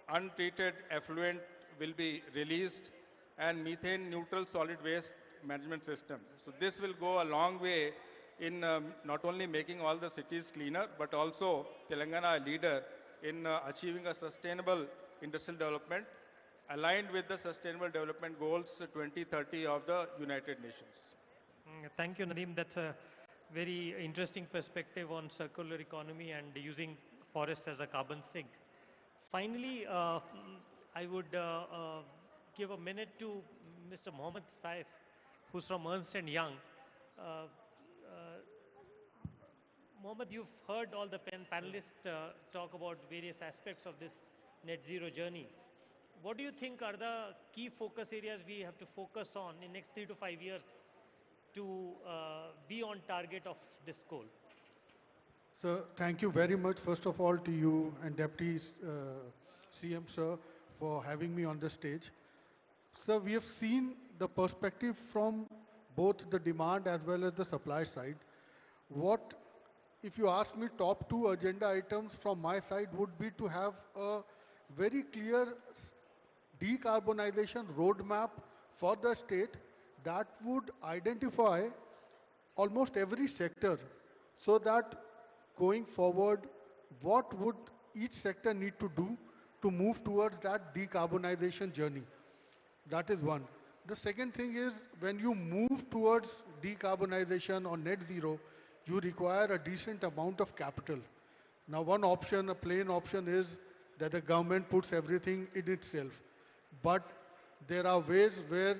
Speaker 15: untreated effluent will be released and methane neutral solid waste management system. So this will go a long way in not only making all the cities cleaner, but also Telangana a leader in achieving a sustainable industrial development aligned with the Sustainable Development Goals 2030 of the United Nations.
Speaker 5: Thank you, Nadeem. That's a very interesting perspective on circular economy and using forests as a carbon sink. Finally, I would give a minute to Mr. Mohammed Saif, who's from Ernst& Young. Uh, uh, Mohammed, you've heard all the panelists talk about various aspects of this net zero journey. What do you think are the key focus areas we have to focus on in next 3 to 5 years to be on target of this goal?
Speaker 16: Sir, thank you very much, first of all, to you and Deputy CM, sir, for having me on the stage. Sir, we have seen the perspective from both the demand as well as the supply side. What, if you ask me, top 2 agenda items from my side would be to have a very clear decarbonization roadmap for the state that would identify almost every sector so that going forward, what would each sector need to do to move towards that decarbonization journey? That is one. The second thing is when you move towards decarbonization or net zero, you require a decent amount of capital. Now one option, a plain option is that the government puts everything in itself. But there are ways where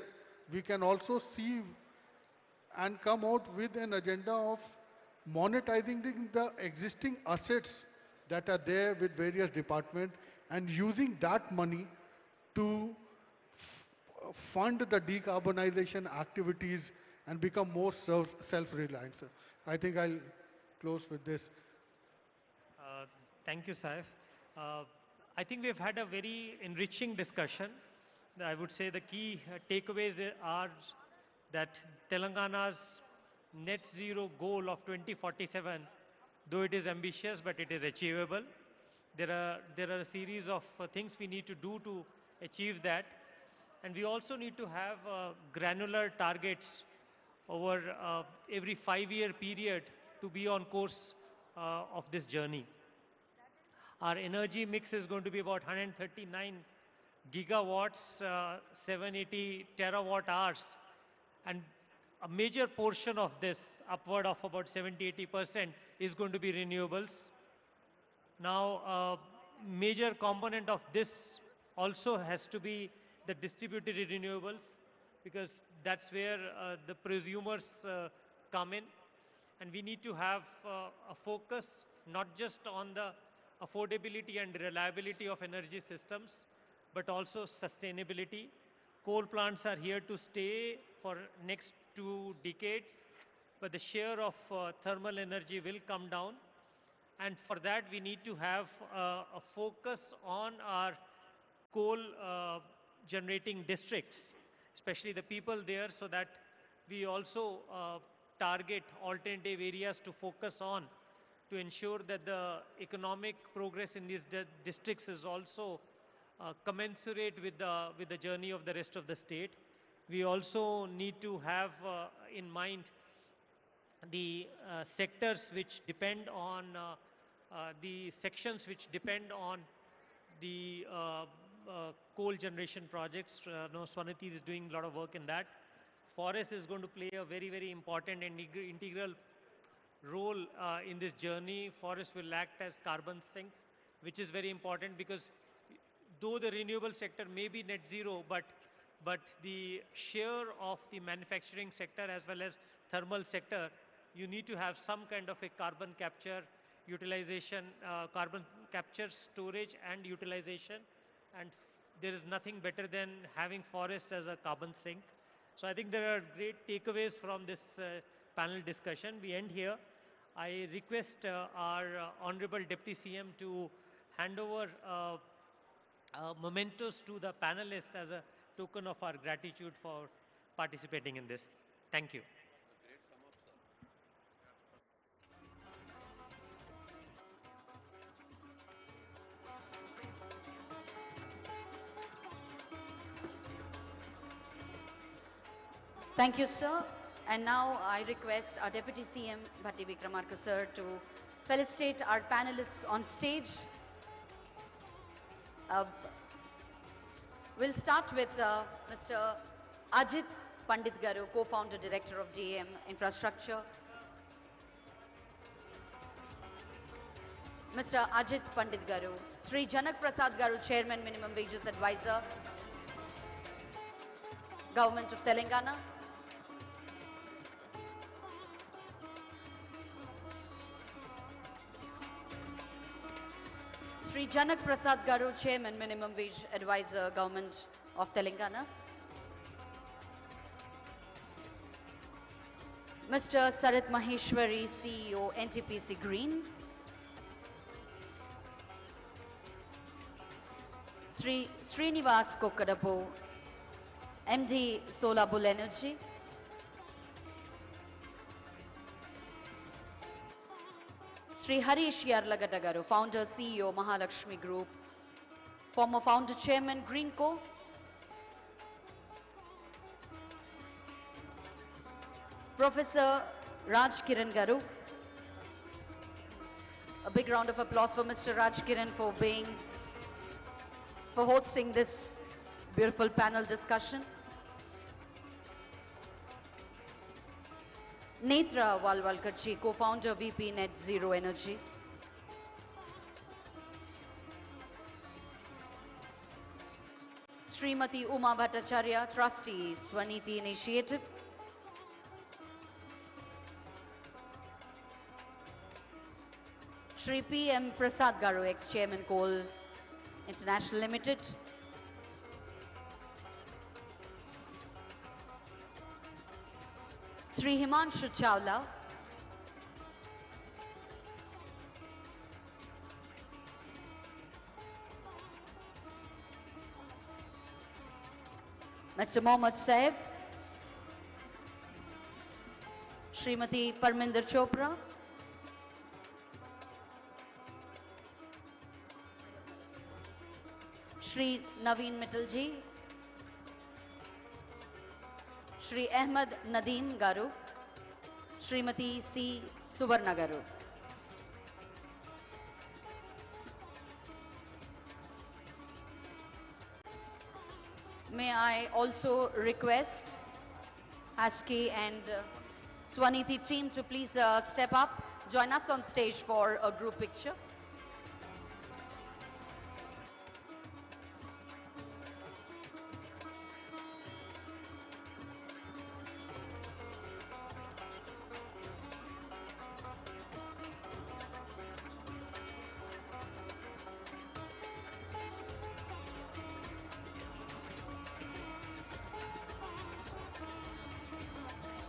Speaker 16: we can also see and come out with an agenda of monetizing the existing assets that are there with various departments and using that money to fund the decarbonization activities and become more self-reliant. Sir. I think I'll close with this.
Speaker 5: Thank you, Saif. I think we've had a very enriching discussion. I would say the key takeaways are that Telangana's net zero goal of 2047, though it is ambitious, but it is achievable. There are a series of things we need to do to achieve that. And we also need to have granular targets over every 5-year period to be on course of this journey. Our energy mix is going to be about 139 gigawatts, 780 terawatt hours, and a major portion of this, upward of about 70-80%, is going to be renewables. Now, a major component of this also has to be the distributed renewables, because that's where the prosumers come in. And we need to have a focus not just on the affordability and reliability of energy systems, but also sustainability. Coal plants are here to stay for next 2 decades, but the share of thermal energy will come down. And for that, we need to have a focus on our coal generating districts, especially the people there, so that we also target alternative areas to focus on, to ensure that the economic progress in these districts is also commensurate with the journey of the rest of the state. We also need to have in mind the sectors which depend on the sections which depend on the coal generation projects. No, Swanati is doing a lot of work in that. Forest is going to play a very, very important and integral role in this journey. Forests will act as carbon sinks, which is very important, because though the renewable sector may be net zero, but the share of the manufacturing sector as well as thermal sector, you need to have some kind of a carbon capture, utilization, carbon capture, storage and utilization. And there is nothing better than having forests as a carbon sink. So I think there are great takeaways from this panel discussion. We end here. I request our Honorable Deputy CM to hand over mementos to the panelists as a token of our gratitude for participating in this. Thank you.
Speaker 2: Thank you, sir. And now I request our Deputy CM Bhatti Vikramarka sir to felicitate our panelists on stage. We'll start with Mr. Ajit Pandit Garu, co-founder director of DAM Infrastructure. Mr. Ajit Pandit Garu. Sri Janak Prasad Garu, Chairman Minimum Wages Advisor, Government of Telangana. Sri Janak Prasad Garu, Chairman Minimum Wage Advisor, Government of Telangana. Mr. Sarit Maheshwari, CEO, NTPC Green. Sri Srinivas Kokadapu, MD Solar Bull Energy. Sri Harish Yarlagada Garu, founder, CEO, Mahalakshmi Group, former founder, chairman, Greenco. Professor Raj Kiran Garu. A big round of applause for Mr. Raj Kiran for hosting this beautiful panel discussion. Netra Walwalkarji, co-founder, VP Net Zero Energy. Srimati Uma Bhattacharya, trustee, Swaniti Initiative. Sri P.M. Prasad Garu, ex-chairman, Coal International Limited. Sri Himanshu Chawla. Mr. Mohammad Saif. Srimati Parminder Chopra. Shri Naveen Mittalji. Shri Ahmed Nadeem Garu. Srimati C. Suvarna garu. May I also request Haski and Swaniti team to please step up, join us on stage for a group picture.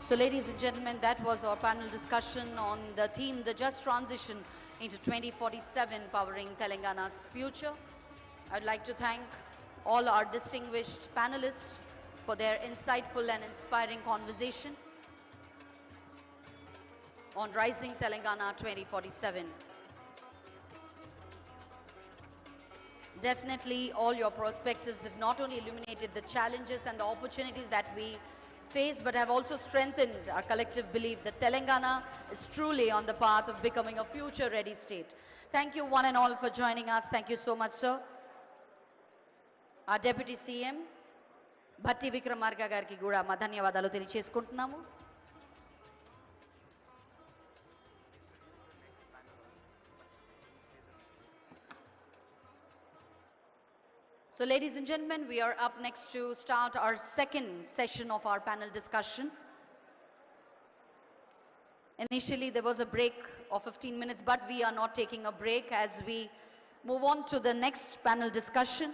Speaker 2: So ladies and gentlemen, that was our panel discussion on the theme, the just transition into 2047, powering Telangana's future. I'd like to thank all our distinguished panelists for their insightful and inspiring conversation on Rising Telangana 2047. Definitely all your perspectives have not only illuminated the challenges and the opportunities that we face, but have also strengthened our collective belief that Telangana is truly on the path of becoming a future-ready state. Thank you one and all for joining us. Thank you so much, sir. Our Deputy CM, Bhatti Vikramarka gariki kuda ma ధన్యవాదాలు తెలియజేసుకుంటున్నాము. So ladies and gentlemen, we are up next to start our second session of our panel discussion. Initially, there was a break of 15 minutes, but we are not taking a break as we move on to the next panel discussion.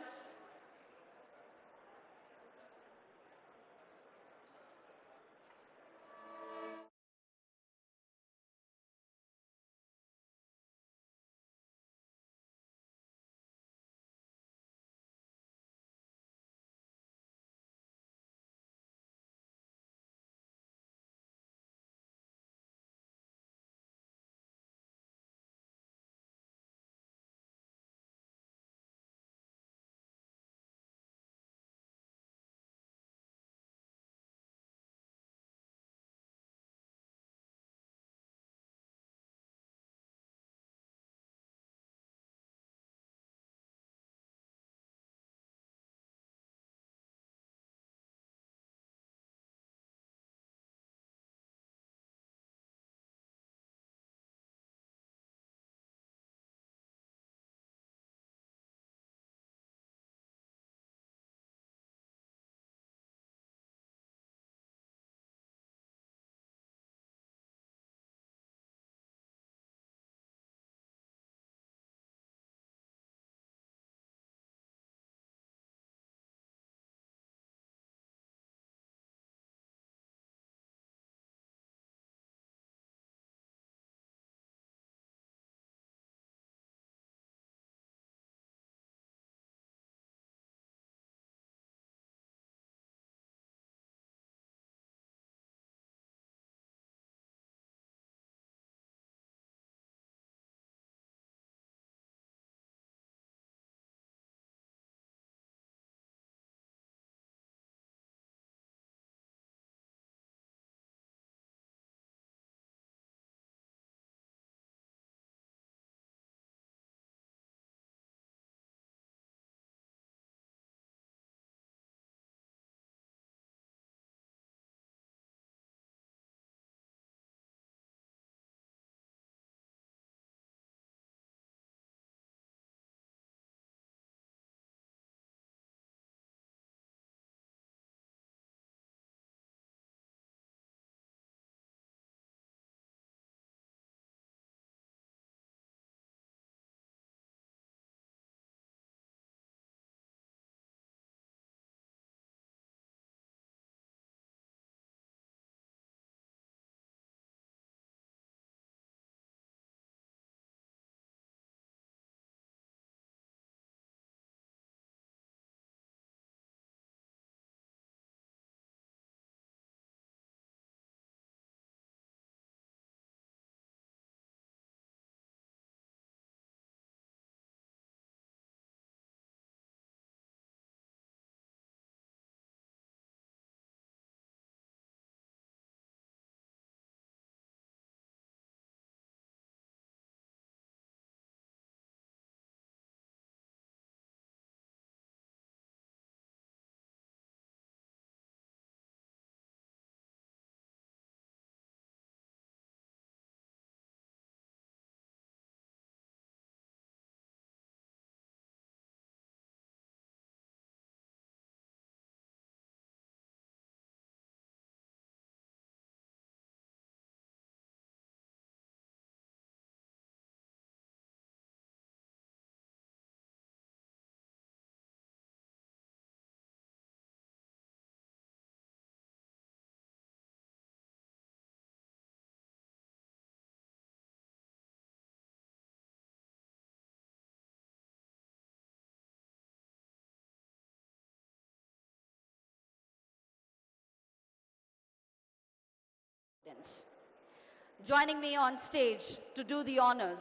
Speaker 2: Joining me on stage to do the honors,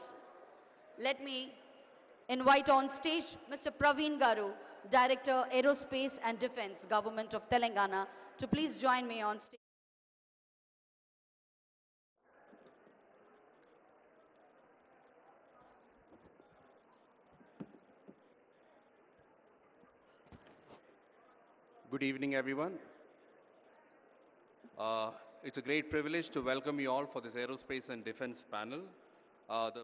Speaker 2: let me invite on stage Mr. Praveen Garu, Director Aerospace and Defense, Government of Telangana, to please join me on stage.
Speaker 18: Good evening, everyone. It's a great privilege to welcome you all for this Aerospace and Defense panel. The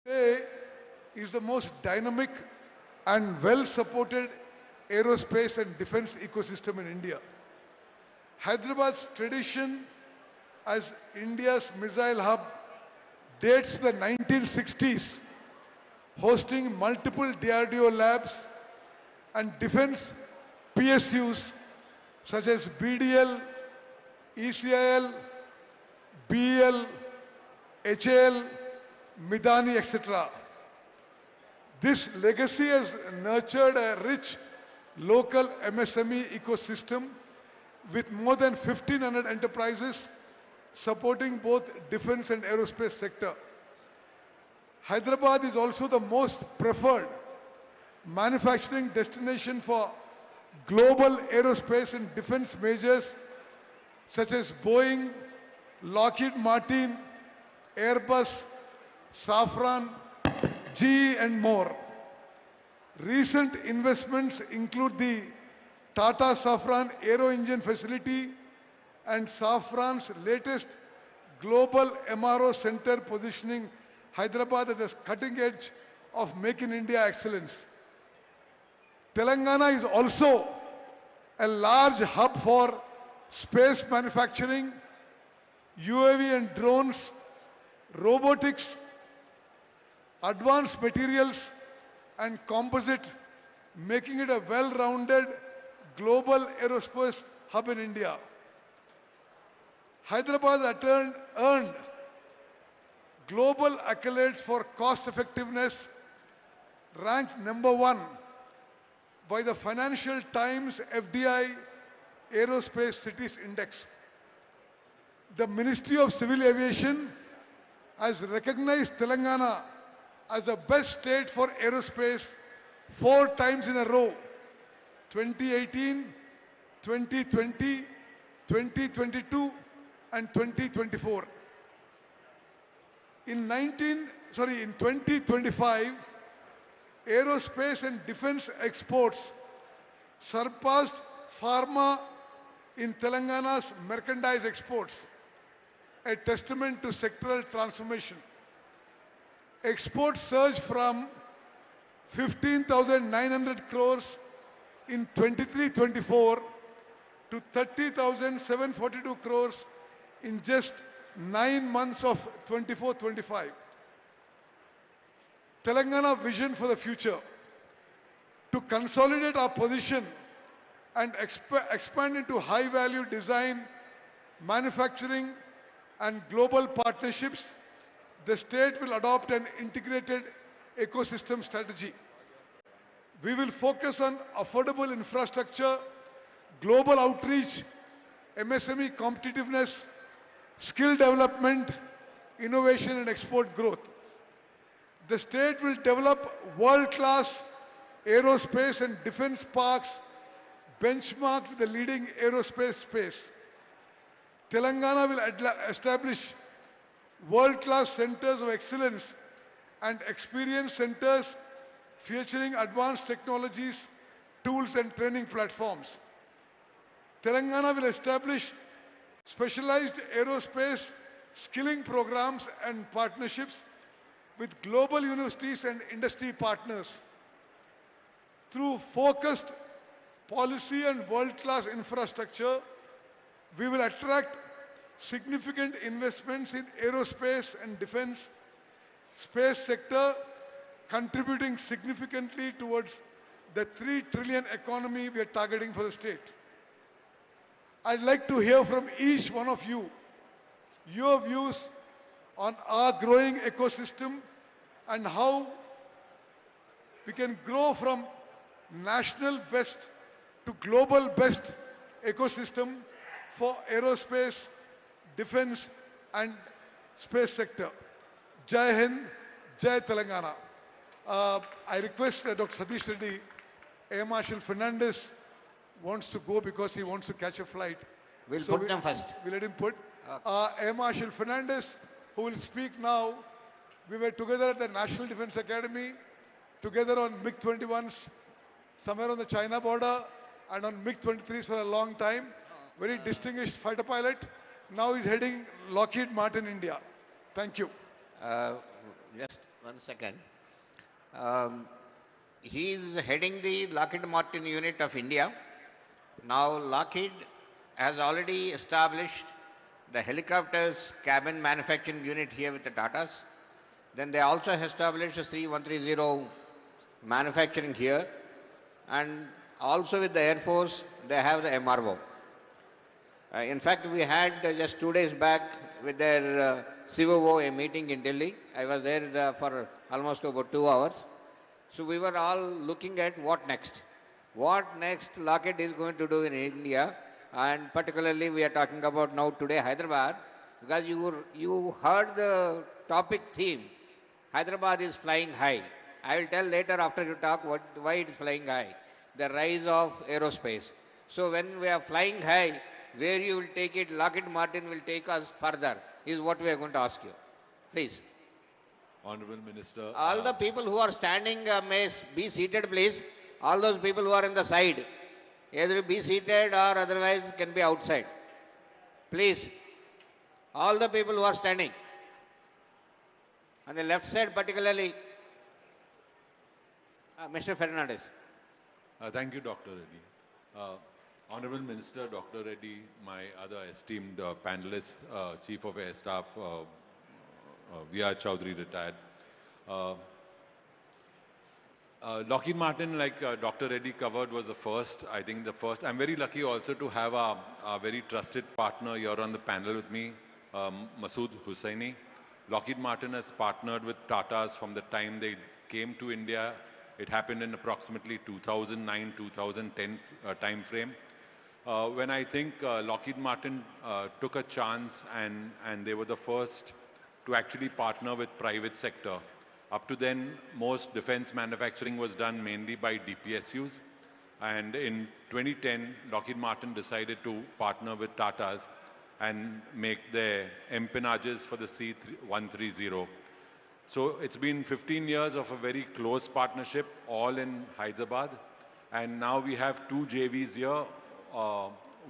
Speaker 16: Today is the most dynamic and well-supported aerospace and defense ecosystem in India. Hyderabad's tradition as India's missile hub dates to the 1960s, hosting multiple DRDO labs and defense PSUs such as BDL, ECIL, BEL, HAL, Midani, etc. This legacy has nurtured a rich local MSME ecosystem with more than 1,500 enterprises supporting both defense and aerospace sector. Hyderabad is also the most preferred manufacturing destination for global aerospace and defense majors such as Boeing, Lockheed Martin, Airbus, Safran, GE and more. Recent investments include the Tata Safran Aero Engine facility and Safran's latest global MRO center positioning Hyderabad at the cutting edge of Make in India excellence. Telangana is also a large hub for space manufacturing, UAV and drones, robotics, advanced materials and composite, making it a well-rounded global aerospace hub in India. Hyderabad earned global accolades for cost effectiveness, ranked #1 by the Financial Times FDI Aerospace Cities Index. The Ministry of Civil Aviation has recognized Telangana as the best state for aerospace 4 times in a row: 2018, 2020, 2022 and 2024. In 2025, aerospace and defense exports surpassed pharma in Telangana's merchandise exports, a testament to sectoral transformation. Exports surged from 15,900 crores in 23-24 to 30,742 crores in just 9 months of 24-25. Telangana vision for the future: to consolidate our position and expand into high-value design, manufacturing and global partnerships. The state will adopt an integrated ecosystem strategy. We will focus on affordable infrastructure, global outreach, MSME competitiveness, skill development, innovation and export growth. The state will develop world-class aerospace and defense parks benchmarked with the leading aerospace space. Telangana will establish world-class centers of excellence and experience centers featuring advanced technologies, tools and training platforms. Telangana will establish specialized aerospace skilling programs and partnerships with global universities and industry partners. Through focused policy and world-class infrastructure, we will attract significant investments in aerospace and defense space sector, contributing significantly towards the 3 trillion economy we are targeting for the state. I'd like to hear from each one of you your views on our growing ecosystem and how we can grow from national best to global best ecosystem for aerospace, defense and space sector. Jai Hind, Jai Telangana. I request Dr. Satish Reddy, Air Marshal Fernandez wants to go because he wants to catch a flight.
Speaker 3: We'll put them first.
Speaker 16: We'll let him put. Air Marshal Fernandez, who will speak now. We were together at the National Defense Academy, together on MiG-21s, somewhere on the China border, and on MiG-23s for a long time. Very distinguished fighter pilot. Now he's heading Lockheed Martin, India. Thank you.
Speaker 3: Just 1 second. He is heading the Lockheed Martin unit of India. Now Lockheed has already established the helicopters cabin manufacturing unit here with the Tatas. Then they also established a C-130 manufacturing here, and also with the Air Force, they have the MRO. In fact, we had just 2 days back with their COO a meeting in Delhi. I was there for almost about 2 hours. So we were all looking at what next. What next Lockheed is going to do in India, and particularly we are talking about now today Hyderabad, because you heard the topic theme. Hyderabad is flying high. I will tell later after you talk why it is flying high. The rise of aerospace. So when we are flying high, where you will take it, Lockheed Martin will take us further, is what we are going to ask you. Please.
Speaker 1: Honorable Minister.
Speaker 3: All the people who are standing may be seated, please. All those people who are in the side, either be seated or otherwise can be outside. Please. All the people who are standing. On the left side particularly, Mr. Fernandez.
Speaker 1: Thank you, Dr. Reddy. Honorable Minister, Dr. Reddy, my other esteemed panelists, Chief of Air Staff, V.R. Chowdhury, retired. Lockheed Martin, like Dr. Reddy covered, was the first, I think the first. I'm very lucky also to have a very trusted partner here on the panel with me, Masood Hussaini. Lockheed Martin has partnered with Tatas from the time they came to India. It happened in approximately 2009-2010 time frame. When I think Lockheed Martin took a chance and they were the first to actually partner with private sector. Up to then, most defense manufacturing was done mainly by DPSUs. And in 2010, Lockheed Martin decided to partner with Tatas and make their empennages for the C-130. So it's been 15 years of a very close partnership, all in Hyderabad. And now we have 2 JVs here,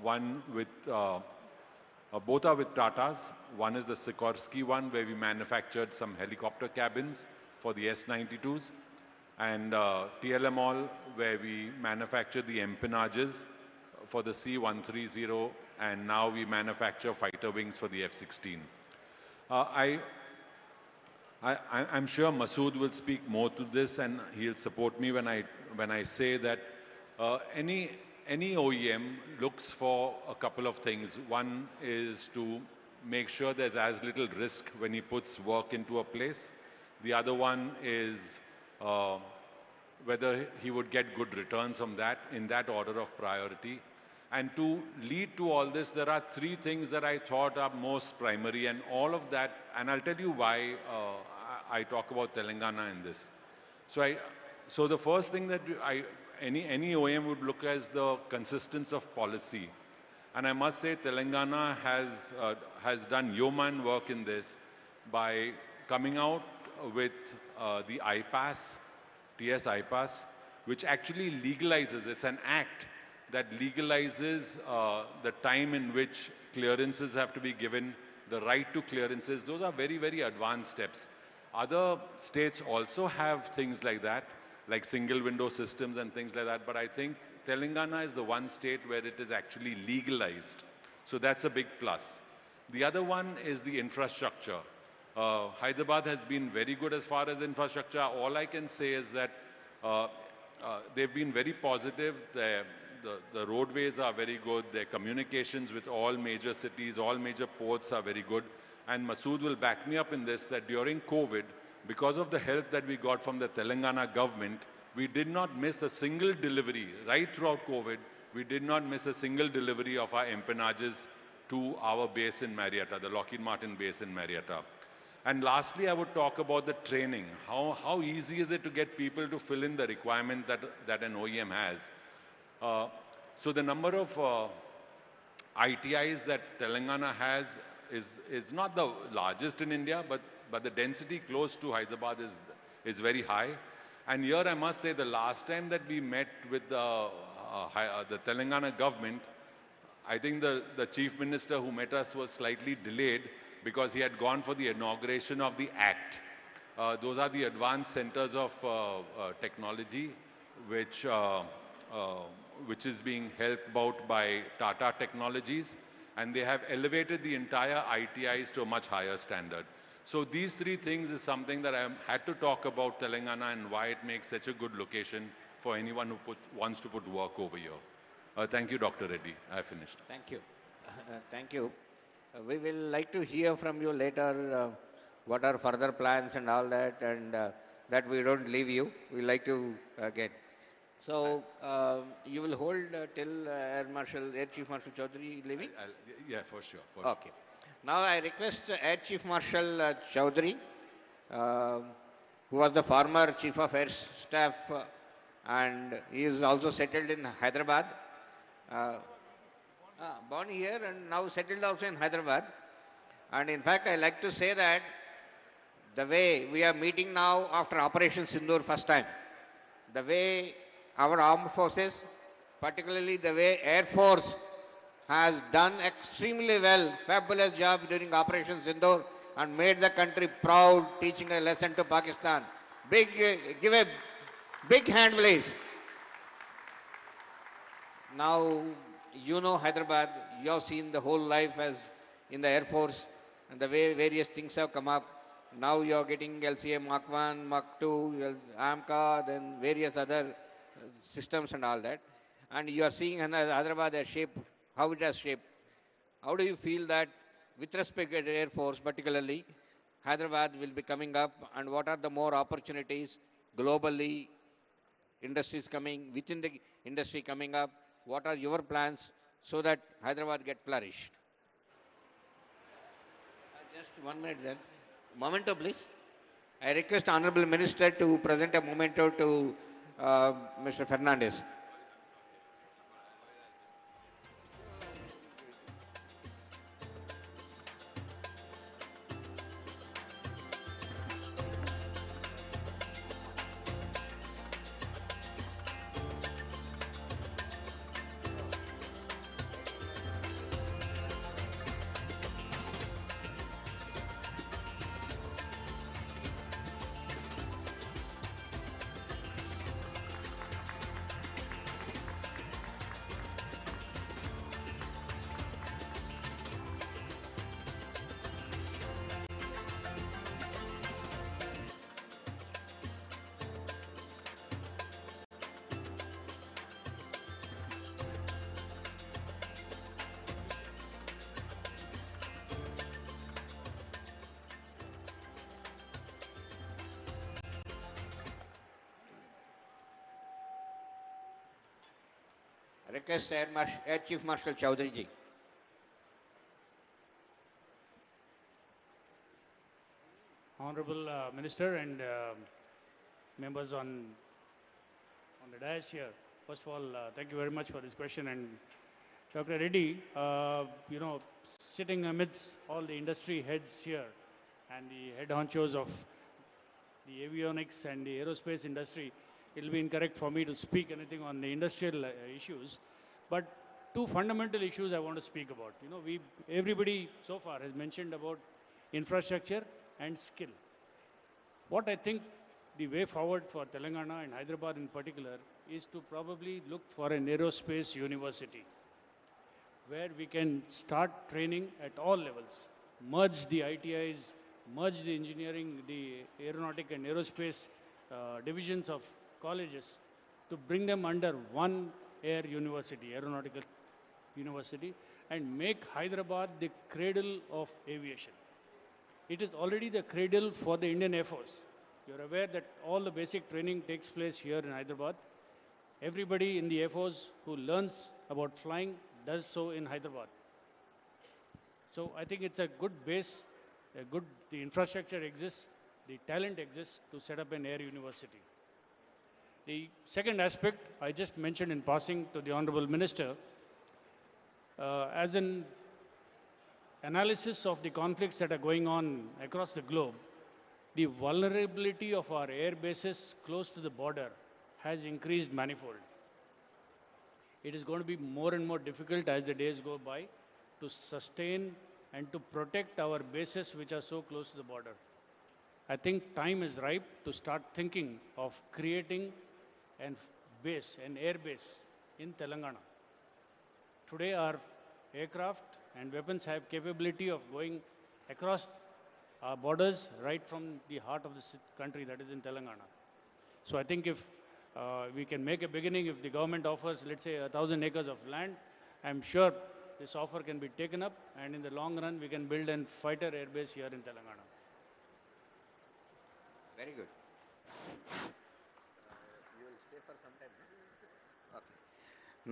Speaker 1: one with, both are with Tatas. One is the Sikorsky one, where we manufactured some helicopter cabins for the S-92s. And TLMall, where we manufactured the empennages for the C-130, and now we manufacture fighter wings for the F-16. I'm sure Masood will speak more to this, and he'll support me when I say that any OEM looks for a couple of things. One is to make sure there's as little risk when he puts work into a place. The other one is whether he would get good returns from that, in that order of priority. And to lead to all this, there are 3 things that I thought are most primary, and all of that, and I'll tell you why I talk about Telangana in this. So the first thing that any OEM would look at is the consistency of policy. And I must say Telangana has done yeoman work in this by coming out with the IPAS, TS IPAS, which actually legalizes, it's an act that legalizes the time in which clearances have to be given, the right to clearances. Those are very, very advanced steps. Other states also have things like that, like single window systems and things like that, but I think Telangana is the one state where it is actually legalized. So that's a big plus. The other one is the infrastructure. Hyderabad has been very good as far as infrastructure. All I can say is that they've been very positive. The roadways are very good. Their communications with all major cities, all major ports are very good. And Masood will back me up in this, that during COVID, because of the help that we got from the Telangana government, we did not miss a single delivery. Right throughout COVID, we did not miss a single delivery of our empennages to our base in Marietta, the Lockheed Martin base in Marietta. And lastly, I would talk about the training. How easy is it to get people to fill in the requirement that an OEM has? So the number of ITIs that Telangana has is not the largest in India, but the density close to Hyderabad is very high. And here I must say the last time that we met with the Telangana government, I think the Chief Minister who met us was slightly delayed because he had gone for the inauguration of the Act. Those are the advanced centers of technology which which is being helped out by Tata Technologies, and they have elevated the entire ITIs to a much higher standard. So these three things is something that I had to talk about Telangana and why it makes such a good location for anyone who wants to put work over here. Thank you, Dr. Reddy. I finished.
Speaker 3: Thank you. Thank you. We will like to hear from you later what are further plans and all that, and that we don't leave you. We like to get. So you will hold till Air Chief Marshal Chaudhary leaving?
Speaker 1: Yeah, for sure.
Speaker 3: Okay. Now I request Air Chief Marshal Chaudhary, who was the former Chief of Air Staff, and he is also settled in Hyderabad. Born here and now settled also in Hyderabad. And in fact, I like to say that the way we are meeting now after Operation Sindoor first time, the way our armed forces, particularly the way Air Force has done extremely well, fabulous job during Operation Sindoor and made the country proud, teaching a lesson to Pakistan. Give a big hand, please. Now, you know Hyderabad, you have seen the whole life as in the Air Force and the way various things have come up. Now you are getting LCA Mark 1, Mark 2, AMCA, then various other systems and all that. And you are seeing Hyderabad as shape, how it has shaped. How do you feel that with respect to Air Force particularly, Hyderabad will be coming up, and what are the more opportunities globally, industries coming, within the industry coming up? What are your plans so that Hyderabad get flourished? Just 1 minute then. Memento, please. I request Honorable Minister to present a memento to Mr. Fernandez. Request Air Chief Marshal Chaudhary ji.
Speaker 17: Honorable Minister and members on the dais here. First of all, thank you very much for this question. And Dr. Reddy, sitting amidst all the industry heads here and the head honchos of the avionics and the aerospace industry, it will be incorrect for me to speak anything on the industrial issues. But two fundamental issues I want to speak about. Everybody so far has mentioned about infrastructure and skill. What I think the way forward for Telangana and Hyderabad in particular is to probably look for an aerospace university where we can start training at all levels, merge the ITIs, merge the engineering, the aeronautic and aerospace divisions of colleges to bring them under one aeronautical university, and make Hyderabad the cradle of aviation. It is already the cradle for the Indian Air Force. You're aware that all the basic training takes place here in Hyderabad. Everybody in the Air Force who learns about flying does so in Hyderabad. So I think it's a good base, the infrastructure exists, the talent exists to set up an air university. The second aspect I just mentioned in passing to the Honorable Minister, as an analysis of the conflicts that are going on across the globe, the vulnerability of our air bases close to the border has increased manifold. It is going to be more and more difficult as the days go by to sustain and to protect our bases which are so close to the border. I think time is ripe to start thinking of creating and base, an air base in Telangana. Today our aircraft and weapons have capability of going across our borders right from the heart of the country, that is in Telangana. So I think if we can make a beginning, if the government offers, let's say, 1,000 acres of land, I'm sure this offer can be taken up, and in the long run we can build a fighter air base here in Telangana.
Speaker 3: Very good. You will stay for some time. Okay.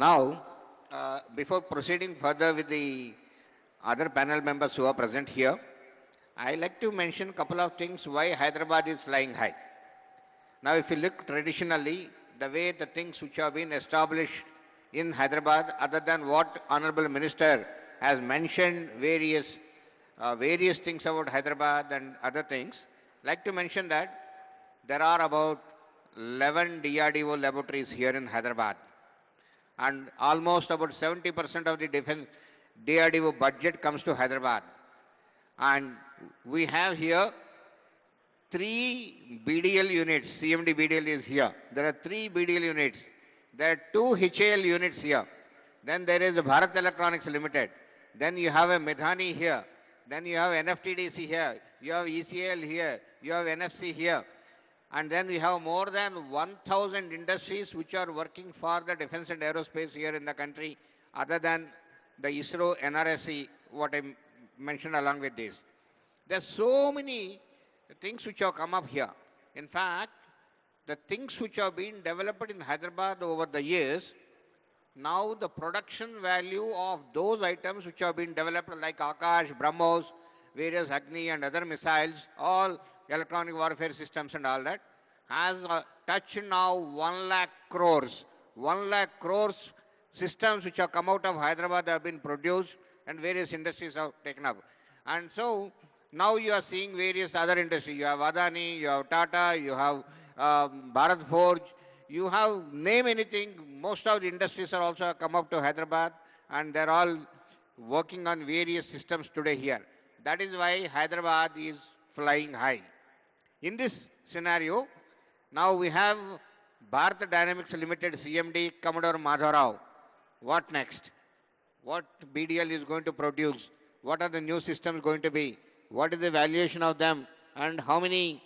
Speaker 3: Now, before proceeding further with the other panel members who are present here, I like to mention a couple of things why Hyderabad is flying high. Now, if you look traditionally, the way the things which have been established in Hyderabad, other than what Honorable Minister has mentioned various things about Hyderabad and other things, like to mention that there are about 11 DRDO laboratories here in Hyderabad, and almost about 70% of the defense DRDO budget comes to Hyderabad. And we have here 3 BDL units. CMD BDL is here. There are 3 BDL units. There are 2 HAL units here. Then there is a Bharat Electronics Limited. Then you have a Medhani here. Then you have NFTDC here. You have ECL here. You have NFC here. And then we have more than 1,000 industries which are working for the defense and aerospace here in the country, other than the ISRO, NRSC, what I mentioned along with this. There are so many things which have come up here. In fact, the things which have been developed in Hyderabad over the years, now the production value of those items which have been developed like Akash, BrahMos, various Agni and other missiles, all electronic warfare systems and all that, has touched now 1 lakh crores. 1 lakh crores systems which have come out of Hyderabad have been produced and various industries have taken up. And so now you are seeing various other industries. You have Adani, you have Tata, you have Bharat Forge, you have name anything. Most of the industries are also come up to Hyderabad, and they're all working on various systems today here. That is why Hyderabad is flying high. In this scenario, now we have Bharat Dynamics Limited CMD Commodore Madhavrao. What next? What BDL is going to produce? What are the new systems going to be? What is the valuation of them? And how many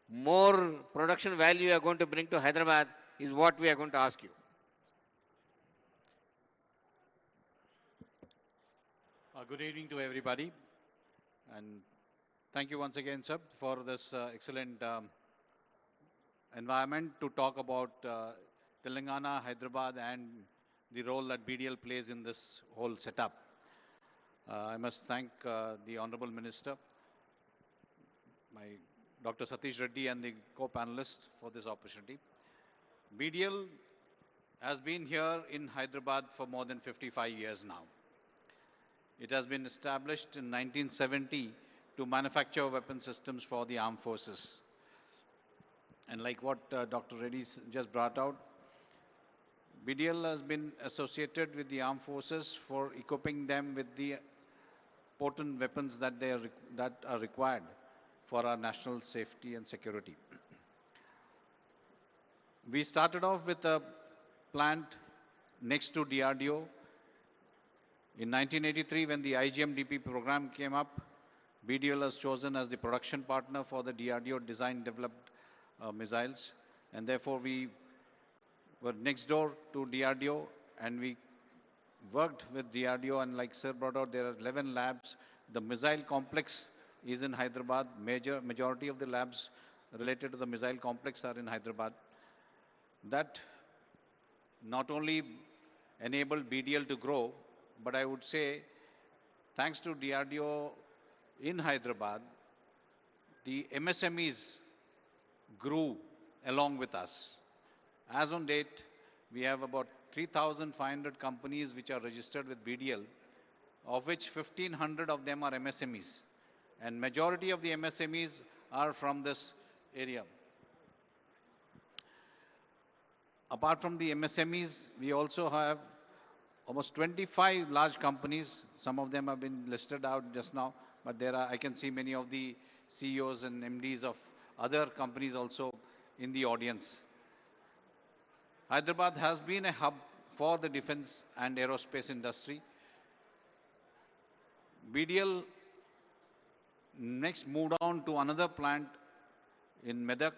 Speaker 3: more production value you are going to bring to Hyderabad is what we are going to ask you.
Speaker 19: Good evening to everybody, and thank you once again, sir, for this excellent environment to talk about Telangana, Hyderabad, and the role that BDL plays in this whole setup. I must thank the Honorable Minister, my Dr. Satish Reddy, and the co-panelists for this opportunity. BDL has been here in Hyderabad for more than 55 years now. It has been established in 1970 to manufacture weapon systems for the armed forces. And like what Dr. Reddy just brought out, BDL has been associated with the armed forces for equipping them with the potent weapons that are required for our national safety and security. We started off with a plant next to DRDO. In 1983, when the IGMDP program came up, BDL was chosen as the production partner for the DRDO design-developed missiles, and therefore we were next door to DRDO, and we worked with DRDO, and like Sir brought out, there are 11 labs. The missile complex is in Hyderabad. Majority of the labs related to the missile complex are in Hyderabad. That not only enabled BDL to grow, but I would say, thanks to DRDO in Hyderabad, the MSMEs grew along with us. As on date, we have about 3,500 companies which are registered with BDL, of which 1,500 of them are MSMEs. And majority of the MSMEs are from this area. Apart from the MSMEs, we also have almost 25 large companies. Some of them have been listed out just now, but there are, I can see many of the CEOs and MDs of other companies also in the audience. Hyderabad has been a hub for the defense and aerospace industry. BDL next moved on to another plant in Medak,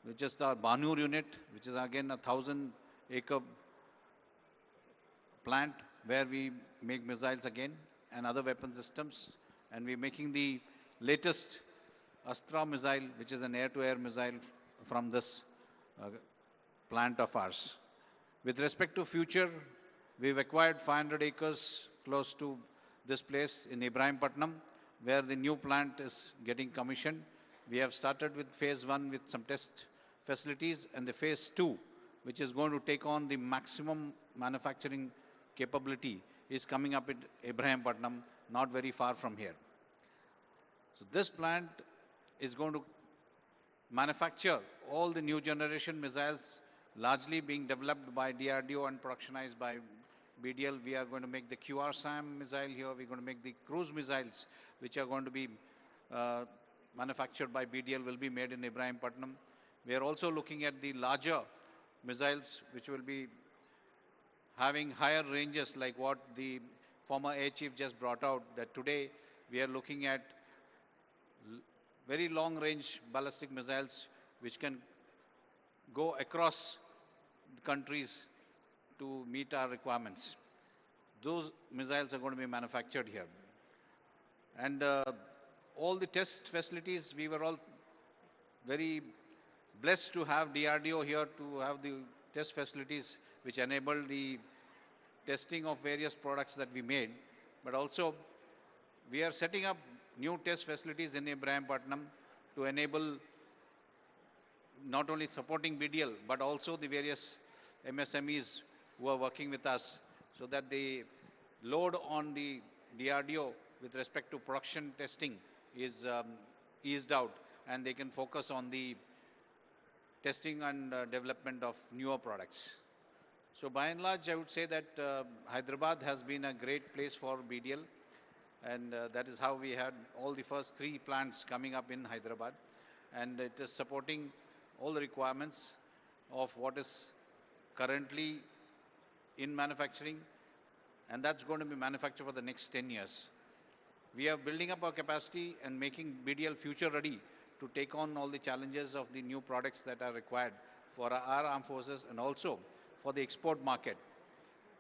Speaker 19: which is the Banur unit, which is again a 1,000-acre plant where we make missiles again and other weapon systems. And we're making the latest Astra missile, which is an air-to-air missile from this plant of ours. With respect to future, we've acquired 500 acres close to this place in Ibrahimpatnam, where the new plant is getting commissioned. We have started with phase 1 with some test facilities, and the phase 2, which is going to take on the maximum manufacturing capability, is coming up in Ibrahimpatnam, not very far from here. So this plant is going to manufacture all the new generation missiles, largely being developed by DRDO and productionized by BDL. We are going to make the QR-SAM missile here. We're going to make the cruise missiles, which are going to be manufactured by BDL, will be made in Ibrahimpatnam. We are also looking at the larger missiles, which will be having higher ranges, like what the former Air Chief just brought out, that today we are looking at very long-range ballistic missiles which can go across countries to meet our requirements. Those missiles are going to be manufactured here. And all the test facilities, we were all very blessed to have DRDO here to have the test facilities which enable the testing of various products that we made. But also, we are setting up new test facilities in Ibrahimpatnam to enable not only supporting BDL, but also the various MSMEs who are working with us, so that the load on the DRDO with respect to production testing is eased out, and they can focus on the testing and development of newer products. So by and large, I would say that Hyderabad has been a great place for BDL, and that is how we had all the first 3 plants coming up in Hyderabad, and it is supporting all the requirements of what is currently in manufacturing, and that's going to be manufactured for the next 10 years. We are building up our capacity and making BDL future ready to take on all the challenges of the new products that are required for our armed forces and also for the export market.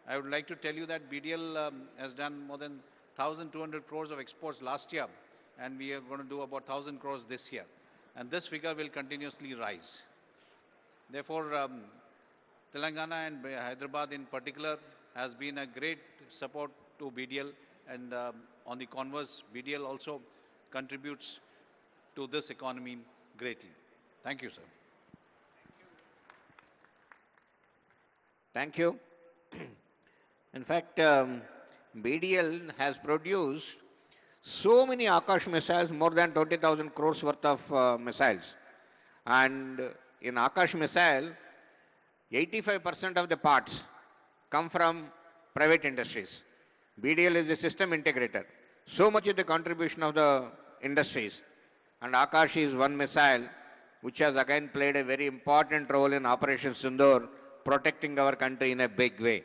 Speaker 19: I would like to tell you that BDL has done more than 1,200 crores of exports last year, and we are going to do about 1,000 crores this year. And this figure will continuously rise. Therefore, Telangana and Hyderabad in particular has been a great support to BDL, and on the converse, BDL also contributes to this economy greatly. Thank you, sir.
Speaker 3: Thank you. In fact, BDL has produced so many Akash missiles, more than 20,000 crores worth of missiles. And in Akash missile, 85% of the parts come from private industries. BDL is a system integrator. So much is the contribution of the industries. And Akash is one missile which has again played a very important role in Operation Sindoor, protecting our country in a big way.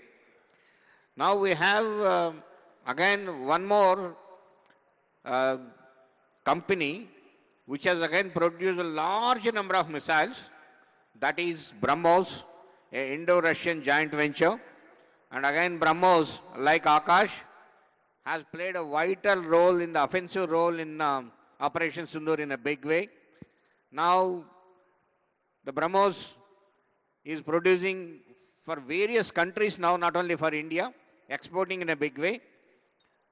Speaker 3: Now we have again one more company which has again produced a large number of missiles, that is BrahMos, a Indo-Russian joint venture. And again BrahMos, like Akash, has played a vital role in the offensive role in Operation Sindoor in a big way. Now the BrahMos is producing for various countries now, not only for India, exporting in a big way.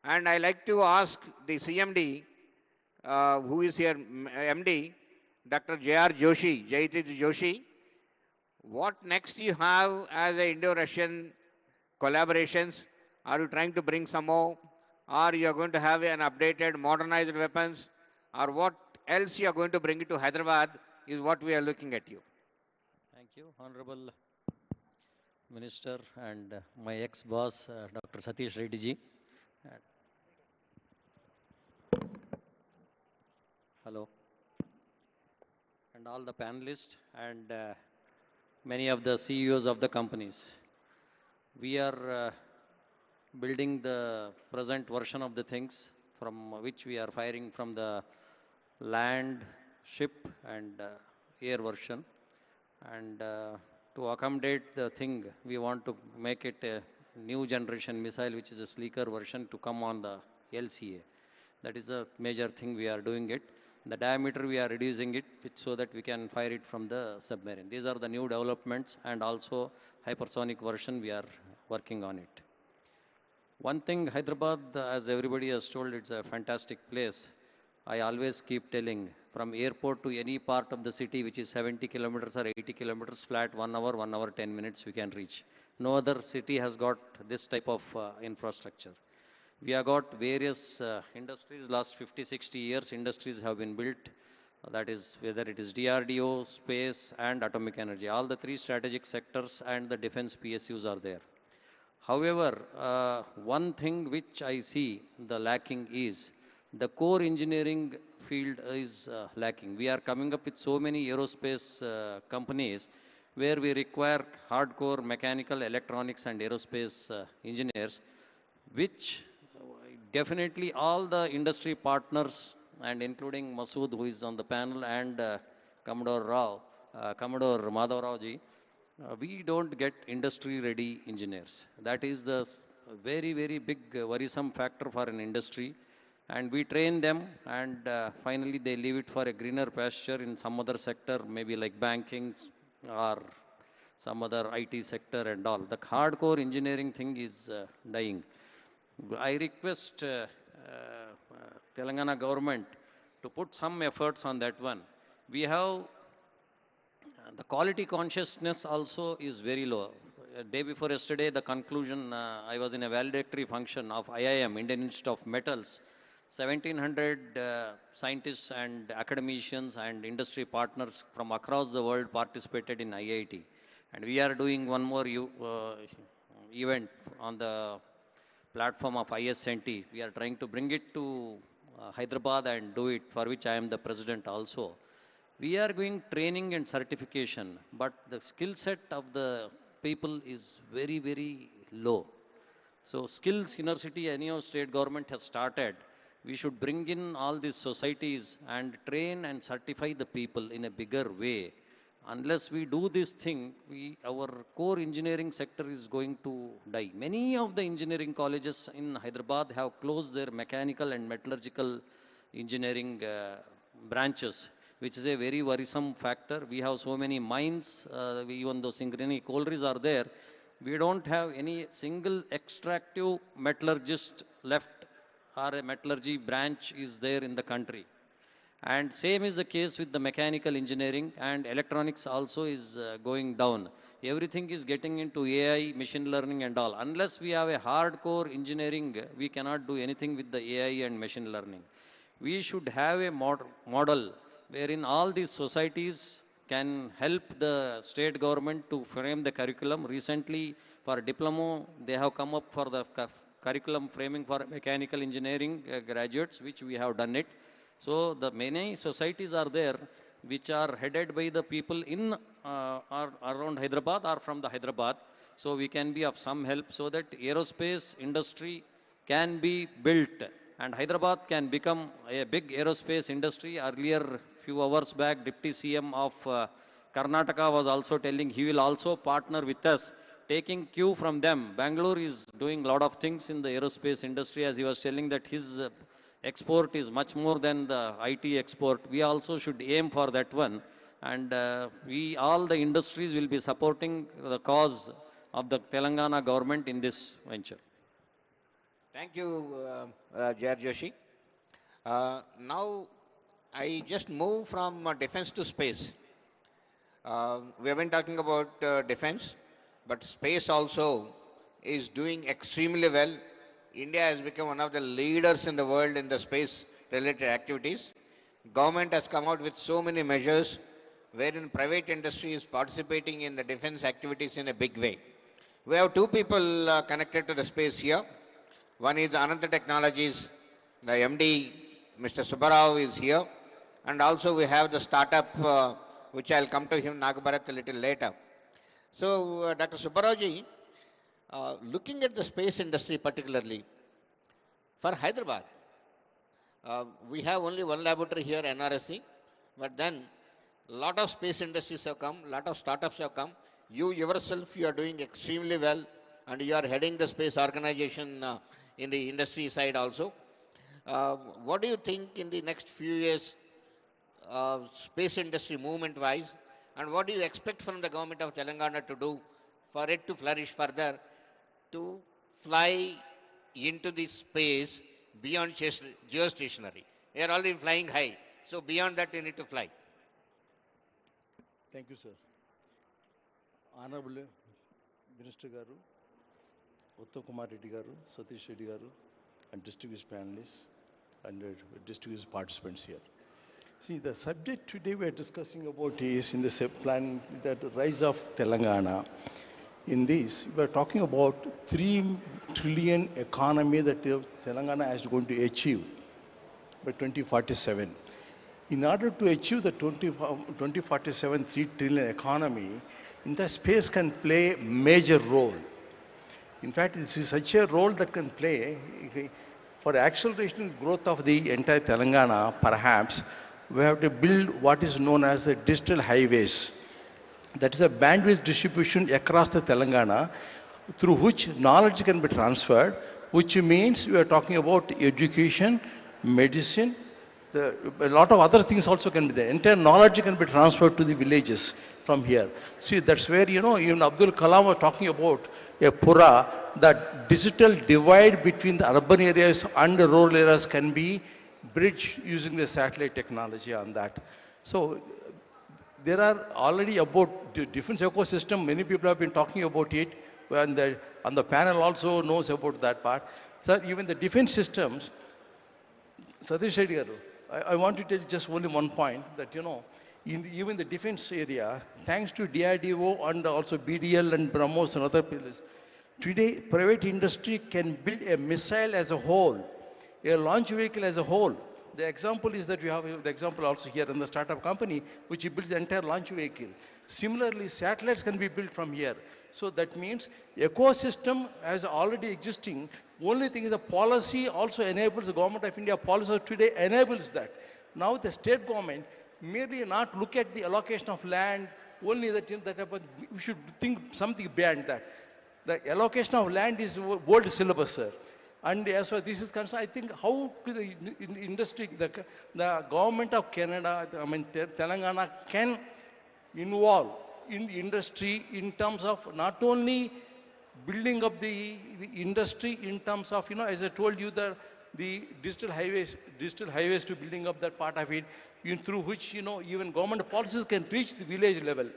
Speaker 3: And I like to ask the CMD, who is here, MD, Dr. J.R. Joshi, Jaitit Joshi, what next you have as a Indo-Russian collaborations? Are you trying to bring some more? Or you are going to have an updated, modernized weapons? Or what else you are going to bring it to Hyderabad is what we are looking at you.
Speaker 20: Thank you, Honorable Minister and my ex-boss, Dr. Satish Reddy ji. Hello. And all the panelists and many of the CEOs of the companies. We are building the present version of the things from which we are firing from the land, ship and air version. And to accommodate the thing, we want to make it a new generation missile, which is a sleeker version to come on the LCA. That is a major thing we are doing it. The diameter we are reducing it so that we can fire it from the submarine. These are the new developments, and also hypersonic version we are working on it. One thing, Hyderabad, as everybody has told, it's a fantastic place. I always keep telling, from airport to any part of the city which is 70 kilometers or 80 kilometers flat, 1 hour, 10 minutes we can reach. No other city has got this type of infrastructure. We have got various industries, last 50, 60 years, industries have been built. That is, whether it is DRDO, space and atomic energy. All the three strategic sectors and the defense PSUs are there. However, one thing which I see the lacking is the core engineering field is lacking. We are coming up with so many aerospace companies where we require hardcore mechanical, electronics and aerospace engineers, which definitely all the industry partners and including Masood, who is on the panel, and Commodore Madhav Rao ji, we don't get industry-ready engineers. That is the very, very big worrisome factor for an industry. And we train them, and finally they leave it for a greener pasture in some other sector, maybe like banking or some other IT sector and all. The hardcore engineering thing is dying. I request Telangana government to put some efforts on that one. We have the quality consciousness also is very low. Day before yesterday, the conclusion, I was in a valedictory function of IIM, Indian Institute of Metals. 1700 scientists and academicians and industry partners from across the world participated in IIT. And we are doing one more event on the platform of ISNT. We are trying to bring it to Hyderabad and do it, for which I am the president also. We are doing training and certification, but the skill set of the people is very, very low. So skills university, any state government has started. We should bring in all these societies and train and certify the people in a bigger way. Unless we do this thing, our core engineering sector is going to die. Many of the engineering colleges in Hyderabad have closed their mechanical and metallurgical engineering branches, which is a very worrisome factor. We have so many mines, even though Singareni collieries are there, we don't have any single extractive metallurgist left, or a metallurgy branch is there in the country. And same is the case with the mechanical engineering, and electronics also is going down. Everything is getting into AI, machine learning and all. Unless we have a hardcore engineering, we cannot do anything with the AI and machine learning. We should have a model wherein all these societies can help the state government to frame the curriculum. Recently, for diploma, they have come up for the curriculum framing for mechanical engineering graduates, which we have done it. So the many societies are there which are headed by the people in or around Hyderabad or from the Hyderabad. So we can be of some help so that aerospace industry can be built and Hyderabad can become a big aerospace industry. Earlier, few hours back, Deputy CM of Karnataka was also telling he will also partner with us, taking cue from them. Bangalore is doing a lot of things in the aerospace industry, as he was telling that his export is much more than the IT export. We also should aim for that one. And all the industries will be supporting the cause of the Telangana government in this venture.
Speaker 3: Thank you, J.R. Joshi. Now, I just move from defense to space. We have been talking about defense, but space also is doing extremely well. India has become one of the leaders in the world in the space-related activities. Government has come out with so many measures wherein private industry is participating in the defense activities in a big way. We have two people connected to the space here. One is Ananta Technologies, the MD, Mr. Subbarao is here. And also we have the startup, which I'll come to him, Nagabharat, a little later. So, Dr. Subbarao, looking at the space industry particularly, for Hyderabad, we have only one laboratory here, NRSC, but then lot of space industries have come, lot of startups have come. You yourself, you are doing extremely well, and you are heading the space organization in the industry side also. What do you think in the next few years, space industry movement wise, and what do you expect from the government of Telangana to do for it to flourish further, to fly into the space beyond geostationary? We are already flying high, so beyond that we need to fly.
Speaker 11: Thank you, sir. Honorable Minister Garu, Uttam Kumar Reddy Garu, Satish Reddy Garu, and distinguished panelists and distinguished participants here. See, the subject today we are discussing about is in the plan that the rise of Telangana. In this, we are talking about 3 trillion economy that Telangana is going to achieve by 2047. In order to achieve the 2047 3 trillion economy, in the space can play major role. In fact, this is such a role that can play for acceleration growth of the entire Telangana. Perhaps we have to build what is known as the digital highways. That is a bandwidth distribution across the Telangana through which knowledge can be transferred, which means we are talking about education, medicine, a lot of other things also can be there. Entire knowledge can be transferred to the villages from here. See, that's where, even Abdul Kalam was talking about a Pura, that digital divide between the urban areas and the rural areas can be bridged using the satellite technology on that. So, there are already about the defense ecosystem, many people have been talking about it, and on the panel also knows about that part. Sir, even the defense systems, Satish Reddy garu, I want to tell just only one point that, even the defense area, thanks to DRDO and also BDL and BrahMos and other pillars, today private industry can build a missile as a whole, a launch vehicle as a whole. The example is that we have the example also here in the startup company, which builds the entire launch vehicle. Similarly, satellites can be built from here. So that means ecosystem as already existing. Only thing is the policy also enables, the government of India policy today enables that. Now the state government merely not look at the allocation of land, only that, but we should think something beyond that. The allocation of land is world syllabus, sir. And as far as this is concerned, I think how could the industry, the government of Canada, Telangana can involve in the industry in terms of not only building up the industry in terms of, as I told you, the digital highways to building up that part of it, through which, even government policies can reach the village level.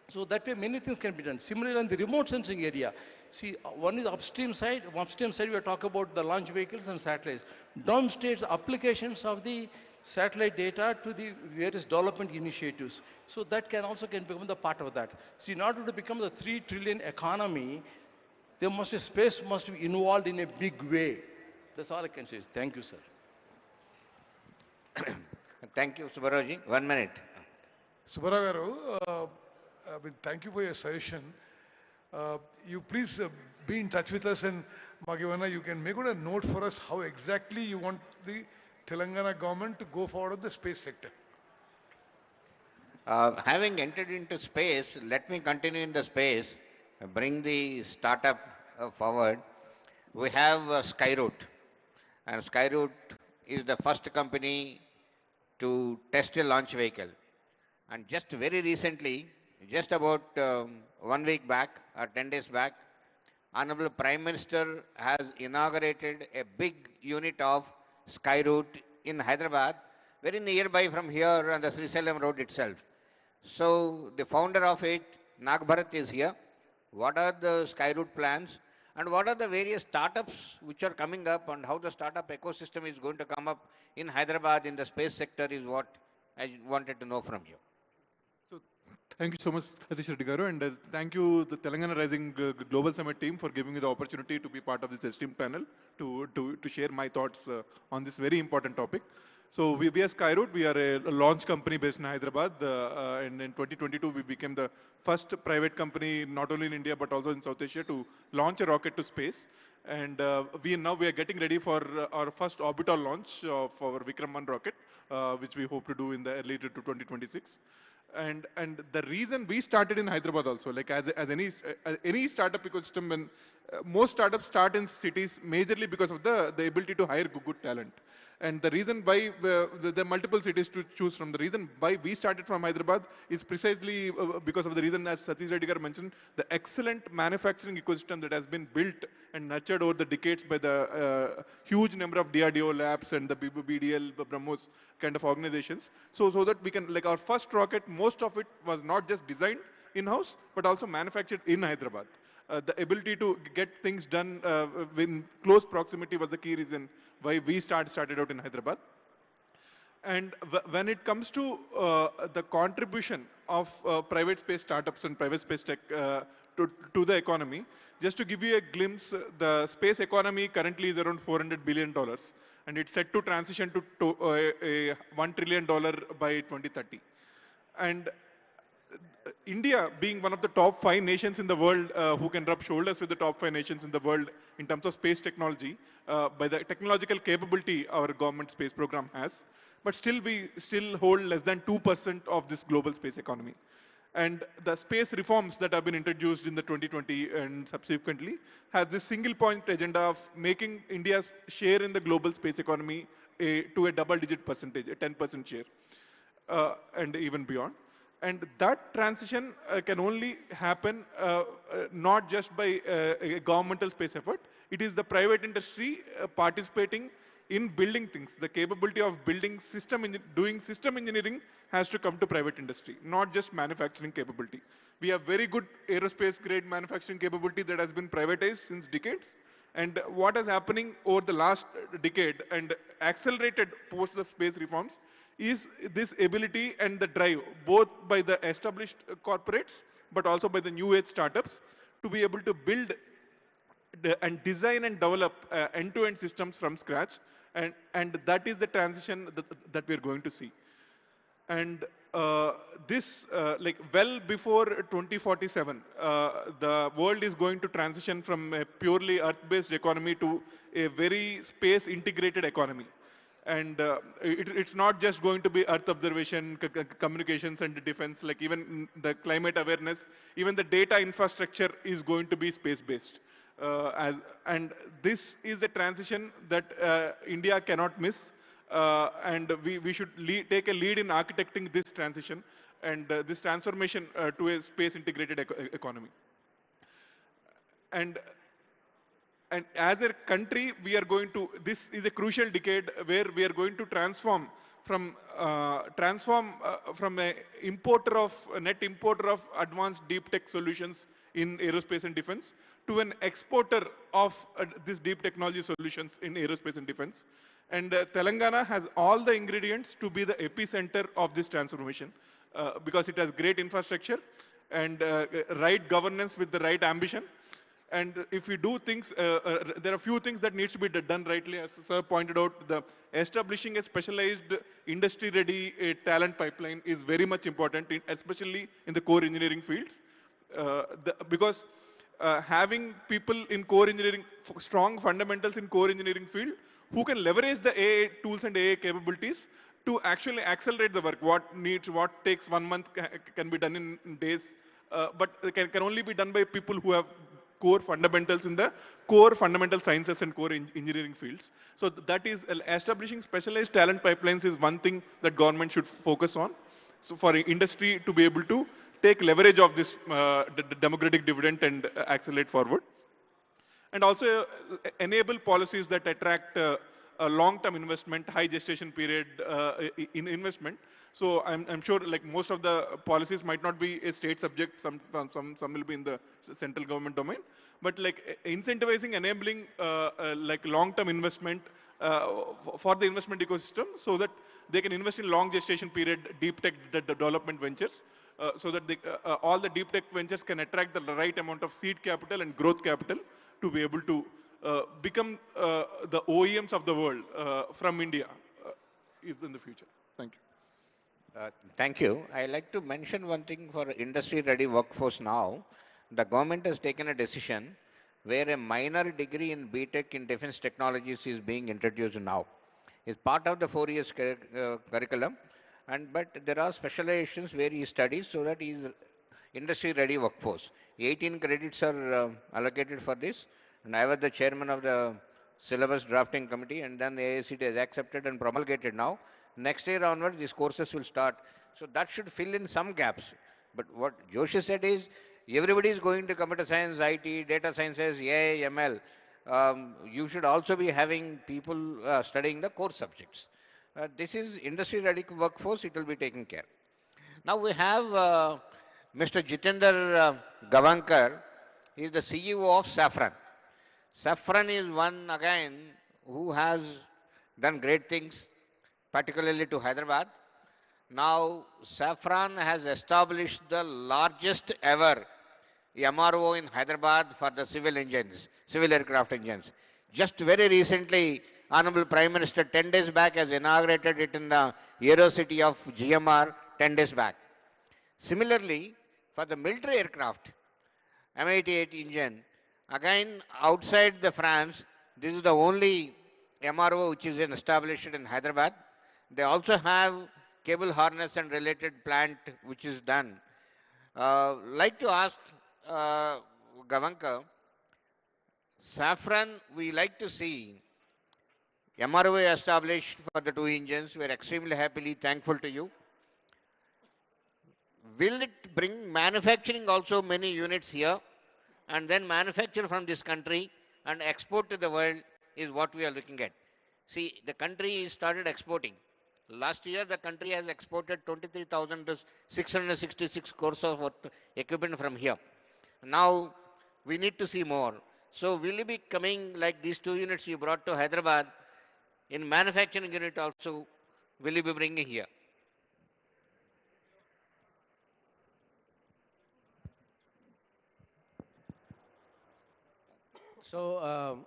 Speaker 11: So that way many things can be done. Similarly, in the remote sensing area, see, one is upstream side we are talking about the launch vehicles and satellites. Downstream applications of the satellite data to the various development initiatives. So that can become the part of that. See, in order to become the 3 trillion economy, space must be involved in a big way. That's all I can say. Thank you, sir.
Speaker 3: Thank you, Subbarao. 1 minute.
Speaker 4: Subbarao garu, thank you for your suggestion. You please be in touch with us, and Magivana, you can make a note for us how exactly you want the Telangana government to go forward with the space sector.
Speaker 3: Having entered into space, let me continue in the space, bring the startup forward. We have Skyroot, and Skyroot is the first company to test a launch vehicle. And just very recently, just about 1 week back or 10 days back, Honorable Prime Minister has inaugurated a big unit of Skyroot in Hyderabad, very nearby from here on the Srisalem road itself. So the founder of it, Nagbharat, is here. What are the Skyroot plans, and what are the various startups which are coming up, and how the startup ecosystem is going to come up in Hyderabad in the space sector is what I wanted to know from you.
Speaker 21: Thank you so much, Satish Reddy garu, and thank you, the Telangana Rising Global Summit team, for giving me the opportunity to be part of this esteemed panel to share my thoughts on this very important topic. So we are Skyroot. We are a launch company based in Hyderabad. And in 2022, we became the first private company, not only in India, but also in South Asia, to launch a rocket to space. And we are getting ready for our first orbital launch of our Vikram 1 rocket, which we hope to do in the early to 2026. And the reason we started in Hyderabad also, like as any startup ecosystem, when most startups start in cities majorly because of the ability to hire good talent. And the reason why there are multiple cities to choose from, the reason why we started from Hyderabad is precisely because of the reason, as Satish Reddy mentioned, the excellent manufacturing ecosystem that has been built and nurtured over the decades by the huge number of DRDO labs and the BDL, BrahMos kind of organizations. So that we can, like our first rocket, most of it was not just designed in-house, but also manufactured in Hyderabad. The ability to get things done in close proximity was the key reason why we started out in Hyderabad. And when it comes to the contribution of private space startups and private space tech to the economy, just to give you a glimpse, the space economy currently is around $400 billion, and it's set to transition to a $1 trillion by 2030. And India, being one of the top 5 nations in the world who can rub shoulders with the top 5 nations in the world in terms of space technology, by the technological capability our government space program has, but still we still hold less than 2% of this global space economy. And the space reforms that have been introduced in the 2020 and subsequently have this single point agenda of making India's share in the global space economy to a double-digit percentage, a 10% share, and even beyond. And that transition can only happen not just by a governmental space effort. It is the private industry participating in building things. The capability of building doing system engineering has to come to private industry, not just manufacturing capability. We have very good aerospace grade manufacturing capability that has been privatized since decades. And what is happening over the last decade and accelerated post the space reforms is this ability and the drive, both by the established corporates, but also by the new age startups, to be able to build and design and develop end-to-end systems from scratch. And that is the transition that we're going to see. And like well before 2047, the world is going to transition from a purely earth-based economy to a very space-integrated economy. And it's not just going to be earth observation, communications and defense, like even the climate awareness, even the data infrastructure is going to be space-based. And this is the transition that India cannot miss. And we should take a lead in architecting this transition and this transformation to a space-integrated economy. And as a country, we are going to, this is a crucial decade where we are going to transform from a net importer of advanced deep tech solutions in aerospace and defense to an exporter of these deep technology solutions in aerospace and defense. And Telangana has all the ingredients to be the epicenter of this transformation because it has great infrastructure and right governance with the right ambition. And if we do things, there are a few things that needs to be done rightly. As Sir pointed out, establishing a specialized industry-ready talent pipeline is very much important, especially in the core engineering fields. Because having people in core engineering, strong fundamentals in core engineering field, who can leverage the AI tools and AI capabilities to actually accelerate the work. What takes 1 month can be done in days, but can only be done by people who have core fundamentals in the core fundamental sciences and core engineering fields. So that is establishing specialized talent pipelines is one thing that government should focus on. So for industry to be able to take leverage of this democratic dividend and accelerate forward. And also enable policies that attract a long-term investment, high gestation period in investment. So I'm sure like most of the policies might not be a state subject, some will be in the central government domain, but like incentivizing, enabling like long-term investment for the investment ecosystem so that they can invest in long gestation period, deep tech development ventures, so that all the deep tech ventures can attract the right amount of seed capital and growth capital to be able to become the OEMs of the world from India. is in the future. Thank you.
Speaker 3: Thank you. I like to mention one thing for industry-ready workforce now. The government has taken a decision where a minor degree in BTech in defense technologies is being introduced now. It's part of the 4 years curriculum, but there are specializations where he studies so that he is industry-ready workforce. 18 credits are allocated for this, and I was the chairman of the syllabus drafting committee, and then the AICT has accepted and promulgated now. Next year onwards, these courses will start. So that should fill in some gaps. But what Joshi said is, everybody is going to computer science, IT, data sciences, AI, ML. You should also be having people studying the core subjects. This is industry-ready workforce, it will be taken care. Now we have Mr. Jitender Gavankar. He is the CEO of Saffron. Saffron is one again who has done great things, particularly to Hyderabad. Now Saffron has established the largest ever MRO in Hyderabad for the civil engines, civil aircraft engines. Just very recently, Honorable Prime Minister 10 days back has inaugurated it in the Aero City of GMR 10 days back. Similarly, for the military aircraft, M88 engine, again outside the France, this is the only MRO which is established in Hyderabad. They also have cable harness and related plant which is done. Like to ask Gavankar, Saffron, we like to see MRO established for the two engines. We are extremely happily thankful to you. Will it bring manufacturing also many units here and then manufacture from this country and export to the world is what we are looking at. See, the country started exporting. Last year, the country has exported 23,666 crores of worth equipment from here. Now, we need to see more. So, will you be coming like these two units you brought to Hyderabad, in manufacturing unit also, will you be bringing here?
Speaker 6: So,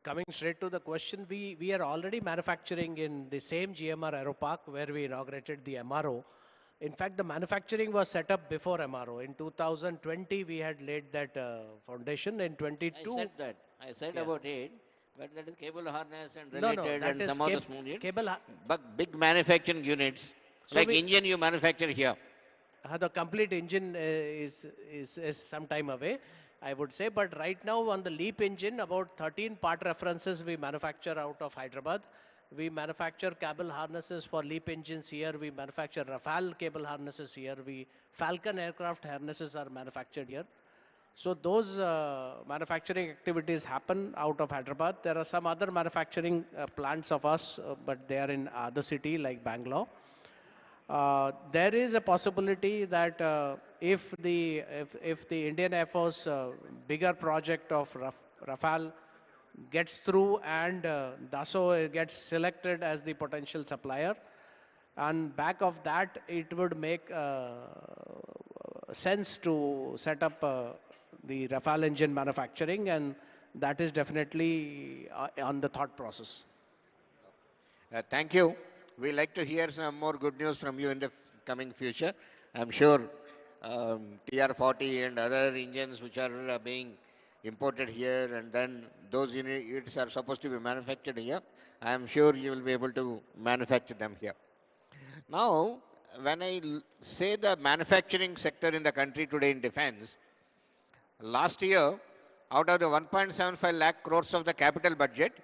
Speaker 6: coming straight to the question, we are already manufacturing in the same GMR Aeropark where we inaugurated the MRO. In fact, the manufacturing was set up before MRO. In 2020, we had laid that foundation. In 22,
Speaker 3: I said that. I said
Speaker 6: Yeah.
Speaker 3: about it, but that is cable harness and
Speaker 6: No, no,
Speaker 3: related
Speaker 6: that
Speaker 3: and
Speaker 6: is
Speaker 3: some of the small units.
Speaker 6: cable.
Speaker 3: But big manufacturing units,
Speaker 6: So
Speaker 3: like
Speaker 6: we-
Speaker 3: engine you manufacture here.
Speaker 6: The complete engine is some time away, I would say. But right now on the LEAP engine, about 13 part references we manufacture out of Hyderabad. We manufacture cable harnesses for LEAP engines here. We manufacture Rafale cable harnesses here. Falcon aircraft harnesses are manufactured here. So those manufacturing activities happen out of Hyderabad. There are some other manufacturing plants of us, but they are in other city like Bangalore. There is a possibility that if the Indian Air Force bigger project of Rafale gets through and Dassault gets selected as the potential supplier, and back of that it would make sense to set up the Rafale engine manufacturing, and that is definitely on the thought process.
Speaker 3: Thank you. We like to hear some more good news from you in the coming future. I'm sure TR-40 and other engines which are being imported here, and then those units are supposed to be manufactured here. I am sure you will be able to manufacture them here. Now, when I say the manufacturing sector in the country today in defense, last year, out of the 1.75 lakh crores of the capital budget,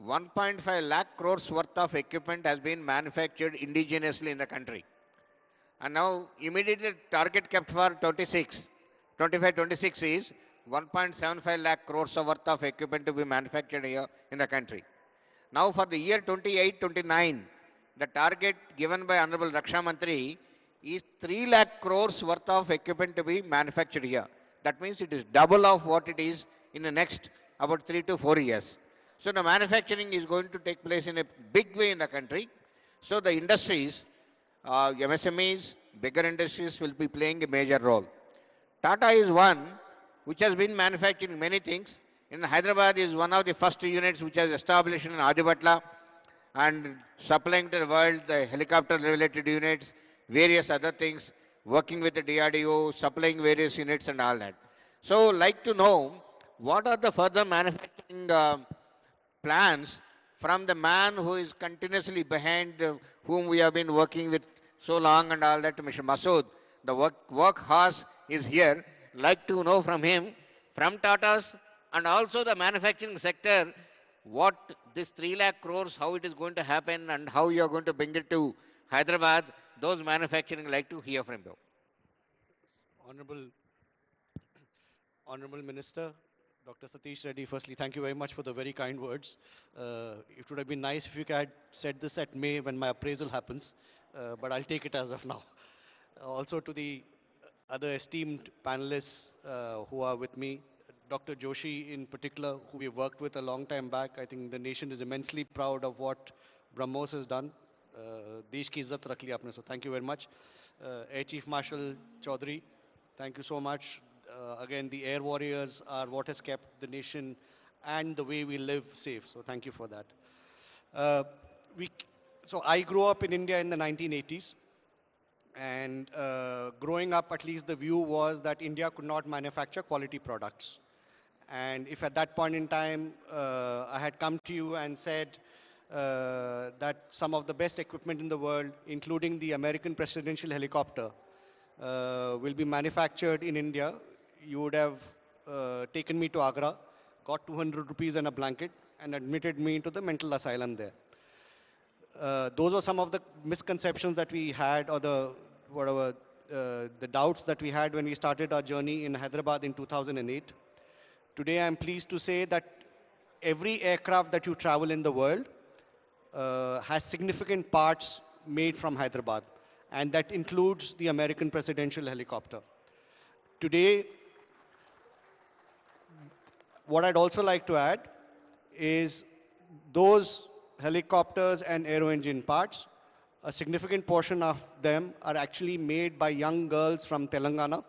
Speaker 3: 1.5 lakh crores worth of equipment has been manufactured indigenously in the country. And now immediately target kept for 25-26 is 1.75 lakh crores of worth of equipment to be manufactured here in the country. Now for the year 28-29, the target given by Honorable Raksha Mantri is 3 lakh crores worth of equipment to be manufactured here. That means it is double of what it is in the next about 3 to 4 years. So the manufacturing is going to take place in a big way in the country. So the industries, MSMEs, bigger industries will be playing a major role. Tata is one which has been manufacturing many things. In Hyderabad is one of the first units which has established in Adibatla. and supplying to the world the helicopter-related units, various other things, working with the DRDO, supplying various units and all that. So, like to know what are the further manufacturing plans from the man who is continuously behind, whom we have been working with so long and all that, Mr. Masood. The workhorse is here. Like to know from him, from Tata's and also the manufacturing sector, what this 3 lakh crores, how it is going to happen and how you are going to bring it to Hyderabad. Those manufacturing like to hear from you.
Speaker 7: Honorable, Honorable Minister, Dr. Satish Reddy, firstly, thank you very much for the very kind words. It would have been nice if you had said this at May when my appraisal happens, but I'll take it as of now. Also to the other esteemed panelists who are with me, Dr. Joshi in particular, who we worked with a long time back. I think the nation is immensely proud of what BrahMos has done. Desh ki izzat rakh liya aapne, so thank you very much. Air Chief Marshal Chaudhary, thank you so much. Again, the air warriors are what has kept the nation and the way we live safe, so thank you for that. Uh, we, so I grew up in India in the 1980s. And growing up, at least the view was that India could not manufacture quality products. And if at that point in time I had come to you and said that some of the best equipment in the world, including the American presidential helicopter, will be manufactured in India, you would have taken me to Agra, got 200 rupees and a blanket, and admitted me into the mental asylum there. Those are some of the misconceptions that we had, or the whatever the doubts that we had when we started our journey in Hyderabad in 2008. Today, I am pleased to say that every aircraft that you travel in the world has significant parts made from Hyderabad, and that includes the American presidential helicopter. Today, what I'd also like to add is those helicopters and aero engine parts, a significant portion of them are actually made by young girls from Telangana,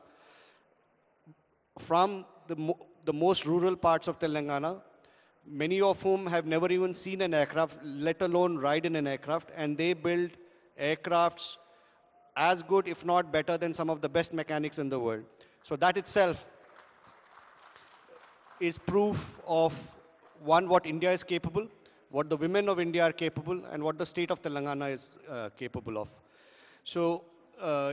Speaker 7: from the most rural parts of Telangana, many of whom have never even seen an aircraft, let alone ride in an aircraft, and they build aircrafts as good, if not better, than some of the best mechanics in the world. So that itself is proof of, one, what India is capable, what the women of India are capable, and what the state of Telangana is capable of. So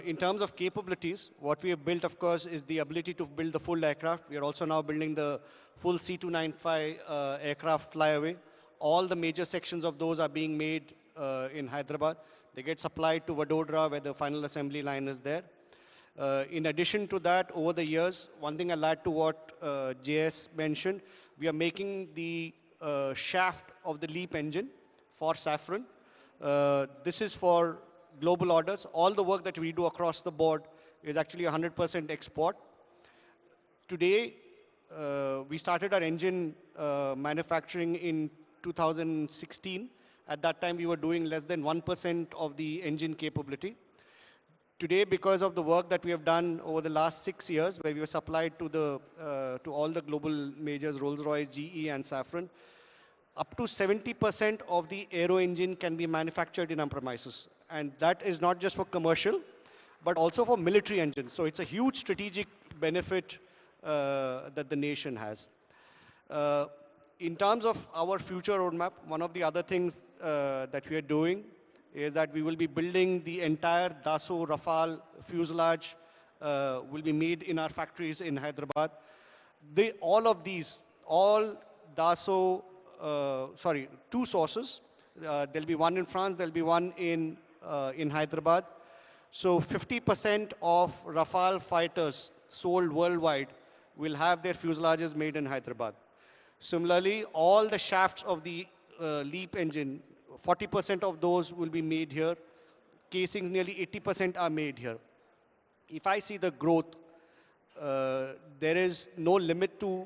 Speaker 7: in terms of capabilities, what we have built, of course, is the ability to build the full aircraft. We are also now building the full C-295 aircraft flyaway. All the major sections of those are being made in Hyderabad. They get supplied to Vadodara, where the final assembly line is there. In addition to that, over the years, one thing I'll add to what JS mentioned, we are making the shaft of the LEAP engine for Saffron. This is for global orders. All the work that we do across the board is actually 100% export. Today, we started our engine manufacturing in 2016. At that time, we were doing less than 1% of the engine capability. Today, because of the work that we have done over the last 6 years, where we were supplied to all the global majors, Rolls-Royce, GE, and Safran, up to 70% of the aero engine can be manufactured in our premises. And that is not just for commercial, but also for military engines. So it's a huge strategic benefit that the nation has. In terms of our future roadmap, one of the other things that we are doing is that we will be building the entire Dassault Rafale fuselage will be made in our factories in Hyderabad. All Dassault, two sources. There'll be one in France, there'll be one in Hyderabad. So 50% of Rafale fighters sold worldwide will have their fuselages made in Hyderabad. Similarly, all the shafts of the LEAP engine, 40% of those will be made here. Casings, nearly 80% are made here. If I see the growth, there is no limit to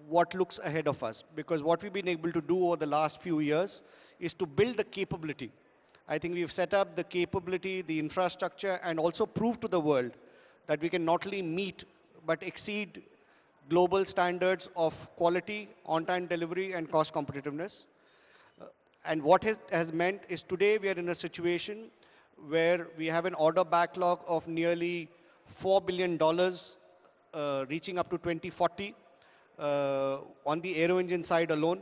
Speaker 7: what looks ahead of us, because what we've been able to do over the last few years is to build the capability. I think we've set up the capability, the infrastructure, and also prove to the world that we can not only meet but exceed global standards of quality, on-time delivery, and cost competitiveness.
Speaker 8: And what has meant is today we are in a situation where we have an order backlog of nearly $4 billion reaching up to 2040 on the aero engine side alone.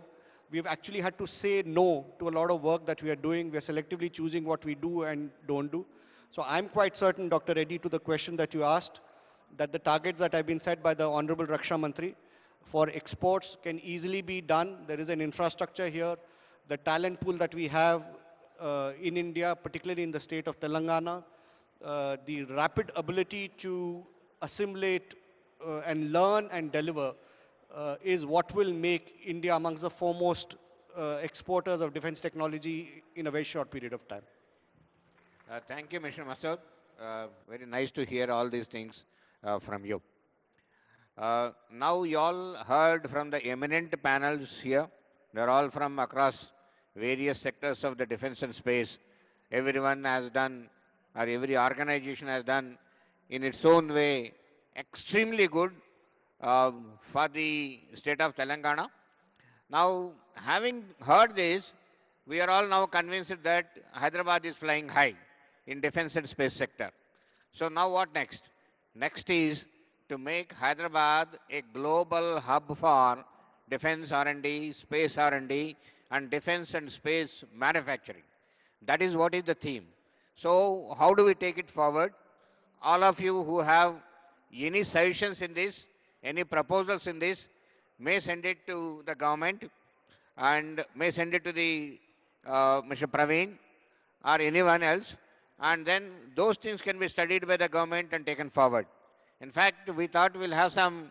Speaker 8: We've actually had to say no to a lot of work that we are doing. We are selectively choosing what we do and don't do. So I'm quite certain, Dr. Reddy, to the question that you asked, that the targets that have been set by the Honorable Raksha Mantri for exports can easily be done. There is an infrastructure here. The talent pool that we have in India, particularly in the state of Telangana, the rapid ability to assimilate and learn and deliver is what will make India amongst the foremost exporters of defense technology in a very short period of time.
Speaker 3: Thank you, Mr. Masood. Very nice to hear all these things from you. Now you all heard from the eminent panels here. They're all from across various sectors of the defense and space. Everyone has done, or every organization has done in its own way, extremely good for the state of Telangana. Now, having heard this, we are all now convinced that Hyderabad is flying high in defense and space sector. So now what next? Next is to make Hyderabad a global hub for defense R&D, space R&D, and defense and space manufacturing. That is what is the theme. So how do we take it forward? All of you who have any suggestions in this, any proposals in this, may send it to the government and may send it to the Mr. Praveen or anyone else, and then those things can be studied by the government and taken forward. In fact, we thought we'll have some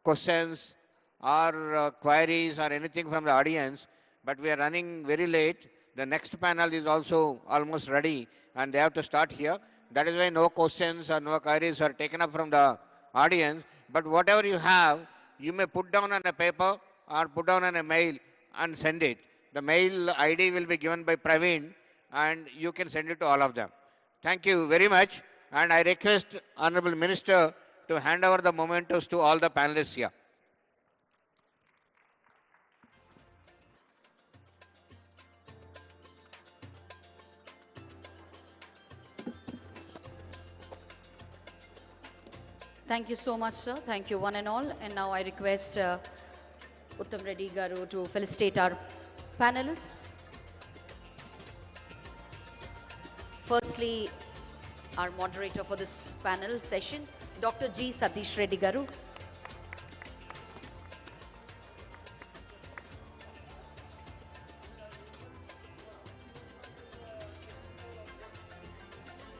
Speaker 3: questions or queries or anything from the audience, but we are running very late. The next panel is also almost ready and they have to start here. That is why no questions or no queries are taken up from the audience. But whatever you have, you may put down on a paper or put down on a mail and send it. The mail ID will be given by Praveen and you can send it to all of them. Thank you very much. And I request Honorable Minister to hand over the mementos to all the panelists here.
Speaker 2: Thank you so much, sir. Thank you, one and all. And now I request Uttam Reddy Garu to felicitate our panelists. Firstly, our moderator for this panel session, Dr. G. Satish Reddy Garu.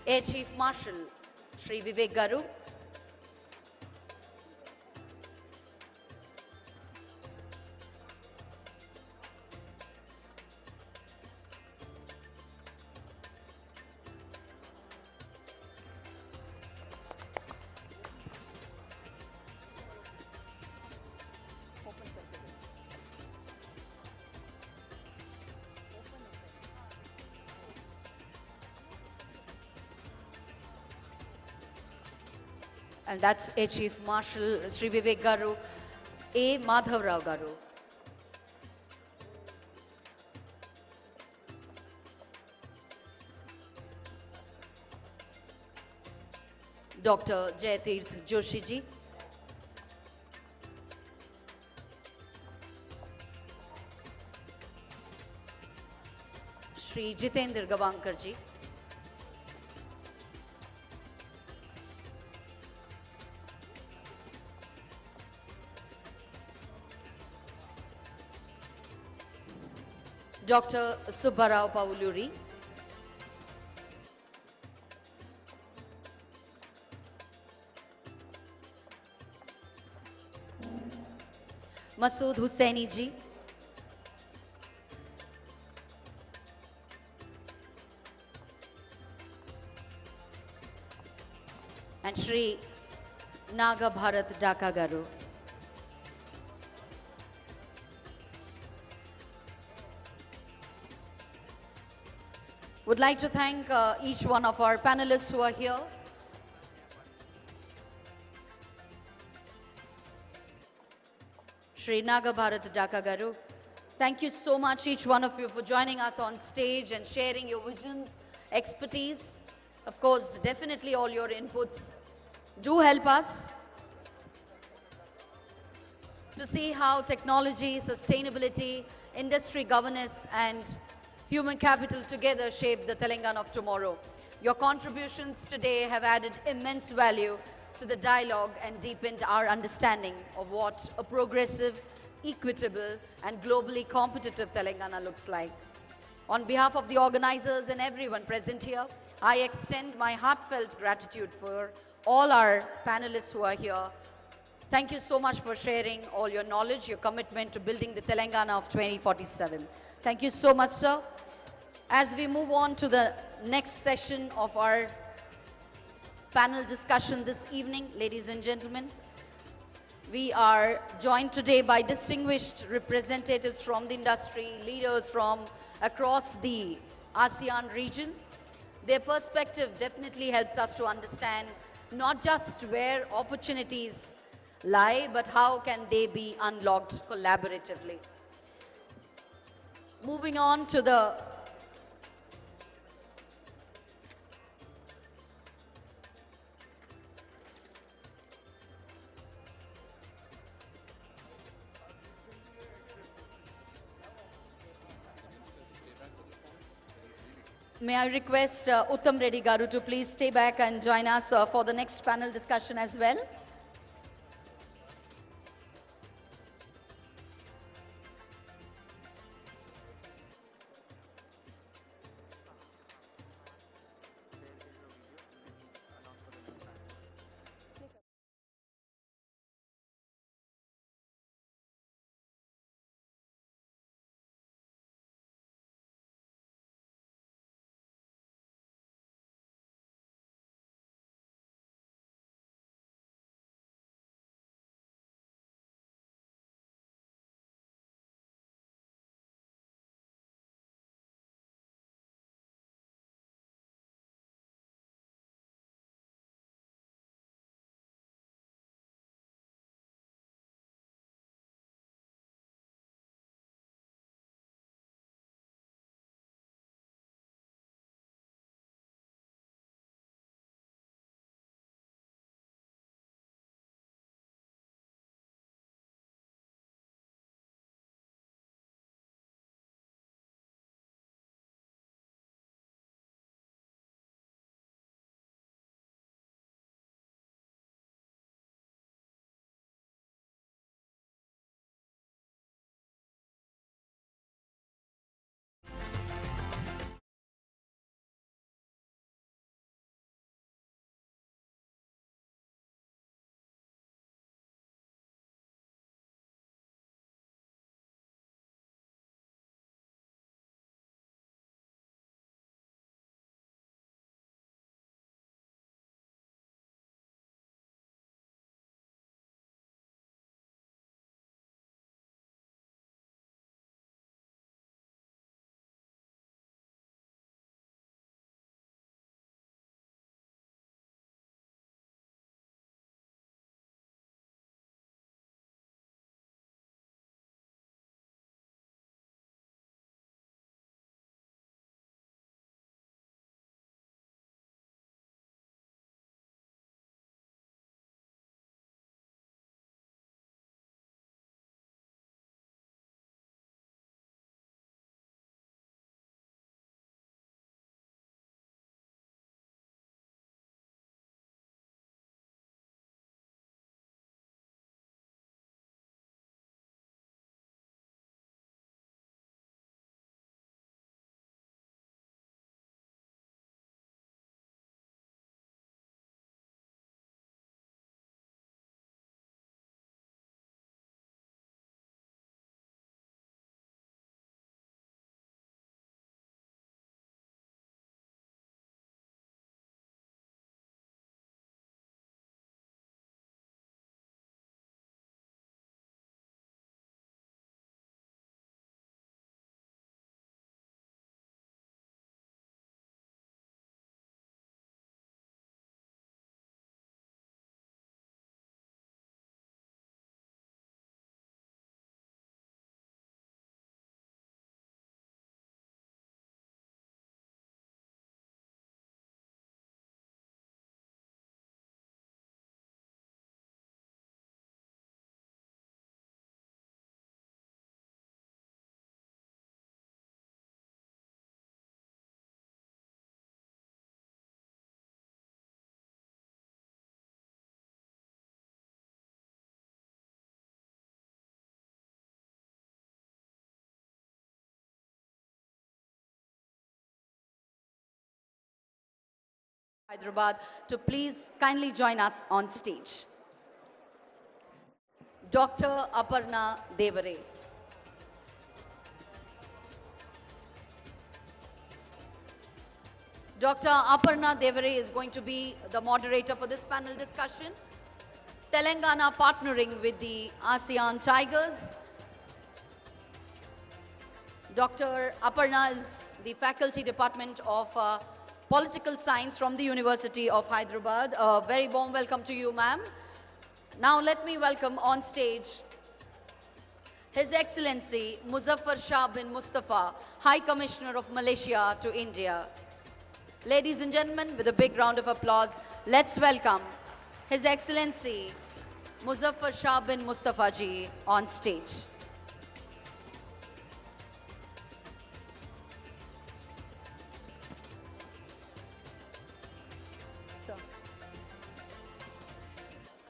Speaker 2: Air Chief Marshal, Shri Vivek Garu. And that's Air Chief Marshal Sri Vivek Garu, A. Madhav Rao Garu. Dr. Jayatirth Joshi ji. Shri Jitendra Gavankar ji. Dr. Subbarao Pauluri. Masood Hussaini ji. And Shri Naga Bharat Dhaka Garu. Would like to thank each one of our panelists who are here. Shri Naga Bharat Dhaka Garu, Thank you so much, each one of you, for joining us on stage and sharing your visions, expertise. Of course, definitely all your inputs do help us to see how technology, sustainability, industry governance and human capital together shape the Telangana of tomorrow. Your contributions today have added immense value to the dialogue and deepened our understanding of what a progressive, equitable and globally competitive Telangana looks like. On behalf of the organizers and everyone present here, I extend my heartfelt gratitude for all our panelists who are here. Thank you so much for sharing all your knowledge, your commitment to building the Telangana of 2047. Thank you so much, sir. As we move on to the next session of our panel discussion this evening, ladies and gentlemen, we are joined today by distinguished representatives from the industry, leaders from across the ASEAN region. Their perspective definitely helps us to understand not just where opportunities lie, but how can they be unlocked collaboratively. Moving on to the May I request Uttam Reddy Garu to please stay back and join us for the next panel discussion as well. Hyderabad to please kindly join us on stage. Dr. Aparna Devare. Dr. Aparna Devare is going to be the moderator for this panel discussion. Telangana partnering with the ASEAN Tigers. Dr. Aparna is the Faculty Department of Political Science from the University of Hyderabad. A very warm welcome to you, ma'am. Now let me welcome on stage His Excellency Muzaffar Shah bin Mustafa, High Commissioner of Malaysia to India. Ladies and gentlemen, with a big round of applause, let's welcome His Excellency Muzaffar Shah bin Mustafa ji on stage.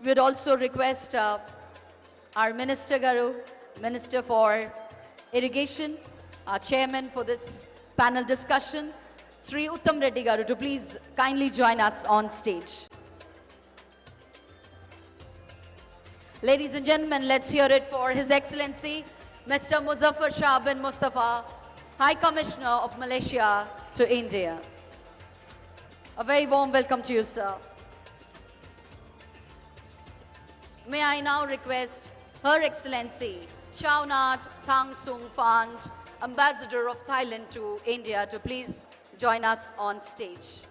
Speaker 2: We would also request our Minister Garu, Minister for Irrigation, our Chairman for this panel discussion, Sri Uttam Reddy Garu, to please kindly join us on stage. Ladies and gentlemen, let's hear it for His Excellency Mr. Muzaffar Shah bin Mustafa, High Commissioner of Malaysia to India. A very warm welcome to you, sir. May I now request Her Excellency Shawnat Thang Sung Phant, Ambassador of Thailand to India, to please join us on stage.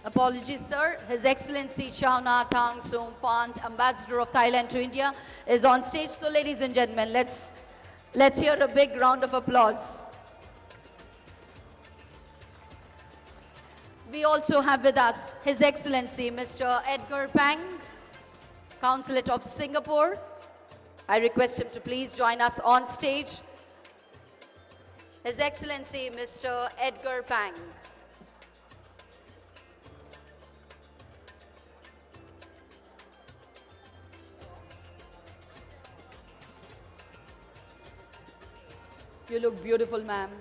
Speaker 2: Apologies, sir. His Excellency Shawnat Thang Sung Phant, Ambassador of Thailand to India, is on stage. So, ladies and gentlemen, let's hear a big round of applause. We also have with us His Excellency Mr. Edgar Pang, Consulate of Singapore. I request him to please join us on stage. His Excellency Mr. Edgar Pang. You look beautiful, ma'am.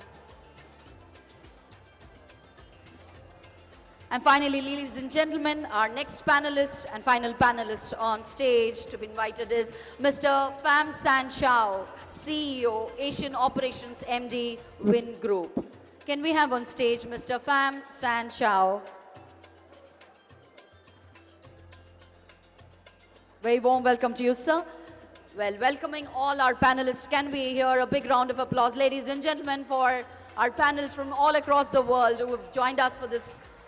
Speaker 2: And finally, ladies and gentlemen, our next panelist and final panelist on stage to be invited is Mr. Pham San Chao, CEO, Asian Operations MD, Win Group. Can we have on stage Mr. Pham San Chao? Very warm welcome to you, sir. Well, welcoming all our panelists, can we hear a big round of applause, ladies and gentlemen, for our panelists from all across the world who have joined us for this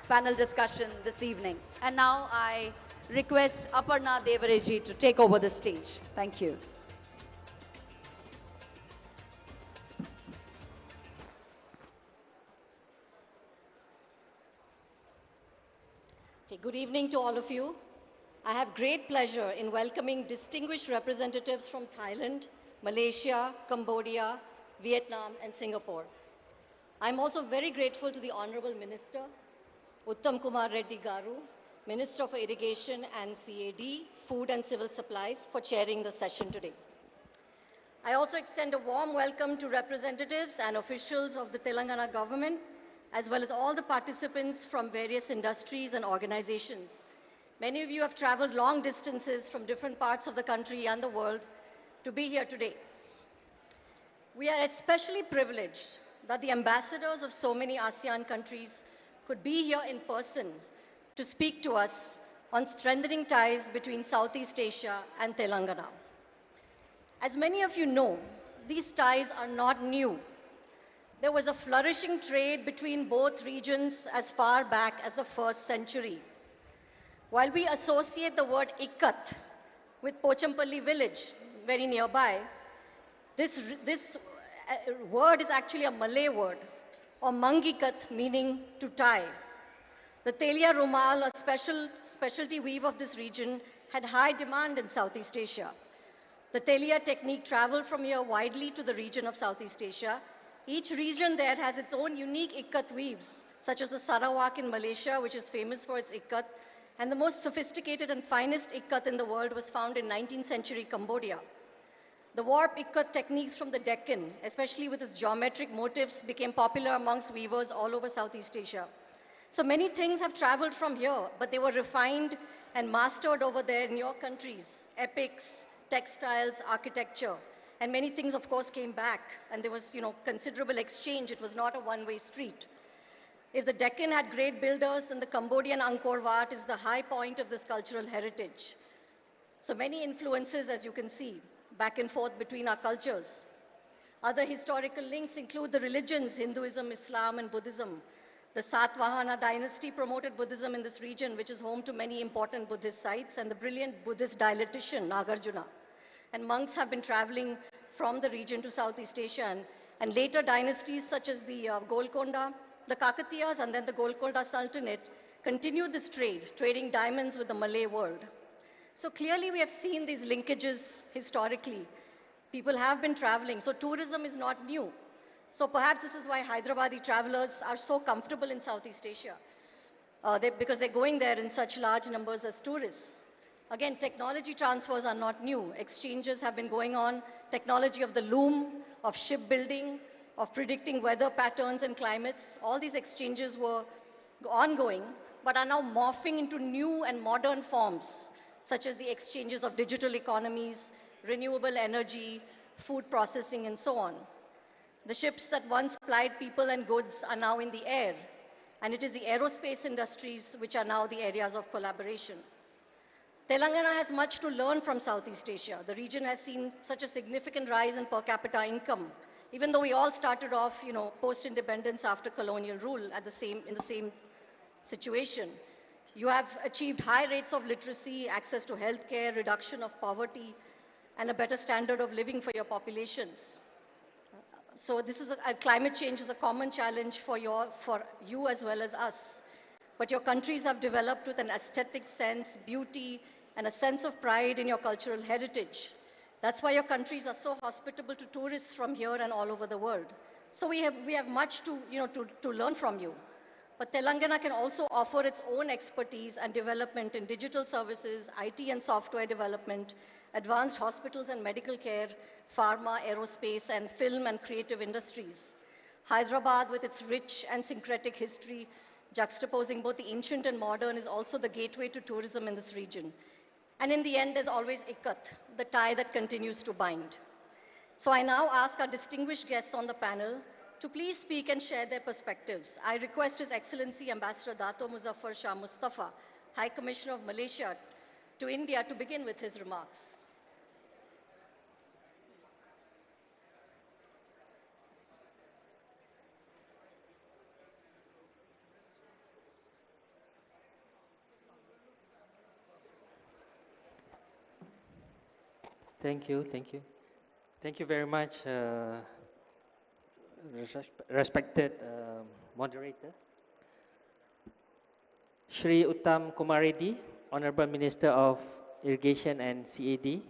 Speaker 2: panel discussion this evening. And now I request Aparna Devare ji to take over the stage. Thank you.
Speaker 14: Okay, good evening to all of you. I have great pleasure in welcoming distinguished representatives from Thailand, Malaysia, Cambodia, Vietnam, and Singapore. I'm also very grateful to the Honorable Minister, Uttam Kumar Reddy Garu, Minister for Irrigation and CAD, Food and Civil Supplies, for chairing the session today. I also extend a warm welcome to representatives and officials of the Telangana government, as well as all the participants from various industries and organizations. Many of you have traveled long distances from different parts of the country and the world to be here today. We are especially privileged that the ambassadors of so many ASEAN countries could be here in person to speak to us on strengthening ties between Southeast Asia and Telangana. As many of you know, these ties are not new. There was a flourishing trade between both regions as far back as the 1st century. While we associate the word Ikat with Pochampalli village, very nearby, this word is actually a Malay word, or Mangikat, meaning to tie. The Telia Rumal, a specialty weave of this region, had high demand in Southeast Asia. The Telia technique traveled from here widely to the region of Southeast Asia. Each region there has its own unique Ikat weaves, such as the Sarawak in Malaysia, which is famous for its Ikat, And the most sophisticated and finest ikat in the world was found in 19th century Cambodia. The warp ikat techniques from the Deccan, especially with its geometric motifs, became popular amongst weavers all over Southeast Asia. So many things have traveled from here, but they were refined and mastered over there in your countries. Epics, textiles, architecture. And many things, of course, came back. And there was, considerable exchange. It was not a one-way street. If the Deccan had great builders, then the Cambodian Angkor Wat is the high point of this cultural heritage. So many influences, as you can see, back and forth between our cultures. Other historical links include the religions, Hinduism, Islam, and Buddhism. The Satvahana dynasty promoted Buddhism in this region, which is home to many important Buddhist sites, and the brilliant Buddhist dialectician, Nagarjuna. And monks have been traveling from the region to Southeast Asia, and later dynasties such as the Golconda, the Kakatiyas, and then the Golconda Sultanate continued this trade, trading diamonds with the Malay world. So clearly we have seen these linkages historically. People have been traveling, so tourism is not new. So perhaps this is why Hyderabadi travelers are so comfortable in Southeast Asia, because they're going there in such large numbers as tourists. Again, technology transfers are not new. Exchanges have been going on. Technology of the loom, of shipbuilding, of predicting weather patterns and climates. All these exchanges were ongoing, but are now morphing into new and modern forms, such as the exchanges of digital economies, renewable energy, food processing, and so on. The ships that once plied people and goods are now in the air, and it is the aerospace industries which are now the areas of collaboration. Telangana has much to learn from Southeast Asia. The region has seen such a significant rise in per capita income, even though we all started off, post-independence after colonial rule in the same situation. You have achieved high rates of literacy, access to healthcare, reduction of poverty, and a better standard of living for your populations. So this is climate change is a common challenge for you as well as us. But your countries have developed with an aesthetic sense, beauty, and a sense of pride in your cultural heritage. That's why your countries are so hospitable to tourists from here and all over the world. So we have much to learn from you. But Telangana can also offer its own expertise and development in digital services, IT and software development, advanced hospitals and medical care, pharma, aerospace, and film and creative industries. Hyderabad, with its rich and syncretic history, juxtaposing both the ancient and modern, is also the gateway to tourism in this region. And in the end, there's always ikat, the tie that continues to bind. So I now ask our distinguished guests on the panel to please speak and share their perspectives. I request His Excellency Ambassador Dato Muzaffar Shah Mustafa, High Commissioner of Malaysia to India, to begin with his remarks.
Speaker 9: Thank you, thank you. Thank you very much, respected moderator. Shri Uttam Kumar Reddy, Honorable Minister of Irrigation and CAD,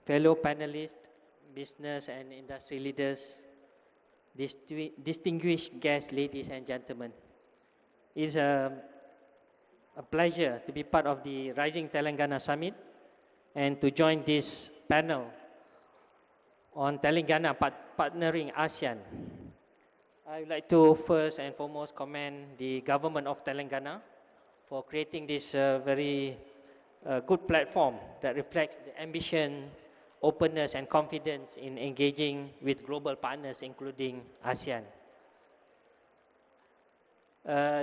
Speaker 9: fellow panelists, business and industry leaders, distinguished guests, ladies and gentlemen. It is a pleasure to be part of the Rising Telangana Summit and to join this panel on Telangana partnering ASEAN. I would like to first and foremost commend the government of Telangana for creating this very good platform that reflects the ambition, openness and confidence in engaging with global partners including ASEAN.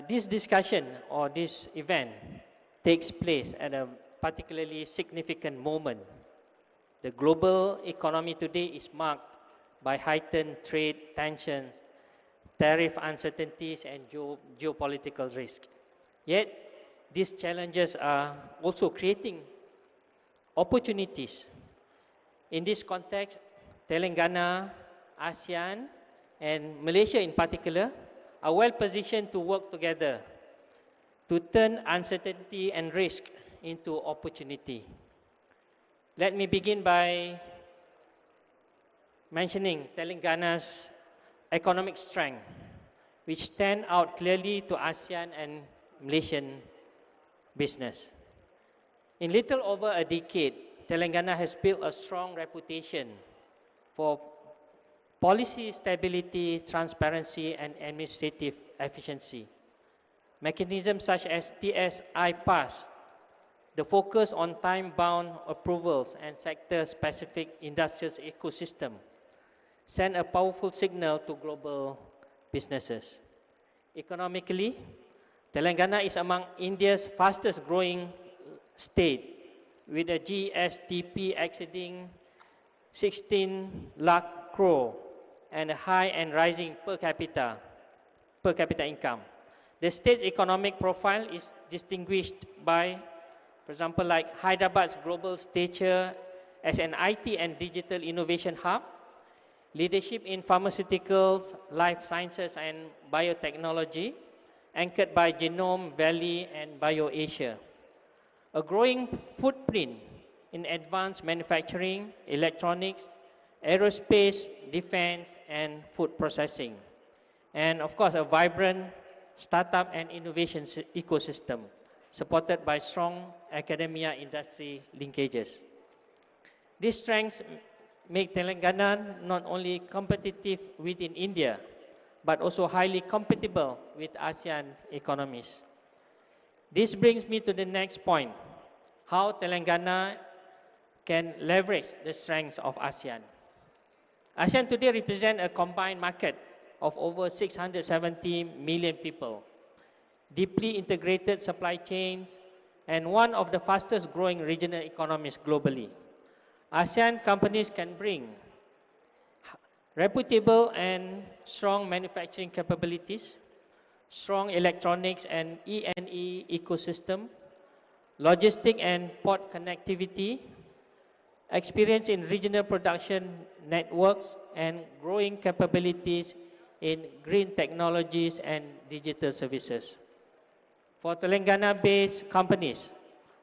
Speaker 9: This discussion or this event takes place at a particularly significant moment. The global economy today is marked by heightened trade tensions, tariff uncertainties, and geopolitical risk. Yet, these challenges are also creating opportunities. In this context, Telangana, ASEAN, and Malaysia in particular are well positioned to work together to turn uncertainty and risk into opportunity. Let me begin by mentioning Telangana's economic strength, which stand out clearly to ASEAN and Malaysian business. In little over a decade, Telangana has built a strong reputation for policy stability, transparency, and administrative efficiency. Mechanisms such as TSI Pass, the focus on time-bound approvals and sector-specific industrial ecosystem, send a powerful signal to global businesses. Economically, Telangana is among India's fastest growing state, with a GSDP exceeding 16 lakh crore and a high and rising per capita income. The state's economic profile is distinguished by, for example, like Hyderabad's global stature as an IT and digital innovation hub, leadership in pharmaceuticals, life sciences, and biotechnology, anchored by Genome Valley and BioAsia. A growing footprint in advanced manufacturing, electronics, aerospace, defense, and food processing. And of course, a vibrant startup and innovation ecosystem supported by strong academia-industry linkages. These strengths make Telangana not only competitive within India, but also highly compatible with ASEAN economies. This brings me to the next point, how Telangana can leverage the strengths of ASEAN. ASEAN today represents a combined market of over 670 million people, deeply integrated supply chains, and one of the fastest growing regional economies globally. ASEAN companies can bring reputable and strong manufacturing capabilities, strong electronics and E&E ecosystem, logistic and port connectivity, experience in regional production networks, and growing capabilities in green technologies and digital services. For Telangana-based companies,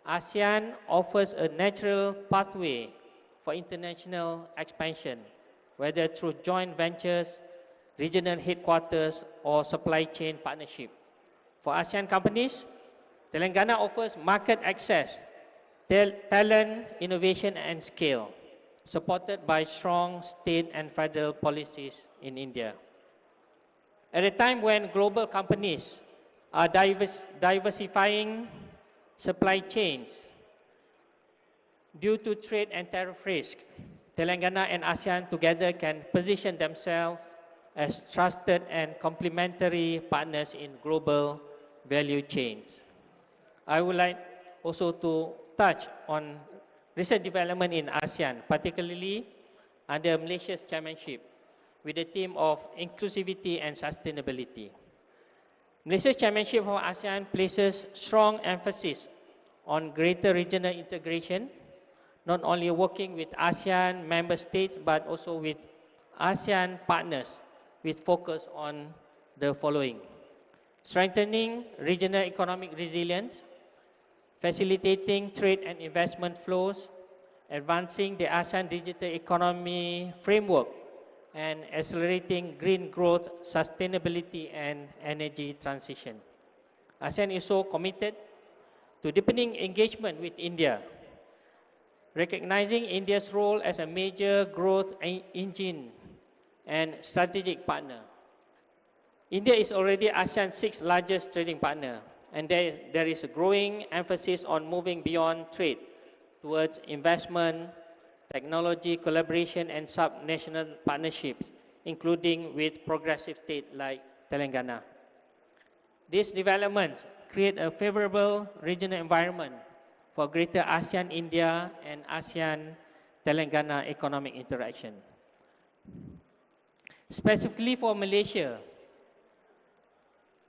Speaker 9: ASEAN offers a natural pathway for international expansion, whether through joint ventures, regional headquarters, or supply chain partnership. For ASEAN companies, Telangana offers market access, talent, innovation, and scale, supported by strong state and federal policies in India. At a time when global companies are diversifying supply chains due to trade and tariff risk, Telangana and ASEAN together can position themselves as trusted and complementary partners in global value chains. I would like also to touch on recent development in ASEAN, particularly under Malaysia's chairmanship, with the theme of inclusivity and sustainability. Malaysia's chairmanship of ASEAN places strong emphasis on greater regional integration, not only working with ASEAN member states, but also with ASEAN partners, with focus on the following: strengthening regional economic resilience, facilitating trade and investment flows, advancing the ASEAN digital economy framework, and accelerating green growth, sustainability, and energy transition. ASEAN is so committed to deepening engagement with India, recognizing India's role as a major growth engine and strategic partner. India is already ASEAN's sixth largest trading partner, and there is a growing emphasis on moving beyond trade towards investment, technology collaboration, and sub-national partnerships, including with progressive states like Telangana. These developments create a favorable regional environment for greater ASEAN-India and ASEAN-Telangana economic interaction. Specifically for Malaysia,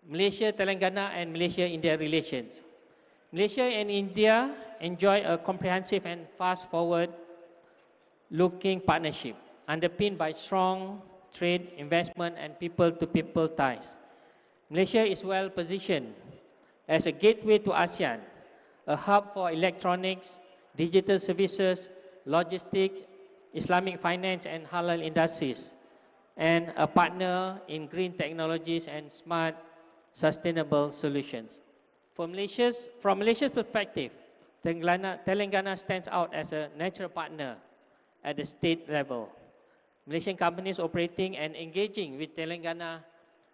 Speaker 9: Telangana, and Malaysia-India relations. Malaysia and India enjoy a comprehensive and fast-forward-looking partnership underpinned by strong trade, investment, and people-to-people ties. Malaysia is well positioned as a gateway to ASEAN, a hub for electronics, digital services, logistics, Islamic finance, and halal industries, and a partner in green technologies and smart, sustainable solutions. From Malaysia's perspective, Telangana stands out as a natural partner at the state level. Malaysian companies operating and engaging with Telangana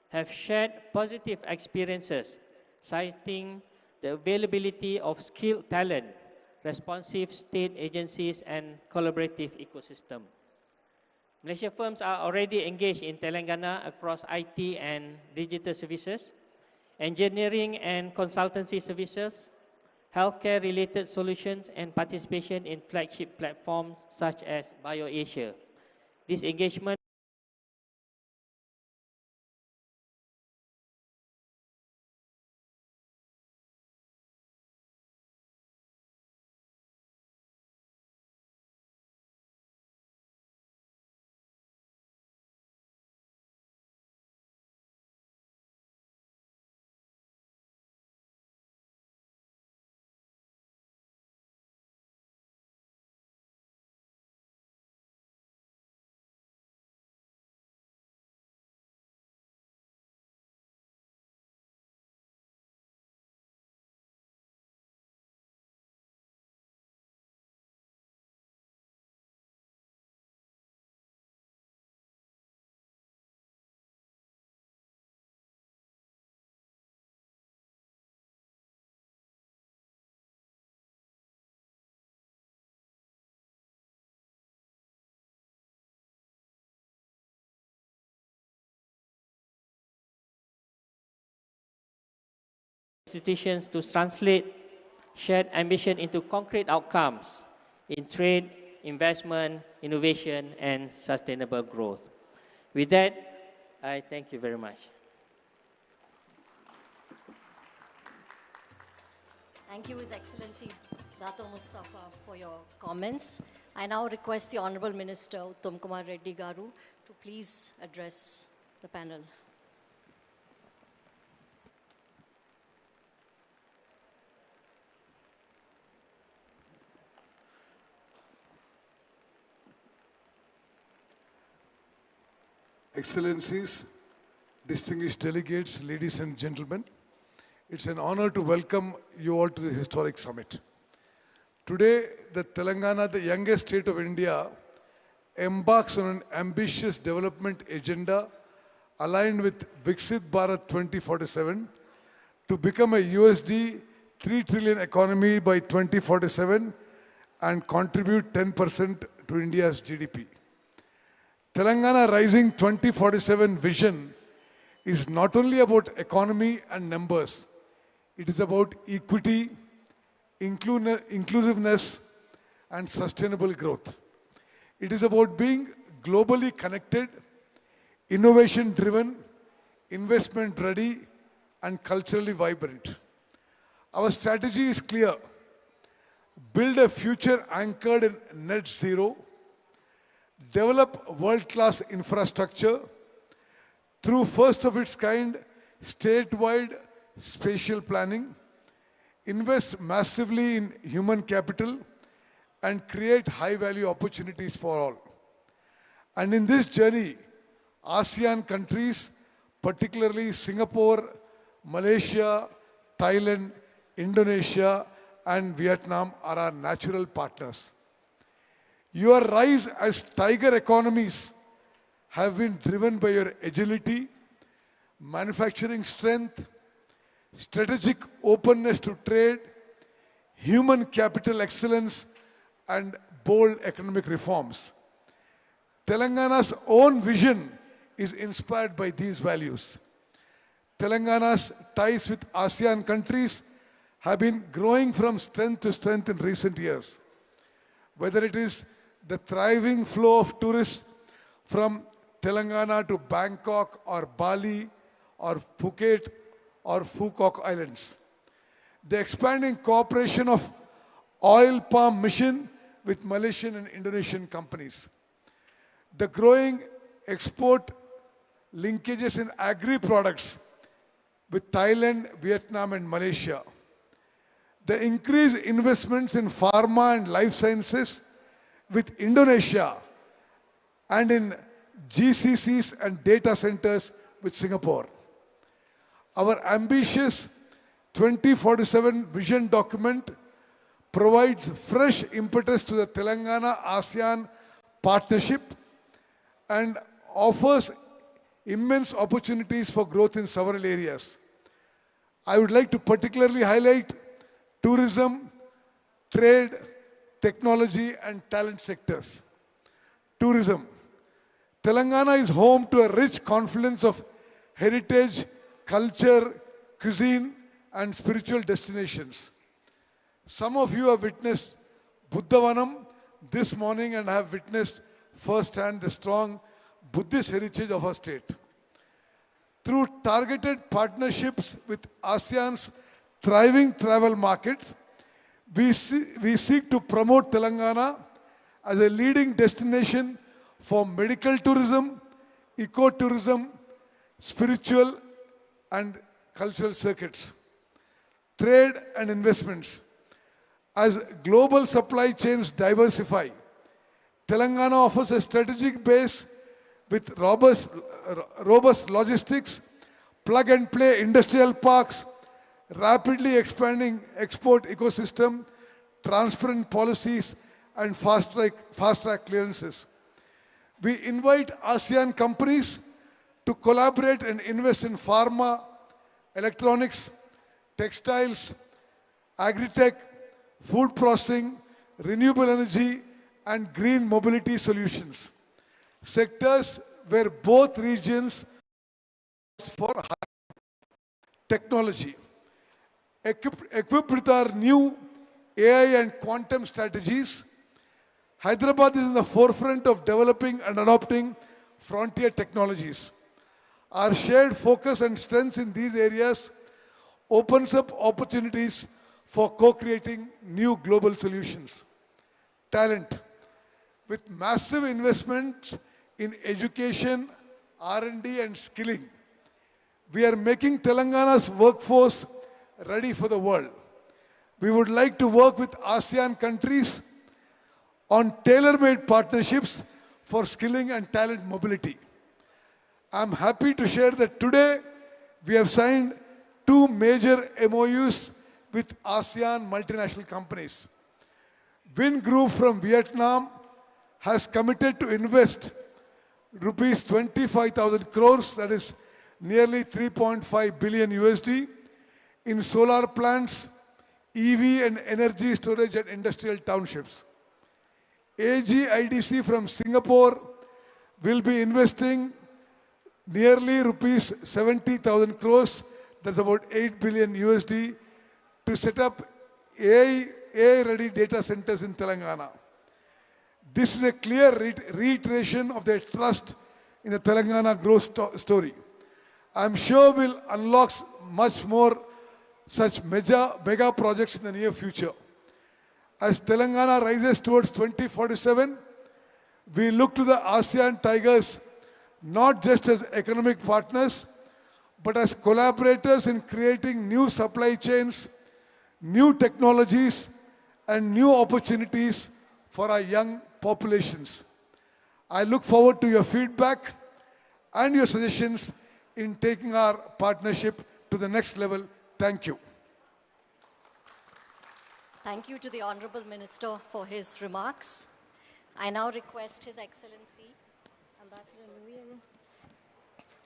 Speaker 9: have shared positive experiences, citing the availability of skilled talent, responsive state agencies, and collaborative ecosystem. Malaysian firms are already engaged in Telangana across IT and digital services, engineering and consultancy services, healthcare-related solutions, and participation in flagship platforms such as BioAsia. This engagement institutions to translate shared ambition into concrete outcomes in trade, investment, innovation, and sustainable growth. With that, I thank you very much.
Speaker 10: Thank you, His Excellency Dato Mustafa, for your comments. I now request the Honorable Minister Uttam Kumar Reddy Garu to please address the panel.
Speaker 4: Excellencies, distinguished delegates, ladies and gentlemen, it's an honor to welcome you all to the historic summit. Today, the Telangana, the youngest state of India, embarks on an ambitious development agenda aligned with Viksit Bharat 2047 to become a USD 3 trillion economy by 2047 and contribute 10% to India's GDP. Telangana Rising 2047 vision is not only about economy and numbers, it is about equity, inclusiveness, and sustainable growth. It is about being globally connected, innovation-driven, investment-ready, and culturally vibrant. Our strategy is clear. Build a future anchored in net zero, develop world-class infrastructure through first of its kind statewide spatial planning, invest massively in human capital, and create high-value opportunities for all. And in this journey, ASEAN countries, particularly Singapore, Malaysia, Thailand, Indonesia, and Vietnam are our natural partners. Your rise as tiger economies have been driven by your agility, manufacturing strength, strategic openness to trade, human capital excellence, and bold economic reforms. Telangana's own vision is inspired by these values. Telangana's ties with ASEAN countries have been growing from strength to strength in recent years. Whether it is the thriving flow of tourists from Telangana to Bangkok or Bali or Phuket or Phuket Islands. The expanding cooperation of oil palm mission with Malaysian and Indonesian companies. The growing export linkages in agri-products with Thailand, Vietnam, and Malaysia. The increased investments in pharma and life sciences with Indonesia and in GCCs and data centers with Singapore. Our ambitious 2047 vision document provides fresh impetus to the Telangana ASEAN partnership and offers immense opportunities for growth in several areas. I would like to particularly highlight tourism, trade, technology, and talent sectors. Tourism. Telangana is home to a rich confluence of heritage, culture, cuisine, and spiritual destinations. Some of you have witnessed Buddhavanam this morning and have witnessed firsthand the strong Buddhist heritage of our state. Through targeted partnerships with ASEAN's thriving travel market, we seek to promote Telangana as a leading destination for medical tourism, ecotourism, spiritual and cultural circuits. Trade and investments. As global supply chains diversify, Telangana offers a strategic base with robust logistics, plug-and-play industrial parks, rapidly expanding export ecosystem, transparent policies, and fast-track clearances. We invite ASEAN companies to collaborate and invest in pharma, electronics, textiles, agri-tech, food processing, renewable energy, and green mobility solutions. Sectors where both regions for technology. Equipped with our new AI and quantum strategies, Hyderabad is in the forefront of developing and adopting frontier technologies. Our shared focus and strengths in these areas opens up opportunities for co-creating new global solutions. Talent. With massive investments in education, R&D, and skilling, we are making Telangana's workforce ready for the world. We would like to work with ASEAN countries on tailor-made partnerships for skilling and talent mobility. I'm happy to share that today we have signed 2 major MOUs with ASEAN multinational companies. Win Group from Vietnam has committed to invest rupees 25,000 crores, that is nearly 3.5 billion USD, in solar plants, EV and energy storage at industrial townships. AGIDC from Singapore will be investing nearly rupees 70,000 crores, that's about 8 billion USD, to set up AI-ready data centers in Telangana. This is a clear reiteration of their trust in the Telangana growth story. I'm sure we'll unlock much more such mega projects in the near future. As Telangana rises towards 2047, we look to the ASEAN Tigers not just as economic partners, but as collaborators in creating new supply chains, new technologies, and new opportunities for our young populations. I look forward to your feedback and your suggestions in taking our partnership to the next level. Thank you.
Speaker 10: Thank you to the Honorable Minister for his remarks. I now request His Excellency Ambassador Nguyen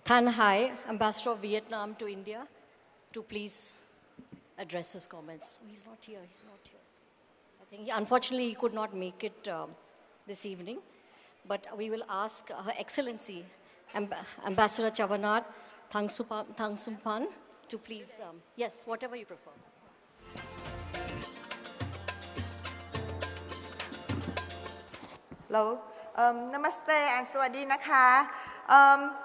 Speaker 10: Thanh Hai, Ambassador of Vietnam to India, to please address his comments. Oh, he's not here, he's not here. I think, unfortunately, he could not make it this evening, but we will ask Her Excellency Ambassador Chavanat Thangsupan to please, yes, whatever you prefer.
Speaker 12: Hello. Namaste and Sawadi Naka.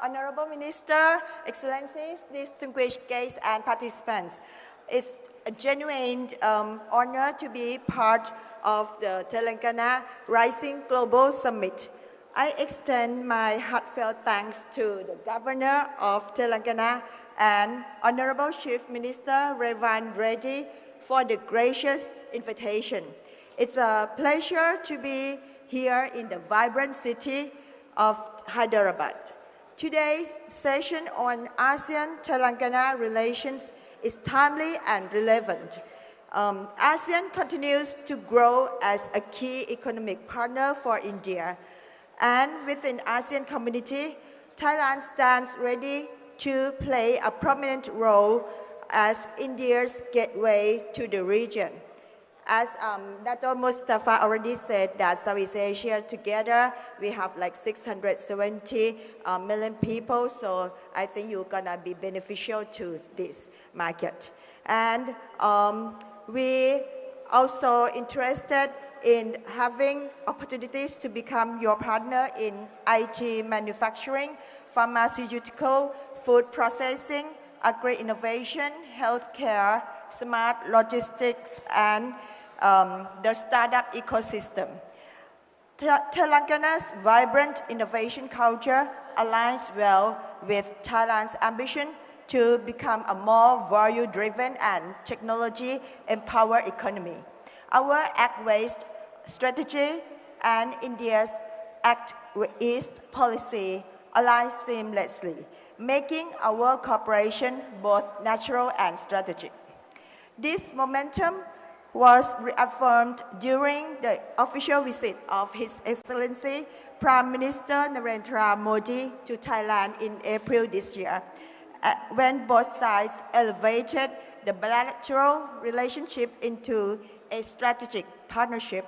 Speaker 12: Honorable Minister, Excellencies, distinguished guests and participants. It's a genuine honor to be part of the Telangana Rising Global Summit. I extend my heartfelt thanks to the Governor of Telangana and Honorable Chief Minister Revan Reddy for the gracious invitation. It's a pleasure to be here in the vibrant city of Hyderabad. Today's session on ASEAN-Telangana relations is timely and relevant. ASEAN continues to grow as a key economic partner for India. And within ASEAN community, Thailand stands ready to play a prominent role as India's gateway to the region. As Dr. Mustafa already said, that Southeast Asia together, we have like 670 million people, so I think you're gonna be beneficial to this market. And we also interested in having opportunities to become your partner in IT manufacturing, pharmaceutical, food processing, agri-innovation, healthcare, smart logistics, and the startup ecosystem. Telangana's vibrant innovation culture aligns well with Thailand's ambition to become a more value-driven and technology-empowered economy. Our Act West strategy and India's Act East policy align seamlessly, making our cooperation both natural and strategic. This momentum was reaffirmed during the official visit of His Excellency Prime Minister Narendra Modi to Thailand in April this year, when both sides elevated the bilateral relationship into a strategic partnership.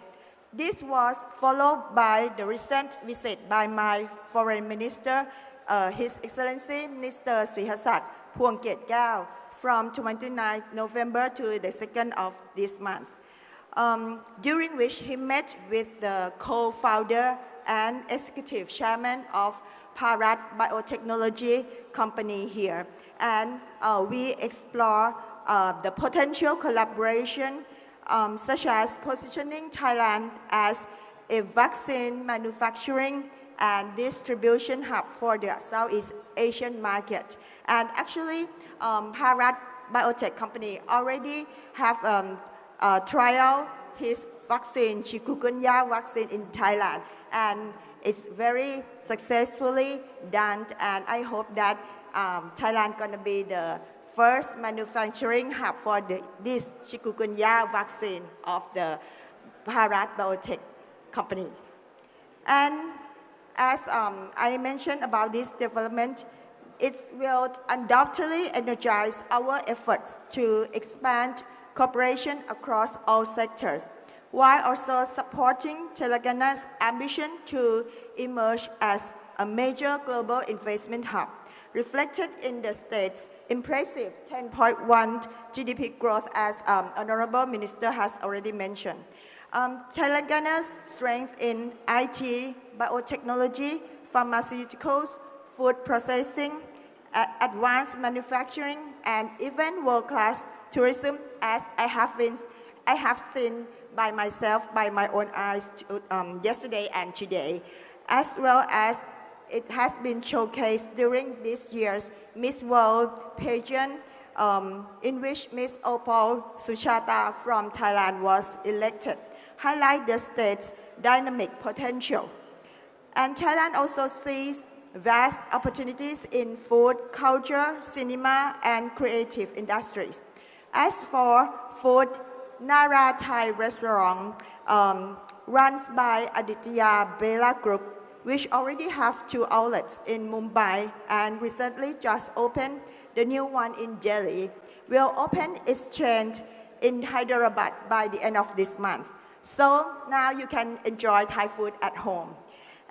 Speaker 12: This was followed by the recent visit by my Foreign Minister, His Excellency Mr. Sihasak Phuongkiet from 29 November to the 2nd of this month, during which he met with the co-founder and executive chairman of Bharat Biotechnology Company here. And we explore the potential collaboration such as positioning Thailand as a vaccine manufacturing and distribution hub for the Southeast Asian market. And actually, Bharat Biotech Company already have trial his vaccine, chikungunya vaccine in Thailand, and it's very successfully done. And I hope that Thailand gonna be the first manufacturing hub for this chikungunya vaccine of the Bharat Biotech Company. And as I mentioned about this development, it will undoubtedly energize our efforts to expand cooperation across all sectors, while also supporting Telangana's ambition to emerge as a major global investment hub, reflected in the state's impressive 10.1 GDP growth, as Honorable Minister has already mentioned. Telangana's strength in IT, biotechnology, pharmaceuticals, food processing, advanced manufacturing, and even world-class tourism, as I have seen by myself, by my own eyes, yesterday and today, as well as it has been showcased during this year's Miss World pageant, in which Miss Opal Suchata from Thailand was elected, highlight the state's dynamic potential. And Thailand also sees vast opportunities in food, culture, cinema, and creative industries. As for food, Nara Thai restaurant runs by Aditya Bela Group, which already have 2 outlets in Mumbai and recently just opened the new one in Delhi, will open its chain in Hyderabad by the end of this month. So now you can enjoy Thai food at home.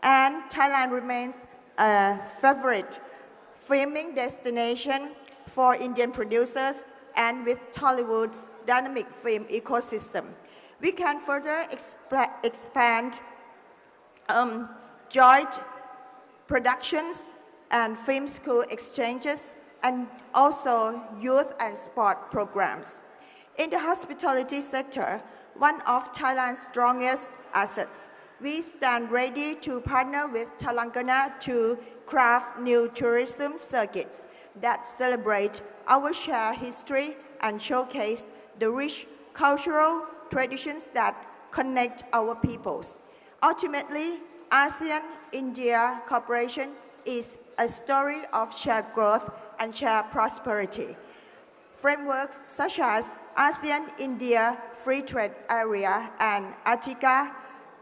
Speaker 12: And Thailand remains a favorite filming destination for Indian producers, and with Tollywood's dynamic film ecosystem, we can further expand joint productions and film school exchanges, and also youth and sport programs. In the hospitality sector, one of Thailand's strongest assets, we stand ready to partner with Telangana to craft new tourism circuits that celebrate our shared history and showcase the rich cultural traditions that connect our peoples. Ultimately, ASEAN-India cooperation is a story of shared growth and shared prosperity. Frameworks such as ASEAN-India Free Trade Area and ATICA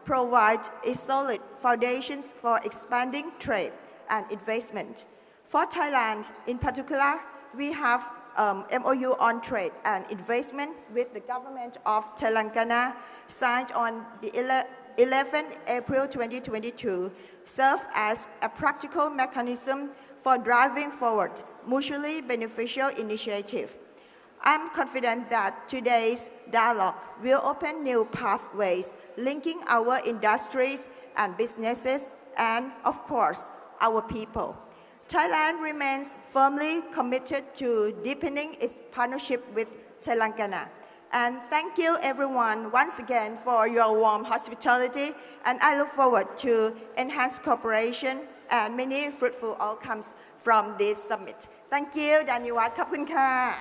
Speaker 12: provide a solid foundation for expanding trade and investment. For Thailand in particular, we have MOU on trade and investment with the government of Telangana signed on the 11 April 2022 serve as a practical mechanism for driving forward mutually beneficial initiative. I'm confident that today's dialogue will open new pathways linking our industries and businesses and, of course, our people. Thailand remains firmly committed to deepening its partnership with Telangana. And thank you everyone once again for your warm hospitality, and I look forward to enhanced cooperation and many fruitful outcomes from this summit. Thank you, Dhanyawad. Khap khun kha.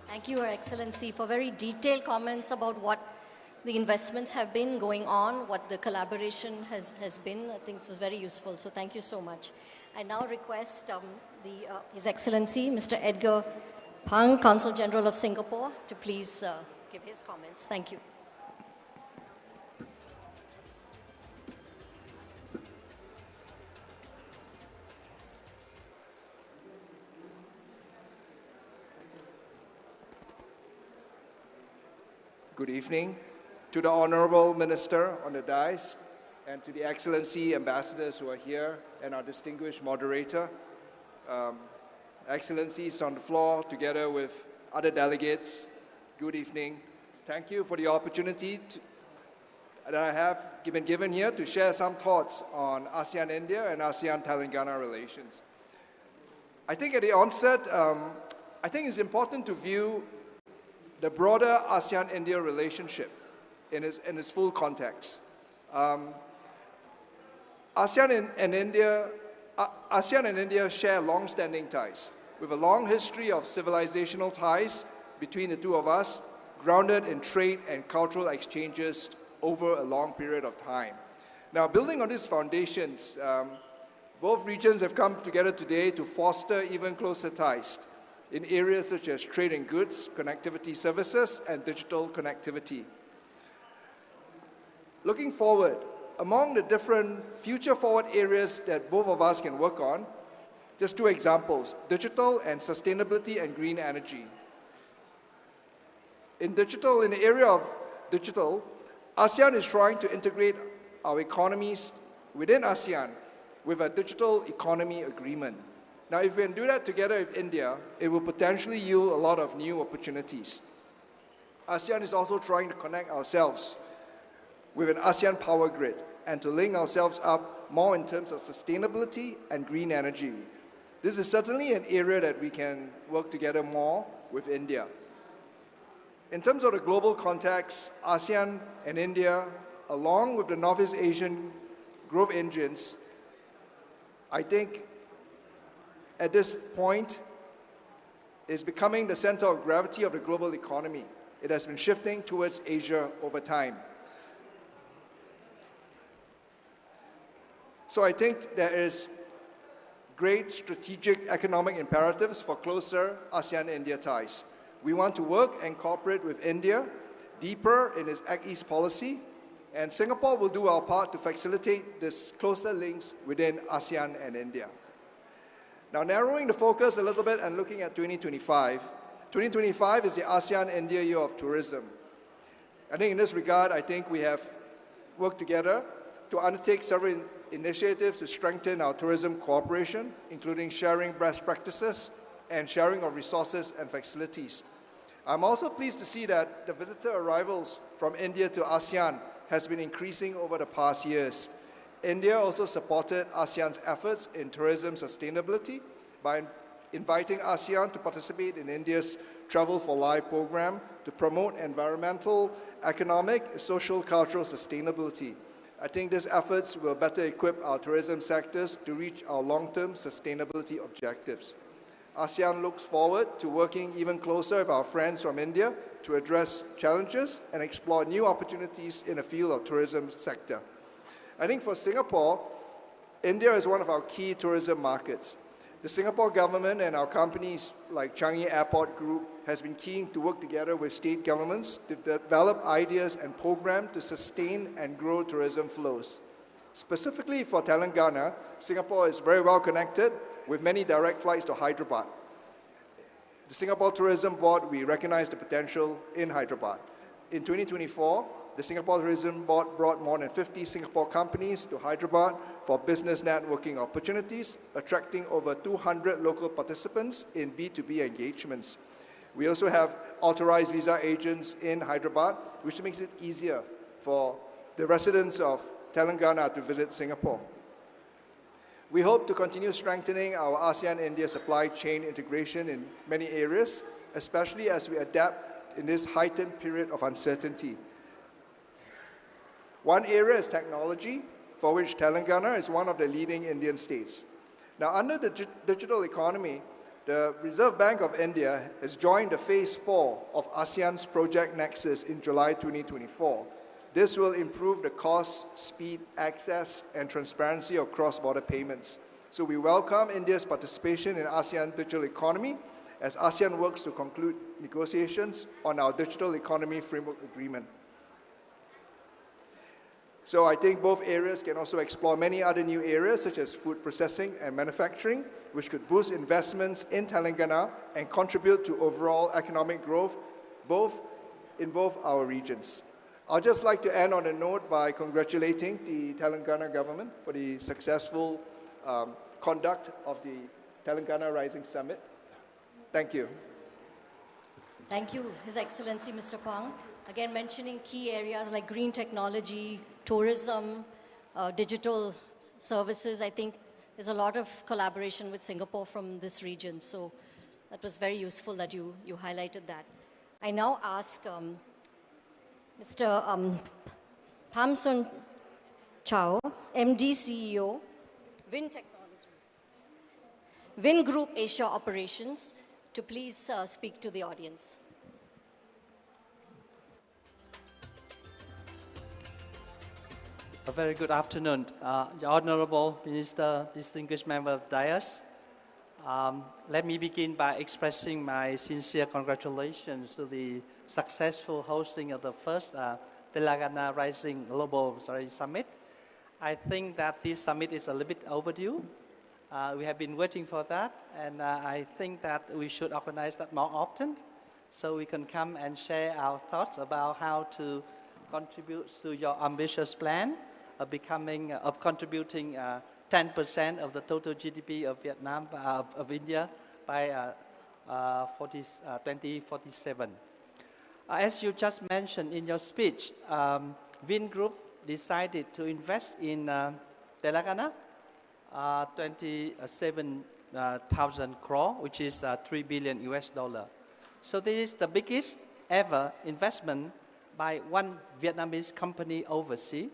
Speaker 10: Thank you, Your Excellency, for very detailed comments about what the investments have been going on, what the collaboration has been. I think it was very useful, so thank you so much. I now request His Excellency, Mr. Edgar Phang, Consul General of Singapore, to please give his comments. Thank you.
Speaker 13: Good evening to the Honorable Minister on the dais and to the Excellency ambassadors who are here and our distinguished moderator. Excellencies on the floor together with other delegates, good evening. Thank you for the opportunity that I have been given here to share some thoughts on ASEAN-India and ASEAN-Telangana relations. I think at the onset, I think it's important to view the broader ASEAN-India relationship in its full context. ASEAN and India share long-standing ties, with a long history of civilizational ties between the two of us, grounded in trade and cultural exchanges over a long period of time. Now, building on these foundations, both regions have come together today to foster even closer ties in areas such as trade and goods, connectivity services, and digital connectivity. Looking forward, among the different future-forward areas that both of us can work on, just two examples, digital and sustainability and green energy. In the area of digital, ASEAN is trying to integrate our economies within ASEAN with a digital economy agreement. Now, if we can do that together with India, it will potentially yield a lot of new opportunities. ASEAN is also trying to connect ourselves with an ASEAN power grid and to link ourselves up more in terms of sustainability and green energy. This is certainly an area that we can work together more with India. In terms of the global context, ASEAN and India, along with the Northeast Asian growth engines, I think at this point is becoming the center of gravity of the global economy. It has been shifting towards Asia over time. So I think there is great strategic economic imperatives for closer ASEAN-India ties. We want to work and cooperate with India deeper in its Act East policy, and Singapore will do our part to facilitate this closer links within ASEAN and India. Now, narrowing the focus a little bit and looking at 2025, 2025 is the ASEAN-India Year of Tourism. I think in this regard, I think we have worked together to undertake several initiatives to strengthen our tourism cooperation, including sharing best practices and sharing of resources and facilities. I'm also pleased to see that the visitor arrivals from India to ASEAN has been increasing over the past years. India also supported ASEAN's efforts in tourism sustainability by inviting ASEAN to participate in India's Travel for Life program to promote environmental, economic, social, cultural sustainability. I think these efforts will better equip our tourism sectors to reach our long-term sustainability objectives. ASEAN looks forward to working even closer with our friends from India to address challenges and explore new opportunities in the field of tourism sector. I think for Singapore, India is one of our key tourism markets. The Singapore government and our companies like Changi Airport Group has been keen to work together with state governments to develop ideas and programs to sustain and grow tourism flows. Specifically for Telangana, Singapore is very well connected with many direct flights to Hyderabad. The Singapore Tourism Board, we recognize the potential in Hyderabad. In 2024, the Singapore Tourism Board brought more than 50 Singapore companies to Hyderabad for business networking opportunities, attracting over 200 local participants in B2B engagements. We also have authorized visa agents in Hyderabad, which makes it easier for the residents of Telangana to visit Singapore. We hope to continue strengthening our ASEAN-India supply chain integration in many areas, especially as we adapt in this heightened period of uncertainty. One area is technology, for which Telangana is one of the leading Indian states. Now, under the digital economy, the Reserve Bank of India has joined the Phase 4 of ASEAN's Project Nexus in July 2024. This will improve the cost, speed, access, and transparency of cross-border payments. So we welcome India's participation in ASEAN digital economy as ASEAN works to conclude negotiations on our digital economy framework agreement. So I think both areas can also explore many other new areas such as food processing and manufacturing, which could boost investments in Telangana and contribute to overall economic growth in both our regions. I'd just like to end on a note by congratulating the Telangana government for the successful conduct of the Telangana Rising Summit. Thank you.
Speaker 10: Thank you, His Excellency Mr. Pang. Again, mentioning key areas like green technology, tourism, digital services. I think there's a lot of collaboration with Singapore from this region. So that was very useful that you highlighted that. I now ask Mr. Pham Son Chao, MD CEO, Win Technologies, Win Group Asia Operations, to please speak to the audience.
Speaker 15: A very good afternoon, Honorable Minister, distinguished member of Dais. Let me begin by expressing my sincere congratulations to the successful hosting of the first Telangana Rising Global Summit. I think that this summit is a little bit overdue. We have been waiting for that, and I think that we should organize that more often so we can come and share our thoughts about how to contribute to your ambitious plan of contributing 10% of the total GDP of Vietnam, of India by 2047. As you just mentioned in your speech, Win Group decided to invest in Telangana 27,000 crore, which is $3 billion US. So this is the biggest ever investment by one Vietnamese company overseas.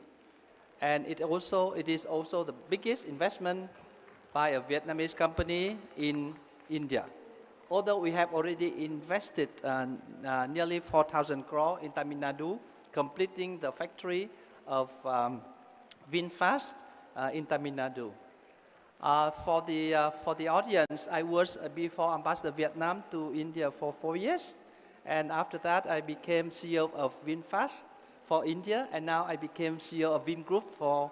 Speaker 15: And it is also the biggest investment by a Vietnamese company in India. Although we have already invested nearly 4,000 crore in Tamil Nadu, completing the factory of VinFast in Tamil Nadu. For the audience, I was before Ambassador Vietnam to India for 4 years. And after that, I became CEO of VinFast for India, and now I became CEO of Win Group for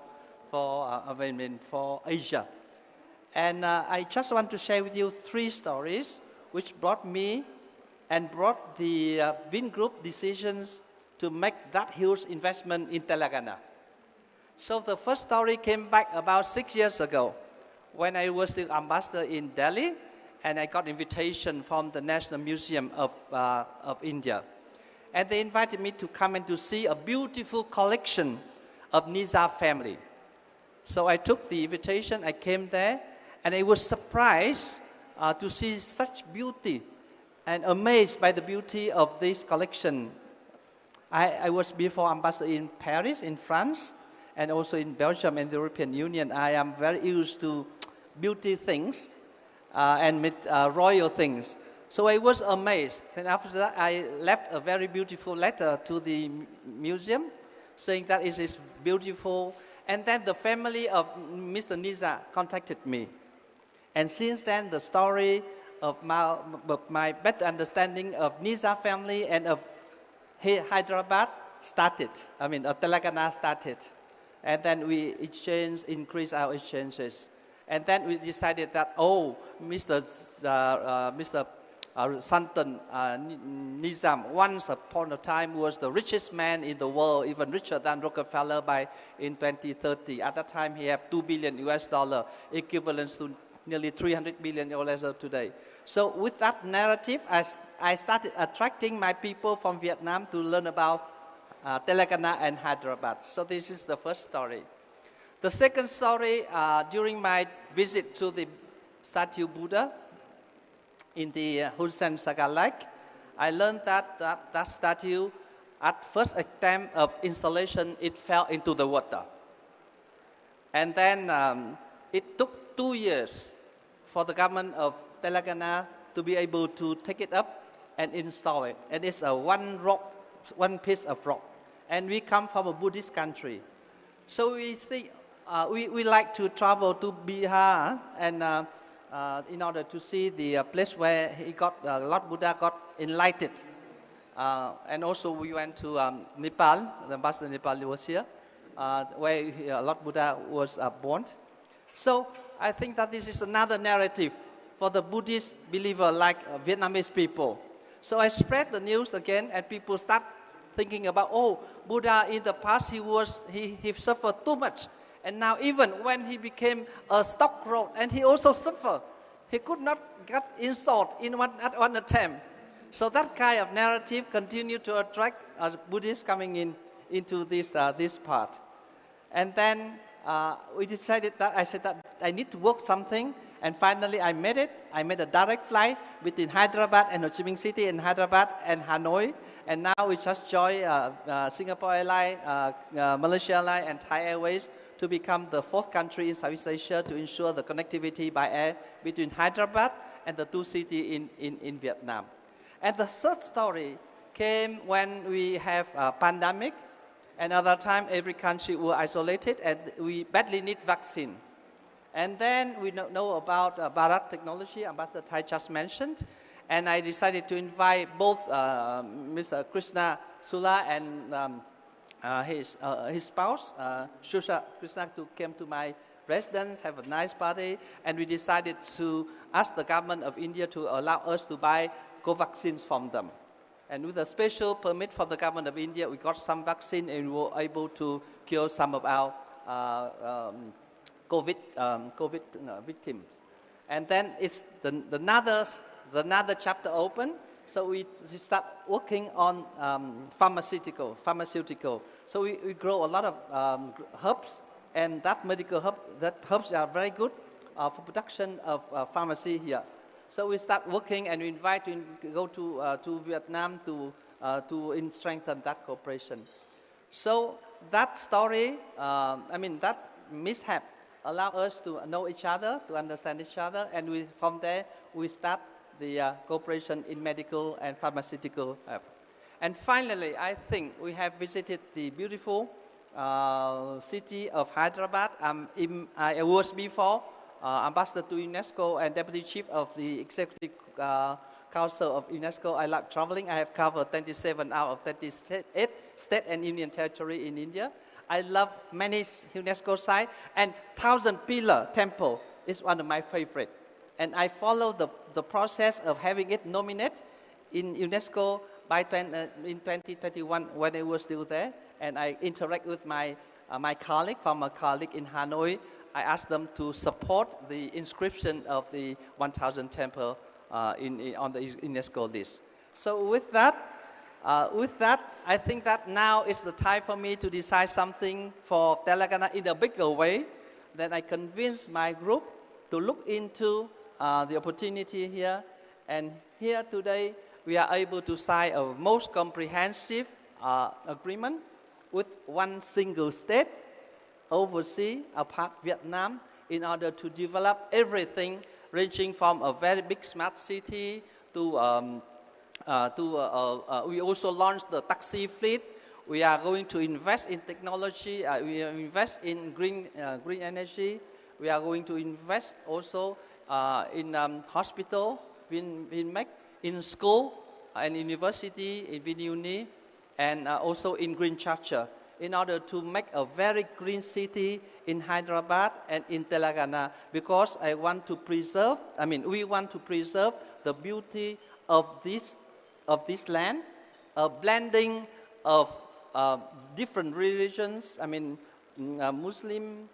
Speaker 15: Asia. And I just want to share with you 3 stories which brought me and brought the Win Group decisions to make that huge investment in Telangana. So the first story came back about 6 years ago when I was the ambassador in Delhi, and I got invitation from the National Museum of India. And they invited me to come and to see a beautiful collection of Nizar family. So I took the invitation, I came there, and I was surprised to see such beauty and amazed by the beauty of this collection. I was before ambassador in Paris, in France, and also in Belgium and the European Union. I am very used to beauty things and royal things. So I was amazed. And after that, I left a very beautiful letter to the museum saying that it is beautiful. And then the family of Mr. Nizar contacted me. And since then, the story of my better understanding of Nizam family and of Hyderabad started. I mean, Telangana started. And then we increased our exchanges. And then we decided that, oh, Mr. Sultan Nizam, once upon a time, was the richest man in the world, even richer than Rockefeller in 2030. At that time, he had $2 billion US dollar, equivalent to nearly 300 million dollars today. So with that narrative, I started attracting my people from Vietnam to learn about Telangana and Hyderabad. So this is the first story. The second story, during my visit to the statue Buddha in the Hun Sen Saga Lake, I learned that statue, at first attempt of installation, it fell into the water. And then it took 2 years for the government of Telangana to be able to take it up and install it. And it's one piece of rock. And we come from a Buddhist country. So we think, we like to travel to Bihar and in order to see the place where Lord Buddha got enlightened. And also we went to Nepal, the Ambassador Nepal was here, where Lord Buddha was born. So I think that this is another narrative for the Buddhist believer like Vietnamese people. So I spread the news again, and people start thinking about, oh, Buddha in the past, he suffered too much. And now even when he became a stock road, and he also suffered, he could not get installed at one attempt. So that kind of narrative continued to attract Buddhists coming into this part. And then we decided that, I said that I need to work something, and finally I made it. I made a direct flight between Hyderabad and Ho Chi Minh City, and Hyderabad and Hanoi. And now we just joined Singapore Airlines, Malaysia Airlines, and Thai Airways to become the fourth country in Southeast Asia to ensure the connectivity by air between Hyderabad and the two cities in Vietnam. And the third story came when we have a pandemic, and at that time every country was isolated, and we badly need vaccine. And then we know about Bharat technology, Ambassador Thai just mentioned, and I decided to invite both Mr. Krishna Sula and his spouse, Shusha Krishna, to come to my residence, have a nice party, and we decided to ask the government of India to allow us to buy vaccines from them. And with a special permit from the government of India, we got some vaccine and we were able to cure some of our COVID victims. And then it's another chapter open. So we start working on pharmaceutical. So we grow a lot of herbs, and that herbs are very good for production of pharmacy here. So we start working, and we invite to go to Vietnam to strengthen that cooperation. So that story, that mishap allow us to know each other, to understand each other, and from there we start the cooperation in medical and pharmaceutical. And finally, I think we have visited the beautiful city of Hyderabad. I was before Ambassador to UNESCO and Deputy Chief of the Executive Council of UNESCO. I like traveling. I have covered 27 out of 38 state and union territory in India. I love many UNESCO sites, and 1,000-pillar temple is one of my favorite. And I follow the process of having it nominated in UNESCO in 2021 when I was still there. And I interact with my former colleague in Hanoi. I asked them to support the inscription of the 1,000 temple on the UNESCO list. So with that, I think that now is the time for me to decide something for Telangana in a bigger way. Then I convinced my group to look into the opportunity here. And here today, we are able to sign a most comprehensive agreement with one single state, overseas, apart Vietnam, in order to develop everything, ranging from a very big smart city to we also launched the taxi fleet. We are going to invest in technology. We invest in green energy. We are going to invest also in hospital, in school and university, in uni, and also in green charger, in order to make a very green city in Hyderabad and in Telangana, because we want to preserve the beauty of this land, a blending of different religions, Muslim,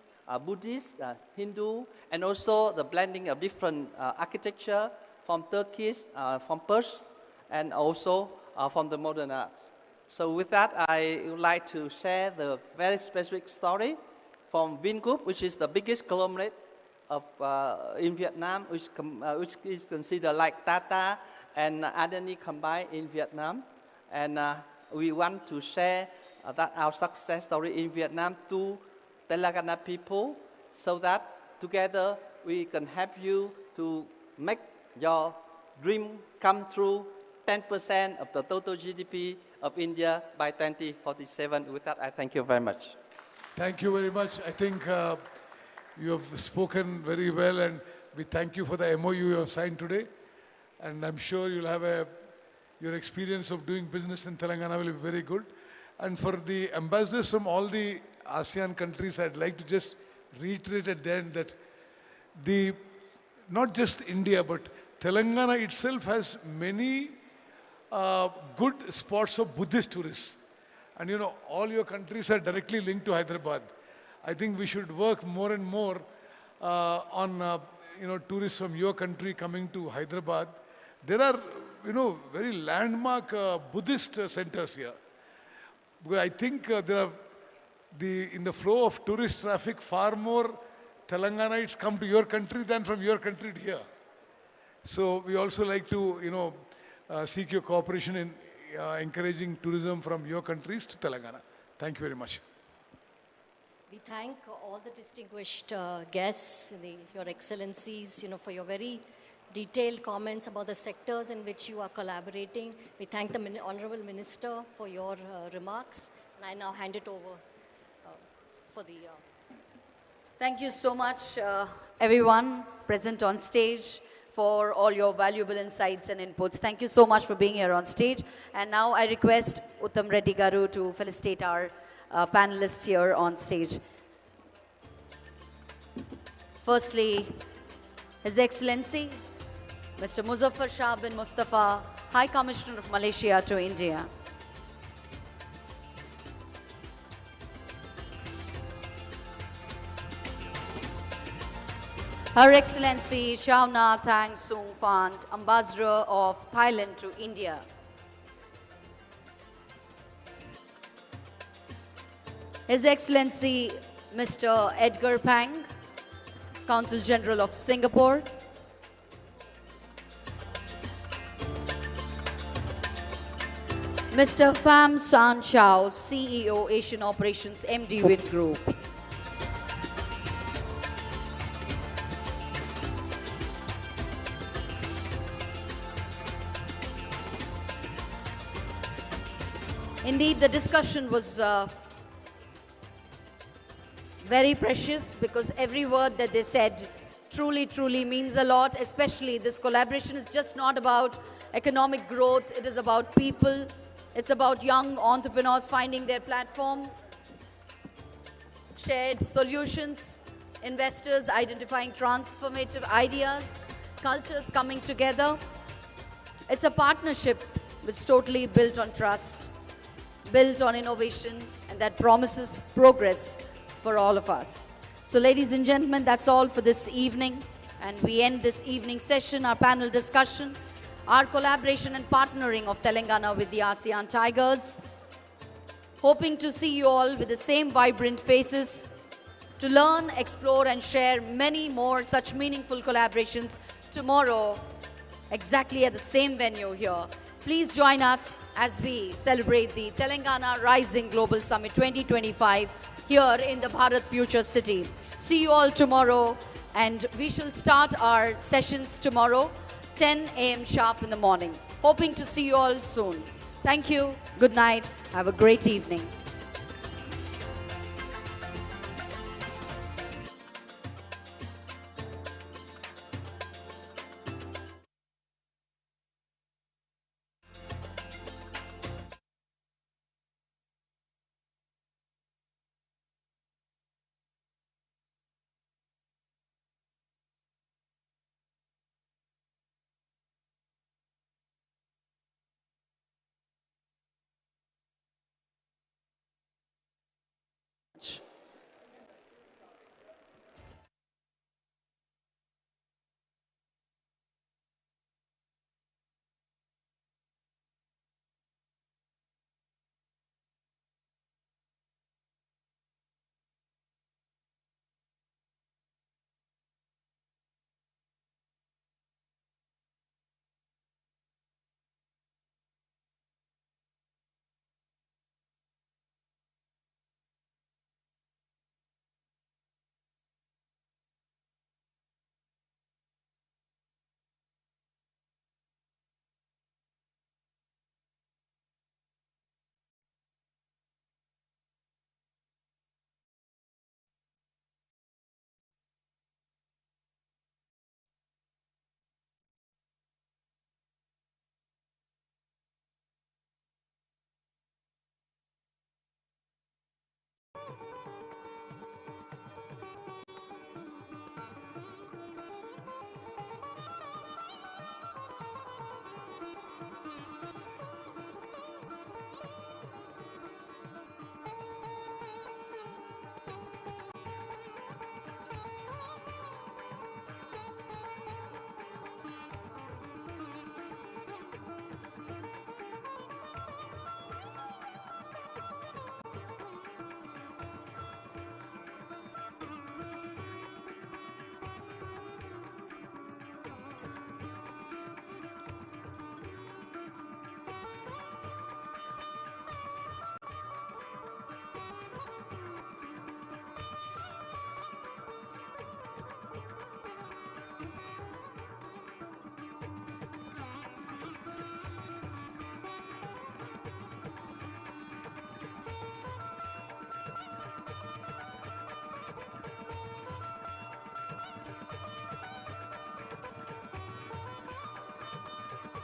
Speaker 15: Buddhist, Hindu, and also the blending of different architecture from Turkish, from Persian, and also from the modern arts. So with that, I would like to share the very specific story from Vingroup, which is the biggest conglomerate of, in Vietnam, which is considered like Tata and Adani combined in Vietnam. And we want to share that our success story in Vietnam to Telangana people, so that together we can help you to make your dream come true, 10% of the total GDP of India by 2047. With that, I thank you very much.
Speaker 4: Thank you very much. I think you have spoken very well, and we thank you for the MOU you have signed today. And I'm sure you'll have your experience of doing business in Telangana will be very good. And for the ambassadors from all the ASEAN countries, I'd like to just reiterate at the end that not just India, but Telangana itself has many good spots of Buddhist tourists. And you know, all your countries are directly linked to Hyderabad. I think we should work more and more on tourists from your country coming to Hyderabad. There are very landmark Buddhist centers here. Because I think there are in the flow of tourist traffic, far more Telanganites come to your country than from your country to here. So we also like to seek your cooperation in encouraging tourism from your countries to Telangana. Thank you very much.
Speaker 10: We thank all the distinguished guests, your excellencies, for your very detailed comments about the sectors in which you are collaborating. We thank the Honorable Minister for your remarks. And I now hand it over for the...
Speaker 2: Thank you so much, everyone present on stage, for all your valuable insights and inputs. Thank you so much for being here on stage. And now I request Uttam Reddy Garu to felicitate our panelists here on stage. Firstly, His Excellency, Mr. Muzaffar Shah bin Mustafa, High Commissioner of Malaysia to India. Her Excellency Shauna Thang Sung Phant, Ambassador of Thailand to India. His Excellency Mr. Edgar Pang, Consul General of Singapore. Mr. Pham San Chao, CEO Asian Operations MD Vingroup. Indeed, the discussion was very precious, because every word that they said truly means a lot. Especially this collaboration is just not about economic growth, it is about people. It's about young entrepreneurs finding their platform, shared solutions, investors identifying transformative ideas, cultures coming together. It's a partnership which is totally built on trust, built on innovation, and that promises progress for all of us. So ladies and gentlemen, that's all for this evening. And we end this evening session, our panel discussion, our collaboration and partnering of Telangana with the ASEAN Tigers. Hoping to see you all with the same vibrant faces to learn, explore and share many more such meaningful collaborations tomorrow, exactly at the same venue here. Please join us as we celebrate the Telangana Rising Global Summit 2025 here in the Bharat Future City. See you all tomorrow, and we shall start our sessions tomorrow, 10 a.m. sharp in the morning. Hoping to see you all soon. Thank you. Good night. Have a great evening.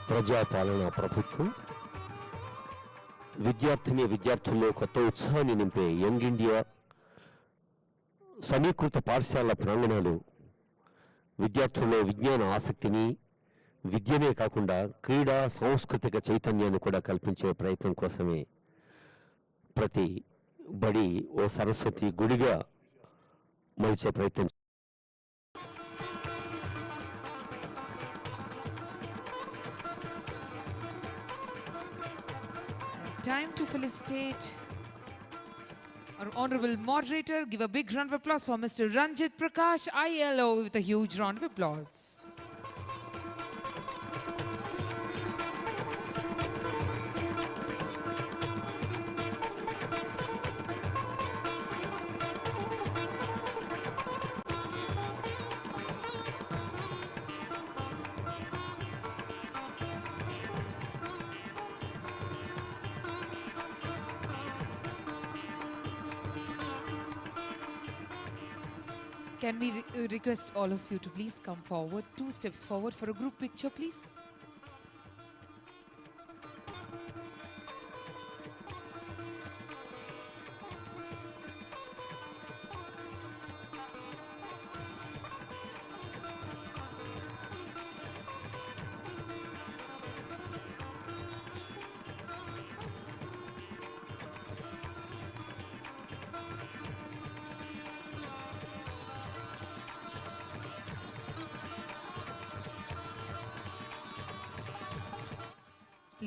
Speaker 5: ప్రజాపాలన ప్రభుత్వం విద్యార్థుల్లో కొత్త ఉత్సాహాన్ని నింపే young India సమీకృత పాఠశాల ప్రాంగణాలు విద్యార్థుల్లో విజ్ఞాన ఆసక్తిని విద్యనే కాకుండా క్రీడా సాంస్కృతిక చైతన్యాన్ని కూడా కల్పించే ప్రయత్నం కోసమే ప్రతి బడి ఓ సరస్వతి గుడిగా మలిచే ప్రయత్నం.
Speaker 22: Time to felicitate our honorable moderator. Give a big round of applause for Mr. Ranjit Prakash, ILO, with a huge round of applause. Can we request all of you to please come forward, 2 steps forward for a group picture, please?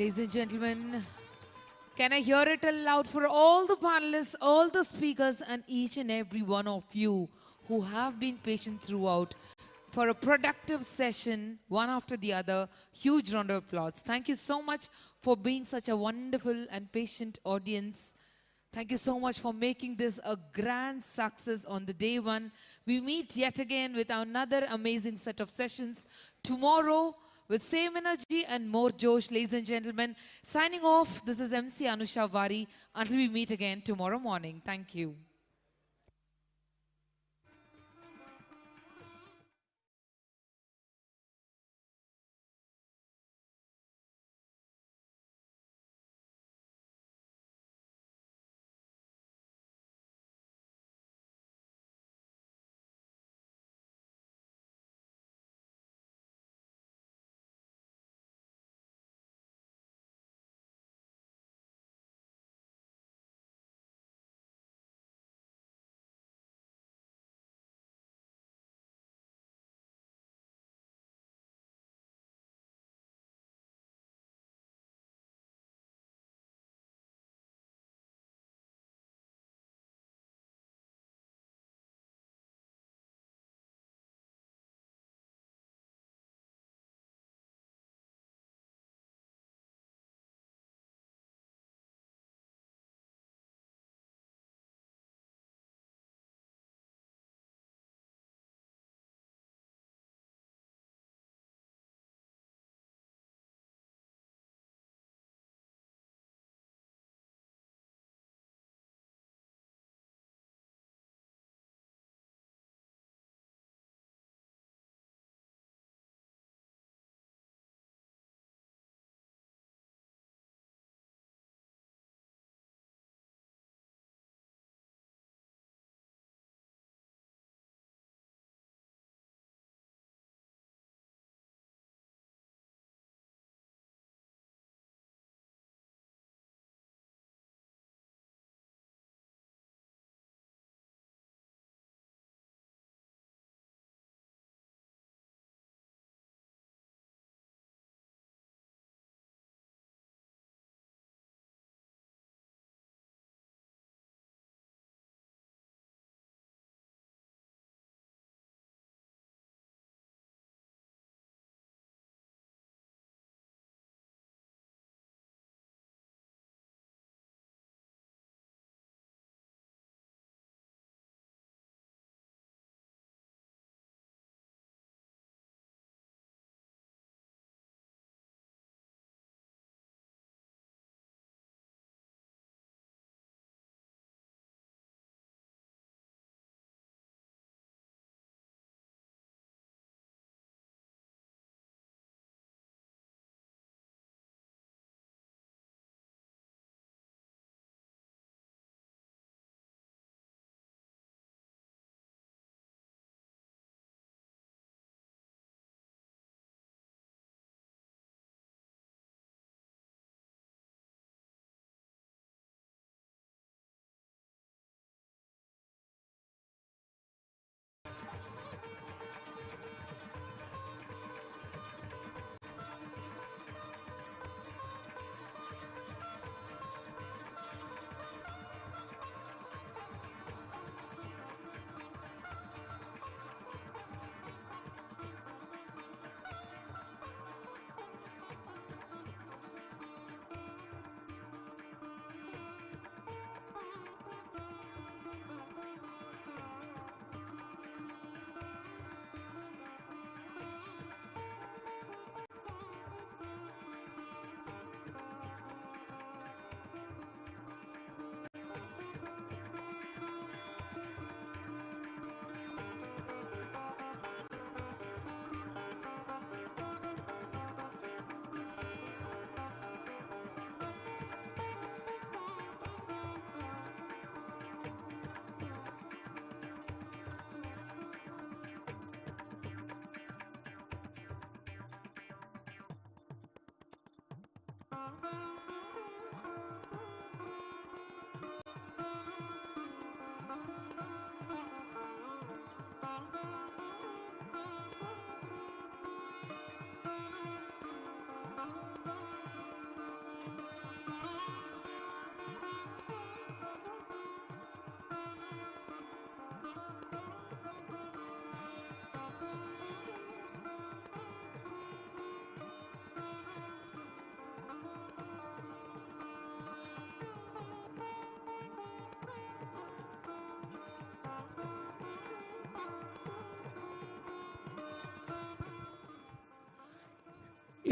Speaker 22: Ladies and gentlemen, can I hear it aloud for all the panelists, all the speakers, and each and every one of you who have been patient throughout for a productive session, one after the other. Huge round of applause. Thank you so much for being such a wonderful and patient audience. Thank you so much for making this a grand success on the day one. We meet yet again with another amazing set of sessions tomorrow, with same energy and more josh, ladies and gentlemen. Signing off, this is MC Anusha Vari. Until we meet again tomorrow morning. Thank you.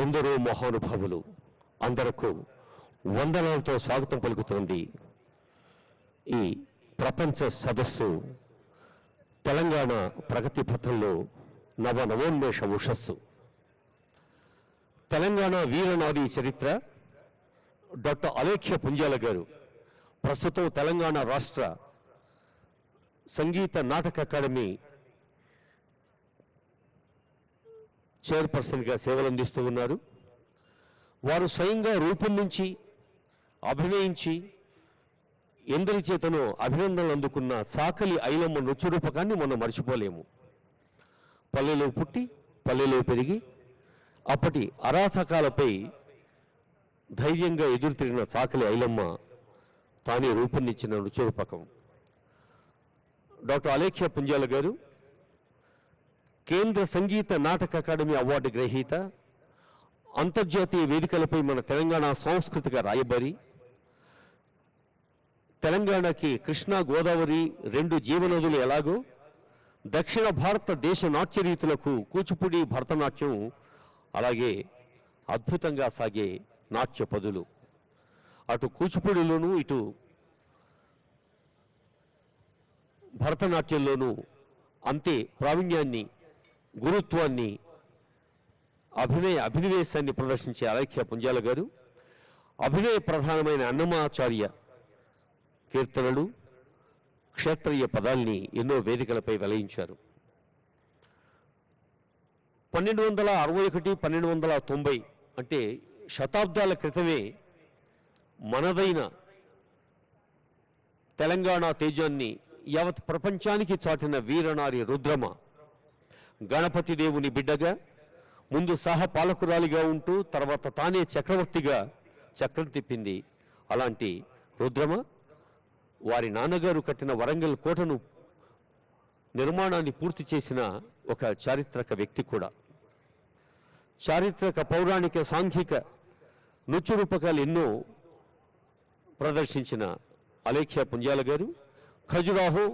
Speaker 5: ఎందరో మహానుభావులు అందరకు వందనాలతో స్వాగతం పలుకుతోంది ఈ ప్రపంచ సదస్సు తెలంగాణ ప్రగతి పథంలో నవోన్మేష ఉషస్సు. తెలంగాణ వీరనారి చరిత్ర doctor Alekhya Punjala గారు ప్రస్తుతం తెలంగాణ రాష్ట్ర సంగీత నాటక అకాడమీ చైర్పర్సన్గా సేవలందిస్తూ ఉన్నారు. వారు స్వయంగా రూపొందించి అభినయించి ఎందరి చేతనో అభినందనలు అందుకున్న చాకలి ఐలమ్మ నృత్య రూపకాన్ని మనం మర్చిపోలేము. పల్లెలో పుట్టి పల్లెలో పెరిగి అప్పటి అరాచకాలపై ధైర్యంగా ఎదురు తిరిగిన చాకలి ఐలమ్మ తానే రూపొందించిన నృత్య రూపకం. డాక్టర్ అలేఖ్య పుంజాల గారు కేంద్ర సంగీత నాటక అకాడమీ అవార్డు గ్రహీత, అంతర్జాతీయ వేదికలపై మన తెలంగాణ సాంస్కృతిక రాయబారి, తెలంగాణకి కృష్ణా గోదావరి రెండు జీవనదులు ఎలాగో దక్షిణ భారతదేశ నాట్య రీతులకు కూచిపూడి భరతనాట్యం అలాగే అద్భుతంగా సాగే నాట్య పదులు. అటు కూచిపూడిలోనూ ఇటు భరతనాట్యంలోనూ అంతే ప్రావీణ్యాన్ని, గురుత్వాన్ని, అభినవేశాన్ని ప్రదర్శించే అలేఖ్య పుంజాల గారు అభినయ ప్రధానమైన అన్నమాచార్య కీర్తనలు, క్షేత్రీయ పదాల్ని ఎన్నో వేదికలపై వెలయించారు. 1261, 1290 అంటే శతాబ్దాల క్రితమే మనదైన తెలంగాణ తేజాన్ని యావత్ ప్రపంచానికి చాటిన వీరనారి రుద్రమ గణపతి దేవుని బిడ్డగా ముందు సహపాలకురాలిగా ఉంటూ తర్వాత తానే చక్రవర్తిగా చక్రం తిప్పింది. అలాంటి రుద్రమ వారి నాన్నగారు కట్టిన వరంగల్ కోటను నిర్మాణాన్ని పూర్తి చేసిన ఒక చారిత్రక వ్యక్తి కూడా. చారిత్రక, పౌరాణిక, సాంఘిక నృత్య రూపకాలు ఎన్నో ప్రదర్శించిన అలేఖ్య పుంజాల గారు ఖజురాహో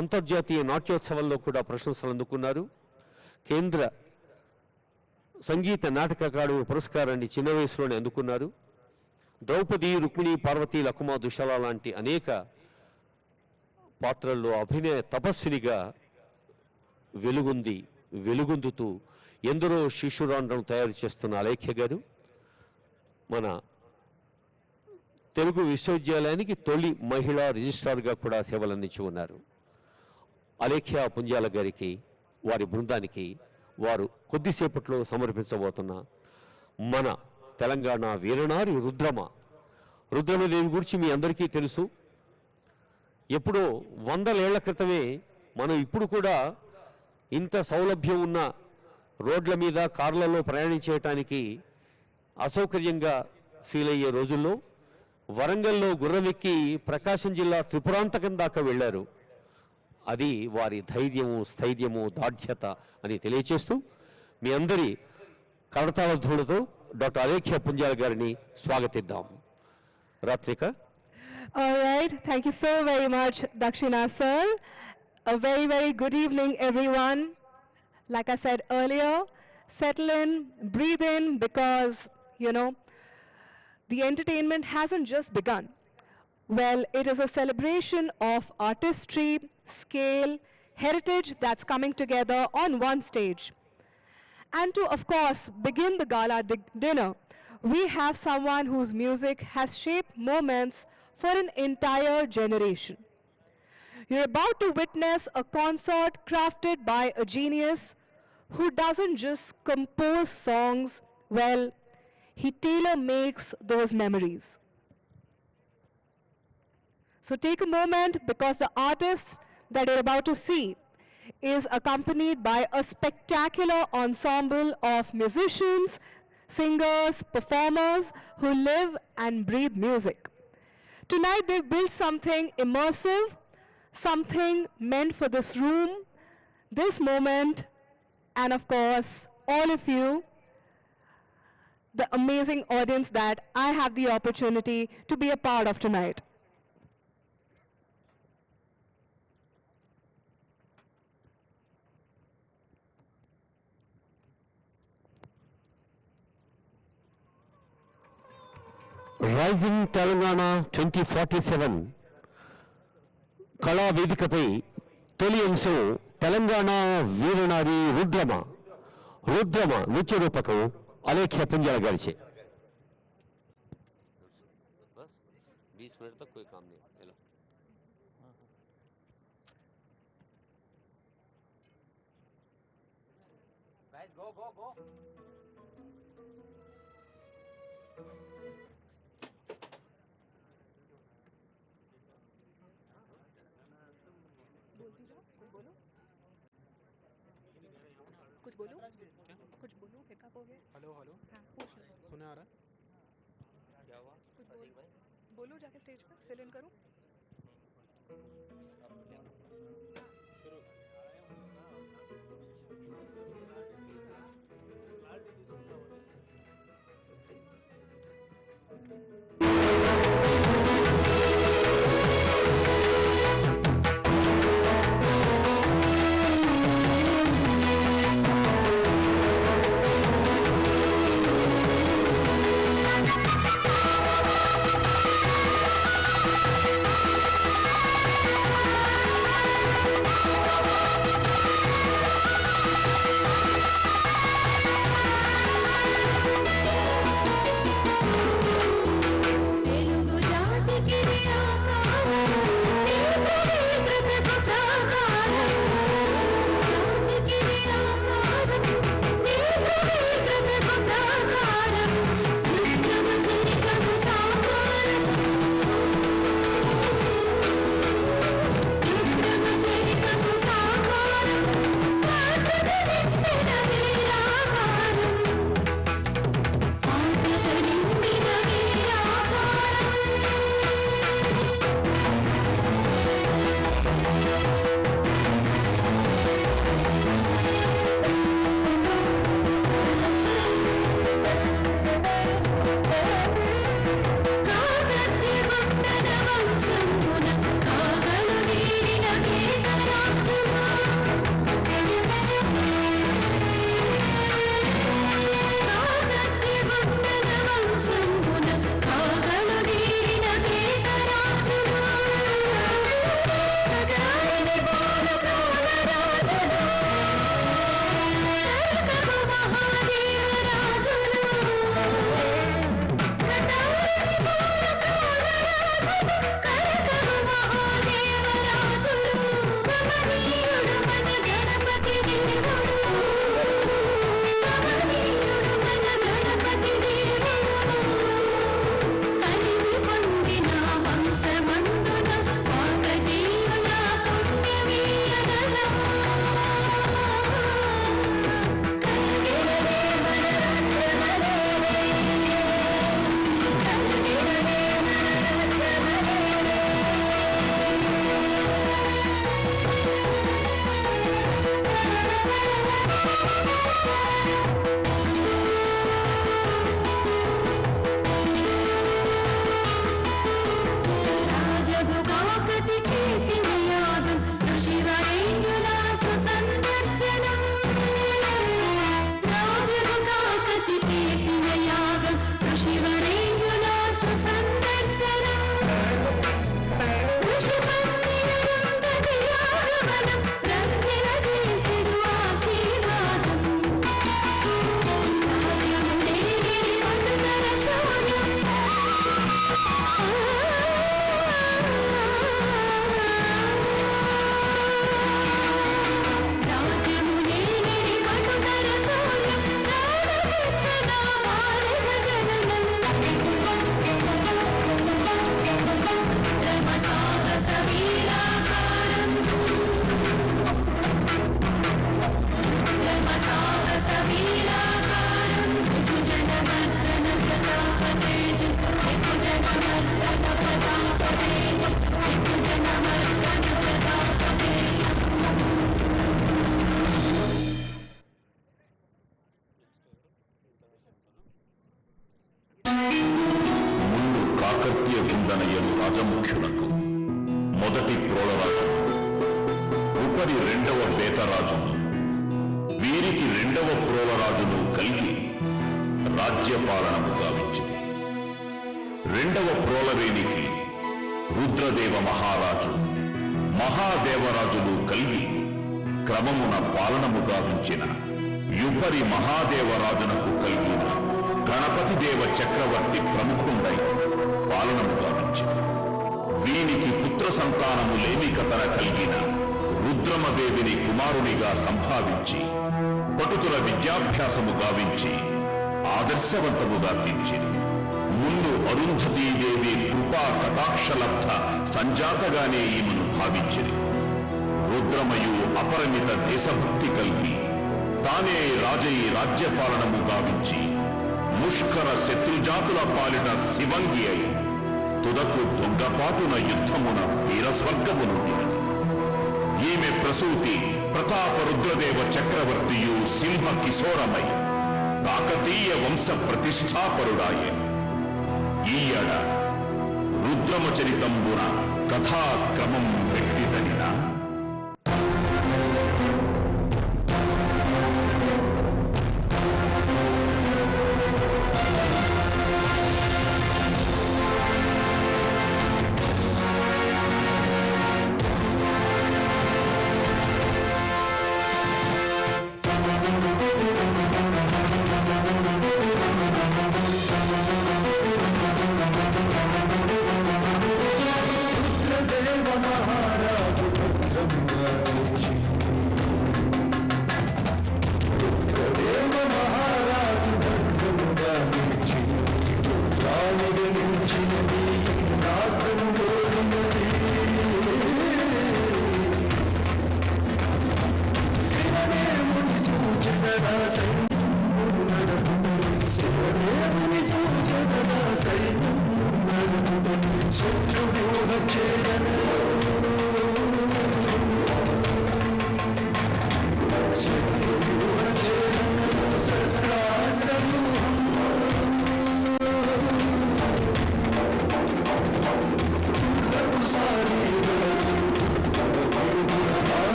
Speaker 5: అంతర్జాతీయ నాట్యోత్సవంలో కూడా ప్రశంసలు అందుకున్నారు. కేంద్ర సంగీత నాటక అకాడమీ పురస్కారాన్ని చిన్న వయసులోనే అందుకున్నారు. ద్రౌపది, రుక్మిణి, పార్వతి, లకుమ, దుశల లాంటి అనేక పాత్రల్లో అభినయ తపస్వినిగా వెలుగొందుతూ ఎందరో శిశురాండ్రను తయారు చేస్తున్న అలేఖ్య గారు మన తెలుగు విశ్వవిద్యాలయానికి తొలి మహిళా రిజిస్ట్రార్గా కూడా సేవలందించి ఉన్నారు. అలేఖ్య పుంజాల గారికి, వారి బృందానికి వారు కొద్దిసేపట్లో సమర్పించబోతున్న మన తెలంగాణ వీరనారి రుద్రమదేవి గురించి మీ అందరికీ తెలుసు. ఎప్పుడో 100 ఏళ్ల క్రితమే మనం ఇప్పుడు కూడా ఇంత సౌలభ్యం ఉన్న రోడ్ల మీద, కార్లలో ప్రయాణించేయటానికి అసౌకర్యంగా ఫీల్ అయ్యే రోజుల్లో వరంగల్లో గుర్రమెక్కి ప్రకాశం జిల్లా త్రిపురాంతకం దాకా వెళ్లారు. అది వారి ధైర్యము, స్థైర్యము, దాఢ్యత అని తెలియచేస్తూ మీ అందరి కరతాళ ధ్వనులతో డాక్టర్ అలేఖ్య పుంజాల గారిని స్వాగతిద్దాం. రాత్రిక.
Speaker 16: All right, thank you so very much, Dakshina sir. A very, very good evening, everyone. Like I said earlier, settle in, breathe in, because, the entertainment hasn't just begun. Well, it is a celebration of artistry, scale, heritage that's coming together on one stage. And to, of course, begin the gala dinner, we have someone whose music has shaped moments for an entire generation. You're about to witness a concert crafted by a genius who doesn't just compose songs, well, he tailor makes those memories. So take a moment, because the artist that you're about to see is accompanied by a spectacular ensemble of musicians, singers, performers who live and breathe music. Tonight they've built something immersive, something meant for this room, this moment, and of course, all of you, the amazing audience that I have the opportunity to be a part of tonight.
Speaker 5: Rising Telangana 2047 కళా వేదికపై తొలి అంశం తెలంగాణ వీరనారి రుద్రమ నృత్య రూపకం అలేఖ్య పుంజాల గారిచే. बस 20 minute तक कोई काम नहीं. हेलो गाइस गो गो गो.
Speaker 16: कुछ बोलूं? कुछ बोलूं? पिकअप हो गया?
Speaker 1: हेलो हेलो
Speaker 16: हाँ, पूछ लो।
Speaker 1: सुने आ रहा है?
Speaker 5: क्या हुआ?
Speaker 16: कुछ बोलूं जाके स्टेज पर फिल इन करूं?
Speaker 1: పరిపాలనయను రాజముఖ్యులకు మొదటి ప్రోళరాజు ఉపరి రెండవ బేతరాజును వీరికి రెండవ ప్రోళరాజును కలిగి రాజ్యపాలనము గావించింది. రెండవ ప్రోళరేనికి రుద్రదేవ మహారాజు మహాదేవరాజులు కలిగి క్రమమున పాలనము గావించిన యుపరి మహాదేవరాజునకు కలిగిన గణపతి దేవ చక్రవర్తి ప్రముఖుండై పాలనము గావించింది. వీనికి పుత్ర సంతానము లేమికతన కలిగిన రుద్రమదేవిని కుమారునిగా సంభావించి పటుతుల విద్యాభ్యాసము గావించి ఆదర్శవంతముగా తీర్చింది. ముందు అరుంధతీదేవి కృపా కటాక్షలబ్ధ సంజాతగానే ఈమెను భావించింది. రుద్రమయు అపరిమిత దేశభక్తి కలిగి తానే రాజై రాజ్యపాలనము గావించి ముష్కర శత్రుజాతుల పాలిట శివంగి అయి తుదకు దొంగపాటున యుద్ధమున వీరస్వర్గమును నిలిది. ఈమె ప్రసూతి ప్రతాప రుద్రదేవ చక్రవర్తియు సింహ కిశోరమై కాకతీయ వంశ ప్రతిష్టాపరుడాయే. ఈయడ రుద్రమ చరితంబున కథాక్రమం వ్యక్తిదనిన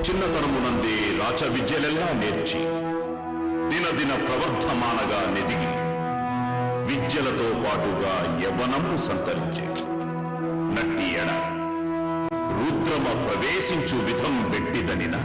Speaker 1: చిన్నతనమునందే రాచ విద్యలెల్లా నేర్చి దినదిన ప్రవర్ధమానగా నెదిగి విద్యలతో పాటుగా యవ్వనము సంతరించే నట్టి ఎడ రుద్రమ ప్రవేశించు విధం వెట్టిదనిన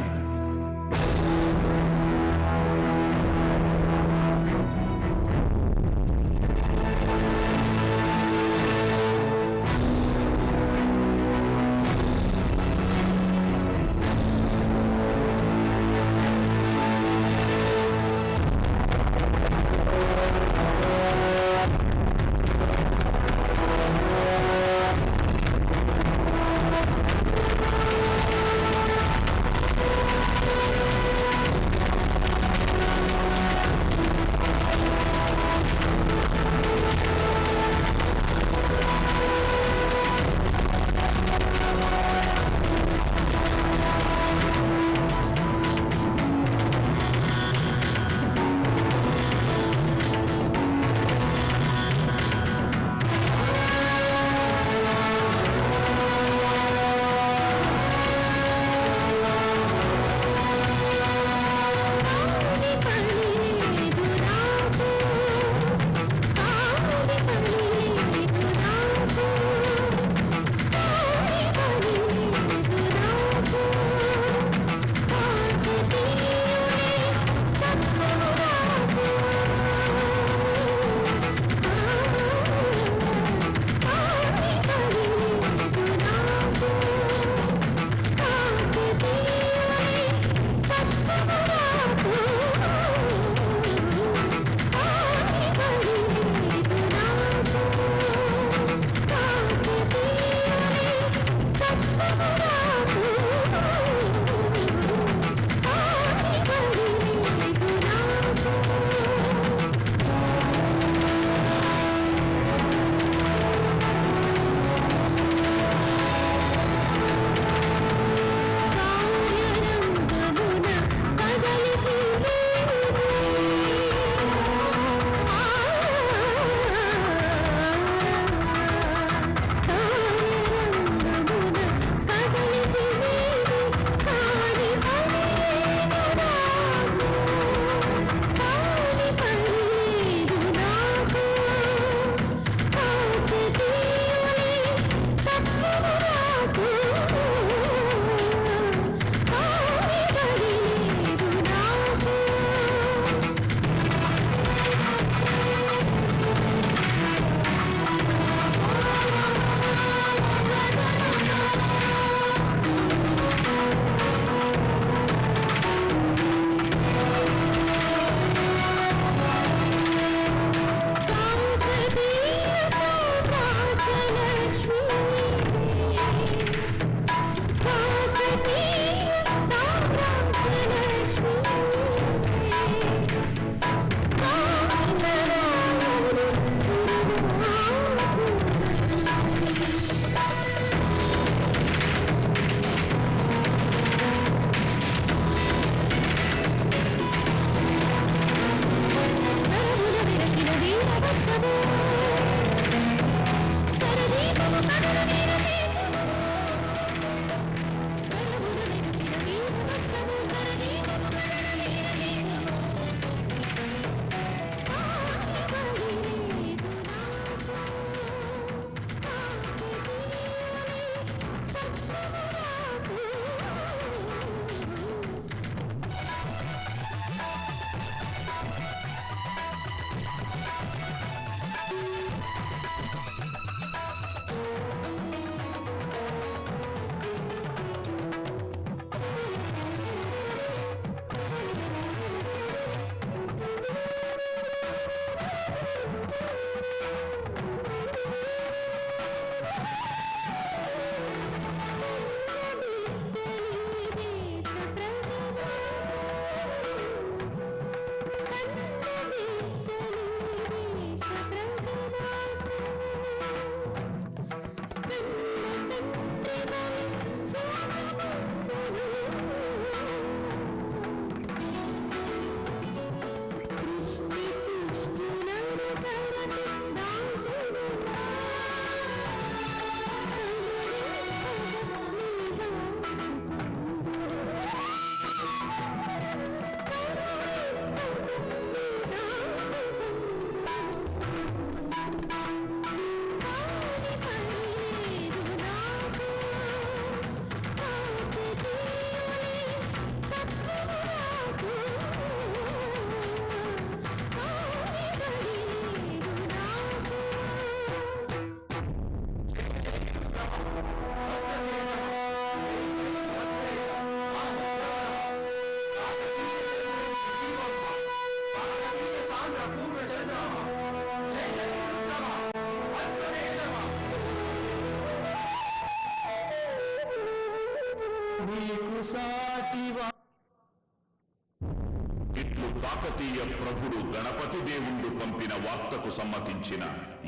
Speaker 1: ఇట్లు కాకతీయ ప్రభుడు గణపతి దేవుండు పంపిన వార్తకు సమ్మతించిన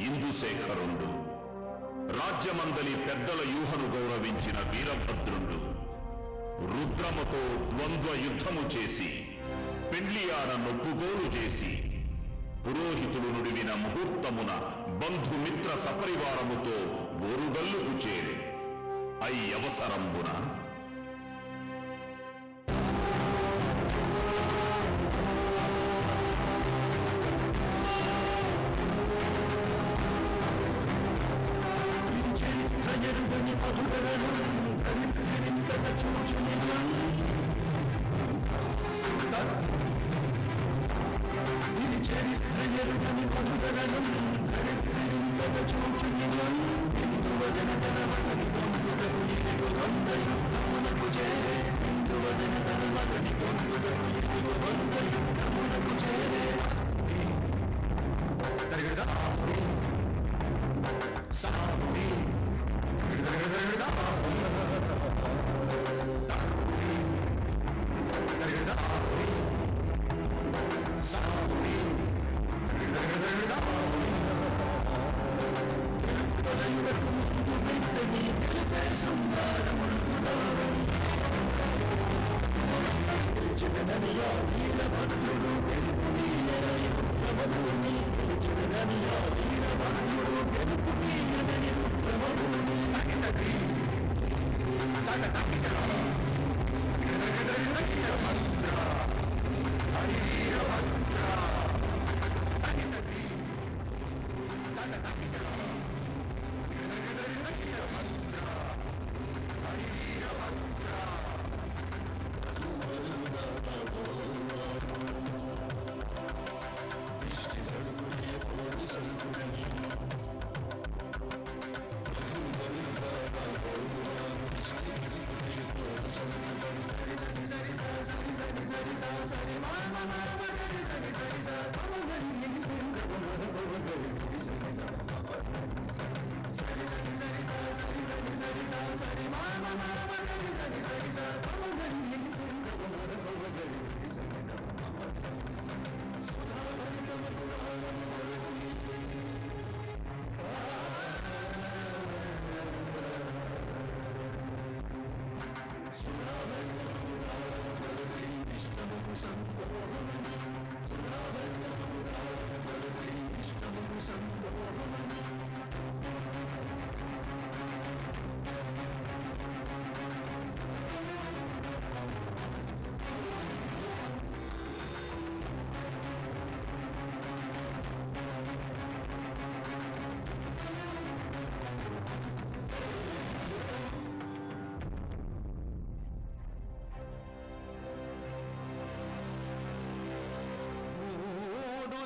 Speaker 1: ఇందుశేఖరుండు, రాజ్యమందలి పెద్దల యూహను గౌరవించిన వీరభద్రుండు, రుద్రమతో ద్వంద్వ యుద్ధము చేసి పెండ్లియాడ నొప్పుగోలు చేసి, పురోహితుడు నుడివిన ముహూర్తమున బంధుమిత్ర సపరివారముతో ఓరుగల్లుకు చేరి అయ్యవసరంబున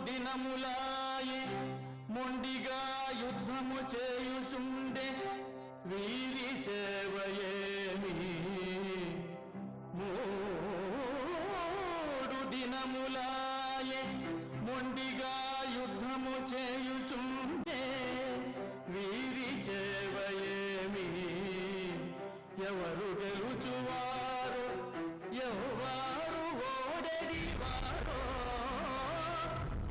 Speaker 17: దినములాయే మొండిగా యుద్ధము చేయుచుండే వీరి చేవయేమి, మూడు దినములాయే మొండిగా యుద్ధము చేయుచుండే వీరి చేవయేమి, ఎవరు గెలుచువారు ఎవరు ఓడెడివారో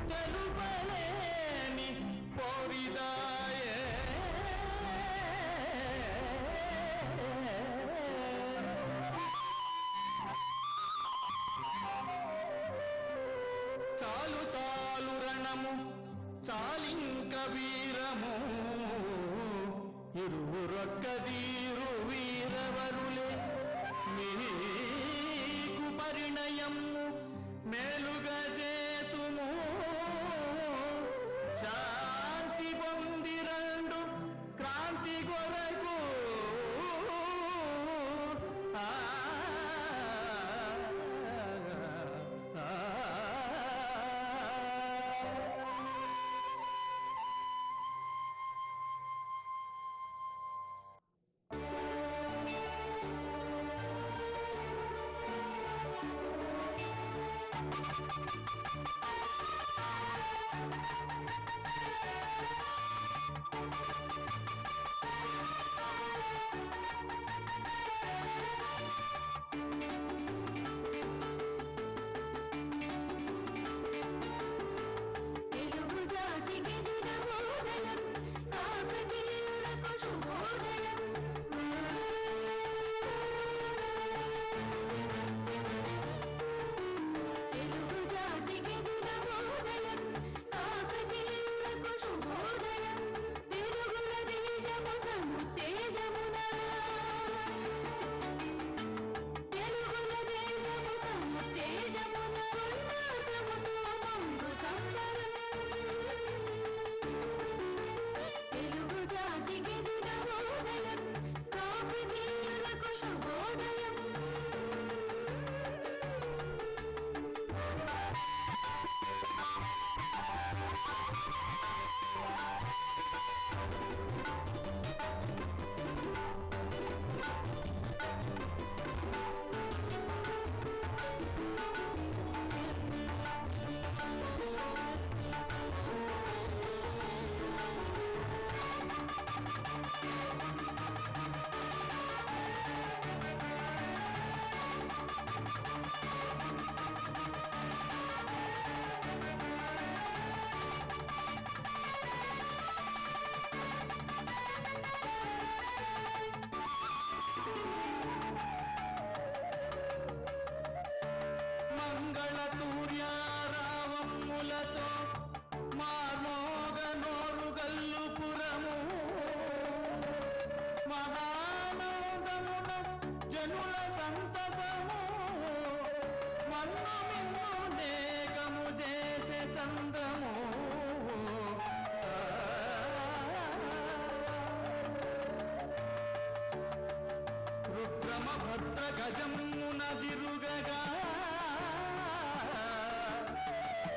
Speaker 17: తెలుపలేని పోరిదాయే. చాలు చాలు రణము చాలింక వీరము, ఇరువురొక్కదీరు వీరవరులే, మీకు పరిణయము మేలుగా చేతుము, శాంతి పొందిరండు క్రాంతి కొరకు. యమభద్ర గజమున దిరుగగా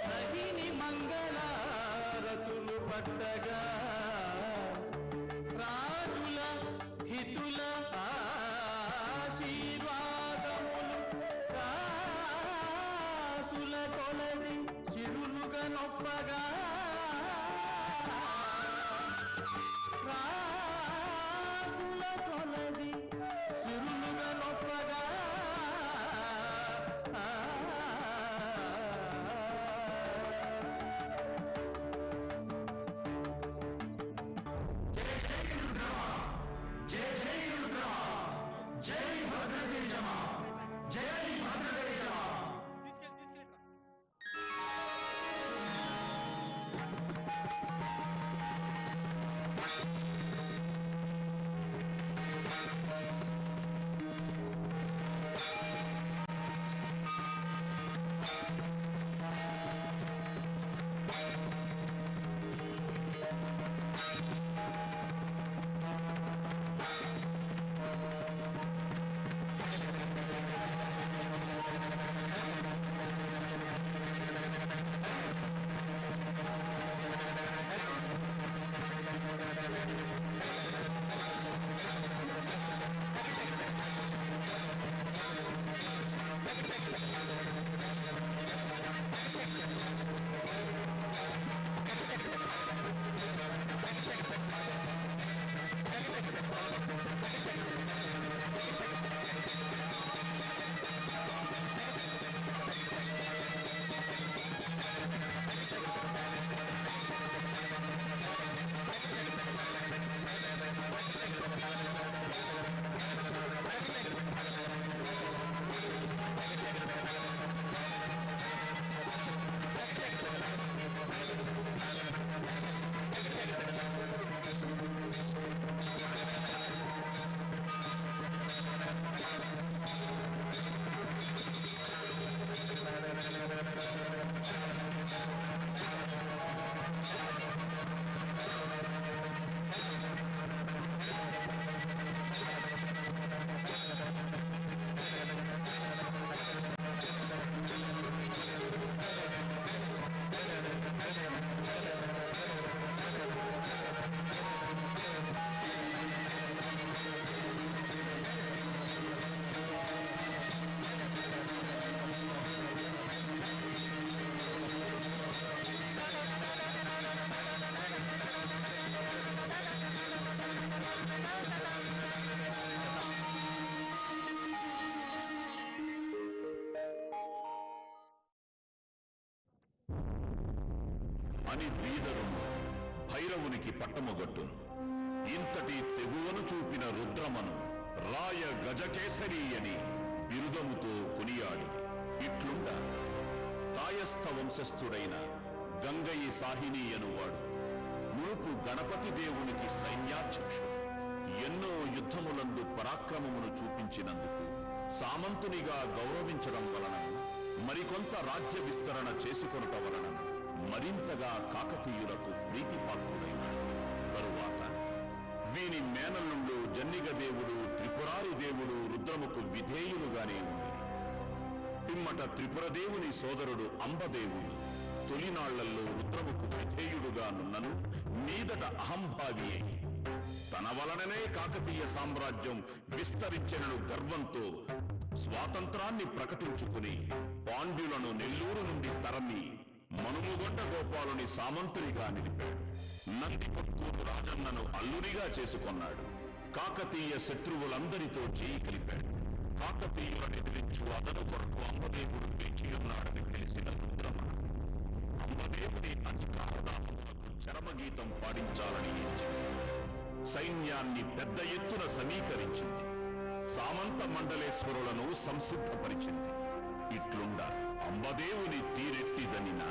Speaker 17: రహిని మంగళారతులు పట్టగా రాజుల హితుల ఆశీర్వాదములు రాసుల కొలది చిరులుగా నొప్పగా రాసుల కొలది చిరులుగా నొప్పగా
Speaker 1: అని బీదరును భైరవునికి పట్టమొగట్టును. ఇంతటి తెగువను చూపిన రుద్రమను రాయ గజకేసరి అని బిరుదముతో కొనియాడి ఇట్లుండ కాయస్థ వంశస్థుడైన గంగయి సాహిని అనువాడు మునుపు గణపతి దేవునికి సైన్యాధ్యక్షుడు. ఎన్నో యుద్ధములందు పరాక్రమమును చూపించినందుకు సామంతునిగా గౌరవించడం వలన మరికొంత రాజ్య విస్తరణ చేసుకొనుట వలన మరింతగా కాకతీయులకు ప్రీతిపాత్రుడైనాడు. తరువాత వీని మేనల్లుండు జన్నిగ దేవుడు త్రిపురారి దేవుడు రుద్రముకు విధేయులుగానే ఉంది. పిమ్మట త్రిపురదేవుని సోదరుడు అంబదేవుడు తొలినాళ్లలో రుద్రముకు విధేయుడుగా నున్నను మీదట అహంభావి అయి తన వలననే కాకతీయ సామ్రాజ్యం విస్తరించెనను గర్వంతో స్వాతంత్రాన్ని ప్రకటించుకుని పాండ్యులను నెల్లూరు నుండి తరమి మనుముగొండ గోపాలుని సామంతునిగా నిలిపాడు. నందికొట్కూరు రాజన్నను అల్లునిగా చేసుకొన్నాడు. కాకతీయ శత్రువులందరితో చేయి కలిపాడు. కాకతీయులను ఎదిరించు అదను కొరకు అంబదేవుడు వేచియున్నాడని తెలిసిన రుద్రమ అంబదేవుని అధికారదాహములకు చరమగీతం పాడించాలని ఎంచింది. సైన్యాన్ని పెద్ద ఎత్తున సమీకరించింది. సామంత మండలేశ్వరులను సంసిద్ధపరిచింది. ఇట్లుండ అంబదేవుని తీరెట్టిదనినా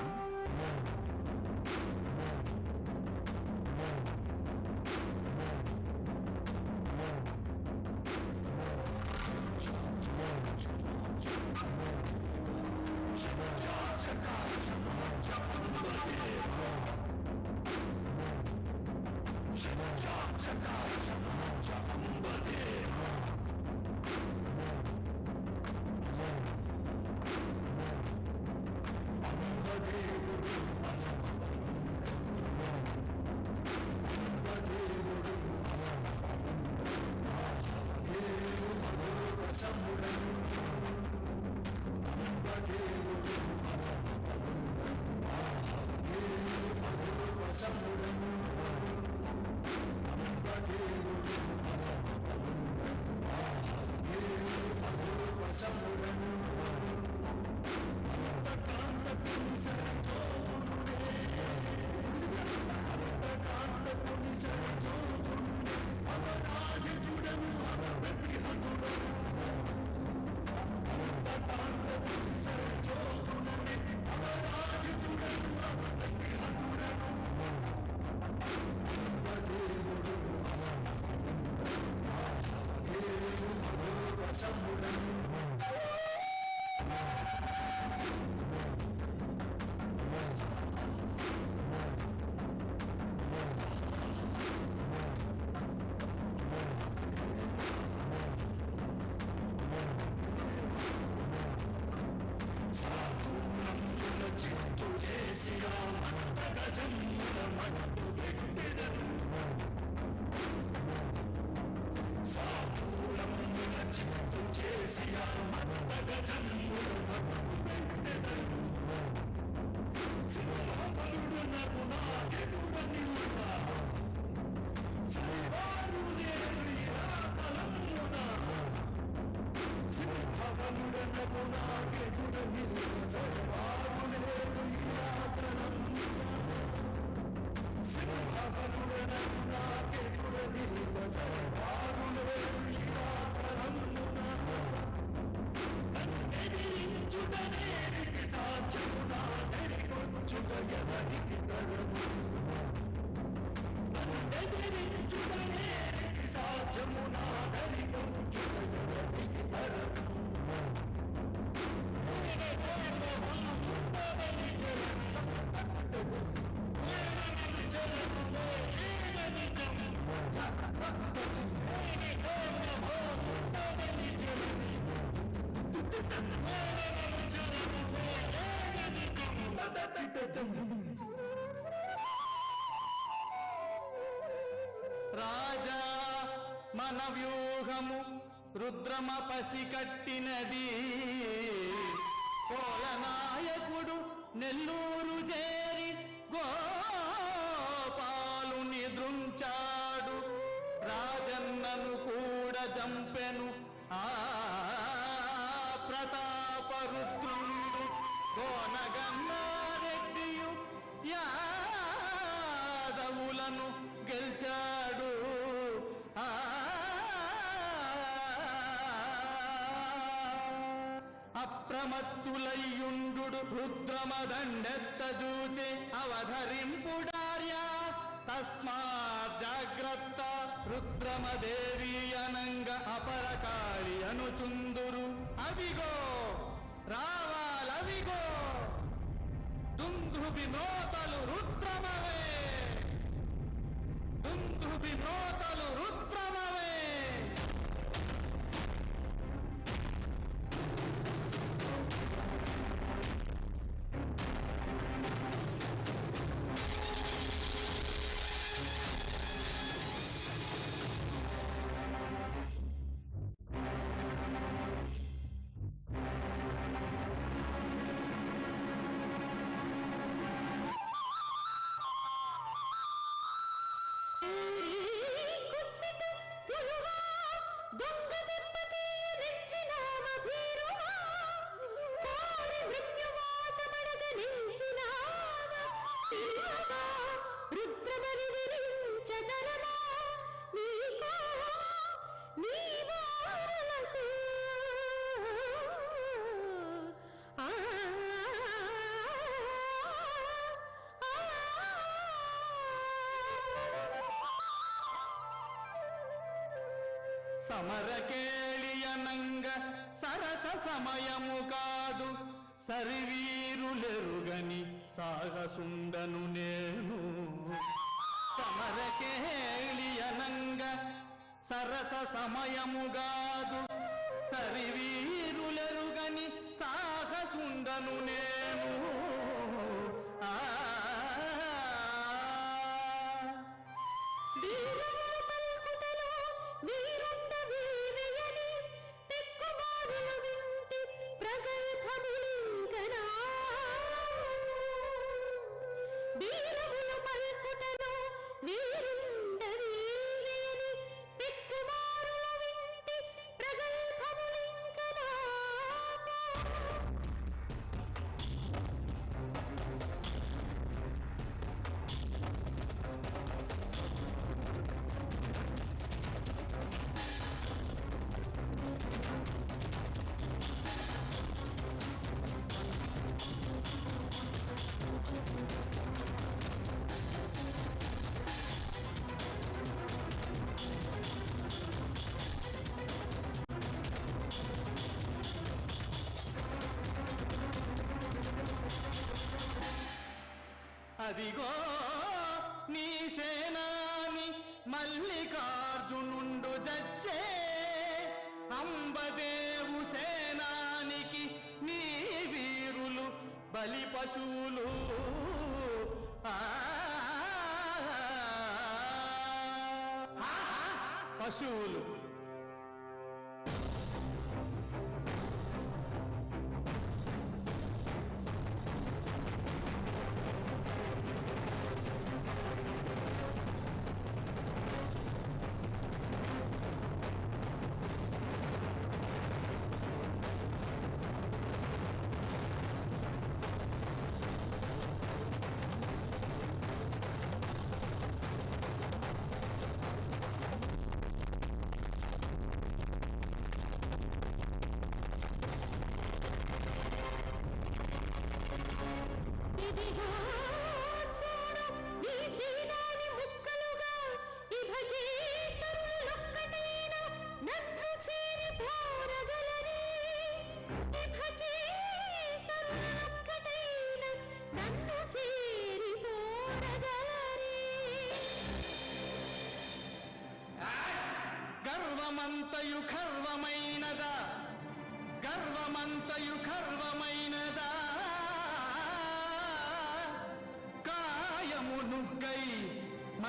Speaker 17: రాజా మన వ్యూహము రుద్రమ పసికట్టినది కోల నాయకుడు నెల్లూరు చేరి గోపాలుని దృంచాడు రాజన్నను కూడా జంపెను ఆ ప్రతాపరుద్రుండు కోనగన్నారెడ్డియు యాదవులను గెలిచాడు అప్రమత్తులయ్యుండు రుద్రమదండెత్త జూచి అవధరింపుడార్య తస్మాత్ జాగ్రత్త రుద్రమదేవి అనంగ అపరకాళి అనుచుందురు అవిగో రావాలవిగో దుందుబి మ్రోతలు రుద్రమవే దుందుబి మ్రోతలు రుద్రమవే సమరకేళియనంగ సరస సమయము కాదు సరివీరులెరుగని సాహసుండను నేను సమరకేళియనంగ సరస సమయము కాదు సరివీరులెరుగని సాహసుండను నేను అదిగో నీ సేనాని మల్లికార్జునుండు జచ్చే అంబదేవు సేనానికి నీ వీరులు బలి పశువులు పశువులు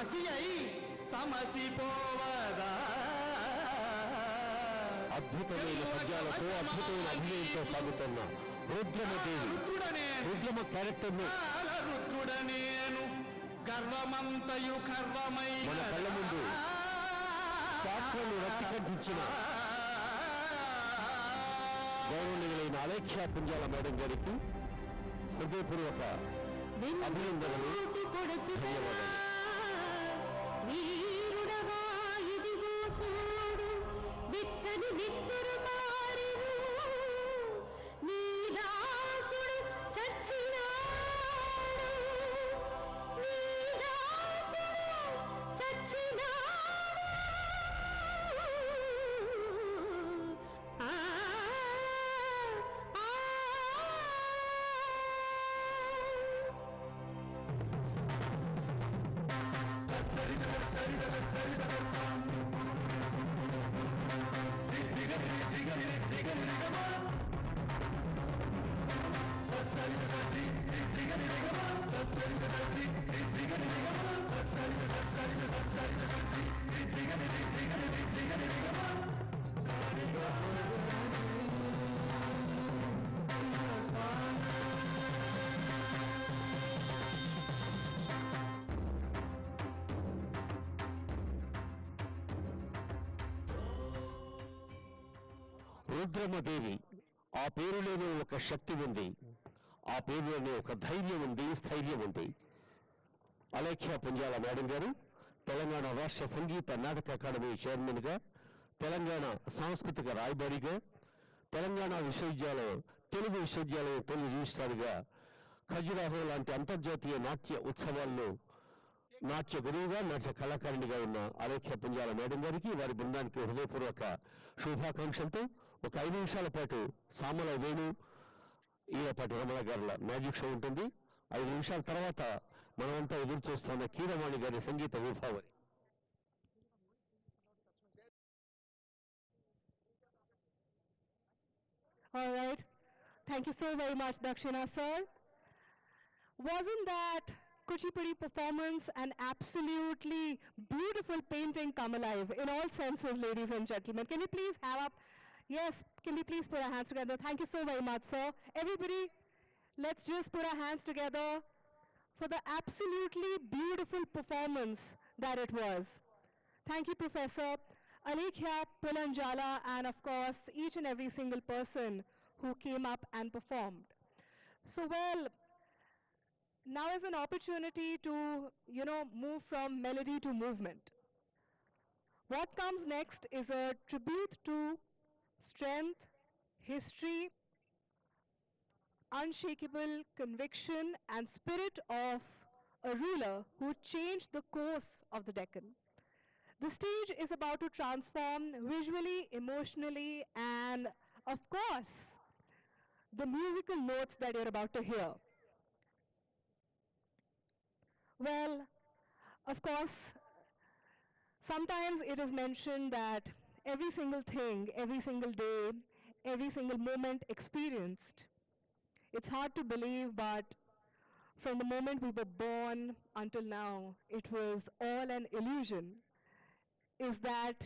Speaker 17: మసి అయి సమసిపోవదా
Speaker 5: అద్భుతమైన పద్యాలతో అద్భుతమైన అభినయంతో సాగుతున్న రుద్రమదేవి రుద్రమ క్యారెక్టర్ను
Speaker 17: రుద్రుడనేను గర్వమంతయు గర్వమై
Speaker 5: మన కళ్ళ ముందు పాత్రను రక్తికంటించిన గౌరవనీయులైన అలేఖ్య పుంజాల మేడం గారికి హృదయపూర్వక అభినందనలు ధన్యవాదాలు. రుద్రమదేవి ఆ పేరులోనే ఒక శక్తి ఉంది, ఆ పేరులోనే ఒక ధైర్యం ఉంది, స్థైర్యం ఉంది. అలేఖ్య పుంజాల మేడం గారు తెలంగాణ రాష్ట్ర సంగీత నాటక అకాడమీ చైర్మన్గా, తెలంగాణ సాంస్కృతిక రాయబారిగా, తెలంగాణ విశ్వవిద్యాలయం తెలుగు విశ్వవిద్యాలయం తొలి రిజిస్ట్రార్గా, ఖజురాహో లాంటి అంతర్జాతీయ నాట్య ఉత్సవాల్లో నాట్య గురువుగా, నాట్య కళాకారిణిగా ఉన్న అలేఖ్య పుంజాల మేడం గారికి, వారి బృందానికి హృదయపూర్వక శుభాకాంక్షలతో ఒక 5 నిమిషాల పాటు సామల వేణు ఈలపాటి రమణ గారుల మ్యాజిక్ షో ఉంటుంది. 5 నిమిషాల తర్వాత మనమంతా ఎదురు చూస్తున్న కీరవాణి గారి సంగీత విభావరి.
Speaker 16: All right. Thank you so very much, Dakshina sir. Wasn't that Kuchipudi performance an absolutely beautiful painting come alive in all senses, ladies and gentlemen? Can we please have up? Yes, can we please put our hands together? Thank you so very much, sir. Everybody, let's just put our hands together for the absolutely beautiful performance that it was. Thank you, Professor Alekhya Pulanjala, and of course, each and every single person who came up and performed. So, well, now is an opportunity to, move from melody to movement. What comes next is a tribute to strength, history, unshakable conviction, and spirit of a ruler who changed the course of the Deccan. The stage is about to transform visually, emotionally, and of course, the musical notes that you're about to hear. Well, of course, sometimes it is mentioned that every single thing, every single day, every single moment experienced, it's hard to believe, but from the moment we were born until now, it was all an illusion. Is that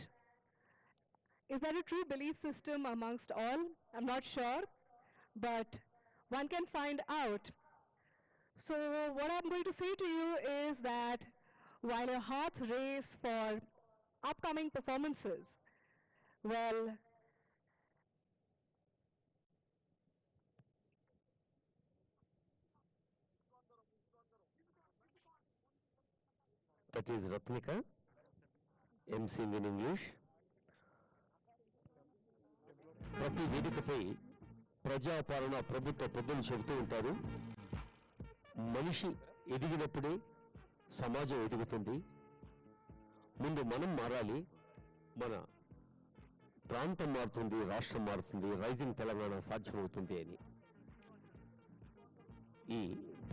Speaker 16: a true belief system amongst all? I'm not sure, but one can find out. So what I'm going to say to you is that while your hearts race for upcoming performances, well,
Speaker 5: That is Ratnika, emceeing in English. ప్రతి వేదికపై ప్రజాపాలన ప్రభుత్వ పెద్దలు చెబుతూ ఉంటారు, మనిషి ఎదిగినప్పుడే సమాజం ఎదుగుతుంది, ముందు మనం మారాలి, మన ప్రాంతం మారుతుంది, రాష్ట్రం మారుతుంది, రైజింగ్ తెలంగాణ సాధ్యమవుతుంది అని. ఈ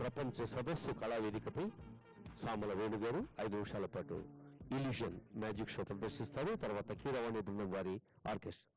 Speaker 5: ప్రపంచ సదస్సు కళావేదికపై సామల వేణుగారు 5 నిమిషాల పాటు ఇల్యూషన్ మ్యాజిక్ షో ప్రదర్శిస్తారు. తర్వాత కీరవాణి బృందం వారి ఆర్కెస్ట్రా.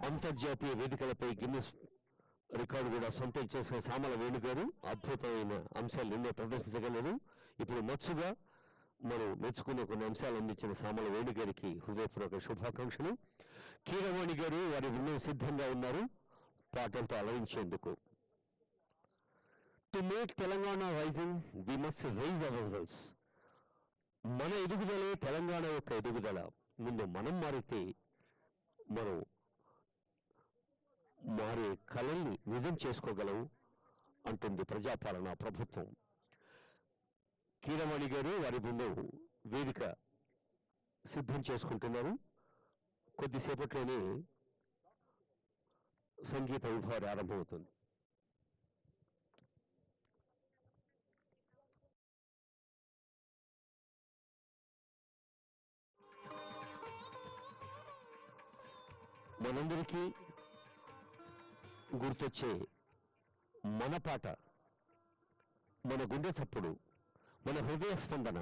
Speaker 5: అంతర్జాతీయ వేదికలపై గిన్నిస్ రికార్డు కూడా సొంతం చేసిన సామల వేణుగారు అద్భుతమైన అంశాలు ఎన్నో ప్రదర్శించగలరు. ఇప్పుడు మచ్చుగా మనం మెచ్చుకునే కొన్ని అంశాలు అందించిన సామల వేణుగారికి హృదయపూర్వక శుభాకాంక్షలు. కీరవాణి గారు వారి బృందం సిద్ధంగా ఉన్నారు పాటలతో అలరించేందుకు. To make Telangana rising we must rise our selves. మన ఎదుగుదలే తెలంగాణ యొక్క ఎదుగుదల. ముందు మనం మారితే మనం మారే కళల్ని నిజం చేసుకోగలం అంటుంది ప్రజాపాలన ప్రభుత్వం. కీరవాణి గారు వారి బృందం వేదిక సిద్ధం చేసుకుంటున్నారు. కొద్దిసేపట్లోనే సంగీత విభావరి ఆరంభమవుతుంది. మనందరికీ గుర్తొచ్చే మన పాట, మన గుండె చప్పుడు, మన హృదయ స్పందన.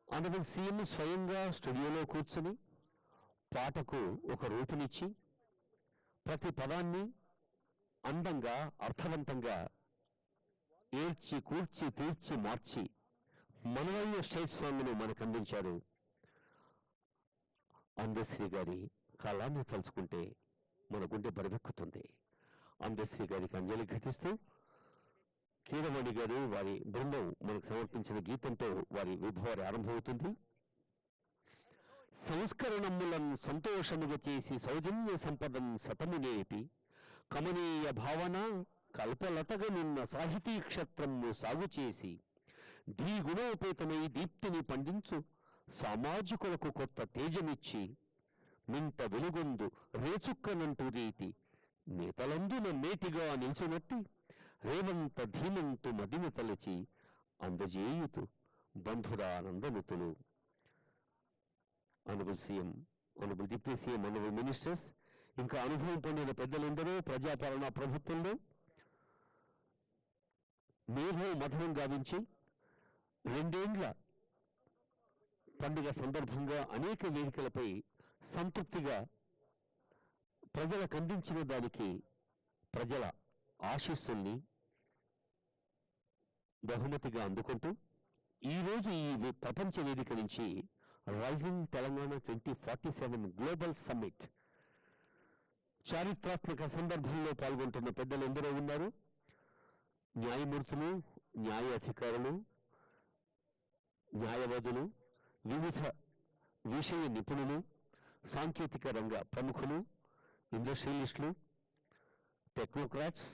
Speaker 5: అందుకు సీఎం స్వయంగా స్టూడియోలో కూర్చుని పాటకు ఒక రూపునిచ్చి ప్రతి పదాన్ని అందంగా అర్థవంతంగా ఏడ్చి కూర్చి తీర్చి మార్చి మనవయ్య స్టేట్ సాంగ్ను మనకు అందించారు. అందశ్రీ గారి కళాన్ని తలుచుకుంటే మన గుండె బరువెక్కుతుంది. అందశ్రీ గారికి అంజలి ఘటిస్తూ కీరవాణి గారు వారి బృందం మనకు సమర్పించిన గీతంతో వారి విభావరి ఆరంభమవుతుంది. సంస్కరణములను సంతోషముగా చేసి సౌజన్య సంపదం సతమునేపి కమనీయ భావన కల్పలతగా నిన్న సాహితీ క్షత్రము సాగు చేసి ద్విగుణోపేతమై దీప్తిని పండించు సామాజికులకు కొత్త తేజమిచ్చి మింట వెలుగొందు రేచుక్కనంటూ రీతి నేతలందున మేటిగా నిల్చునట్టి రేవంత ధీమంతు మదిని తలచి అందజేయుతు బంధురానందనుతులు. Honourable CM, honourable deputy CM, honourable ministers, ఇంకా అనుభవం పొందిన పెద్దలందరూ ప్రజాపాలనా ప్రభుత్వంలో మేధో మధనం గావించి 2 ఏండ్ల పండుగ సందర్భంగా అనేక వేదికలపై సంతృప్తిగా ప్రజలకు అందించిన దానికి ప్రజల ఆశీస్సుల్ని బహుమతిగా అందుకుంటూ ఈరోజు ఈ ప్రపంచ వేదిక నుంచి రైజింగ్ తెలంగాణ 2047 గ్లోబల్ సమ్మిట్ చారిత్రాత్మక సందర్భంలో పాల్గొంటున్న పెద్దలందరూ ఉన్నారు. న్యాయమూర్తులు, న్యాయ అధికారులు, న్యాయవాదులు, వివిధ విషయ నిపుణులు, సాంకేతిక రంగ ప్రముఖులు, ఇండస్ట్రియలిస్టులు, టెక్నోక్రాట్స్,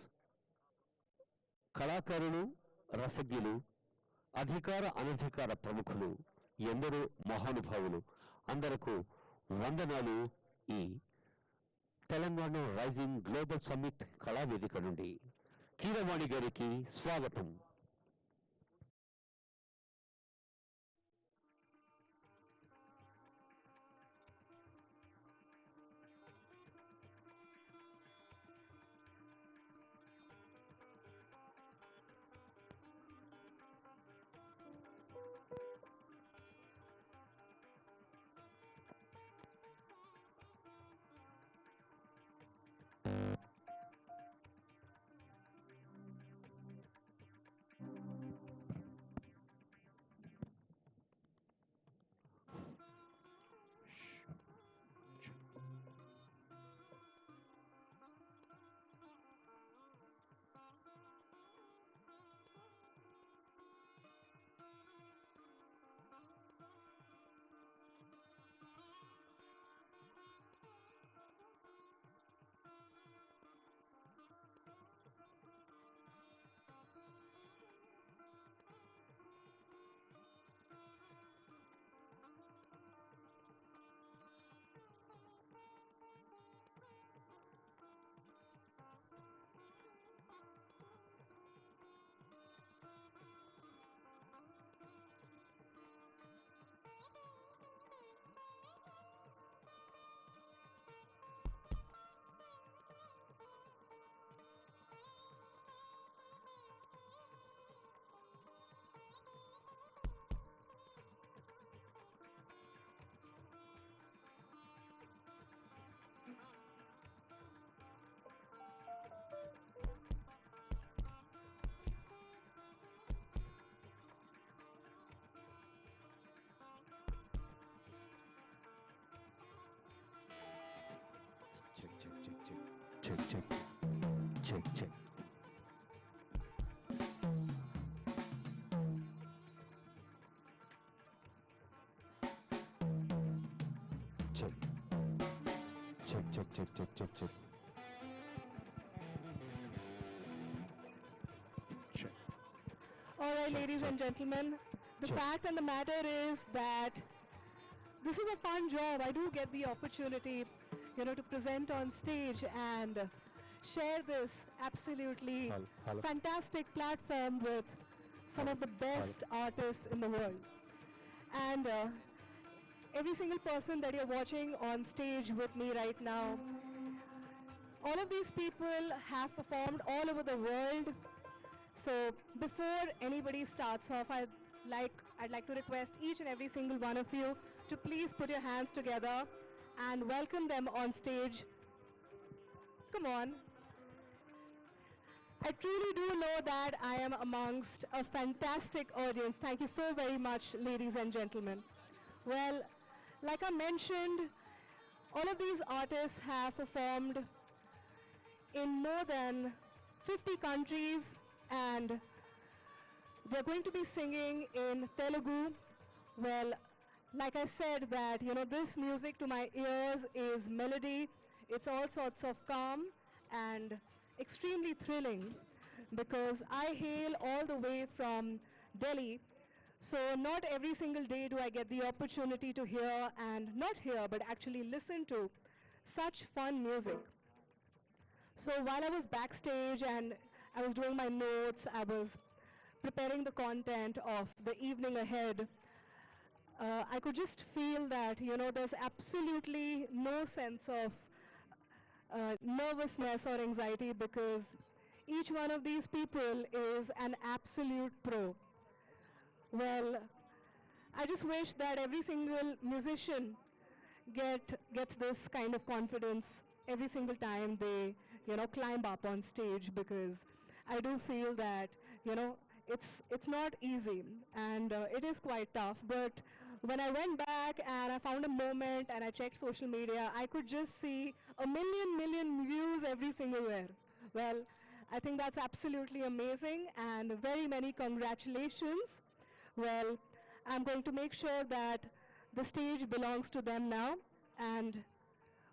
Speaker 5: కళాకారులు, రసజ్ఞులు, అధికార అనధికార ప్రముఖులు, ఎందరో మహానుభావులు, అందరకు వందనాలు. ఈ తెలంగాణ రైజింగ్ గ్లోబల్ సమ్మిట్ కళావేదిక నుండి కీరవాణి గారికి స్వాగతం. check. Check, check, check, check, check, check. Check.
Speaker 16: All right,
Speaker 5: Check,
Speaker 16: ladies
Speaker 5: check.
Speaker 16: and gentlemen, the
Speaker 5: Check.
Speaker 16: fact and the matter is that this is a fun job. I do get the opportunity, to present on stage and share this absolutely
Speaker 5: Hello.
Speaker 16: fantastic platform with some of the best artists in the world. And every single person that you're watching on stage with me right now, all of these people have performed all over the world. So before anybody starts off, I'd like to request each and every single one of you to please put your hands together and welcome them on stage. Come on. I truly do know that I am amongst a fantastic audience. Thank you so very much, ladies and gentlemen. Well, like I mentioned, all of these artists have performed in more than 50 countries, and they're going to be singing in Telugu. Well, like I said that, this music to my ears is melody. It's all sorts of calm and extremely thrilling because I hail all the way from Delhi. So not every single day do I get the opportunity to hear, and not hear, but actually listen to such fun music. So while I was backstage and I was doing my notes, I was preparing the content of the evening ahead, I could just feel that, there's absolutely no sense of nervousness or anxiety because each one of these people is an absolute pro. Well, I just wish that every single musician gets this kind of confidence every single time they, climb up on stage, because I do feel that, it's not easy, and it is quite tough. But when I went back and I found a moment and I checked social media, I could just see a million views every single where. Well, I think that's absolutely amazing, and very many congratulations. Well, I'm going to make sure that the stage belongs to them now, and,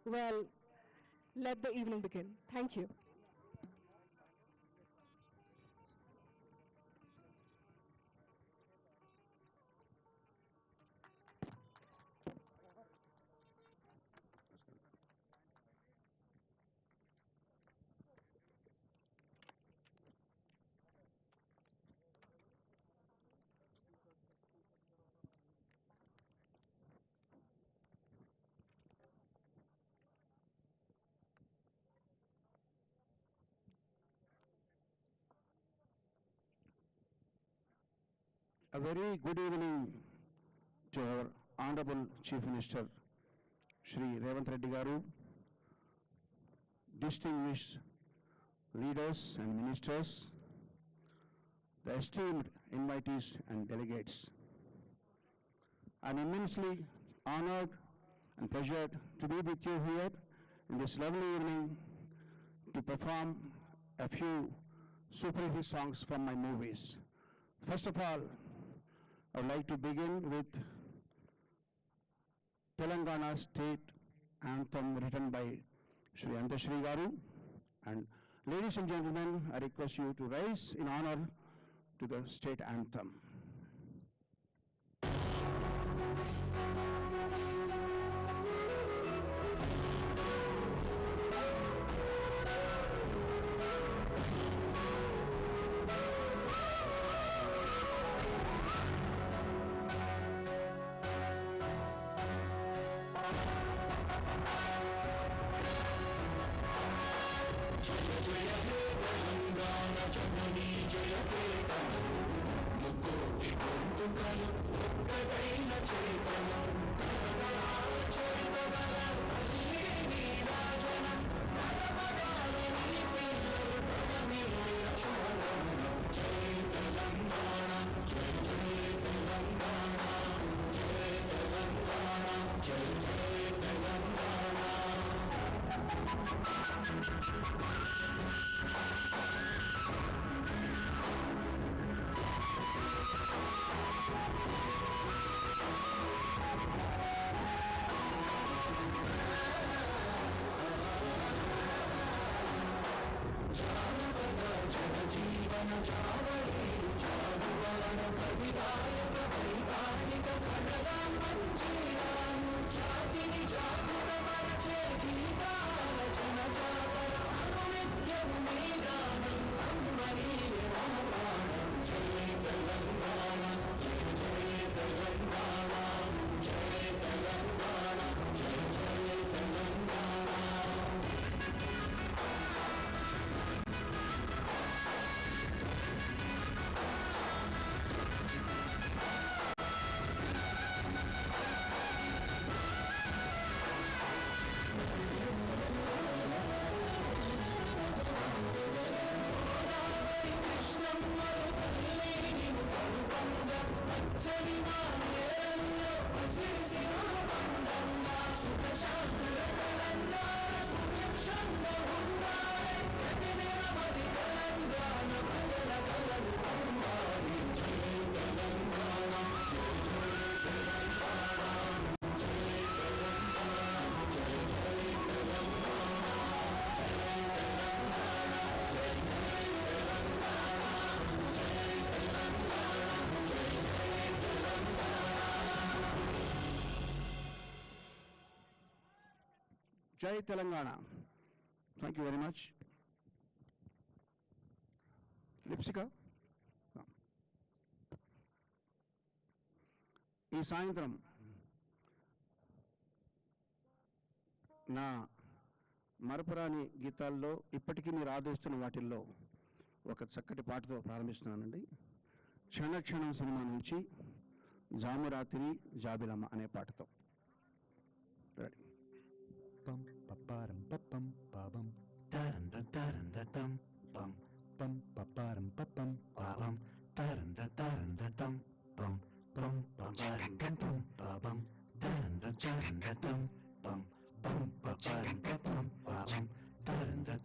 Speaker 16: well, let the evening begin. Thank you.
Speaker 5: A very good evening to our Honorable Chief Minister, Shri Revanth Reddy Garu, distinguished leaders and ministers, the esteemed invitees and delegates. I'm immensely honored and pleasured to be with you here in this lovely evening to perform a few super hit songs from my movies. First of all, I would like to begin with Telangana State Anthem written by Shri Antashri Garu. And ladies and gentlemen, I request you to rise in honor to the State Anthem. జయ జయ హే తెలంగాణ జననీ జయ కేతనం ముక్కు Jai Telangana. Thank you very much. Lipsika. ఈ సాయంత్రం నా మరపురాని గీతాల్లో ఇప్పటికీ మీరు ఆదరిస్తున్న వాటిల్లో ఒక చక్కటి పాటతో ప్రారంభిస్తున్నానండి. క్షణ క్షణం సినిమా నుంచి జామురాత్రి జాబిలమ్మ అనే పాటతో. రెడీ. పం పపారం పపం పాపం తరందం పం పం పపారం పపం పాపం తరందం పం పం పపారం పపం పాపం తరందం పం పం పపారం పపం పాపం తరందం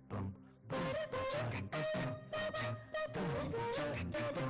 Speaker 5: పం పం పపారం పపం పాపం తరందం పం పపారం పపం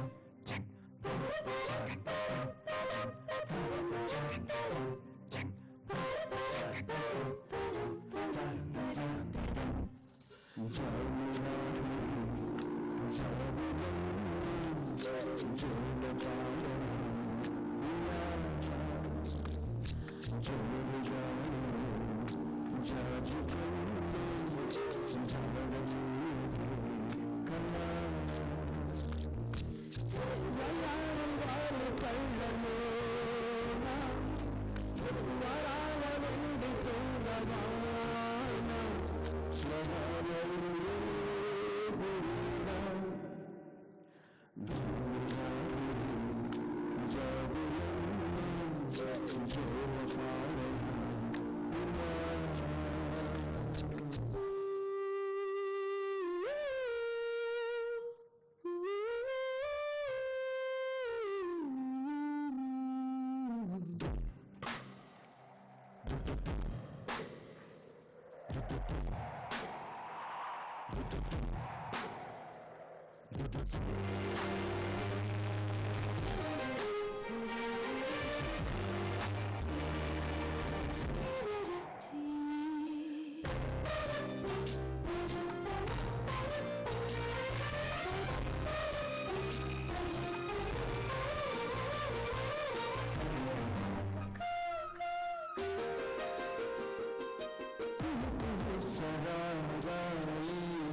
Speaker 5: సదా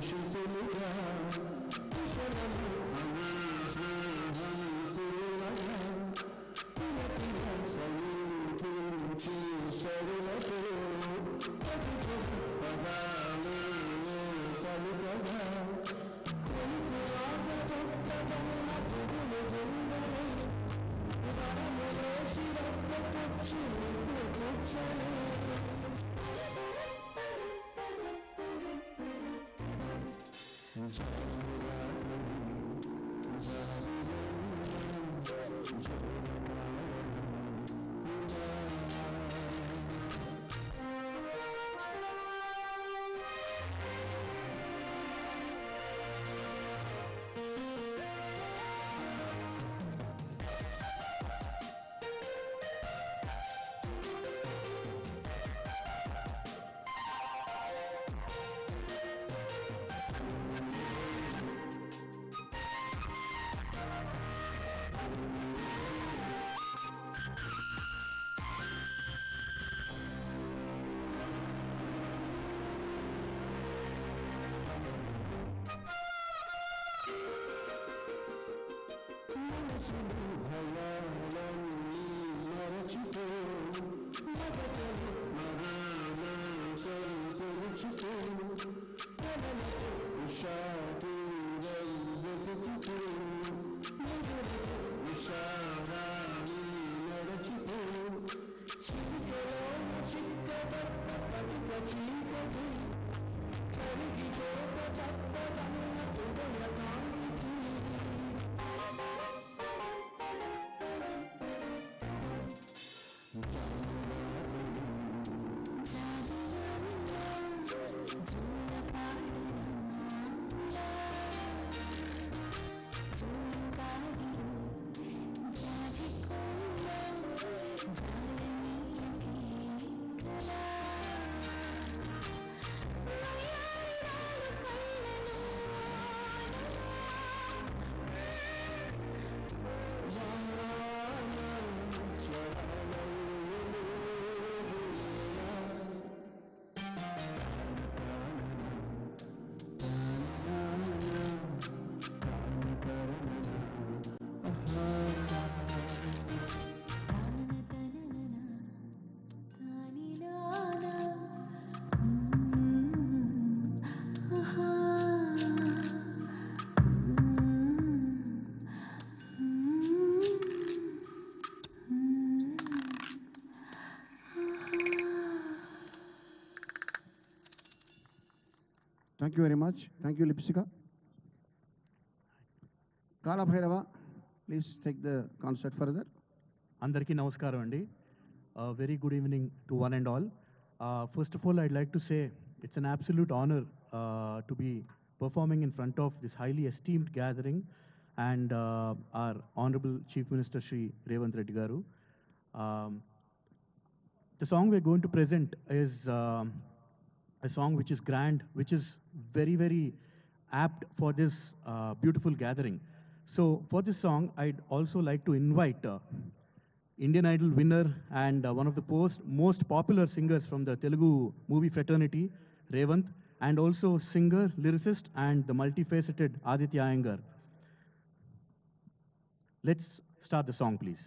Speaker 5: శుభులుగా కుశలము
Speaker 18: Thank you very much. Thank you, Lipsika. Kala Bhairava, please take the concert further.
Speaker 19: అందరికీ నమస్కారం అండి. Very good evening to one and all. First of all, I'd like to say it's an absolute honor to be performing in front of this highly esteemed gathering and our Honorable Chief Minister Shri Revanth Reddy Garu. The song we're going to present is a song which is grand, which is very, very apt for this beautiful gathering. So for this song, I'd also like to invite Indian Idol winner and one of the most popular singers from the Telugu movie fraternity, Revanth, and also singer, lyricist, and the multifaceted Aditya Iyengar. Let's start the song, please.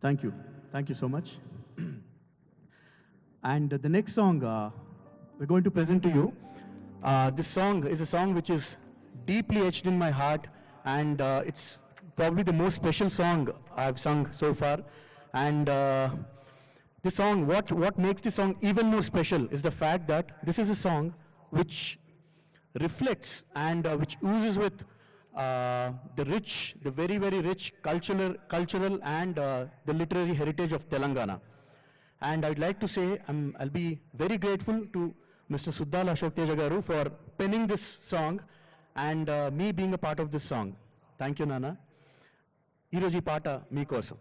Speaker 19: Thank you. Thank you so much. And the next song we're going to present to you, this song is a song which is deeply etched in my heart, and it's probably the most special song I've sung so far. And this song, what makes this song even more special is the fact that this is a song which reflects and which oozes with the very, very rich cultural and the literary heritage of Telangana. And I'd like to say I'll be very grateful to Mr. Suddal Ashok Teja Garu for penning this song and me being a part of this song. Thank you, Nana. Iroji Pata Meekosam.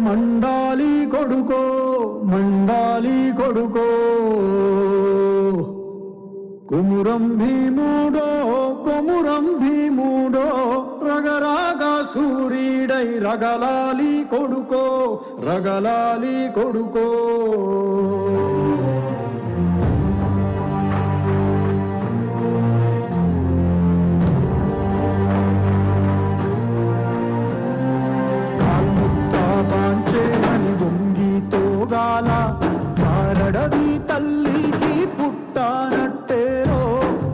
Speaker 11: మండాలి కొడుకో మండాలి కొడుకో కుమురం భీముడో కొమురం భీముడో రగరాగా సూరీడై రగలాలి కొడుకో రగలాలి కొడుకో మారడవి తల్లికి పుట్టానట్టేరో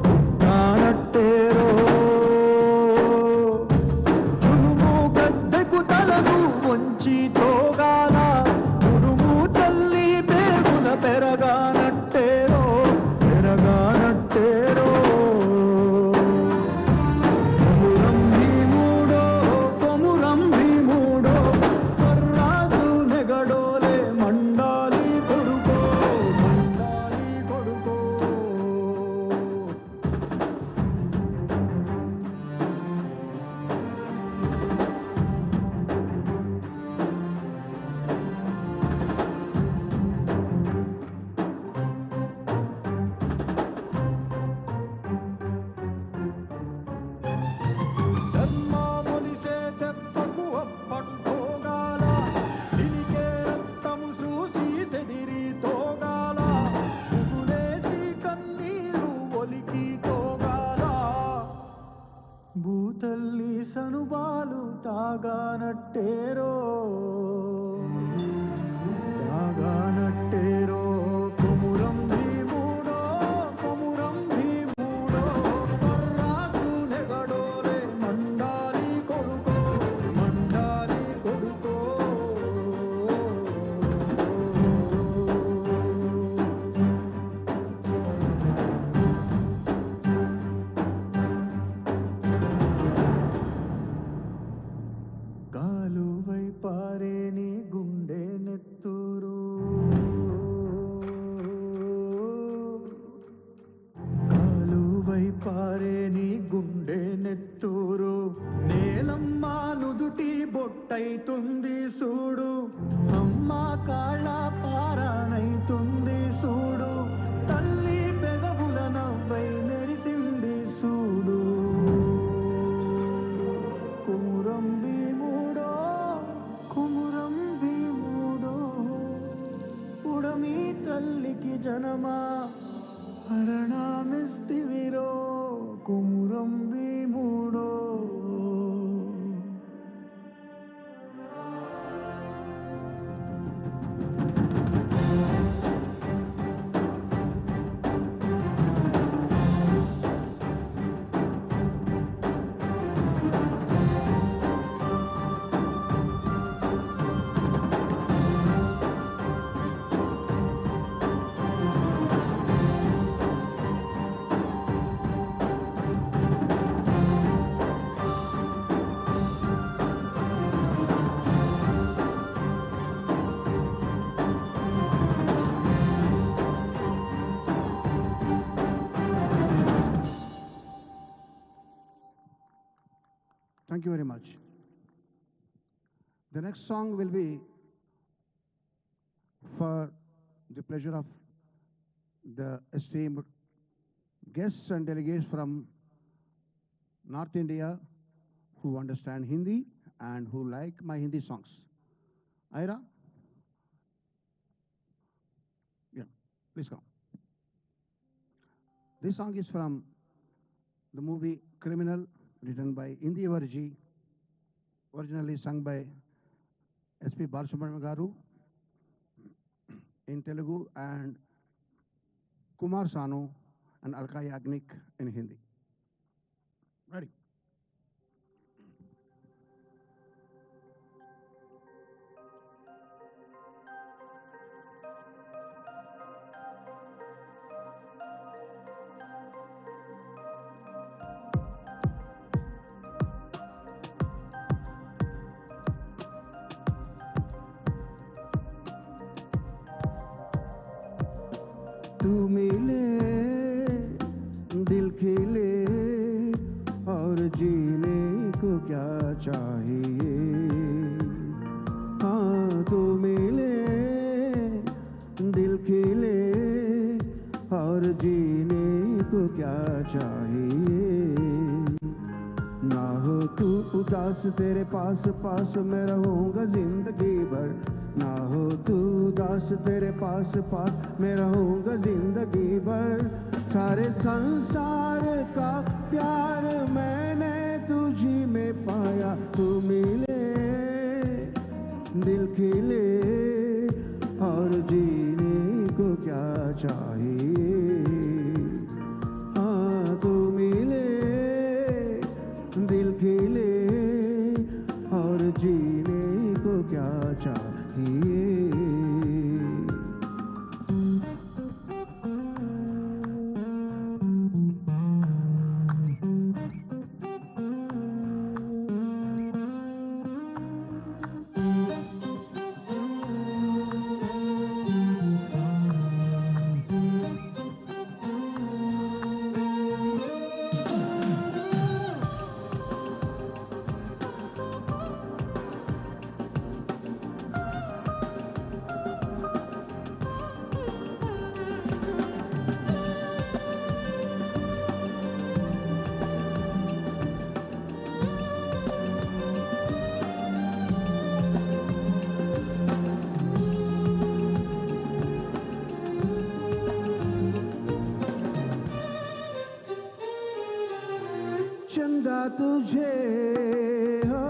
Speaker 11: పుట్టానట్టేరో తులుము గద్దెకు తలకు వంచి తోగాల తులుము తల్లి పేగున పెరగానట్టేరో పెరగానట్టేరో కొమురం భీముడో కొమురం భీముడో కొర్రాసు నెగడోలే మండాలి కొడుకో మండాలి కొడుకో ధర్మామునిసే తెప్పకు అప్పట్టోగాల సిరికే రక్తము చూసి సెదిరి తోగాల ఉగులేసి కన్నీరు ఒలికి తోగాల భూతల్లి సనుబాలు తాగానట్టేరో తాగానట్టేరో కొమురం భీముడో కొమురం భీముడో కొర్రాసు నెగడోలే మండాలి కొడుకో మండాలి కొడుకో కాలువై పారేని గుండె నెత్తూరు కాలువై పారేని గుండె నెత్తూరు నేలమ్మ నుదుటి బొట్టైతుంది సూడు అమ్మ కాళ్ళ పారాణైతుంది సూడు తల్లి పెదవుల నవ్వై మెరిసింది సూడు కుమురం భీముడో కుమురం భీముడో ఉడమి తల్లికి జనమా హరణమిస్తివిరో కుమురం భీముడో
Speaker 18: Thank you very much. The next song will be for the pleasure of the esteemed guests and delegates from North India who understand Hindi and who like my Hindi songs. Ira? Yeah, please come. This song is from the movie Criminal, written by Indi Varji, originally sung by S.P. Balasubramanian Garu in Telugu and Kumar Sanu and Alka Yagnik in Hindi. Ready? तू मिले दिल खिले और तू मिले दिल खिले और जीने को क्या चाहिए ना हो तू उदास तेरे पास पास मैं रहूंगा जिंदगी भर ना हो तू उदास तेरे पास पास मैं रहूंगा जिंदगी भर सारे संसार का प्यार मैंने तुझी में पाया तू मिले दिल खिले और जीने को क्या चाहिए हाँ तू मिले दिल खिले और जीने को क्या चाहिए चंदा तुझे हो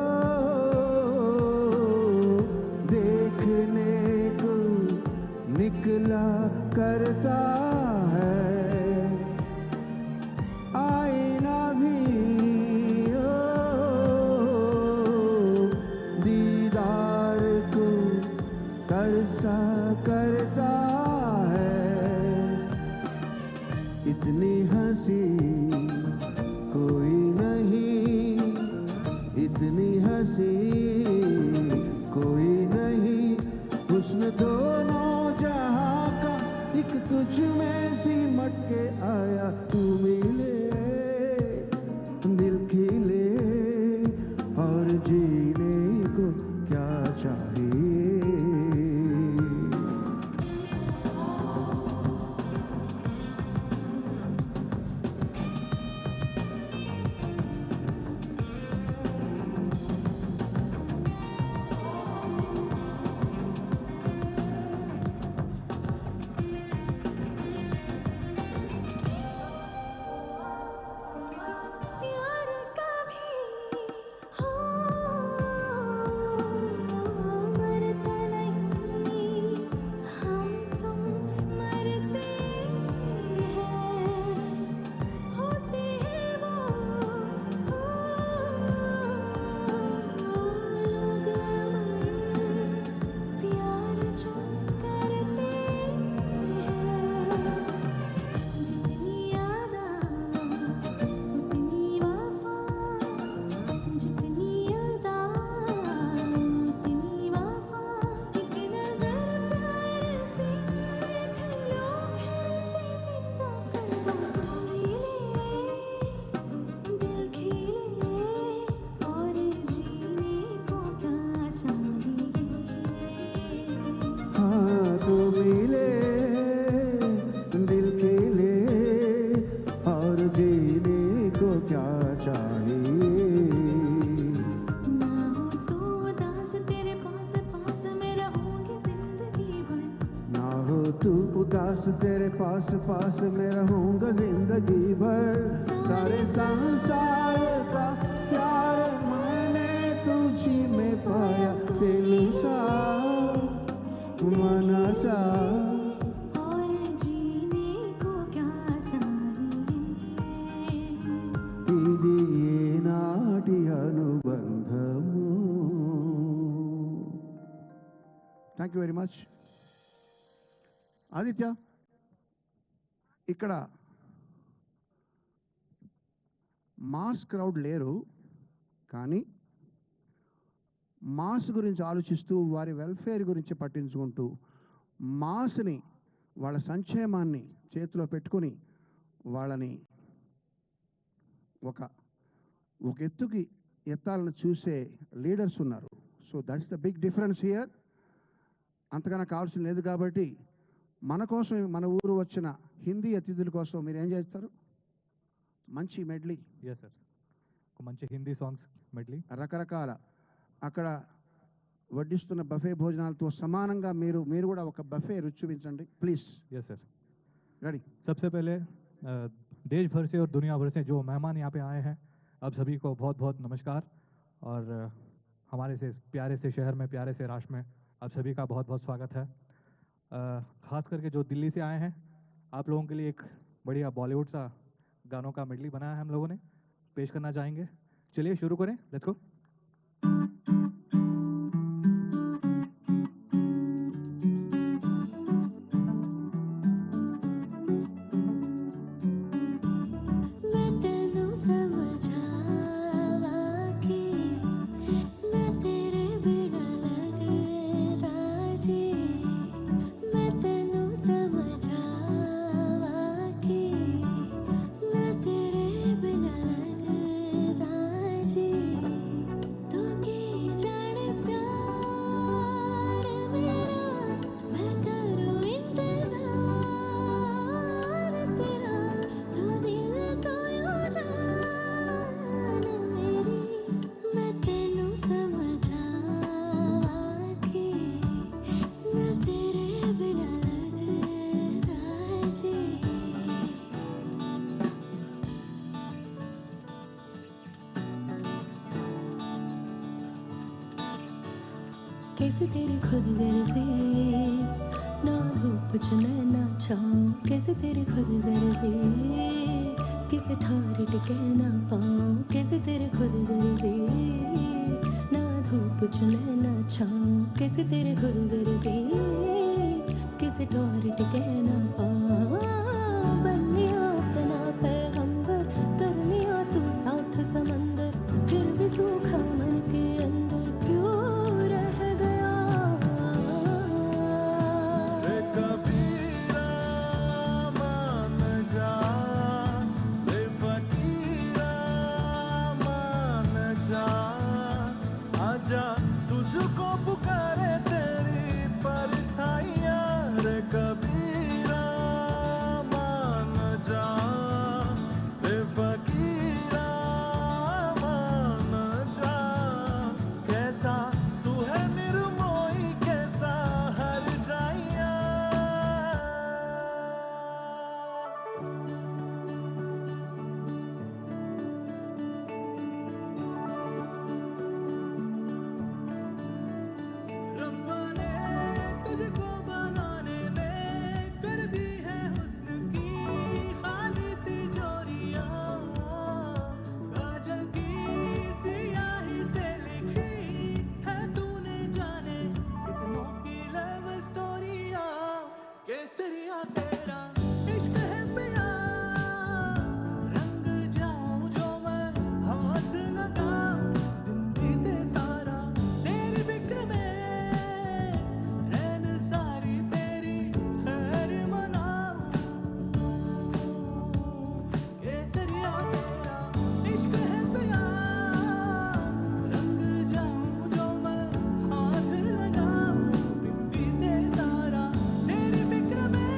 Speaker 18: देखने को निकला करता है आईना भी हो दीदार को तरसा करता है इतनी हंसी कोई नहीं इतनी हंसी कोई नहीं हुस्न दोनों जहां का एक तुझ में सिमट के आया तू मिले दिल खिले और जीने को क्या चाहिए
Speaker 11: प्यार कभी हो मरता नहीं हम तुम मरते हैं होते हैं वो हो लोग अमर प्यार जो करते हैं जितनी यादा उतनी वफा जितनी अदा उतनी वफा एक नजर प्यार से देख लो फिर से जिंदा कर दो दिल खिले और जीने को क्या चाहिए
Speaker 18: हाँ तू मिले दिल खिले और जीने को क्या चाहिए
Speaker 11: ना हो तू उदास तेरे पास पास मैं रहूंगी जिंदगी भर
Speaker 18: ना हो तू उदास तेरे पास पास मैं रहूंगा जिंदगी भर सारे संसार का प्यार मैंने तुझी में पाया दिल सा मन सा
Speaker 11: और जीने को क्या चाहिए
Speaker 18: ఇది ఏనాటి అనుబంధము thank you very much Aditya ఇక్కడ మాస్ క్రౌడ్ లేరు కానీ మాస్ గురించి ఆలోచిస్తూ వారి వెల్ఫేర్ గురించి పట్టించుకుంటూ మాస్ని వాళ్ళ సంక్షేమాన్ని చేతిలో పెట్టుకొని వాళ్ళని ఒక ఎత్తుకి ఎత్తాలని చూసే లీడర్స్ ఉన్నారు so that's the big difference here అంతకన్నా కావాల్సిన లేదు కాబట్టి మన కోసం మన ఊరు వచ్చిన హిందీ అతిథుల కోసం మీరు ఏం చేస్తారు? మంచి మెడ్లీ.
Speaker 20: ఎస్ సార్, ఒక మంచి హిందీ సాంగ్స్ మెడ్లీ,
Speaker 18: రకరకాల అక్కడ వడ్డిస్తున్న బఫే భోజనాలతో సమానంగా మీరు కూడా ఒక బఫే రుచి చూపించండి ప్లీజ్.
Speaker 20: Yes sir,
Speaker 18: ready.
Speaker 20: सबसे पहले देश भर से और दुनिया भर से जो मेहमान यहाँ पे आए हैं, आप सभी को बहुत बहुत नमस्कार। और हमारे से प्यारे से शहर में, प्यारे से राष्ट्र में आप सभी का बहुत बहुत स्वागत है। खास करके जो दिल्ली से आए हैं, आप लोगों के लिए एक बढ़िया बॉलीवुड सा गानों का मेडली बनाया है हम लोगों ने, पेश करना चाहेंगे। चलिए शुरू करें, लेट्स गो।
Speaker 11: कैसे तेरी खुद गर्जी ना धूप चुने ना छाँव, कैसे तेरी खुद गर्जी किसे ठार टिके ना पाऊँ, कैसे तेरी खुद गर्जी ना धूप चुने ना छाँव, कैसे तेरी खुद गर्जी किसे ठार टिके ना पाऊँ। बनिया तना पैगंबर करनिया तू साथ समंदर, फिर भी सूखा मन के अंदर क्यों रह गया।
Speaker 17: कबीरा मान जा, फकीरा मान जा, आजा तुझको पुकारे तेरी परछाइयाँ। रे कबीरा मान जा, फकीरा मान जा, कैसा तू है निर्मोही कैसा हर जाइया। रब्बा ने तुझको बनाने में कर दी है हुस्न की खाली तिजोरियां, काजल की सियाही से लिखी है तूने जाने कितनों की लव स्टोरियां। केसरिया तेरा इश्क है पिया, रंग जाऊं जो मैं हाथ लगाऊं, दिन बीते सारा तेरी फिक्र में, रैन सारी तेरी खैर मनाऊं। केसरिया तेरा इश्क है पिया, रंग जाऊं जो मैं हाथ लगाऊं, दिन बीते सारा तेरी फिक्र में,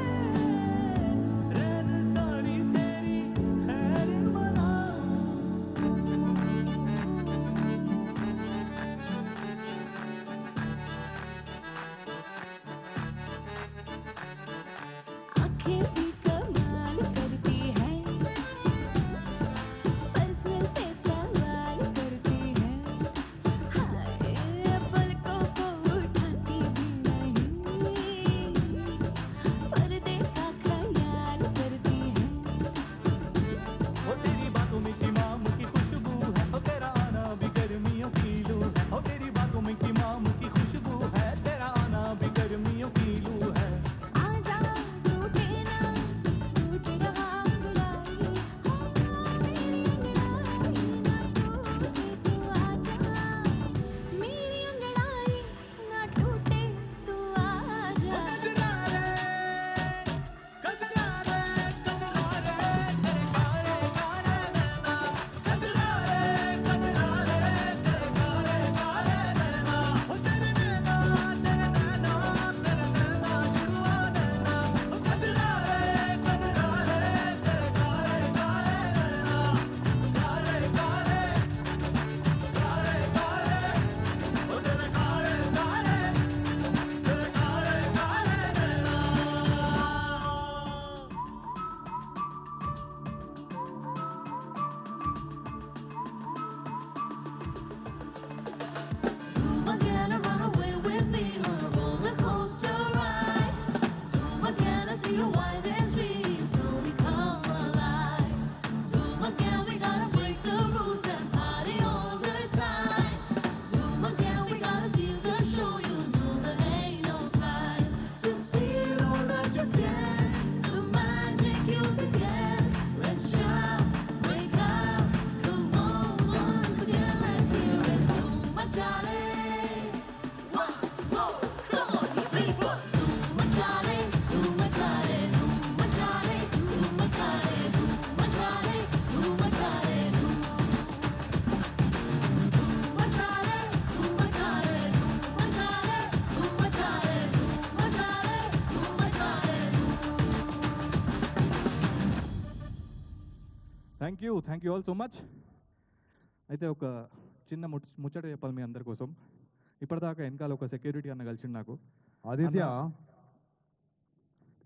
Speaker 17: रैन सारी तेरी खैर मनाऊं।
Speaker 11: आँखें भी कमाल करती है, पर्सनल से सवाल करती है, हाय पलकों को उठाती भी नहीं, पर्दे का ख्याल करती है।
Speaker 17: ओ तेरी बातों में की माम की खुशबू है, ओ तेरा आना भी गर्मियों की लू है। ओ तेरी बातों में की माम की खुशबू है, तेरा आना भी गर्मियों की लू है।
Speaker 11: आजा रूठे ना
Speaker 20: thank you all so much. అయితే ఒక చిన్న ముచ్చట చెప్పాలి మీ అందరి కోసం. ఇప్పటిదాకా వెనకాల ఒక సెక్యూరిటీ అన్న కలిసిండు నాకు.
Speaker 6: ఆదిత్య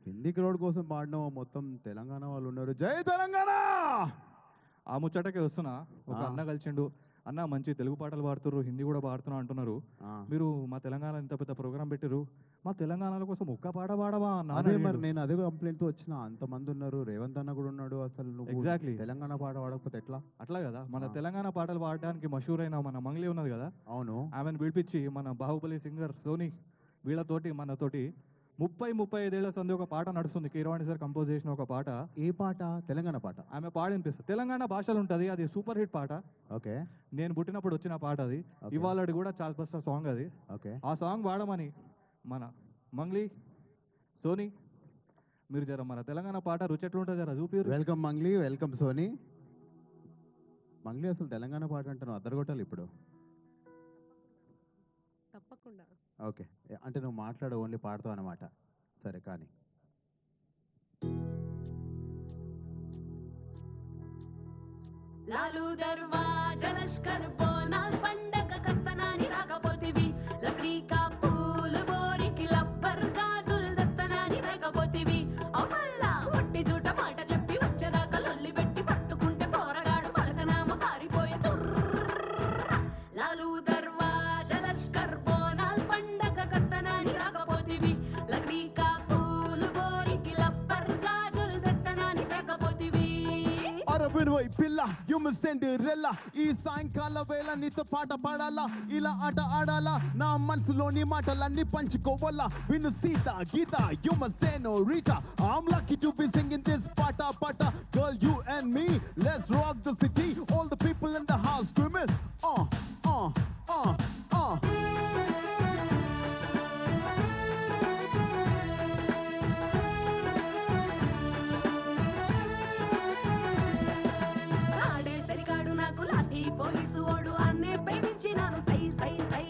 Speaker 6: హిందీ క్రౌడ్ కోసం పాడిన మొత్తం తెలంగాణ వాళ్ళు ఉన్నారు. జై తెలంగాణ.
Speaker 20: ఆ ముచ్చటకే వస్తున్నా. ఒక అన్న కలిసిండు. అన్న మంచి తెలుగు పాటలు పాడుతున్నారు, హిందీ కూడా పాడుతున్నా అంటున్నారు. మీరు మా తెలంగాణ ఇంత పెద్ద ప్రోగ్రామ్ పెట్టారు, మా తెలంగాణల కోసం ఒక్క పాట పాడవా అన్న.
Speaker 6: అదే మరి నేను అదే కంప్లైంట్ తో వచ్చిన. అంతమంది ఉన్నారు, రేవంత్ అన్న కూడా ఉన్నాడు. అసలు నువ్వు
Speaker 20: ఎగ్జాక్ట్లీ
Speaker 6: తెలంగాణ పాట పాడకపోతే ఎట్లా?
Speaker 20: అట్లా కదా, మన తెలంగాణ పాటలు పాడడానికి మషూర్ అయిన మన మంగ్లీ ఉన్నది కదా,
Speaker 6: అవును,
Speaker 20: ఆమెను పిలిపించి మన బాహుబలి సింగర్ సోనీ వీళ్ళతోటి మనతోటి 35 సంది ఒక పాట నడుస్తుంది. కీరవాణి సార్ కంపోజ్ చేసిన ఒక పాట.
Speaker 6: ఏ పాట? తెలంగాణ పాట.
Speaker 20: ఆమె పాడినిపిస్తుంది. తెలంగాణ భాషలు ఉంటుంది, అది సూపర్ హిట్ పాట.
Speaker 6: ఓకే,
Speaker 20: నేను పుట్టినప్పుడు వచ్చిన పాట అది. ఇవాళది కూడా చాలా ఫస్ట్ సాంగ్ అది.
Speaker 6: ఓకే,
Speaker 20: ఆ సాంగ్ పాడమని మన మంగ్లీ సోనీ మీరు జర మన తెలంగాణ పాట రుచి ఎట్లుంటుంది జర చూపిరు.
Speaker 6: Welcome Mangli, welcome Sony. మంగ్లీ అసలు తెలంగాణ పాట అంటాను అద్దరగొట్టాలి ఇప్పుడు.
Speaker 21: తప్పకుండా.
Speaker 6: ఓకే, అంటే నువ్వు మాట్లాడు, ఓన్లీ పాడతావు అన్నమాట. సరే కానీ.
Speaker 11: లాలు దర్వాజా లష్కర్ బోనాల్ పండగ కస్తనాని రాకపోతివి, లక్రీకా పూలు బోరికి లబ్బర్ గాజులు దస్తనాని రేకపోతివి, అవల్లా ఒట్టి జూట మాట చెప్పి వచ్చేదాకా లొల్లి పెట్టి పట్టుకుంటే పోరగాడు పలకనామ కారిపోయే లాలు దర్వాజా లష్కర్ బోనాల్ పండగ కస్తనాని రాకపోతివి, లక్రీకా పూలు బోరికి లబ్బర్ గాజులు దస్తనాని రేకపోతివి.
Speaker 23: వినువై పిల్ల యుమ సెండరెల్లా, ఈ సాయంకాల వేళ నీతో పాట పాడాలా, ఇలా ఆట ఆడాలా, నా మనసులోని మాటలన్నీ పంచుకోవాలా. విను సీత గీత యుమ senorita, I'm lucky to be singing this pata pata. Girl, you and me, let's rock the city. All the people in the house screaming,
Speaker 11: police ఓడు అన్నే ప్రేమించినాను సై సై సై.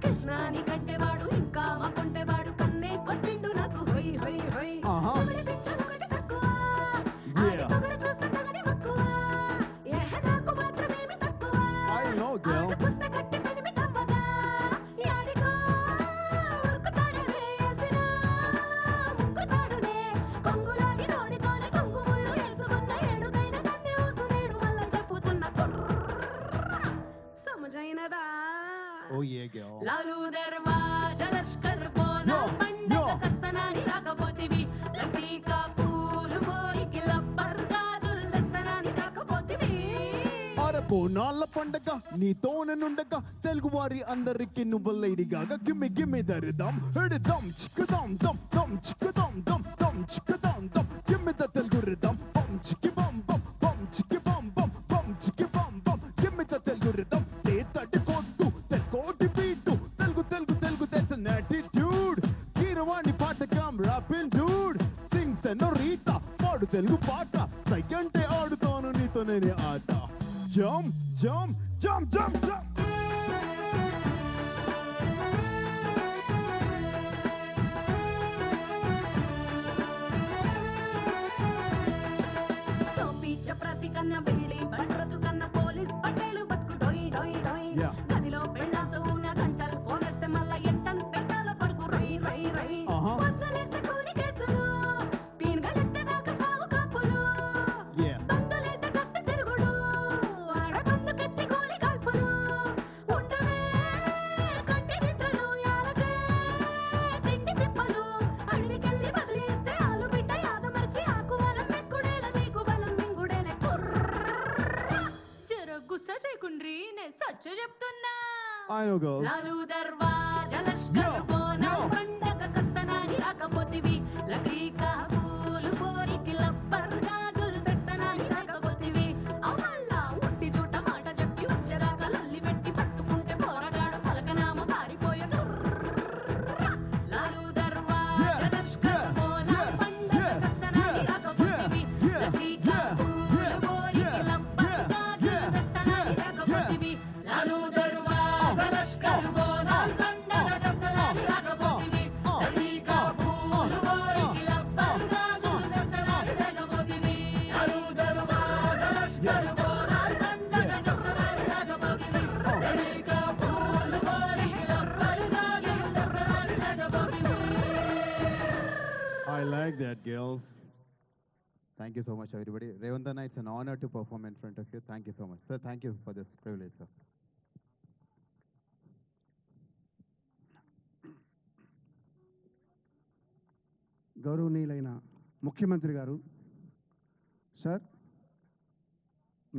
Speaker 11: కృష్ణాని కట్టేవాడు ఇంకా మా కొంటేవాడు కన్నే కొట్టిండు నాకు హొయ్ హొయ్ హొయ్. ఒకటి తక్కువ, ఆడి పొగరు చూస్తే తగని మక్కువ, నాకు మాత్రమేమి తక్కువ, ఆడి పుస్తక కట్టి పెనిమి తవ్వగా, యాడికో ఉరుకుతాడనే వేసిన ముక్కుతాడునే, కొంగులాగి నోడితోనే కొంగు ముళ్ళు వేసుకున్న ఏడుకైన కన్ని ఊసునేడు మళ్ళా చెప్పుతున్న సమజైనదా.
Speaker 23: Oh yeah, girl.
Speaker 11: లాలు దర్వాజా లష్కర్ బోనాల్ పండగ కస్తనాని రాకపోతివి, లక్రీకా పూలు బోరికి లబ్బర్ గాజులు దస్తనాని రాకపోతివి.
Speaker 23: అరే బోనాల పండగ నీతోననుండగా, తెలుగు వారి అందరికి నువ్వు లేడీ గాగా. గిమ్మి గిమ్మి దరిదం హిడిదం చిక్కుదం దం దం చిక్కుదం దం దం చిక్కుదం దం. గిమ్మి the Telugu రిదం Bam chikki Bam Bam Bam chikki Bam Bam Bam chikki Bam Bam. గిమ్మి the Telugu rhythm తేతడి కొట్టు తెల్కోటి beat, Telugu Telugu Telugu that's an attitude. Keeravani పాటకం rapping dude, sing senorita పాడు తెలుగు పాట, సైకంటే ఆడుతాను నీతో నేనే ఆట. Jump jump jump jump jump.
Speaker 11: టోపీ చప్రాతి కన్నా వెళ్ళి భద్రతు కన్నా పోలీస్ పటేలు బతుకు డొయ్ డొయ్ డొయ్. గదిలో పెళ్ళాతో ఉన్న గంటలు పోలేస్తే మళ్ళా ఎంటను పెట్టాల పడుకు రొయ్ రొయ్ రొయ్. వద్దలేస్తే కూలి కేసులు, పీనుగలెత్తే దాకా సాగు కాపులు, బంతులేస్తే కస్త తిరుగుడు, ఆడబందుకెత్తి గోలి కాల్పులు, ఉండవే కంటి నిద్రలు, యాలకే తిండి తిప్పలు, అడవికెళ్ళి వదిలేస్తే ఆలు బిడ్డ యాదమర్చి ఆకువలం మెక్కుడేల మీకు బలం మింగుడేలే జర గుస్స చేయకుండ్రి, నే సచ్చు చెప్తున్నా.
Speaker 23: I know, girl.
Speaker 11: లాలు దర్వాజా లష్కర్ బోనాల్ పండగ కస్తనాని రాకపోతివి, లక్రీకా పూలు బోరికి లబ్బర్ గాజులు దస్తనాని రాకపోతివి, అవల్లా ఒట్టి జూట మాట చెప్పి వచ్చేదాకా లల్లి పెట్టి పట్టుకుంటే పోరగాడు పలకనామ పారిపోయే లాలు దర్వాజా లష్కర్ బోనాల్ పండగ కస్తనాని రాకపోతివి, లక్రీకా పూలు బోరికి లబ్బర్ గాజులు దస్తనాని రాకపోతివి, లాలు దర్వాజా లష్కర్ బోనాల్ పండగ కస్తనాని
Speaker 6: like that, girls. Thank you so much, everybody. Revantana, it's an honor to perform in front of you. Thank you so much. Sir, thank you for this privilege, sir.
Speaker 18: గౌరవనీయులైన ముఖ్యమంత్రి గారు, సార్,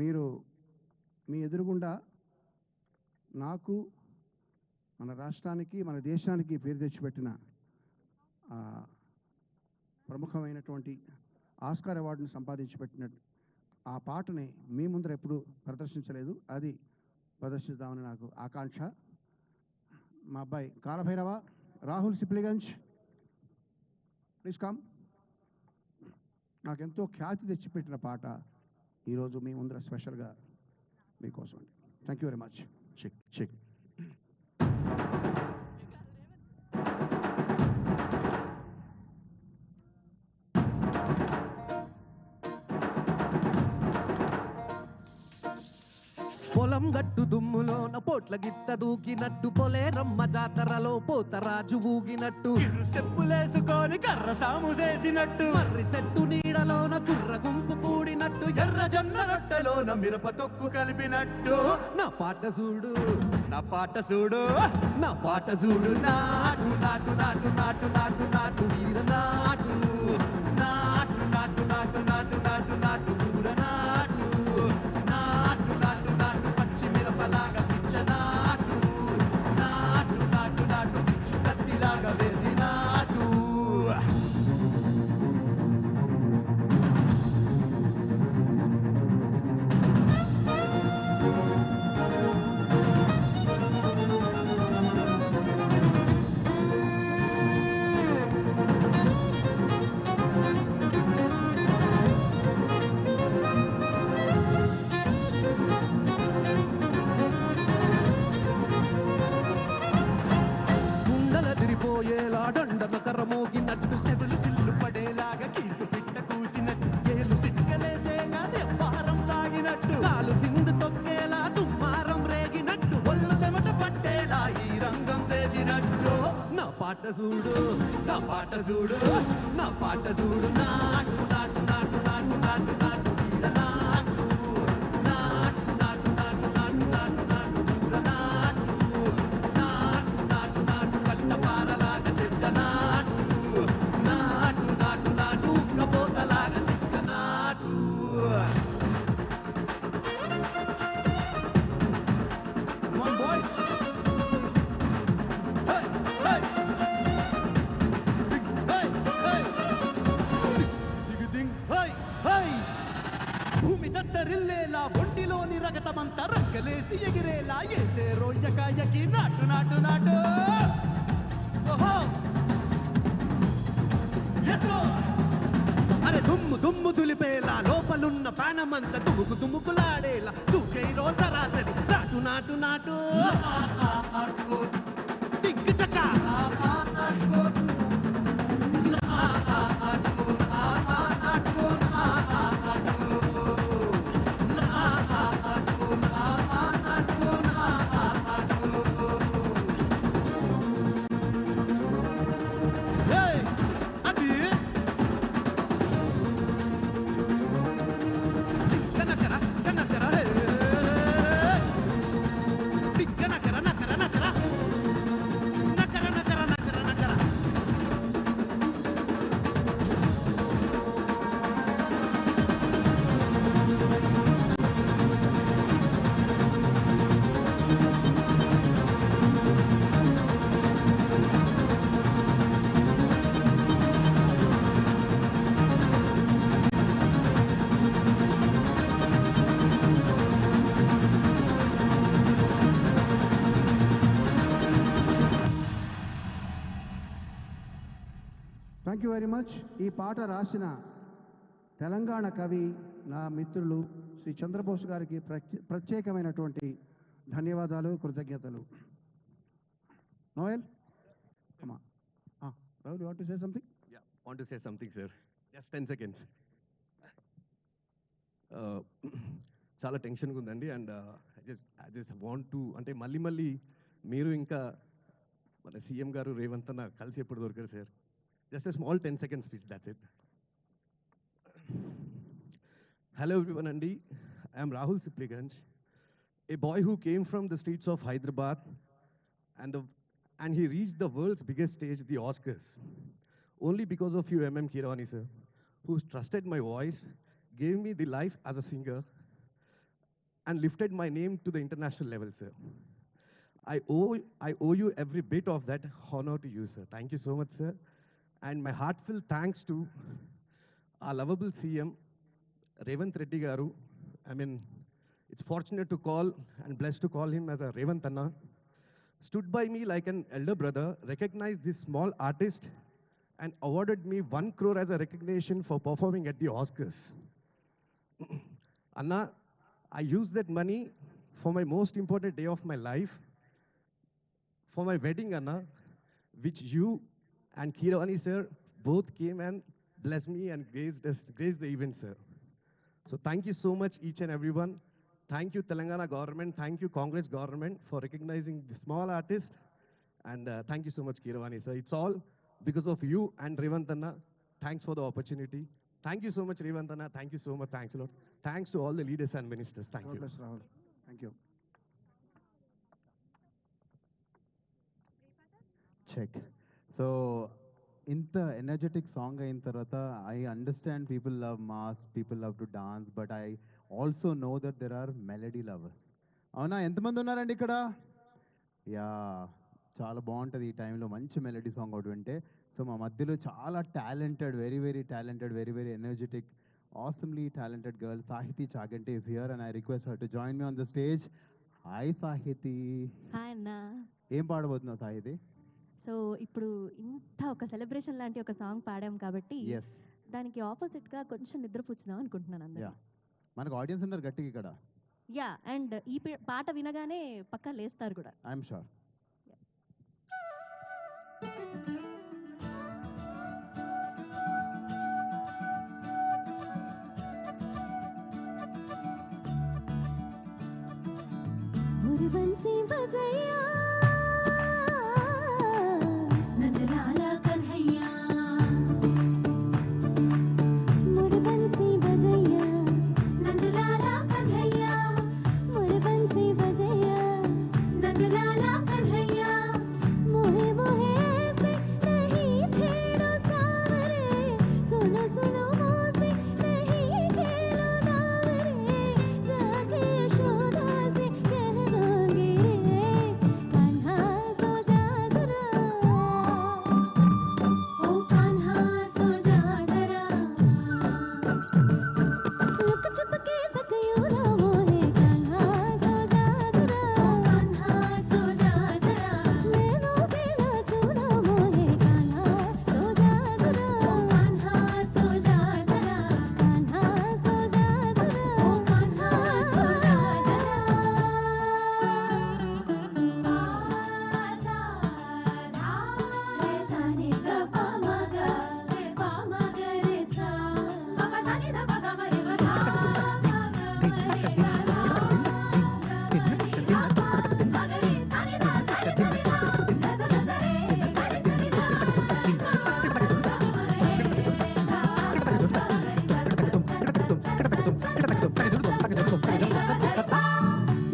Speaker 18: మీరు మీ ఎదురుగుండా నాకు, మన రాష్ట్రానికి, మన దేశానికి పేరు తెచ్చిపెట్టిన ప్రముఖమైనటువంటి ఆస్కార్ అవార్డును సంపాదించి పెట్టిన ఆ పాటని మీ ముందర ఎప్పుడు ప్రదర్శించలేదు. అది ప్రదర్శిద్దామని నాకు ఆకాంక్ష. మా అబ్బాయి కాలభైరవ రాహుల్ సిప్లిగంజ్, ప్లీజ్ కమ్. నాకెంతో ఖ్యాతి తెచ్చిపెట్టిన పాట ఈరోజు మీ ముందర స్పెషల్గా మీకోసం అండి. Thank you very much.
Speaker 6: Check check.
Speaker 23: పొలం గట్టు దుమ్ములోన పోట్ల గిత్త దూకినట్టు, పొలేరమ్మ జాతరలో పోతరాజు ఊగినట్టు,
Speaker 17: చెప్పులేసుకొని కర్ర సాము చేసినట్టు,
Speaker 23: మర్రి చెట్టు నీడలోన కుర్ర గుంపు కూడినట్టు, ఎర్ర జొన్న రొట్టెలోన మిరప తొక్కు కలిపినట్టు, నా పాట చూడు, నా పాట చూడు, నా పాట చూడు, నాటు నాటు నాటు నాటు నాటు నాటు వీర నాటు, నాటు నాటు నాటు నాటు నాటు నాటు దూర నాటు, నాటు నాటు నాటు పచ్చి మిరపలాగా పిచ్చ నాటు, నాటు నాటు నాటు పిచ్చు కత్తిలాగా వేసి నాటు. కుండలదిరిపోయేలా దండమకర మోగినట్టు, సెవులు సిల్లు పడేలాగా కీసు పిట్ట కూసినట్టు, ఏలు సిక్కలేసేలా వ్యవహారం సాగినట్టు, కాలు సింధు తొక్కేలా దుమ్మారం రేగినట్టు, ఒళ్ళు చెమట పట్టేలా ఈ రంగం చేసినట్టు, నా పాట చూడు, నా పాట చూడు, నా పాట చూడు, నాటు నాటు నాటు నాటు నాటు నాటు వీర నాటు, నాటు నాటు నాటు నాటు నాటు నాటు దూర నాటు, నాటు నాటు నాటు కట్టపారలాగా చెడ్డ నాటు, నాటు నాటు నాటు ఉక్కపోతలాగా తిక్క నాటు. Come on, boys. Hey, hey. Hey, hey. Dig, hey, hey. భూమి దద్దరిల్లేలా ఒంటిలోని రగతమంతా రక్కలేసి ఎగిరేలా ఏసే రోజకాయకి నాటు నాటు నాటు. ఓహో, ఎత్తో. అరే దుమ్ము దుమ్ము దులిపేలా లోపలున్న ప్రాణమంత దుముకు దుముకులాడేలా దూకై రోజ రాసరి నాటు నాటు నాటు. టింగ్ చక్క
Speaker 18: థ్యాంక్ యూ వెరీ మచ్. ఈ పాట రాసిన తెలంగాణ కవి నా మిత్రులు శ్రీ చంద్రబోస్ గారికి ప్రత్యేకమైనటువంటి ధన్యవాదాలు, కృతజ్ఞతలు. నోయల్, అమ్మా Rahul, you want to say something?
Speaker 5: Yeah, want to say something, sir. Just 10 seconds. చాలా టెన్షన్గా ఉందండి. And I just want to, అంటే మళ్ళీ మీరు ఇంకా మన సీఎం గారు రేవంత్ అన్న కలిసి ఎప్పుడు దొరకరు sir.
Speaker 7: Just a small 10-second speech, that's it. Hello everyone, Andy. I am Rahul Sipliganj, a boy who came from the streets of Hyderabad and he reached the world's biggest stage, the Oscars. Only because of you, M.M. Kirani, sir, who trusted my voice, gave me the life as a singer, and lifted my name to the international level, sir. I owe you every bit of that honor to you, sir. Thank you so much, sir. And my heartfelt thanks to our lovable CM, Revant Reddy Garu. I mean, it's fortunate to call and blessed to call him as a Revant Anna. Stood by me like an elder brother, recognized this small artist, and awarded me 1 crore as a recognition for performing at the Oscars. Anna, I used that money for my most important day of my life, for my wedding, Anna, which you and Kirani sir both came and blessed me and graced the event, sir. So thank you so much, each and everyone. Thank you, Telangana government. Thank you, Congress government, for recognizing the small artist. And thank you so much, Kirani sir. It's all because of you and Revantana. Thanks for the opportunity. Thank you so much, Revantana. Thank you so much. Thanks a lot. Thanks to all the leaders and ministers. Thank you.
Speaker 18: God bless, Rahul. Thank you. Check. So, ఇంత energetic song అయిన తర్వాత I understand people love mass, people love to dance, but I also know that there are melody lovers. అవునా? ఎంతమంది ఉన్నారండి ఇక్కడ? Yeah, చాలా బాగుంటుంది ఈ టైంలో మంచి మెలడీ సాంగ్ ఒకటి వింటే. సో మా మధ్యలో చాలా talented, very very talented, very very energetic, awesomely talented girl, Sahiti Chagante is here and I request her to join me on the stage. Hi Sahiti.
Speaker 8: Hi అన్న.
Speaker 18: ఏం పాడబోతున్నావు Sahiti?
Speaker 8: సో ఇప్పుడు ఇంత ఒక సెలబ్రేషన్ లాంటి ఒక సాంగ్ పాడాం కాబట్టి
Speaker 18: Yes.
Speaker 8: దానికి opposite గా కొంచెం నిద్రపుచ్చుదాం అనుకుంటున్నాను అందరూ.
Speaker 18: యా, మనకు ఆడియన్స్ ఉన్నారు గట్టిగా ఇక్కడ.
Speaker 8: యా, అండ్ ఈ పాట వినగానే పక్కా లేస్తారు కూడా.
Speaker 18: I'm sure.
Speaker 11: मुरी बंसी बजैया नंदलाला कन्हैया, मुरी बंसी बजैया नंदलाला कन्हैया, मुरी बंसी बजैया नंदलाला कन्हैया, मोहे मोहे से नहीं छेड़ो सावरे, सुनो सुनो मोसे नहीं खेलो दावरे, जाके यशोदा से कह मांगे कान्हा सो जा जरा, ओ कान्हा सो जा जरा, लुक छुप के बकयो ना मोहे कान्हा सो जा जरा, ओ कान्हा सो जा जरा, नैनों पे नाचो ना मोहे कान्हा सो जा जरा, ओ कान्हा सो जा जरा, कान्हा सो जा जरा, ओ कान्हा सो जा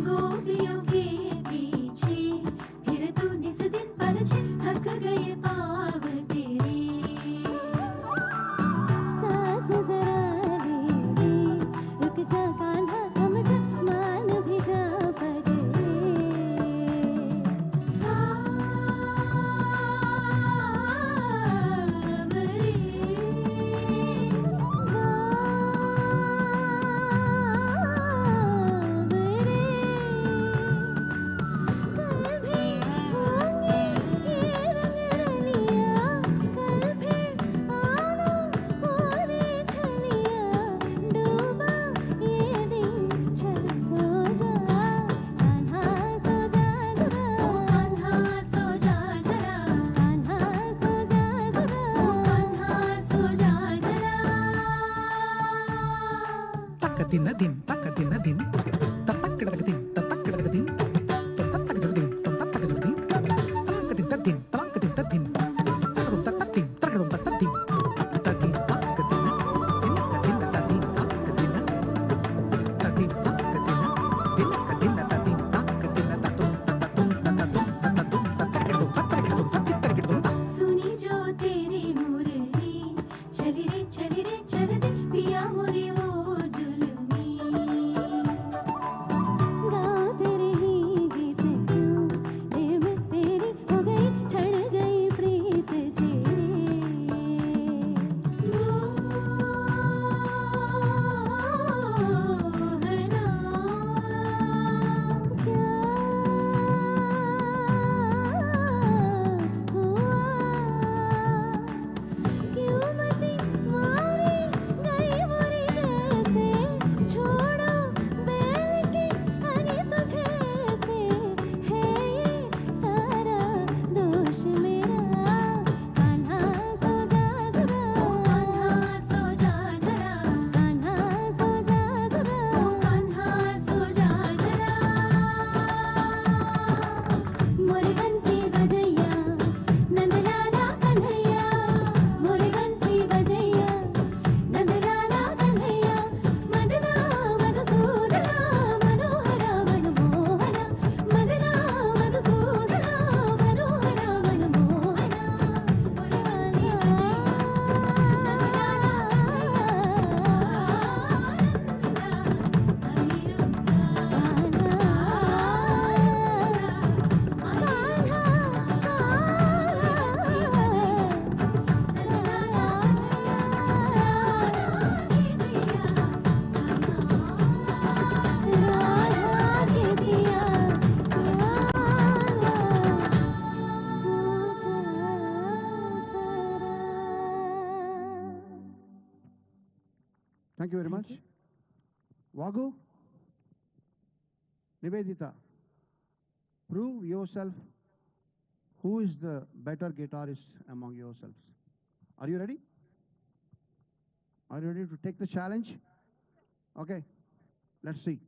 Speaker 11: गोपियों के पीछे फिर तू निस दिन पलझे, थक गए पाँव तेरे, सांस जरा ले ले, रुक जा कान्हा थम जा, मान भी जा पगले,
Speaker 18: Thank you very much. Vagu, Nivedita, prove yourself. Who is the better guitarist among yourselves? Are you ready? Are you ready to take the challenge? Okay, let's see.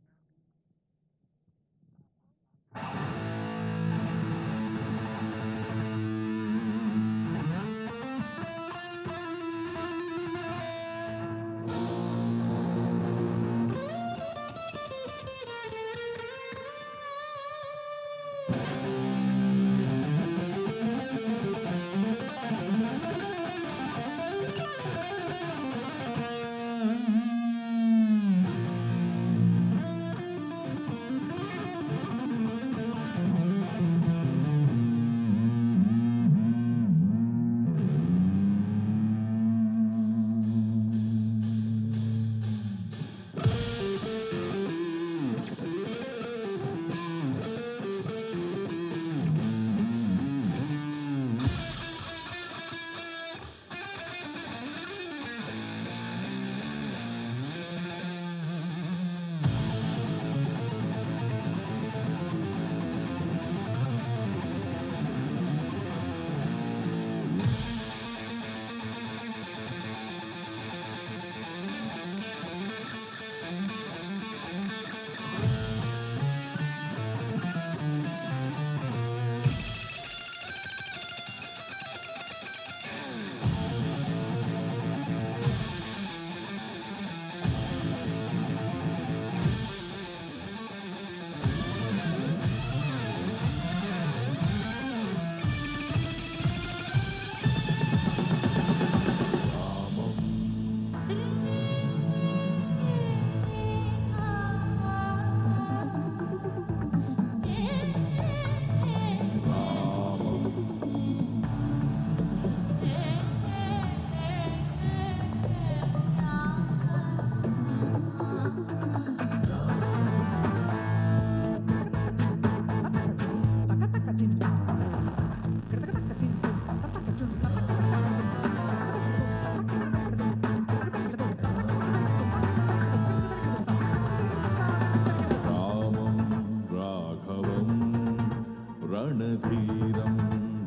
Speaker 3: रणधीरं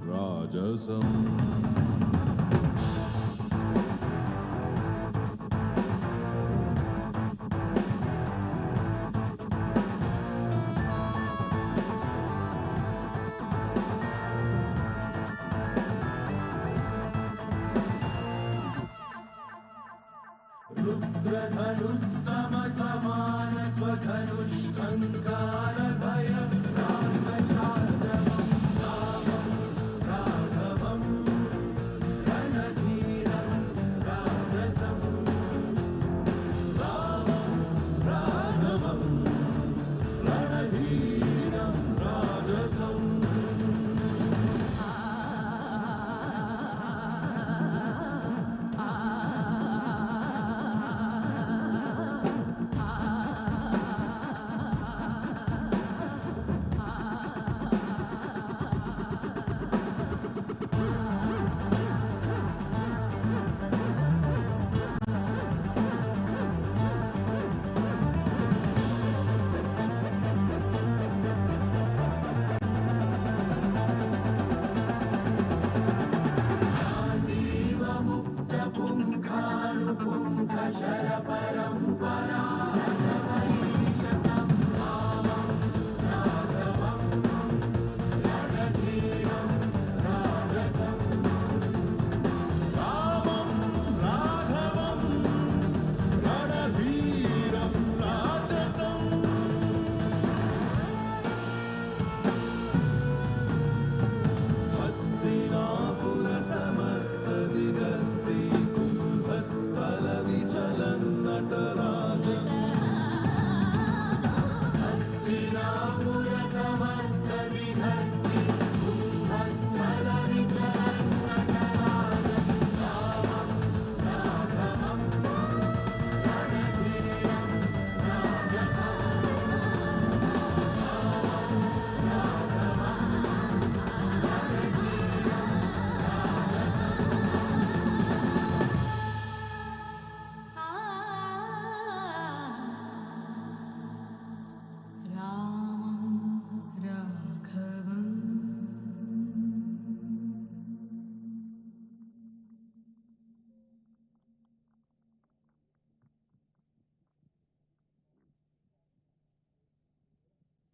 Speaker 3: राजसम्
Speaker 17: रुद्रधनुस्समसमान स्वधनुष्कङ्कार भय रामशास्त्रमं रामं राघवं रणधीरं राजसं रामं राघवं रणधीरं राजसम्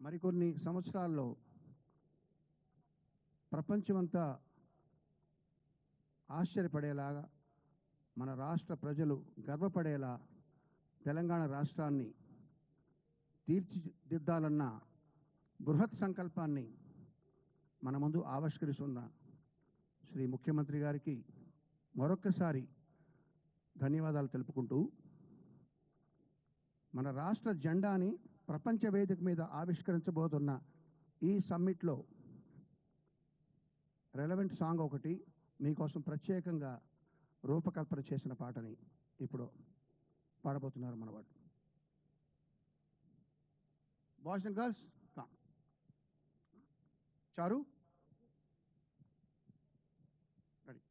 Speaker 18: మరికొన్ని సంవత్సరాల్లో ప్రపంచమంతా ఆశ్చర్యపడేలాగా మన రాష్ట్ర ప్రజలు గర్వపడేలా తెలంగాణ రాష్ట్రాన్ని తీర్చిదిద్దాలన్న బృహత్ సంకల్పాన్ని మన ముందు ఆవిష్కరిస్తున్న శ్రీ ముఖ్యమంత్రి గారికి మరొక్కసారి ధన్యవాదాలు తెలుపుకుంటూ మన రాష్ట్ర జెండాని ప్రపంచ వేదిక మీద ఆవిష్కరించబోతున్న ఈ సమ్మిట్లో రెలవెంట్ సాంగ్ ఒకటి మీకోసం ప్రత్యేకంగా రూపకల్పన చేసిన పాటని ఇప్పుడు పాడబోతున్నారు మనవాడు. Boys and girls come. చారు రెడీ.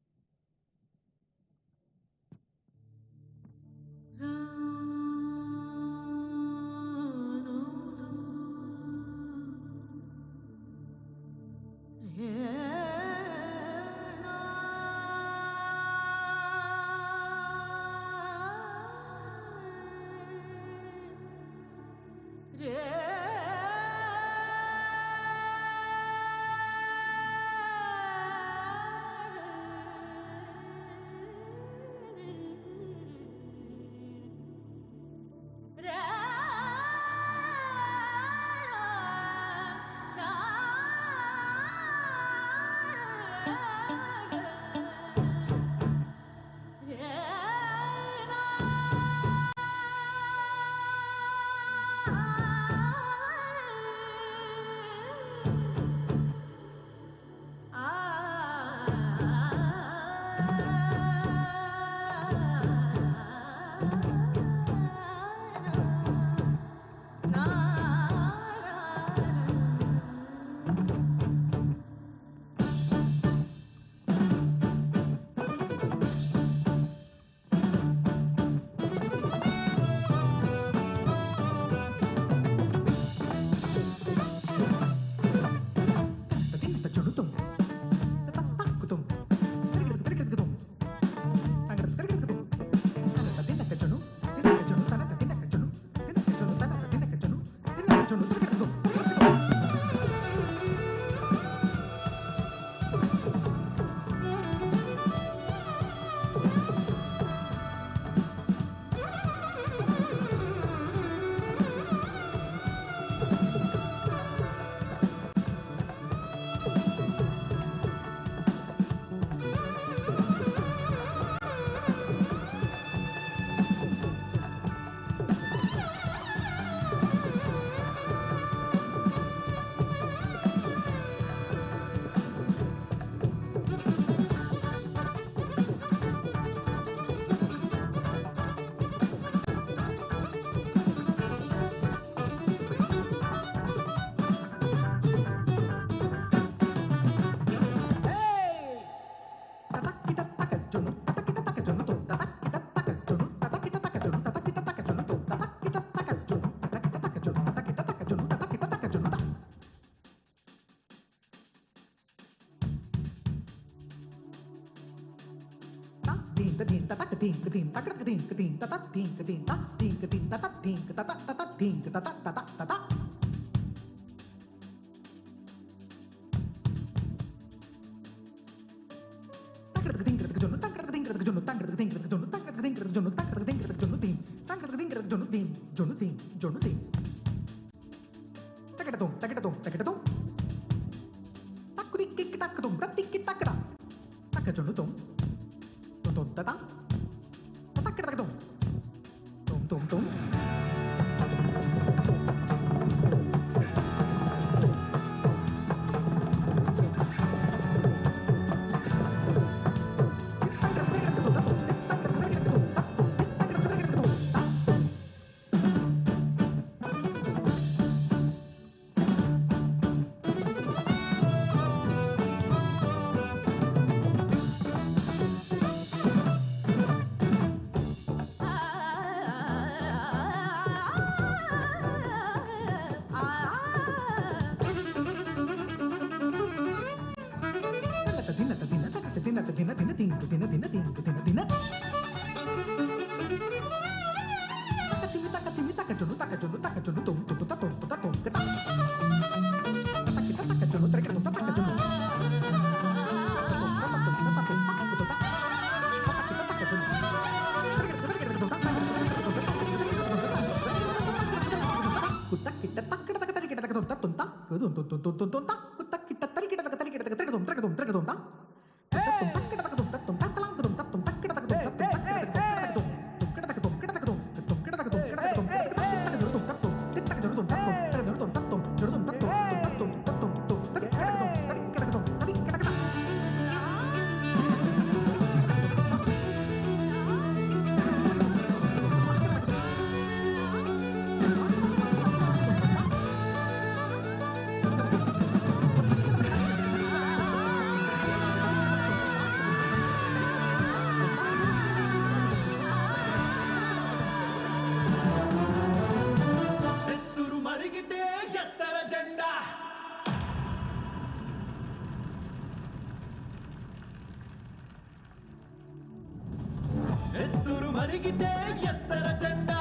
Speaker 17: మరిగితే ఎత్తర జెండా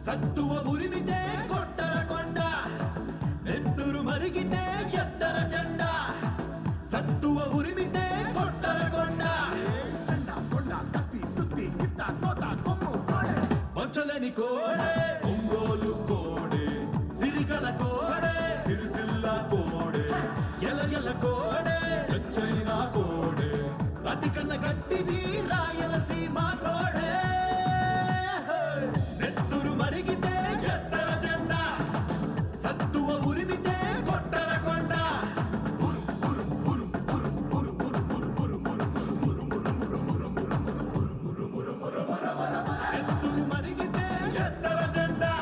Speaker 17: సత్తువ ఉరిమితే కొట్టర కొండ ఎత్తురు మరిగితే ఎత్తర జెండా సత్తువ ఉరిమితే కొట్టర కొండ జెండా కొండ కత్తి సుత్తి గిట్ట కోత కొమ్ము కోడే మంచలని కోడే ఒంగోలు కోడే సిరిగల కోడే సిరిసిల్ల కోడే ఎలగల కోడే చైనా కోడే అతికన్న గట్టిది రాయలసీమ కోడే నెత్తురు మరిగితే ఎత్తర జెండా సత్తువ ఉరిమితే కొట్టర కొండ నెత్తురు మరిగితే ఎత్తర జెండా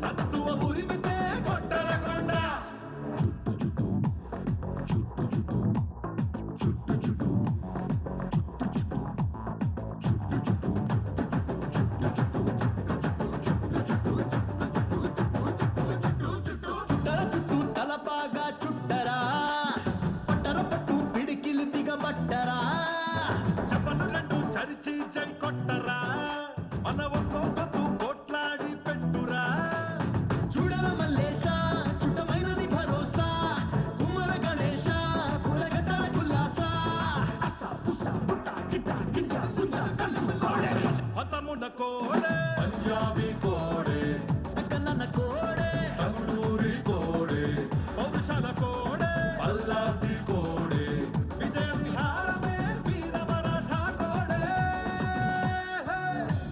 Speaker 17: సత్తువ ఉరిమితే కొట్టర కొండ చుట్టర చుట్టూ తలపాగా చుట్టరా పట్టర పట్టు పిడికిలి దిగబట్టరా చెప్పలు రెండు చరిచి జై కొట్టరా మన ఒక్కొక్కకు కోట్లాడి పెట్టురా చూడల మల్లేశ చుట్టమైనది భరోసా కుమ్మర గణేశ కులగట్టల కుల్లాస అస పుస పుట్ట గిట్ట గింజ గుంజ కలుసు కోడే పతమున కోడే పంజాబీ కోడే కన్నన కోడే తమిళూరి కోడే పౌరుషాల కోడే పల్లాసి కోడే విజయ విహారమే వీర మరాఠా కోడే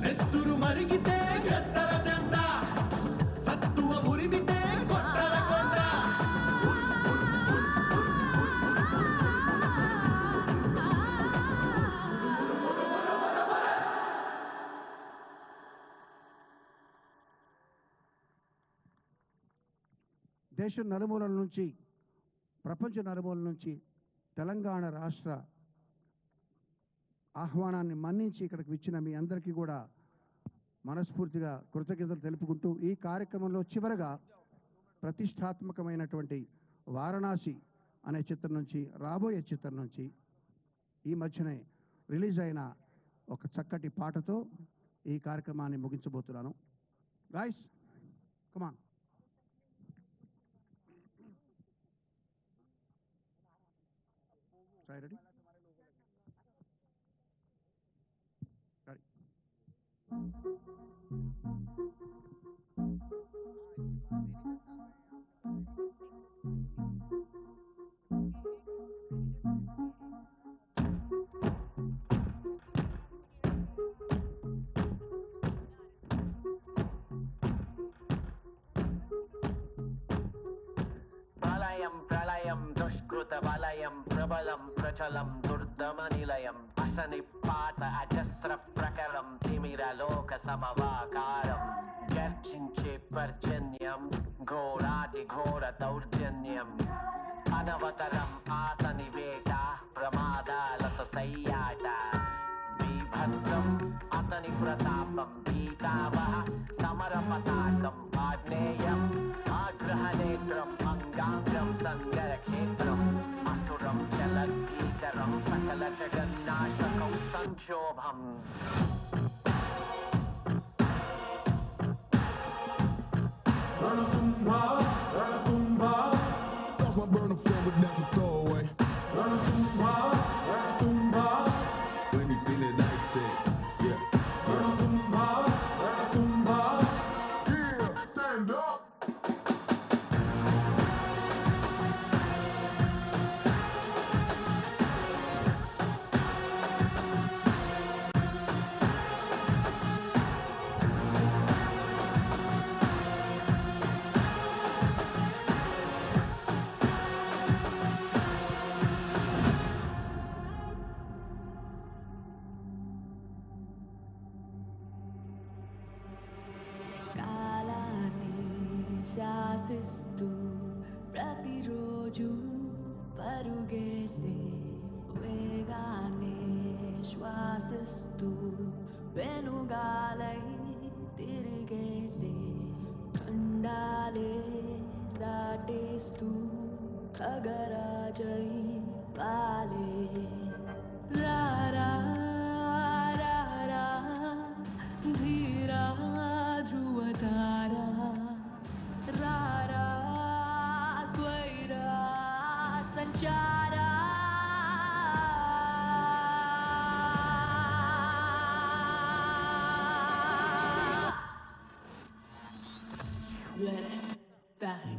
Speaker 17: నెత్తురు మరిగితే ఎత్తర జెండా సత్తువ ఉరిమితే కొట్టర కొండ
Speaker 18: దేశం నలుమూలల నుంచి ప్రపంచ నలుమూలల నుంచి తెలంగాణ రాష్ట్ర ఆహ్వానాన్ని మన్నించి ఇక్కడికి వచ్చిన మీ అందరికీ కూడా మనస్ఫూర్తిగా కృతజ్ఞతలు తెలుపుకుంటూ ఈ కార్యక్రమంలో చివరగా ప్రతిష్టాత్మకమైనటువంటి వారణాసి అనే చిత్రం నుంచి రాబోయే చిత్రం నుంచి ఈ మధ్యనే రిలీజ్ అయిన ఒక చక్కటి పాటతో ఈ కార్యక్రమాన్ని ముగించబోతున్నాను. గాయ్స్ కమాన్. Try ready? Ready.
Speaker 9: ప్రళయం ప్రళయం దుష్కృత వలయం ప్రబలం ప్రచలం దుర్దమ నిలయం అసని పాత అజస్ర ప్రకరం తిమిర లోక సమవాకారం గర్జించే పర్జన్యం ఘోరాతి ఘోర దౌర్జన్యం అనవతరం ఆతని వేట ప్రమాదాలతో సయ్యాట బీభత్సం అతని ప్రతాపం పీతావహ సమర పతాకం ఆగ్నేయం ఆగ్రహనేత్రం అంగాంగం సంగరక్షేత్రం అసురం చలద్భీకరం సకల జగన్నాశకం సంక్షోభం
Speaker 17: రణతుంభా రణతుంభా
Speaker 23: Lost my burner phone, but that's a throwaway.
Speaker 17: రణతుంభా రణతుంభా
Speaker 23: Let me feel it, I say, yeah.
Speaker 17: రణతుంభా రణతుంభా Yeah, stand up
Speaker 11: లోకాలై తిరిగేలే ఖండాలే దాటేస్తూ ఖగరాజై వాలే రారా రారా ధీరా ధ్రువతారా రారా స్వైరా సంచారా Let it bang.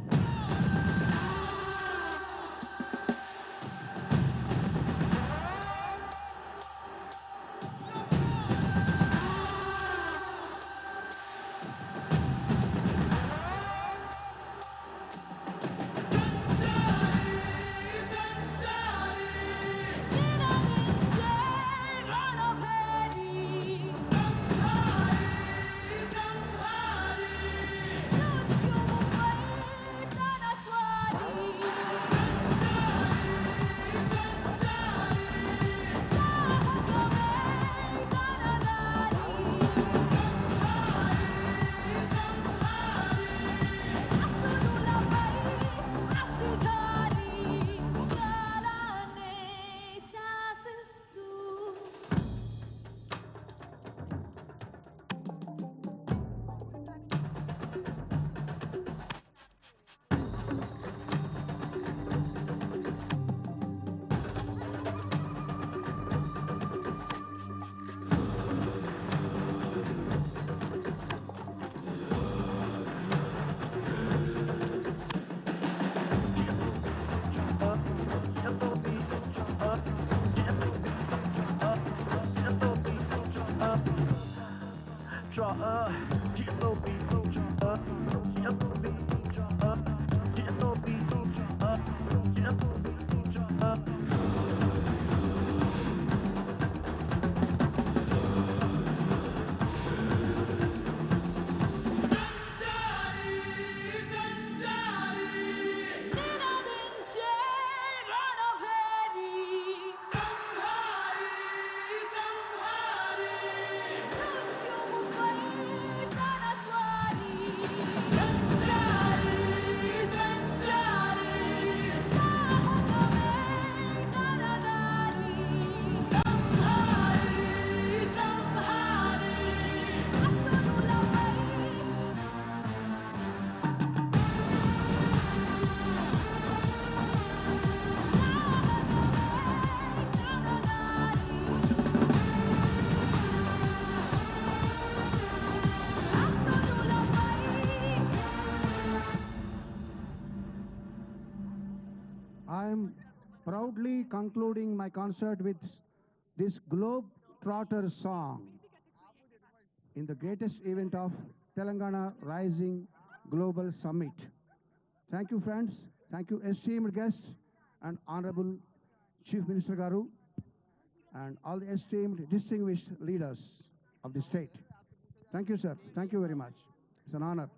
Speaker 18: I am proudly concluding my concert with this Globe Trotter song in the greatest event of Telangana Rising Global Summit. Thank you, friends. Thank you, esteemed guests and Honorable Chief Minister Garu and all the esteemed distinguished leaders of the state. Thank you, sir. Thank you very much. It's an honor.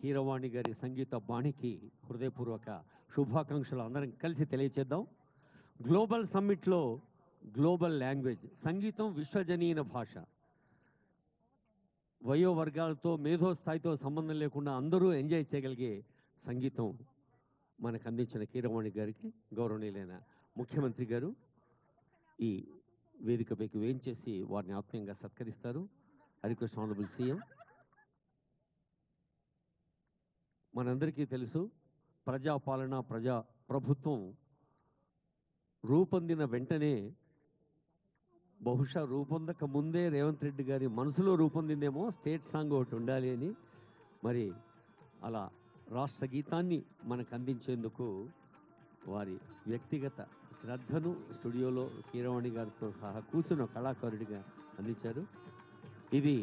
Speaker 5: Keeravani గారి సంగీత బాణికి హృదయపూర్వక శుభాకాంక్షలు అందరం కలిసి తెలియచేద్దాం. Global సమ్మిట్లో global language సంగీతం విశ్వజనీయ భాష, వయో వర్గాలతో మేధో స్థాయితో సంబంధం లేకుండా అందరూ ఎంజాయ్ చేయగలిగే సంగీతం మనకు అందించిన కీరవాణి గారికి గౌరవనీయులైన ముఖ్యమంత్రి గారు ఈ వేదికపైకి వేయించేసి వారిని ఆత్మీయంగా సత్కరిస్తారు. Request honourable CM. మనందరికీ తెలుసు, ప్రజాపాలన ప్రజా ప్రభుత్వం రూపొందిన వెంటనే, బహుశా రూపొందక ముందే రేవంత్ రెడ్డి గారి మనసులో రూపొందిందేమో స్టేట్ సాంగ్ ఒకటి ఉండాలి అని. మరి అలా రాష్ట్ర గీతాన్ని మనకు అందించేందుకు వారి వ్యక్తిగత శ్రద్ధను స్టూడియోలో కీరవాణి గారితో సహా కూర్చున్న కళాకారుడిగా అందించారు. ఇది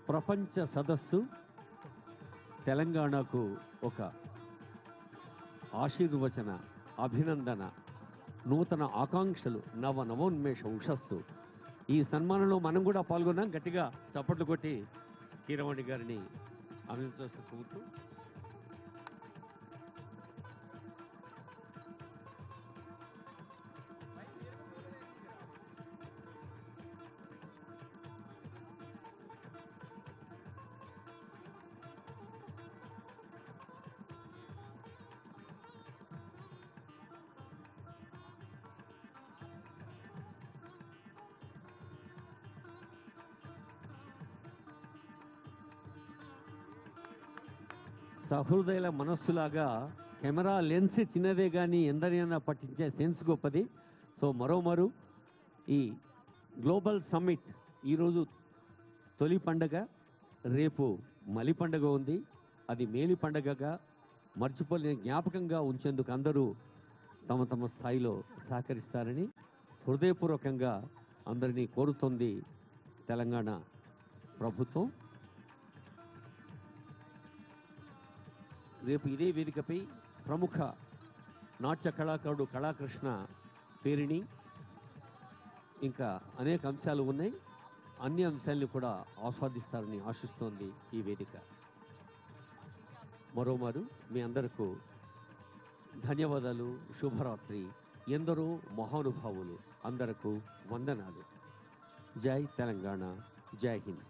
Speaker 5: ప్రపంచ సదస్సు తెలంగాణకు ఒక ఆశీర్వచన, అభినందన, నూతన ఆకాంక్షలు, నవోన్మేష ఉషస్సు. ఈ సన్మానంలో మనం కూడా పాల్గొన్నాం. గట్టిగా చప్పట్లు కొట్టి కీరవాణి గారిని అభినందిస్తూ సహృదయుల మనస్సులాగా కెమెరా లెన్స్ చిన్నదే కానీ ఎందరైనా పట్టించే సెన్స్ గొప్పది. సో మరోమారు ఈ గ్లోబల్ సమ్మిట్ ఈరోజు తొలి పండగ, రేపు మలి పండగ ఉంది. అది మేలి పండగగా మర్చిపోలేని జ్ఞాపకంగా ఉంచేందుకు అందరూ తమ తమ స్థాయిలో సహకరిస్తారని హృదయపూర్వకంగా అందరినీ కోరుతోంది తెలంగాణ ప్రభుత్వం. రేపు ఇదే వేదికపై ప్రముఖ నాట్య కళాకారుడు కళాకృష్ణ పేరిణి ఇంకా అనేక అంశాలు ఉన్నాయి. అన్ని అంశాలను కూడా ఆస్వాదిస్తారని ఆశిస్తోంది ఈ వేదిక. మరోమారు మీ అందరికీ ధన్యవాదాలు, శుభరాత్రి. ఎందరో మహానుభావులు అందరకు వందనాలు. జై తెలంగాణ, జై హింద్.